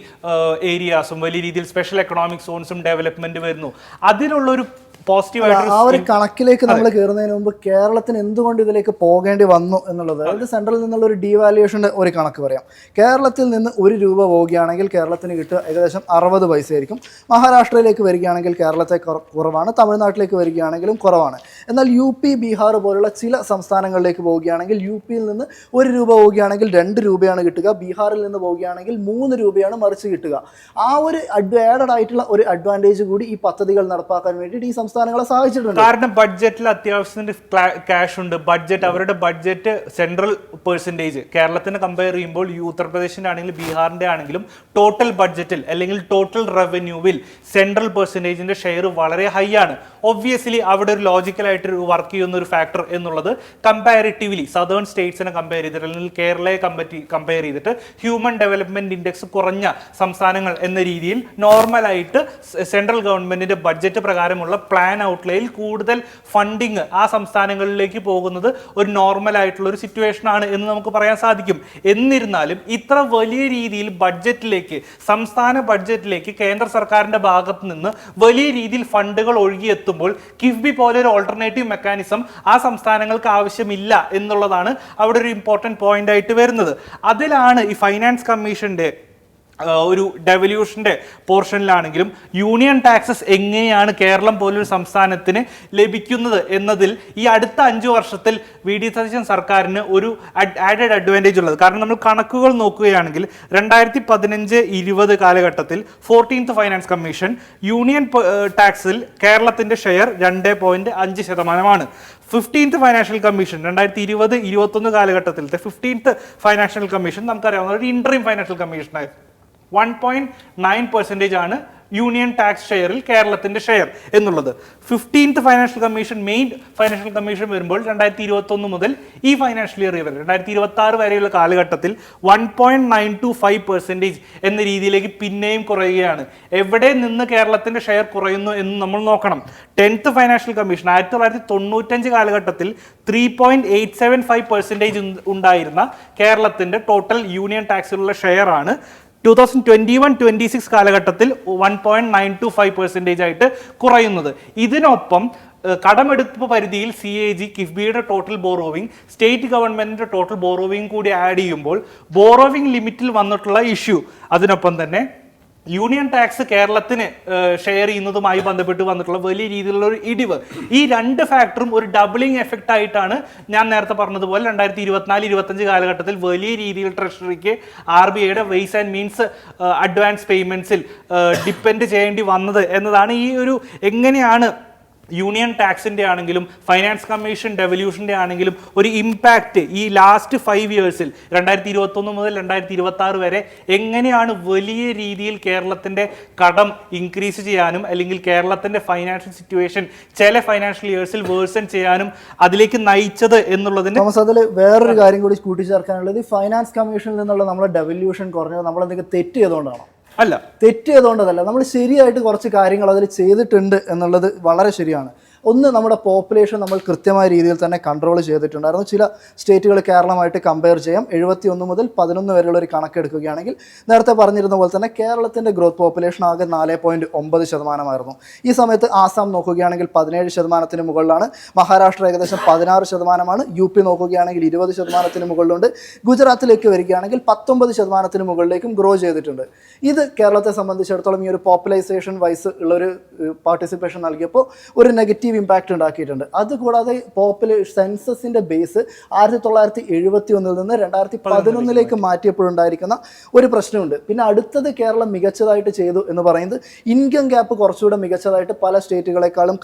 ഏരിയാസും വലിയ രീതിയിൽ സ്പെഷ്യൽ എക്കണോമിക് സോൺസും ഡെവലപ്മെന്റ് വരുന്നു. അതിനുള്ളൊരു പോസിറ്റീവായിട്ട് ആ ഒരു കണക്കിലേക്ക് നമ്മൾ കയറുന്നതിന് മുമ്പ് കേരളത്തിന് എന്തുകൊണ്ട് ഇതിലേക്ക് പോകേണ്ടി വന്നു എന്നുള്ളത്, അതായത് സെൻട്രലിൽ നിന്നുള്ള ഒരു ഡീവാലുവേഷൻ്റെ ഒരു കണക്ക് പറയാം. കേരളത്തിൽ നിന്ന് 1 രൂപ പോവുകയാണെങ്കിൽ കേരളത്തിന് കിട്ടുക ഏകദേശം 60 പൈസ ആയിരിക്കും. മഹാരാഷ്ട്രയിലേക്ക് വരികയാണെങ്കിൽ കേരളത്തെ കുറവാണ്, തമിഴ്നാട്ടിലേക്ക് വരികയാണെങ്കിലും കുറവാണ്. എന്നാൽ UP, ബീഹാർ പോലുള്ള ചില സംസ്ഥാനങ്ങളിലേക്ക് പോവുകയാണെങ്കിൽ UPയിൽ നിന്ന് 1 രൂപ പോവുകയാണെങ്കിൽ 2 രൂപയാണ് കിട്ടുക, ബീഹാറിൽ നിന്ന് പോവുകയാണെങ്കിൽ 3 രൂപയാണ് മറിച്ച് കിട്ടുക. ആ ഒരു ആഡഡ് ആയിട്ടുള്ള ഒരു അഡ്വാൻറ്റേജ് കൂടി ഈ പദ്ധതികൾ നടപ്പാക്കാൻ വേണ്ടിയിട്ട് ഈ സംസ്ഥാനങ്ങളെ സഹായിച്ചിട്ടുണ്ട്. കാരണം ബഡ്ജറ്റിൽ അത്യാവശ്യത്തിന് ക്യാഷ് ഉണ്ട്. അവരുടെ ബഡ്ജറ്റ് സെൻട്രൽ പെർസെൻറ്റേജ് കേരളത്തിന് കമ്പയർ ചെയ്യുമ്പോൾ ഉത്തർപ്രദേശിന്റെ ആണെങ്കിലും ബീഹാറിന്റെ ആണെങ്കിലും ടോട്ടൽ ബഡ്ജറ്റിൽ അല്ലെങ്കിൽ ടോട്ടൽ റവന്യൂവിൽ സെൻട്രൽ പെർസെൻറ്റേജിന്റെ ഷെയർ വളരെ ഹൈ ആണ്. ഒബ്വിയസ്ലി അവിടെ ഒരു ലോജിക്കലായിട്ട് വർക്ക് ചെയ്യുന്ന ഒരു ഫാക്ടർ എന്നുള്ളത് കമ്പാരിറ്റീവ്ലി സദേൺ സ്റ്റേറ്റ്സിനെ കമ്പയർ ചെയ്തിട്ട് അല്ലെങ്കിൽ കേരളയെ കമ്പയർ ചെയ്തിട്ട് ഹ്യൂമൻ ഡെവലപ്മെന്റ് ഇൻഡെക്സ് കുറഞ്ഞ സംസ്ഥാനങ്ങൾ എന്ന രീതിയിൽ നോർമലായിട്ട് സെൻട്രൽ ഗവൺമെന്റിന്റെ ബഡ്ജറ്റ് പ്രകാരമുള്ള പ്ലാൻ ഔട്ട്ലേയിൽ കൂടുതൽ ഫണ്ടിങ് ആ സംസ്ഥാനങ്ങളിലേക്ക് പോകുന്നത് ഒരു നോർമൽ ആയിട്ടുള്ള ഒരു സിറ്റുവേഷൻ ആണ് എന്ന് നമുക്ക് പറയാൻ സാധിക്കും. എന്നിരുന്നാലും ഇത്ര വലിയ രീതിയിൽ സംസ്ഥാന ബഡ്ജറ്റിലേക്ക് കേന്ദ്ര സർക്കാരിന്റെ ഭാഗത്ത് നിന്ന് വലിയ രീതിയിൽ ഫണ്ടുകൾ ഒഴുകിയെത്തുമ്പോൾ കിഫ്ബി പോലെ ഒരു ഓൾട്ടർനേറ്റീവ് മെക്കാനിസം ആ സംസ്ഥാനങ്ങൾക്ക് ആവശ്യമില്ല എന്നുള്ളതാണ് അവിടെ ഒരു ഇമ്പോർട്ടൻറ്റ് പോയിന്റ് ആയിട്ട് വരുന്നത്. അതിലാണ് ഈ ഫൈനാൻസ് കമ്മീഷന്റെ ഒരു ഡെവല്യൂഷന്റെ പോർഷനിലാണെങ്കിലും യൂണിയൻ ടാക്സസ് എങ്ങനെയാണ് കേരളം പോലൊരു സംസ്ഥാനത്തിന് ലഭിക്കുന്നത് എന്നതിൽ ഈ അടുത്ത 5 വർഷത്തിൽ VD സതീശൻ സർക്കാരിന് ഒരു ആഡഡ് അഡ്വാൻറ്റേജ് ഉള്ളത്. കാരണം നമ്മൾ കണക്കുകൾ നോക്കുകയാണെങ്കിൽ 2015-20 കാലഘട്ടത്തിൽ 14th ഫൈനാൻസ് കമ്മീഷൻ യൂണിയൻ ടാക്സിൽ കേരളത്തിന്റെ share 2.5%. 15th financial commission 2020-21 കാലഘട്ടത്തിലത്തെ 15th financial commission നമുക്കറിയാവുന്ന ഒരു ഇന്ററിം ഫൈനാൻഷ്യൽ കമ്മീഷനായിരുന്നു. 1.9% ആണ് യൂണിയൻ ടാക്സ് ഷെയറിൽ കേരളത്തിന്റെ ഷെയർ എന്നുള്ളത്. 15th financial commission main financial commission വരുമ്പോൾ 2021 മുതൽ ഈ ഫൈനാൻഷ്യൽ ഇയർ വരെ 2026 വരെയുള്ള കാലഘട്ടത്തിൽ 1.925% എന്ന രീതിയിലേക്ക് പിന്നെയും കുറയുകയാണ്. എവിടെ നിന്ന് കേരളത്തിന്റെ ഷെയർ കുറയുന്നു എന്ന് നമ്മൾ നോക്കണം. 10th ഫൈനാൻഷ്യൽ കമ്മീഷൻ 1995 കാലഘട്ടത്തിൽ 3.875% ഉണ്ടായിരുന്ന കേരളത്തിന്റെ ടോട്ടൽ യൂണിയൻ ടാക്സിലുള്ള ഷെയർ ആണ് 2021-26 കാലഘട്ടത്തിൽ 1.925% ആയിട്ട് കുറയുന്നത്. ഇതിനൊപ്പം കടമെടുപ്പ് പരിധിയിൽ CAG, കിഫ്ബിയുടെ ടോട്ടൽ ബോറോവിംഗ്, സ്റ്റേറ്റ് ഗവൺമെന്റിന്റെ ടോട്ടൽ ബോറോവിംഗ് കൂടി ആഡ് ചെയ്യുമ്പോൾ ബോറോവിംഗ് ലിമിറ്റിൽ വന്നിട്ടുള്ള ഇഷ്യൂ, അതിനൊപ്പം തന്നെ യൂണിയൻ ടാക്സ് കേരളത്തിന് ഷെയർ ചെയ്യുന്നതുമായി ബന്ധപ്പെട്ട് വന്നിട്ടുള്ള വലിയ രീതിയിലുള്ള ഒരു ഇടിവ്, ഈ 2 ഫാക്ടറും ഒരു ഡബിളിംഗ് എഫക്റ്റ് ആയിട്ടാണ് ഞാൻ നേരത്തെ പറഞ്ഞതുപോലെ 2024-25 കാലഘട്ടത്തിൽ വലിയ രീതിയിൽ ട്രഷറിക്ക് RBIയുടെ വെയ്സ് ആൻഡ് മീൻസ് അഡ്വാൻസ് പേയ്മെന്റ്സിൽ ഡിപ്പെൻഡ് ചെയ്യേണ്ടി വന്നത് എന്നതാണ്. ഈ ഒരു എങ്ങനെയാണ് യൂണിയൻ ടാക്സിന്റെ ആണെങ്കിലും ഫൈനാൻസ് കമ്മീഷൻ ഡെവല്യൂഷന്റെ ആണെങ്കിലും ഒരു ഇമ്പാക്റ്റ് ഈ ലാസ്റ്റ് 5 ഇയേഴ്സിൽ 2021 മുതൽ 2026 വരെ എങ്ങനെയാണ് വലിയ രീതിയിൽ കേരളത്തിന്റെ കടം ഇൻക്രീസ് ചെയ്യാനും അല്ലെങ്കിൽ കേരളത്തിന്റെ ഫൈനാൻഷ്യൽ സിറ്റുവേഷൻ ചില ഫൈനാൻഷ്യൽ ഇയേഴ്സിൽ വേഴ്സൺ ചെയ്യാനും അതിലേക്ക് നയിച്ചത് എന്നുള്ളതിന് അതിൽ വേറൊരു കാര്യം കൂടി കൂട്ടിച്ചേർക്കാനുള്ളത്, ഫൈനാൻസ് കമ്മീഷനിൽ നിന്നുള്ള നമ്മുടെ ഡെവല്യൂഷൻ കുറഞ്ഞത് നമ്മളെന്തെങ്കിലും തെറ്റ് ചെയ്തുകൊണ്ടാണോ? അല്ല, തെറ്റ് ചെയ്തുകൊണ്ടതല്ല, നമ്മൾ ശരിയായിട്ട് കുറച്ച് കാര്യങ്ങൾ അതിൽ ചെയ്തിട്ടുണ്ട് എന്നുള്ളത് വളരെ ശരിയാണ്. ഒന്ന്, നമ്മുടെ പോപ്പുലേഷൻ നമ്മൾ കൃത്യമായ രീതിയിൽ തന്നെ കൺട്രോൾ ചെയ്തിട്ടുണ്ടായിരുന്നു. ചില സ്റ്റേറ്റുകൾ കേരളമായിട്ട് കമ്പയർ ചെയ്യാം. 71 മുതൽ 11 വരെയുള്ള ഒരു കണക്കെടുക്കുകയാണെങ്കിൽ നേരത്തെ പറഞ്ഞിരുന്ന പോലെ തന്നെ കേരളത്തിൻ്റെ ഗ്രോത്ത് പോപ്പുലേഷൻ ആകെ 4.9% ഈ സമയത്ത് ആസാം നോക്കുകയാണെങ്കിൽ 17% മുകളിലാണ്, മഹാരാഷ്ട്ര ഏകദേശം 16%, UP നോക്കുകയാണെങ്കിൽ 20% മുകളിലുണ്ട്, ഗുജറാത്തിലേക്ക് വരികയാണെങ്കിൽ 19% മുകളിലേക്കും ഗ്രോ ചെയ്തിട്ടുണ്ട്. ഇത് കേരളത്തെ സംബന്ധിച്ചിടത്തോളം ഈ ഒരു പോപ്പുലൈസേഷൻ വൈസ് ഉള്ളൊരു പാർട്ടിസിപ്പേഷൻ നൽകിയപ്പോൾ ഒരു നെഗറ്റീവ് ഇമ്പാക്റ്റ് ഉണ്ടാക്കിയിട്ടുണ്ട്. അതുകൂടാതെ സെൻസസിന്റെ ബേസ് 1971 നിന്ന് 2011 മാറ്റിയപ്പോഴുണ്ടായിരിക്കുന്ന ഒരു പ്രശ്നമുണ്ട്. പിന്നെ അടുത്തത് കേരളം മികച്ചതായിട്ട് ചെയ്തു എന്ന് പറയുന്നത് ഇൻകം ഗ്യാപ്പ് കുറച്ചുകൂടെ മികച്ചതായിട്ട് പല സ്റ്റേറ്റുകളെക്കാളും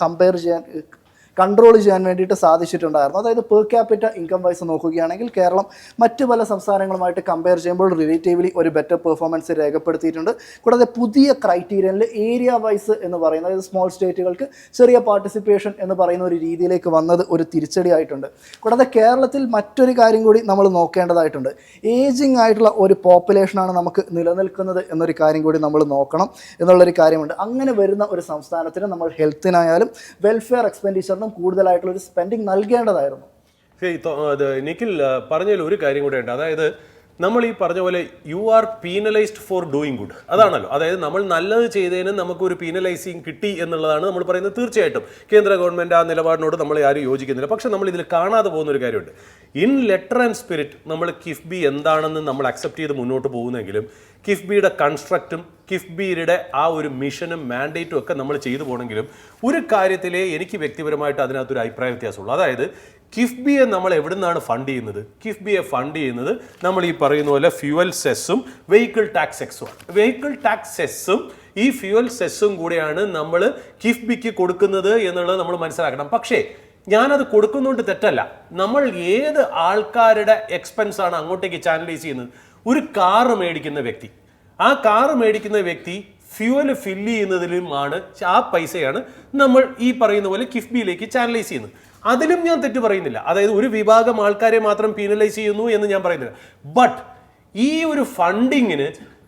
കൺട്രോൾ ചെയ്യാൻ വേണ്ടിയിട്ട് സാധിച്ചിട്ടുണ്ടായിരുന്നു. അതായത് പെർ ക്യാപിറ്റ ഇൻകം വൈസ് നോക്കുകയാണെങ്കിൽ കേരളം മറ്റ് പല സംസ്ഥാനങ്ങളുമായിട്ട് കമ്പയർ ചെയ്യുമ്പോൾ റിലേറ്റീവ്ലി ഒരു ബെറ്റർ പെർഫോമൻസ് രേഖപ്പെടുത്തിയിട്ടുണ്ട്. കൂടാതെ പുതിയ ക്രൈറ്റീരിയനിൽ ഏരിയ വൈസ് എന്ന് പറയുന്നത്, അതായത് സ്മോൾ സ്റ്റേറ്റുകൾക്ക് ചെറിയ പാർട്ടിസിപ്പേഷൻ എന്ന് പറയുന്ന ഒരു രീതിയിലേക്ക് വന്നത് ഒരു തിരിച്ചടിയായിട്ടുണ്ട്. കൂടാതെ കേരളത്തിൽ മറ്റൊരു കാര്യം കൂടി നമ്മൾ നോക്കേണ്ടതായിട്ടുണ്ട്. ഏജിങ് ആയിട്ടുള്ള ഒരു പോപ്പുലേഷനാണ് നമുക്ക് നിലനിൽക്കുന്നത് എന്നൊരു കാര്യം കൂടി നമ്മൾ നോക്കണം എന്നുള്ളൊരു കാര്യമുണ്ട്. അങ്ങനെ വരുന്ന ഒരു സംസ്ഥാനത്തിന് നമ്മൾ ഹെൽത്തിനായാലും വെൽഫെയർ എക്സ്പെൻഡിച്ചറിനും കൂടുതലായിട്ടുള്ള ഒരു സ്പെൻഡിങ് നൽകേണ്ടതായിരുന്നു. നിഖിൽ പറഞ്ഞതിൽ ഒരു കാര്യം കൂടെ ഉണ്ട്. അതായത് നമ്മൾ ഈ പറഞ്ഞ പോലെ you are penalised for doing good, അതാണല്ലോ. അതായത് നമ്മൾ നല്ലത് ചെയ്തതിന് നമുക്കൊരു പീനലൈസിങ് കിട്ടി എന്നുള്ളതാണ് നമ്മൾ പറയുന്നത്. തീർച്ചയായിട്ടും കേന്ദ്ര ഗവൺമെൻറ് ആ നിലപാടിനോട് നമ്മൾ ആരും യോജിക്കുന്നില്ല. പക്ഷെ നമ്മൾ ഇതിൽ കാണാതെ പോകുന്ന ഒരു കാര്യമുണ്ട്. ഇൻ ലെറ്റർ ആൻഡ് സ്പിരിറ്റ് നമ്മൾ കിഫ്ബി എന്താണെന്ന് നമ്മൾ അക്സെപ്റ്റ് ചെയ്ത് മുന്നോട്ട് പോകുന്നെങ്കിലും കിഫ്ബിയുടെ കൺസ്ട്രക്റ്റും കിഫ്ബിയുടെ ആ ഒരു മിഷനും മാൻഡേറ്റും ഒക്കെ നമ്മൾ ചെയ്തു പോകണമെങ്കിലും ഒരു കാര്യത്തിലേ എനിക്ക് വ്യക്തിപരമായിട്ട് അതിനകത്തൊരു അഭിപ്രായ വ്യത്യാസമുള്ളൂ. അതായത് കിഫ്ബിയെ നമ്മൾ എവിടെ നിന്നാണ് ഫണ്ട് ചെയ്യുന്നത്? കിഫ്ബിയെ ഫണ്ട് ചെയ്യുന്നത് നമ്മൾ ഈ പറയുന്ന പോലെ ഫ്യൂവൽ സെസ്സും വെഹിക്കിൾ ടാക്സ് സെസ്സും ആണ്. വെഹിക്കിൾ ടാക്സ് സെസ്സും ഈ ഫ്യൂവൽ സെസ്സും കൂടെയാണ് നമ്മൾ കിഫ്ബിക്ക് കൊടുക്കുന്നത് എന്നുള്ളത് നമ്മൾ മനസ്സിലാക്കണം. പക്ഷേ ഞാനത് കൊടുക്കുന്നതുകൊണ്ട് തെറ്റല്ല. നമ്മൾ ഏത് ആൾക്കാരുടെ എക്സ്പെൻസ് ആണ് അങ്ങോട്ടേക്ക് ചാനലൈസ് ചെയ്യുന്നത്? ഒരു കാറ് മേടിക്കുന്ന വ്യക്തി, ആ കാറ് മേടിക്കുന്ന വ്യക്തി ഫ്യൂവൽ ഫില്ല് ചെയ്യുന്നതിലുമാണ് ആ പൈസയാണ് നമ്മൾ ഈ പറയുന്ന പോലെ കിഫ്ബിയിലേക്ക് ചാനലൈസ് ചെയ്യുന്നത്. അതിലും ഞാൻ തെറ്റ് പറയുന്നില്ല. അതായത് ഒരു വിഭാഗം ആൾക്കാരെ മാത്രം പീനലൈസ് ചെയ്യുന്നു എന്ന് ഞാൻ പറയുന്നില്ല. ബട്ട് ഈ ഒരു ഫണ്ടിങ്ങിന്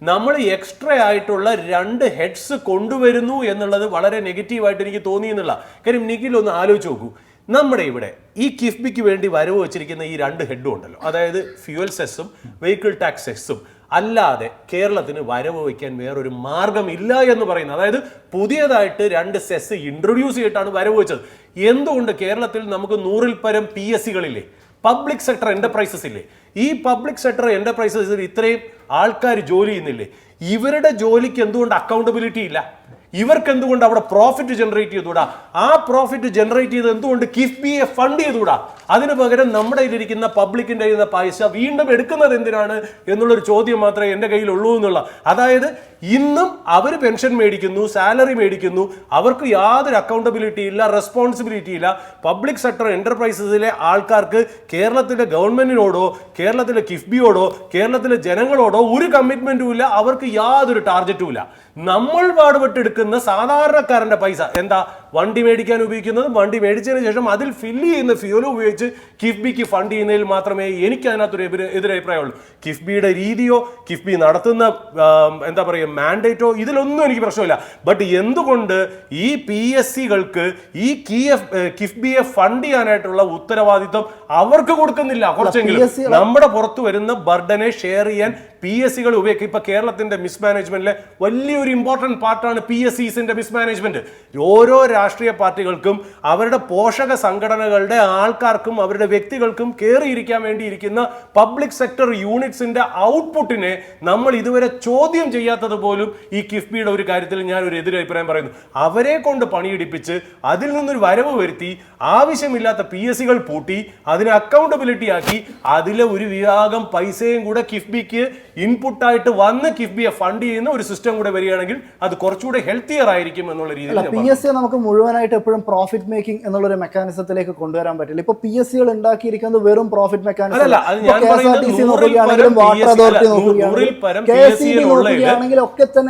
നമ്മൾ എക്സ്ട്രാ ആയിട്ടുള്ള 2 ഹെഡ്സ് കൊണ്ടുവരുന്നു എന്നുള്ളത് വളരെ നെഗറ്റീവായിട്ട് എനിക്ക് തോന്നി എന്നുള്ള കാര്യം. നിഖിൽ ഒന്ന് ആലോചിച്ച് നോക്കൂ, നമ്മുടെ ഇവിടെ ഈ കിഫ്ബിക്ക് വേണ്ടി വരവ് വെച്ചിരിക്കുന്ന ഈ 2 ഹെഡും ഉണ്ടല്ലോ, അതായത് ഫ്യൂവൽ സെസ്സും വെഹിക്കിൾ ടാക്സ് സെസ്സും അല്ലാതെ കേരളത്തിന് വരവ് വയ്ക്കാൻ വേറൊരു മാർഗമില്ല എന്ന് പറയുന്നത്. അതായത് പുതിയതായിട്ട് 2 സെസ് ഇൻട്രൊഡ്യൂസ് ചെയ്തിട്ടാണ് വരവ് വെച്ചത്. എന്തുകൊണ്ട് കേരളത്തിൽ നമുക്ക് 100-ൽ പരം PSCകളില്ലേ, പബ്ലിക് സെക്ടർ എന്റർപ്രൈസസ് ഇല്ലേ? ഈ പബ്ലിക് സെക്ടർ എന്റർപ്രൈസസിൽ ഇത്രയും ആൾക്കാർ ജോലി ചെയ്യുന്നില്ലേ? ഇവരുടെ ജോലിക്ക് എന്തുകൊണ്ട് അക്കൗണ്ടബിലിറ്റി ഇല്ല? ഇവർക്ക് എന്തുകൊണ്ട് അവിടെ പ്രോഫിറ്റ് ജനറേറ്റ് ചെയ്തുകൂടാ? ആ പ്രോഫിറ്റ് ജനറേറ്റ് ചെയ്ത് എന്തുകൊണ്ട് കിഫ്ബിയെ ഫണ്ട് ചെയ്തുകൂടാ? അതിന് പകരം നമ്മുടെ കയ്യിലിരിക്കുന്ന പബ്ലിക്കിന്റെ കയ്യിൽ നിന്ന് പൈസ വീണ്ടും എടുക്കുന്നത് എന്തിനാണ് എന്നുള്ളൊരു ചോദ്യം മാത്രമേ എൻ്റെ കയ്യിലുള്ളൂ എന്നുള്ള. അതായത് ഇന്നും അവർ പെൻഷൻ മേടിക്കുന്നു, സാലറി മേടിക്കുന്നു, അവർക്ക് യാതൊരു അക്കൗണ്ടബിലിറ്റി ഇല്ല, റെസ്പോൺസിബിലിറ്റി ഇല്ല. പബ്ലിക് സെക്ടർ എന്റർപ്രൈസസിലെ ആൾക്കാർക്ക് കേരളത്തിലെ ഗവൺമെന്റിനോടോ കേരളത്തിലെ കിഫ്ബിയോടോ കേരളത്തിലെ ജനങ്ങളോടോ ഒരു കമ്മിറ്റ്മെന്റും ഇല്ല, അവർക്ക് യാതൊരു ടാർഗറ്റും ഇല്ല. നമ്മൾ പാടുപെട്ടെടുക്കുന്ന സാധാരണക്കാരന്റെ പൈസ എന്താ? വണ്ടി മേടിക്കാൻ ഉപയോഗിക്കുന്നത്, വണ്ടി മേടിച്ചതിന് ശേഷം അതിൽ ഫില്ല് ചെയ്യുന്ന ഫ്യൂൽ ഉപയോഗിച്ച് കിഫ്ബിക്ക് ഫണ്ട് ചെയ്യുന്നതിൽ മാത്രമേ എനിക്ക് അതിനകത്തൊരു എതിരഭിപ്രായമുള്ളൂ. കിഫ്ബിയുടെ രീതിയോ കിഫ്ബി നടത്തുന്ന എന്താ പറയുക മാൻഡേറ്റോ ഇതിലൊന്നും എനിക്ക് പ്രശ്നമില്ല. ബട്ട് എന്തുകൊണ്ട് ഈ PSCകൾക്ക് ഈ കിഫ്ബിയെ ഫണ്ട് ചെയ്യാനായിട്ടുള്ള ഉത്തരവാദിത്വം അവർക്ക് കൊടുക്കുന്നില്ല? കുറച്ചെങ്കിലും നമ്മുടെ പുറത്തു വരുന്ന ബർഡനെ ഷെയർ ചെയ്യാൻ PSCകൾ ഉപയോഗിക്കും. ഇപ്പൊ കേരളത്തിന്റെ മിസ്മാനേജ്മെന്റിലെ വലിയൊരു ഇമ്പോർട്ടന്റ് പാർട്ടാണ് PSCസിന്റെ മിസ്മാനേജ്മെന്റ്. ഓരോ രാഷ്ട്രീയ പാർട്ടികൾക്കും അവരുടെ പോഷക സംഘടനകളുടെ ആൾക്കാർക്കും അവരുടെ വ്യക്തികൾക്കും കയറിയിരിക്കാൻ വേണ്ടിയിരിക്കുന്ന പബ്ലിക് സെക്ടർ യൂണിറ്റ്സിന്റെ ഔട്ട്പുട്ടിനെ നമ്മൾ ഇതുവരെ ചോദ്യം ചെയ്യാത്തത് പോലും ഈ കിഫ്ബിയുടെ ഒരു കാര്യത്തിൽ ഞാൻ ഒരു എതിരഭിപ്രായം പറയുന്നു. അവരെ കൊണ്ട് പണിയെടുപ്പിച്ച് അതിൽ നിന്നൊരു വരവ് വരുത്തി ആവശ്യമില്ലാത്ത PSCകൾ പൂട്ടി അതിനെ അക്കൗണ്ടബിലിറ്റി ആക്കി അതിലെ ഒരു വിഭാഗം പൈസയും കൂടെ കിഫ്ബിക്ക് ഇൻപുട്ടായിട്ട് വന്ന് കിഫ്ബിയെ ഫണ്ട് ചെയ്യുന്ന ഒരു സിസ്റ്റം കൂടെ വരികയാണെങ്കിൽ അത് കുറച്ചുകൂടെ ഹെൽത്തിയർ ആയിരിക്കും എന്നുള്ള രീതിയിൽ. PSC നമുക്ക് മുഴുവനായിട്ട് എപ്പോഴും പ്രോഫിറ്റ് മേക്കിംഗ് എന്നുള്ളൊരു മെക്കാനിസത്തിലേക്ക് കൊണ്ടുവരാൻ പറ്റില്ല. ഇപ്പൊ PSCകൾ ഉണ്ടാക്കിയിരിക്കുന്നത് വെറും പ്രോഫിറ്റ് മെക്കാനിസം.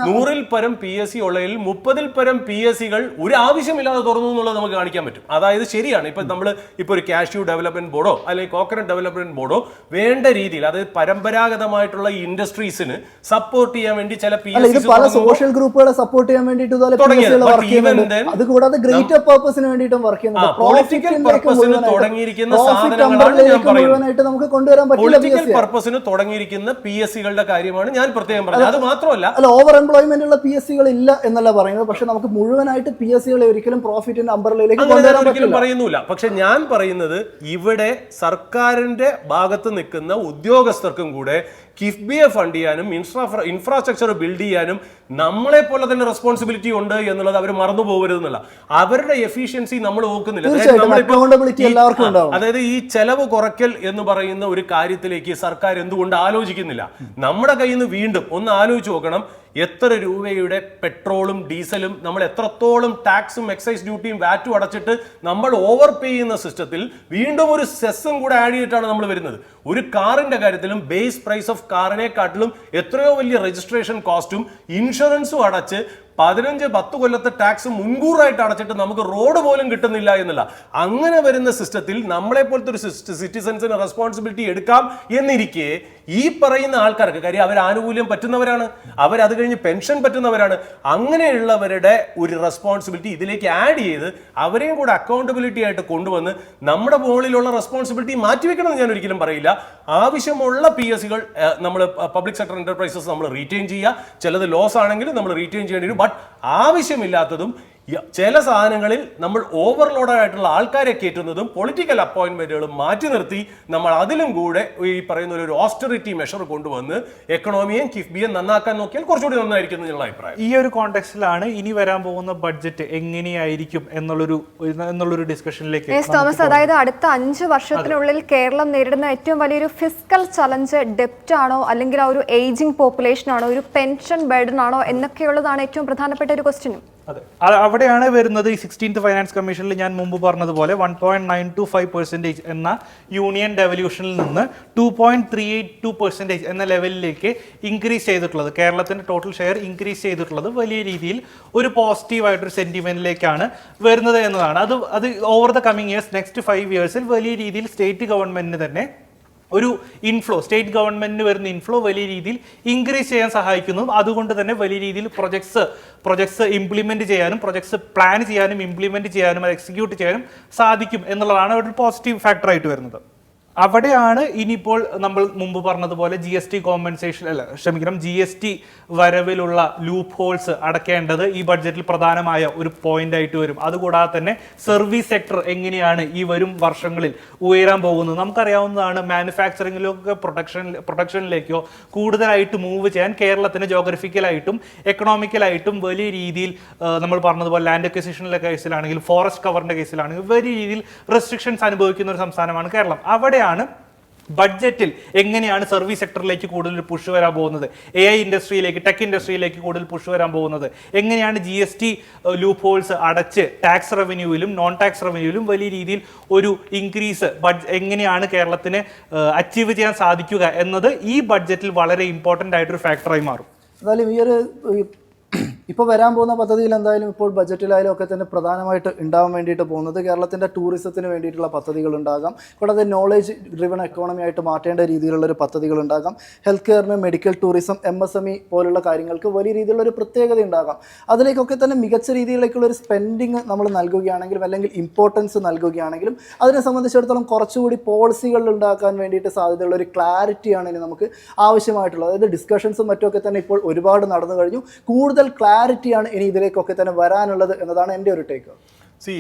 നൂറിൽ പരം PSC ഉള്ളതിൽ 30-ൽ പരം PSCകൾ ഒരു ആവശ്യമില്ലാതെ തുറന്നു എന്നുള്ളത് നമുക്ക് കാണിക്കാൻ പറ്റും. അതായത് ശരിയാണ്, ഇപ്പൊ നമ്മൾ ഇപ്പൊ ഒരു കാഷ്യൂ ഡെവലപ്മെന്റ് ബോർഡോ അല്ലെങ്കിൽ കോക്കനട്ട് ഡെവലപ്മെന്റ് ബോർഡോ വേണ്ട രീതിയിൽ അതായത് പരമ്പരാഗതമായിട്ടുള്ള ഇൻഡസ്ട്രീസിന് സപ്പോർട്ട് ചെയ്യാൻ വേണ്ടി ചില പല സോഷ്യൽ ഗ്രൂപ്പുകളെ സപ്പോർട്ട് ചെയ്യാൻ വേണ്ടിയിട്ട് അതുകൂടാതെ ഗ്രേറ്റർ പർപ്പസിന് വേണ്ടിയിട്ടും വർക്ക് ചെയ്യുന്നുണ്ട്. പൊളിറ്റിക്കൽ പർപ്പസിന് തുടങ്ങിയിരിക്കുന്ന സാധനങ്ങളാണ് ഞാൻ പറയുന്നത്. നമുക്ക് കൊണ്ടുവരാൻ പറ്റില്ല. പൊളിറ്റിക്കൽ പർപ്പസിന് തുടങ്ങിയിരിക്കുന്ന PSCകളുടെ കാര്യമാണ് ഞാൻ പ്രത്യേകം പറഞ്ഞത്. അത് മാത്രമല്ല ഓവർ എംപ്ലോയ്മെന്റ് ഉള്ള PSCകൾ ഇല്ല എന്നല്ല പറയുന്നത്. പക്ഷെ നമുക്ക് മുഴുവനായിട്ട് PSCകളെ ഒരിക്കലും പ്രോഫിറ്റിന്റെ അംബ്രലയിലേക്ക് ഒരിക്കലും പറയുന്നില്ല. പക്ഷെ ഞാൻ പറയുന്നത് ഇവിടെ സർക്കാരിന്റെ ഭാഗത്ത് നിൽക്കുന്ന ഉദ്യോഗസ്ഥർക്കും കൂടെ കിഫ്ബിയെ ഫണ്ട് ചെയ്യാനും ഇൻഫ്രാസ്ട്രക്ചർ ബിൽഡ് ചെയ്യാനും നമ്മളെ പോലെ തന്നെ റെസ്പോൺസിബിലിറ്റി ഉണ്ട് എന്നുള്ളത് അവർ മറന്നു പോകരുതെന്നുള്ള. അവരുടെ എഫിഷ്യൻസി നമ്മൾ നോക്കുന്നില്ല. അതായത് ഈ ചെലവ് കുറയ്ക്കൽ എന്ന് പറയുന്ന ഒരു കാര്യത്തിലേക്ക് സർക്കാർ എന്തുകൊണ്ട് ആലോചിക്കുന്നില്ല? നമ്മുടെ കയ്യിൽ നിന്ന് വീണ്ടും ഒന്ന് ആലോചിച്ച് നോക്കണം. എത്ര രൂപയുടെ പെട്രോളും ഡീസലും നമ്മൾ എത്രത്തോളം ടാക്സും എക്സൈസ് ഡ്യൂട്ടിയും വാറ്റും അടച്ചിട്ട് നമ്മൾ ഓവർ പേ ചെയ്യുന്ന സിസ്റ്റത്തിൽ വീണ്ടും ഒരു സെസ്സും കൂടെ ആഡ് ചെയ്തിട്ടാണ് നമ്മൾ വരുന്നത്. ഒരു കാറിന്റെ കാര്യത്തിലും ബേസ് പ്രൈസ് ഓഫ് കാറിനെക്കാട്ടിലും എത്രയോ വലിയ രജിസ്ട്രേഷൻ കോസ്റ്റും ഇൻഷുറൻസും അടച്ച് 10 കൊല്ലത്തെ ടാക്സ് മുൻകൂറായിട്ട് അടച്ചിട്ട് നമുക്ക് റോഡ് പോലും കിട്ടുന്നില്ല എന്നുള്ള അങ്ങനെ വരുന്ന സിസ്റ്റത്തിൽ നമ്മളെ പോലത്തെ ഒരു സിറ്റിസൺസിന് റെസ്പോൺസിബിലിറ്റി എടുക്കാം എന്നിരിക്കെ ഈ പറയുന്ന ആൾക്കാർക്ക്, കാര്യം അവർ ആനുകൂല്യം പറ്റുന്നവരാണ്, അവരത് കഴിഞ്ഞ് പെൻഷൻ പറ്റുന്നവരാണ്, അങ്ങനെയുള്ളവരുടെ ഒരു റെസ്പോൺസിബിലിറ്റി ഇതിലേക്ക് ആഡ് ചെയ്ത് അവരെയും കൂടെ അക്കൗണ്ടബിലിറ്റി ആയിട്ട് കൊണ്ടുവന്ന് നമ്മുടെ മുകളിലുള്ള റെസ്പോൺസിബിലിറ്റി മാറ്റിവെക്കണമെന്ന് ഞാൻ ഒരിക്കലും പറയില്ല. ആവശ്യമുള്ള PSCകൾ നമ്മൾ പബ്ലിക് സെക്ടർ എന്റർപ്രൈസസ് നമ്മൾ റീറ്റെയിൻ ചെയ്യുക, ചിലത് ലോസ് ആണെങ്കിൽ നമ്മൾ റീറ്റെയിൻ ചെയ്യേണ്ടി വരും. ബട്ട് ആവശ്യമില്ലാത്തതും ചില സാധനങ്ങളിൽ നമ്മൾ ഓവർലോഡായിട്ടുള്ള ആൾക്കാരെ കയറ്റുന്നതും പൊളിറ്റിക്കൽ അപ്പോയിന്റ്മെന്റുകളും മാറ്റി നിർത്തി നമ്മൾ അതിലും കൂടെ ഈ പറയുന്ന ഒരു ഓസ്റ്ററിറ്റി മെഷർ കൊണ്ടുവന്ന് എക്കണോമിയും കിഫ്ബിയും നന്നാക്കാൻ നോക്കിയാൽ കുറച്ചുകൂടി നന്നായിരിക്കും എന്നുള്ള അഭിപ്രായം. ഈ ഒരു കോണ്ടെക്സ്റ്റിലാണ് ഇനി വരാൻ പോകുന്ന ബഡ്ജറ്റ് എങ്ങനെയായിരിക്കും എന്നുള്ളൊരു ഡിസ്കഷനിലേക്ക് തോമസ്. അതായത് അടുത്ത 5 വർഷത്തിനുള്ളിൽ കേരളം നേരിടുന്ന ഏറ്റവും വലിയൊരു ഫിസ്ക്കൽ ചലഞ്ച് ഡെപ്റ്റ് ആണോ, അല്ലെങ്കിൽ ആ ഒരു ഏജിംഗ് പോപ്പുലേഷൻ ആണോ, ഒരു പെൻഷൻ ബർഡൻ ആണോ എന്നൊക്കെയുള്ളതാണ് ഏറ്റവും പ്രധാനപ്പെട്ട ഒരു ക്വസ്റ്റ്യനും. അതെ, അവിടെയാണ് വരുന്നത്. ഈ 16th ഫൈനാൻസ് കമ്മീഷനിൽ ഞാൻ മുമ്പ് പറഞ്ഞതുപോലെ 1.925% എന്ന യൂണിയൻ ഡെവല്യൂഷനിൽ നിന്ന് 2.382% എന്ന ലെവലിലേക്ക് ഇൻക്രീസ് ചെയ്തിട്ടുള്ളത്, കേരളത്തിന്റെ ടോട്ടൽ ഷെയർ ഇൻക്രീസ് ചെയ്തിട്ടുള്ളത് വലിയ രീതിയിൽ ഒരു പോസിറ്റീവായിട്ടൊരു സെന്റിമെന്റിലേക്കാണ് വരുന്നത് എന്നതാണ്. അത് over the coming years, next 5 ഇയേഴ്സിൽ വലിയ രീതിയിൽ സ്റ്റേറ്റ് ഗവൺമെന്റിന് തന്നെ ഒരു ഇൻഫ്ലോ, സ്റ്റേറ്റ് ഗവൺമെന്റിന് വരുന്ന ഇൻഫ്ലോ വലിയ രീതിയിൽ ഇൻക്രീസ് ചെയ്യാൻ സഹായിക്കുന്നു. അതുകൊണ്ട് തന്നെ വലിയ രീതിയിൽ പ്രൊജക്ട്സ് ഇംപ്ലിമെന്റ് ചെയ്യാനും, പ്രൊജക്ട്സ് പ്ലാൻ ചെയ്യാനും, ഇംപ്ലിമെന്റ് ചെയ്യാനും, അത് എക്സിക്യൂട്ട് ചെയ്യാനും സാധിക്കും എന്നുള്ളതാണ് ഒരു പോസിറ്റീവ് ഫാക്ടറായിട്ട് വരുന്നത്. അവിടെയാണ് ഇനിയിപ്പോൾ നമ്മൾ മുമ്പ് പറഞ്ഞതുപോലെ GST വരവിലുള്ള ലൂപ്പ് ഹോൾസ് അടക്കേണ്ടത് ഈ ബഡ്ജറ്റിൽ പ്രധാനമായ ഒരു പോയിന്റ് ആയിട്ട് വരും. അതുകൂടാതെ തന്നെ സർവീസ് സെക്ടർ എങ്ങനെയാണ് ഈ വരും വർഷങ്ങളിൽ ഉയരാൻ പോകുന്നത്. നമുക്കറിയാവുന്നതാണ്, മാനുഫാക്ചറിങ്ങിലൊക്കെ പ്രൊഡക്ഷനിലേക്കോ കൂടുതലായിട്ട് മൂവ് ചെയ്യാൻ കേരളത്തിന് ജോഗ്രഫിക്കലായിട്ടും എക്കണോമിക്കലായിട്ടും വലിയ രീതിയിൽ നമ്മൾ പറഞ്ഞതുപോലെ ലാൻഡ് അക്വിസിഷനിലെ കേസിലാണെങ്കിലും ഫോറസ്റ്റ് കവറിന്റെ കേസിലാണെങ്കിലും വലിയ രീതിയിൽ റെസ്ട്രിക്ഷൻസ് അനുഭവിക്കുന്ന ഒരു സംസ്ഥാനമാണ് കേരളം. അവിടെയാണ് ബഡ്ജറ്റിൽ എങ്ങനെയാണ് സർവീസ് സെക്ടറിലേക്ക് കൂടുതൽ പുഷ് വരാൻ പോകുന്നത്, AI ഇൻഡസ്ട്രിയിലേക്ക്, ടെക് ഇൻഡസ്ട്രിയിലേക്ക് കൂടുതൽ പുഷ് വരാൻ പോകുന്നത്, എങ്ങനെയാണ് GST ലൂപ്പ് ഹോൾസ് അടച്ച് ടാക്സ് റവന്യൂവിലും നോൺ ടാക്സ് റവന്യൂവിലും വലിയ രീതിയിൽ ഒരു ഇൻക്രീസ് എങ്ങനെയാണ് കേരളത്തിന് അച്ചീവ് ചെയ്യാൻ സാധിക്കുക എന്നത് ഈ ബഡ്ജറ്റിൽ വളരെ ഇമ്പോർട്ടൻ്റ് ആയിട്ടൊരു ഫാക്ടറായി മാറും. എന്തായാലും ഈ ഒരു ഇപ്പോൾ വരാൻ പോകുന്ന പദ്ധതിയിൽ എന്തായാലും ഇപ്പോൾ ബജറ്റിലായാലും ഒക്കെ തന്നെ പ്രധാനമായിട്ട് ഉണ്ടാവാൻ വേണ്ടിയിട്ട് പോകുന്നത് കേരളത്തിൻ്റെ ടൂറിസത്തിന് വേണ്ടിയിട്ടുള്ള പദ്ധതികൾ ഉണ്ടാകാം. കൂടാതെ നോളേജ് ഡ്രിവൺ എക്കോണമി ആയിട്ട് മാറ്റേണ്ട രീതിയിലുള്ളൊരു പദ്ധതികൾ ഉണ്ടാകാം. ഹെൽത്ത് കെയറിന്, മെഡിക്കൽ ടൂറിസം, MSME പോലുള്ള കാര്യങ്ങൾക്ക് വലിയ രീതിയിലുള്ളൊരു പ്രത്യേകത ഉണ്ടാകാം. അതിലേക്കൊക്കെ തന്നെ മികച്ച രീതിയിലേക്കുള്ളൊരു സ്പെൻഡിങ് നമ്മൾ നൽകുകയാണെങ്കിലും അല്ലെങ്കിൽ ഇമ്പോർട്ടൻസ് നൽകുകയാണെങ്കിലും അതിനെ സംബന്ധിച്ചിടത്തോളം കുറച്ചുകൂടി പോളിസികൾ ഉണ്ടാക്കാൻ വേണ്ടിയിട്ട് സാധ്യതയുള്ള ഒരു ക്ലാരിറ്റിയാണ് ഇനി നമുക്ക് ആവശ്യമായിട്ടുള്ളത്. അതായത് ഡിസ്കഷൻസും മറ്റുമൊക്കെ തന്നെ ഇപ്പോൾ ഒരുപാട് നടന്നു കഴിഞ്ഞു. കൂടുതൽ ക്ലാരിറ്റിയാണ് ഇനി ഇതിലേക്കൊക്കെ തന്നെ വരാനുള്ളത് എന്നതാണ് എൻ്റെ ഒരു ടേക്ക്.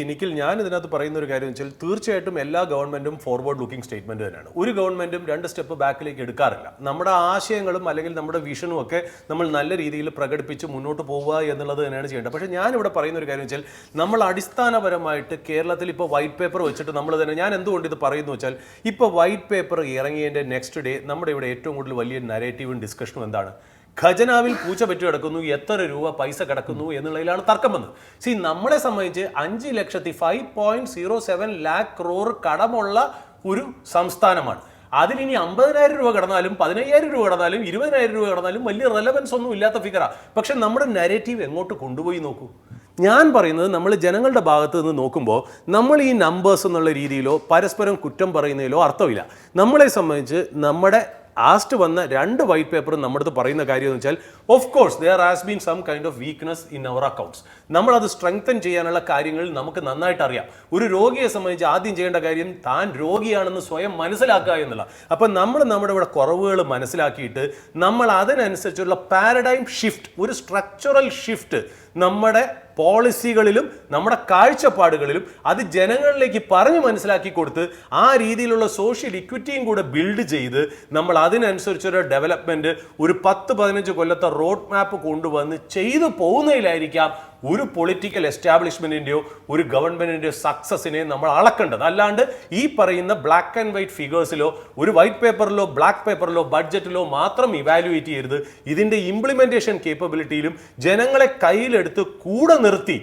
നിഖിൽ, ഞാൻ ഇതിനകത്ത് പറയുന്ന ഒരു കാര്യം വെച്ചാൽ തീർച്ചയായിട്ടും എല്ലാ ഗവൺമെന്റും ഫോർവേഡ് ലുക്കിംഗ് സ്റ്റേറ്റ്മെന്റ് തന്നെയാണ്. ഒരു ഗവൺമെന്റും 2 സ്റ്റെപ്പ് ബാക്കിലേക്ക് എടുക്കാറില്ല. നമ്മുടെ ആശയങ്ങളും അല്ലെങ്കിൽ നമ്മുടെ വിഷനും ഒക്കെ നമ്മൾ നല്ല രീതിയിൽ പ്രകടിപ്പിച്ച് മുന്നോട്ട് പോവുക എന്നുള്ളത് തന്നെയാണ് ചെയ്യേണ്ടത്. പക്ഷേ ഞാനിവിടെ പറയുന്ന ഒരു കാര്യം വെച്ചാൽ നമ്മൾ അടിസ്ഥാനപരമായിട്ട് കേരളത്തിൽ ഇപ്പോൾ വൈറ്റ് പേപ്പർ വെച്ചിട്ട് നമ്മൾ തന്നെ, ഞാൻ എന്തുകൊണ്ട് ഇത് പറയുന്നു വെച്ചാൽ, ഇപ്പോൾ വൈറ്റ് പേപ്പർ ഇറങ്ങിയതിൻ്റെ നെക്സ്റ്റ് ഡേ നമ്മുടെ ഇവിടെ ഏറ്റവും കൂടുതൽ വലിയ നരേറ്റീവും ഡിസ്കഷനും എന്താണ്? ഖജനാവിൽ പൂച്ച പെറ്റി കിടക്കുന്നു, എത്ര രൂപ പൈസ കിടക്കുന്നു എന്നുള്ളതിലാണ് തർക്കം വന്നത്. നമ്മളെ സംബന്ധിച്ച് 5,05.07 lakh crore കടമുള്ള ഒരു സംസ്ഥാനമാണ്. അതിലിനി 50,000 രൂപ കടന്നാലും 15,000 രൂപ കടന്നാലും 20,000 രൂപ കടന്നാലും വലിയ റെലവൻസ് ഒന്നും ഇല്ലാത്ത ഫിഗറാണ്. പക്ഷെ നമ്മുടെ നരേറ്റീവ് എങ്ങോട്ട് കൊണ്ടുപോയി നോക്കൂ. ഞാൻ പറയുന്നത്, നമ്മൾ ജനങ്ങളുടെ ഭാഗത്ത് നിന്ന് നോക്കുമ്പോൾ നമ്മൾ ഈ നമ്പേഴ്സ് എന്നുള്ള രീതിയിലോ പരസ്പരം കുറ്റം പറയുന്നതിലോ അർത്ഥമില്ല. നമ്മളെ സംബന്ധിച്ച് നമ്മുടെ ആസ്റ്റ് വന്ന 2 വൈറ്റ് പേപ്പറും നമ്മുടെ അടുത്ത് പറയുന്ന കാര്യം എന്ന് വെച്ചാൽ, of course there has been some kind of weakness in our accounts. നമ്മളത് സ്ട്രെങ്തൻ ചെയ്യാനുള്ള കാര്യങ്ങൾ നമുക്ക് നന്നായിട്ട് അറിയാം. ഒരു രോഗിയെ സംബന്ധിച്ച് ആദ്യം ചെയ്യേണ്ട കാര്യം താൻ രോഗിയാണെന്ന് സ്വയം മനസ്സിലാക്കുക എന്നുള്ള. അപ്പം നമ്മൾ നമ്മുടെ ഇവിടെ കുറവുകൾ മനസ്സിലാക്കിയിട്ട് നമ്മൾ അതിനനുസരിച്ചുള്ള പാരഡൈം ഷിഫ്റ്റ്, ഒരു സ്ട്രക്ചറൽ ഷിഫ്റ്റ് നമ്മുടെ പോളിസികളിലും നമ്മുടെ കാഴ്ചപ്പാടുകളിലും അത് ജനങ്ങളിലേക്ക് പറഞ്ഞ് മനസ്സിലാക്കി കൊടുത്ത് ആ രീതിയിലുള്ള സോഷ്യൽ ഇക്വിറ്റിയും കൂടെ ബിൽഡ് ചെയ്ത് നമ്മൾ അതിനനുസരിച്ചൊരു ഡെവലപ്മെൻറ്റ് ഒരു 10-15 കൊല്ലത്തെ റോഡ് മാപ്പ് കൊണ്ടുവന്ന് ചെയ്തു പോകുന്നതിലായിരിക്കാം ഒരു പൊളിറ്റിക്കൽ എസ്റ്റാബ്ലിഷ്മെന്റിന്റെയോ ഒരു ഗവൺമെന്റിന്റെയോ സക്സസിനെ നമ്മൾ അളക്കേണ്ടത്. അല്ലാണ്ട് ഈ പറയുന്ന ബ്ലാക്ക് ആൻഡ് വൈറ്റ് ഫിഗേഴ്സിലോ ഒരു വൈറ്റ് പേപ്പറിലോ ബ്ലാക്ക് പേപ്പറിലോ ബഡ്ജറ്റിലോ മാത്രം ഇവാലുവേറ്റ് ചെയ്യരുത്. ഇതിന്റെ ഇംപ്ലിമെന്റേഷൻ കേപ്പബിലിറ്റിയിലും ജനങ്ങളെ കയ്യിലെടുത്ത് കൂടെ നിർത്തി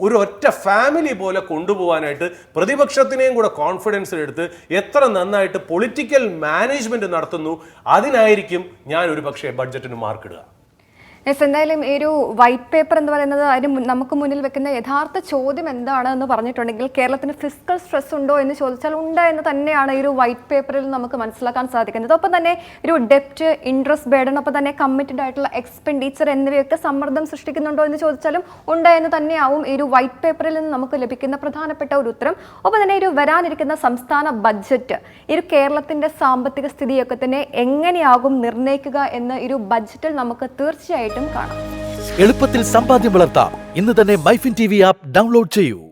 ഒരു ഒറ്റ ഫാമിലി പോലെ കൊണ്ടുപോകാനായിട്ട് പ്രതിപക്ഷത്തിനെയും കൂടെ കോൺഫിഡൻസ് എടുത്ത് എത്ര നന്നായിട്ട് പൊളിറ്റിക്കൽ മാനേജ്മെന്റ് നടത്തുന്നു, അതിനായിരിക്കും ഞാൻ ഒരു പക്ഷേ ബഡ്ജറ്റിന് മാർക്കിടുക. എന്തായാലും ഈ ഒരു വൈറ്റ് പേപ്പർ എന്ന് പറയുന്നത് അതിന് നമുക്ക് മുന്നിൽ വെക്കുന്ന യഥാർത്ഥ ചോദ്യം എന്താണ് എന്ന് പറഞ്ഞിട്ടുണ്ടെങ്കിൽ കേരളത്തിന് ഫിസ്ക്കൽ സ്ട്രെസ് ഉണ്ടോ എന്ന് ചോദിച്ചാൽ ഉണ്ട് എന്ന് തന്നെയാണ് ഈ ഒരു വൈറ്റ് പേപ്പറിൽ നമുക്ക് മനസ്സിലാക്കാൻ സാധിക്കുന്നത്. ഒപ്പം തന്നെ ഒരു ഡെപ്റ്റ്, ഇൻട്രസ്റ്റ് ബേർഡൻ, ഒപ്പം തന്നെ കമ്മിറ്റഡ് ആയിട്ടുള്ള എക്സ്പെൻഡിച്ചർ എന്നിവയൊക്കെ സമ്മർദ്ദം സൃഷ്ടിക്കുന്നുണ്ടോ എന്ന് ചോദിച്ചാലും ഉണ്ട് എന്ന് തന്നെയാവും ഈ ഒരു വൈറ്റ് പേപ്പറിൽ നിന്ന് നമുക്ക് ലഭിക്കുന്ന പ്രധാനപ്പെട്ട ഒരു ഉത്തരം. ഒപ്പം തന്നെ ഒരു വരാനിരിക്കുന്ന സംസ്ഥാന ബഡ്ജറ്റ് ഈ ഒരു കേരളത്തിന്റെ സാമ്പത്തിക സ്ഥിതിയൊക്കെ തന്നെ എങ്ങനെയാകും നിർണ്ണയിക്കുക എന്ന് ഈ ഒരു ബഡ്ജറ്റിൽ നമുക്ക് തീർച്ചയായിട്ടും കാണാം. എളുപ്പത്തിൽ സമ്പാദ്യം വളർത്താം. ഇന്ന് തന്നെ മൈഫിൻ TV ആപ്പ് ഡൗൺലോഡ് ചെയ്യൂ.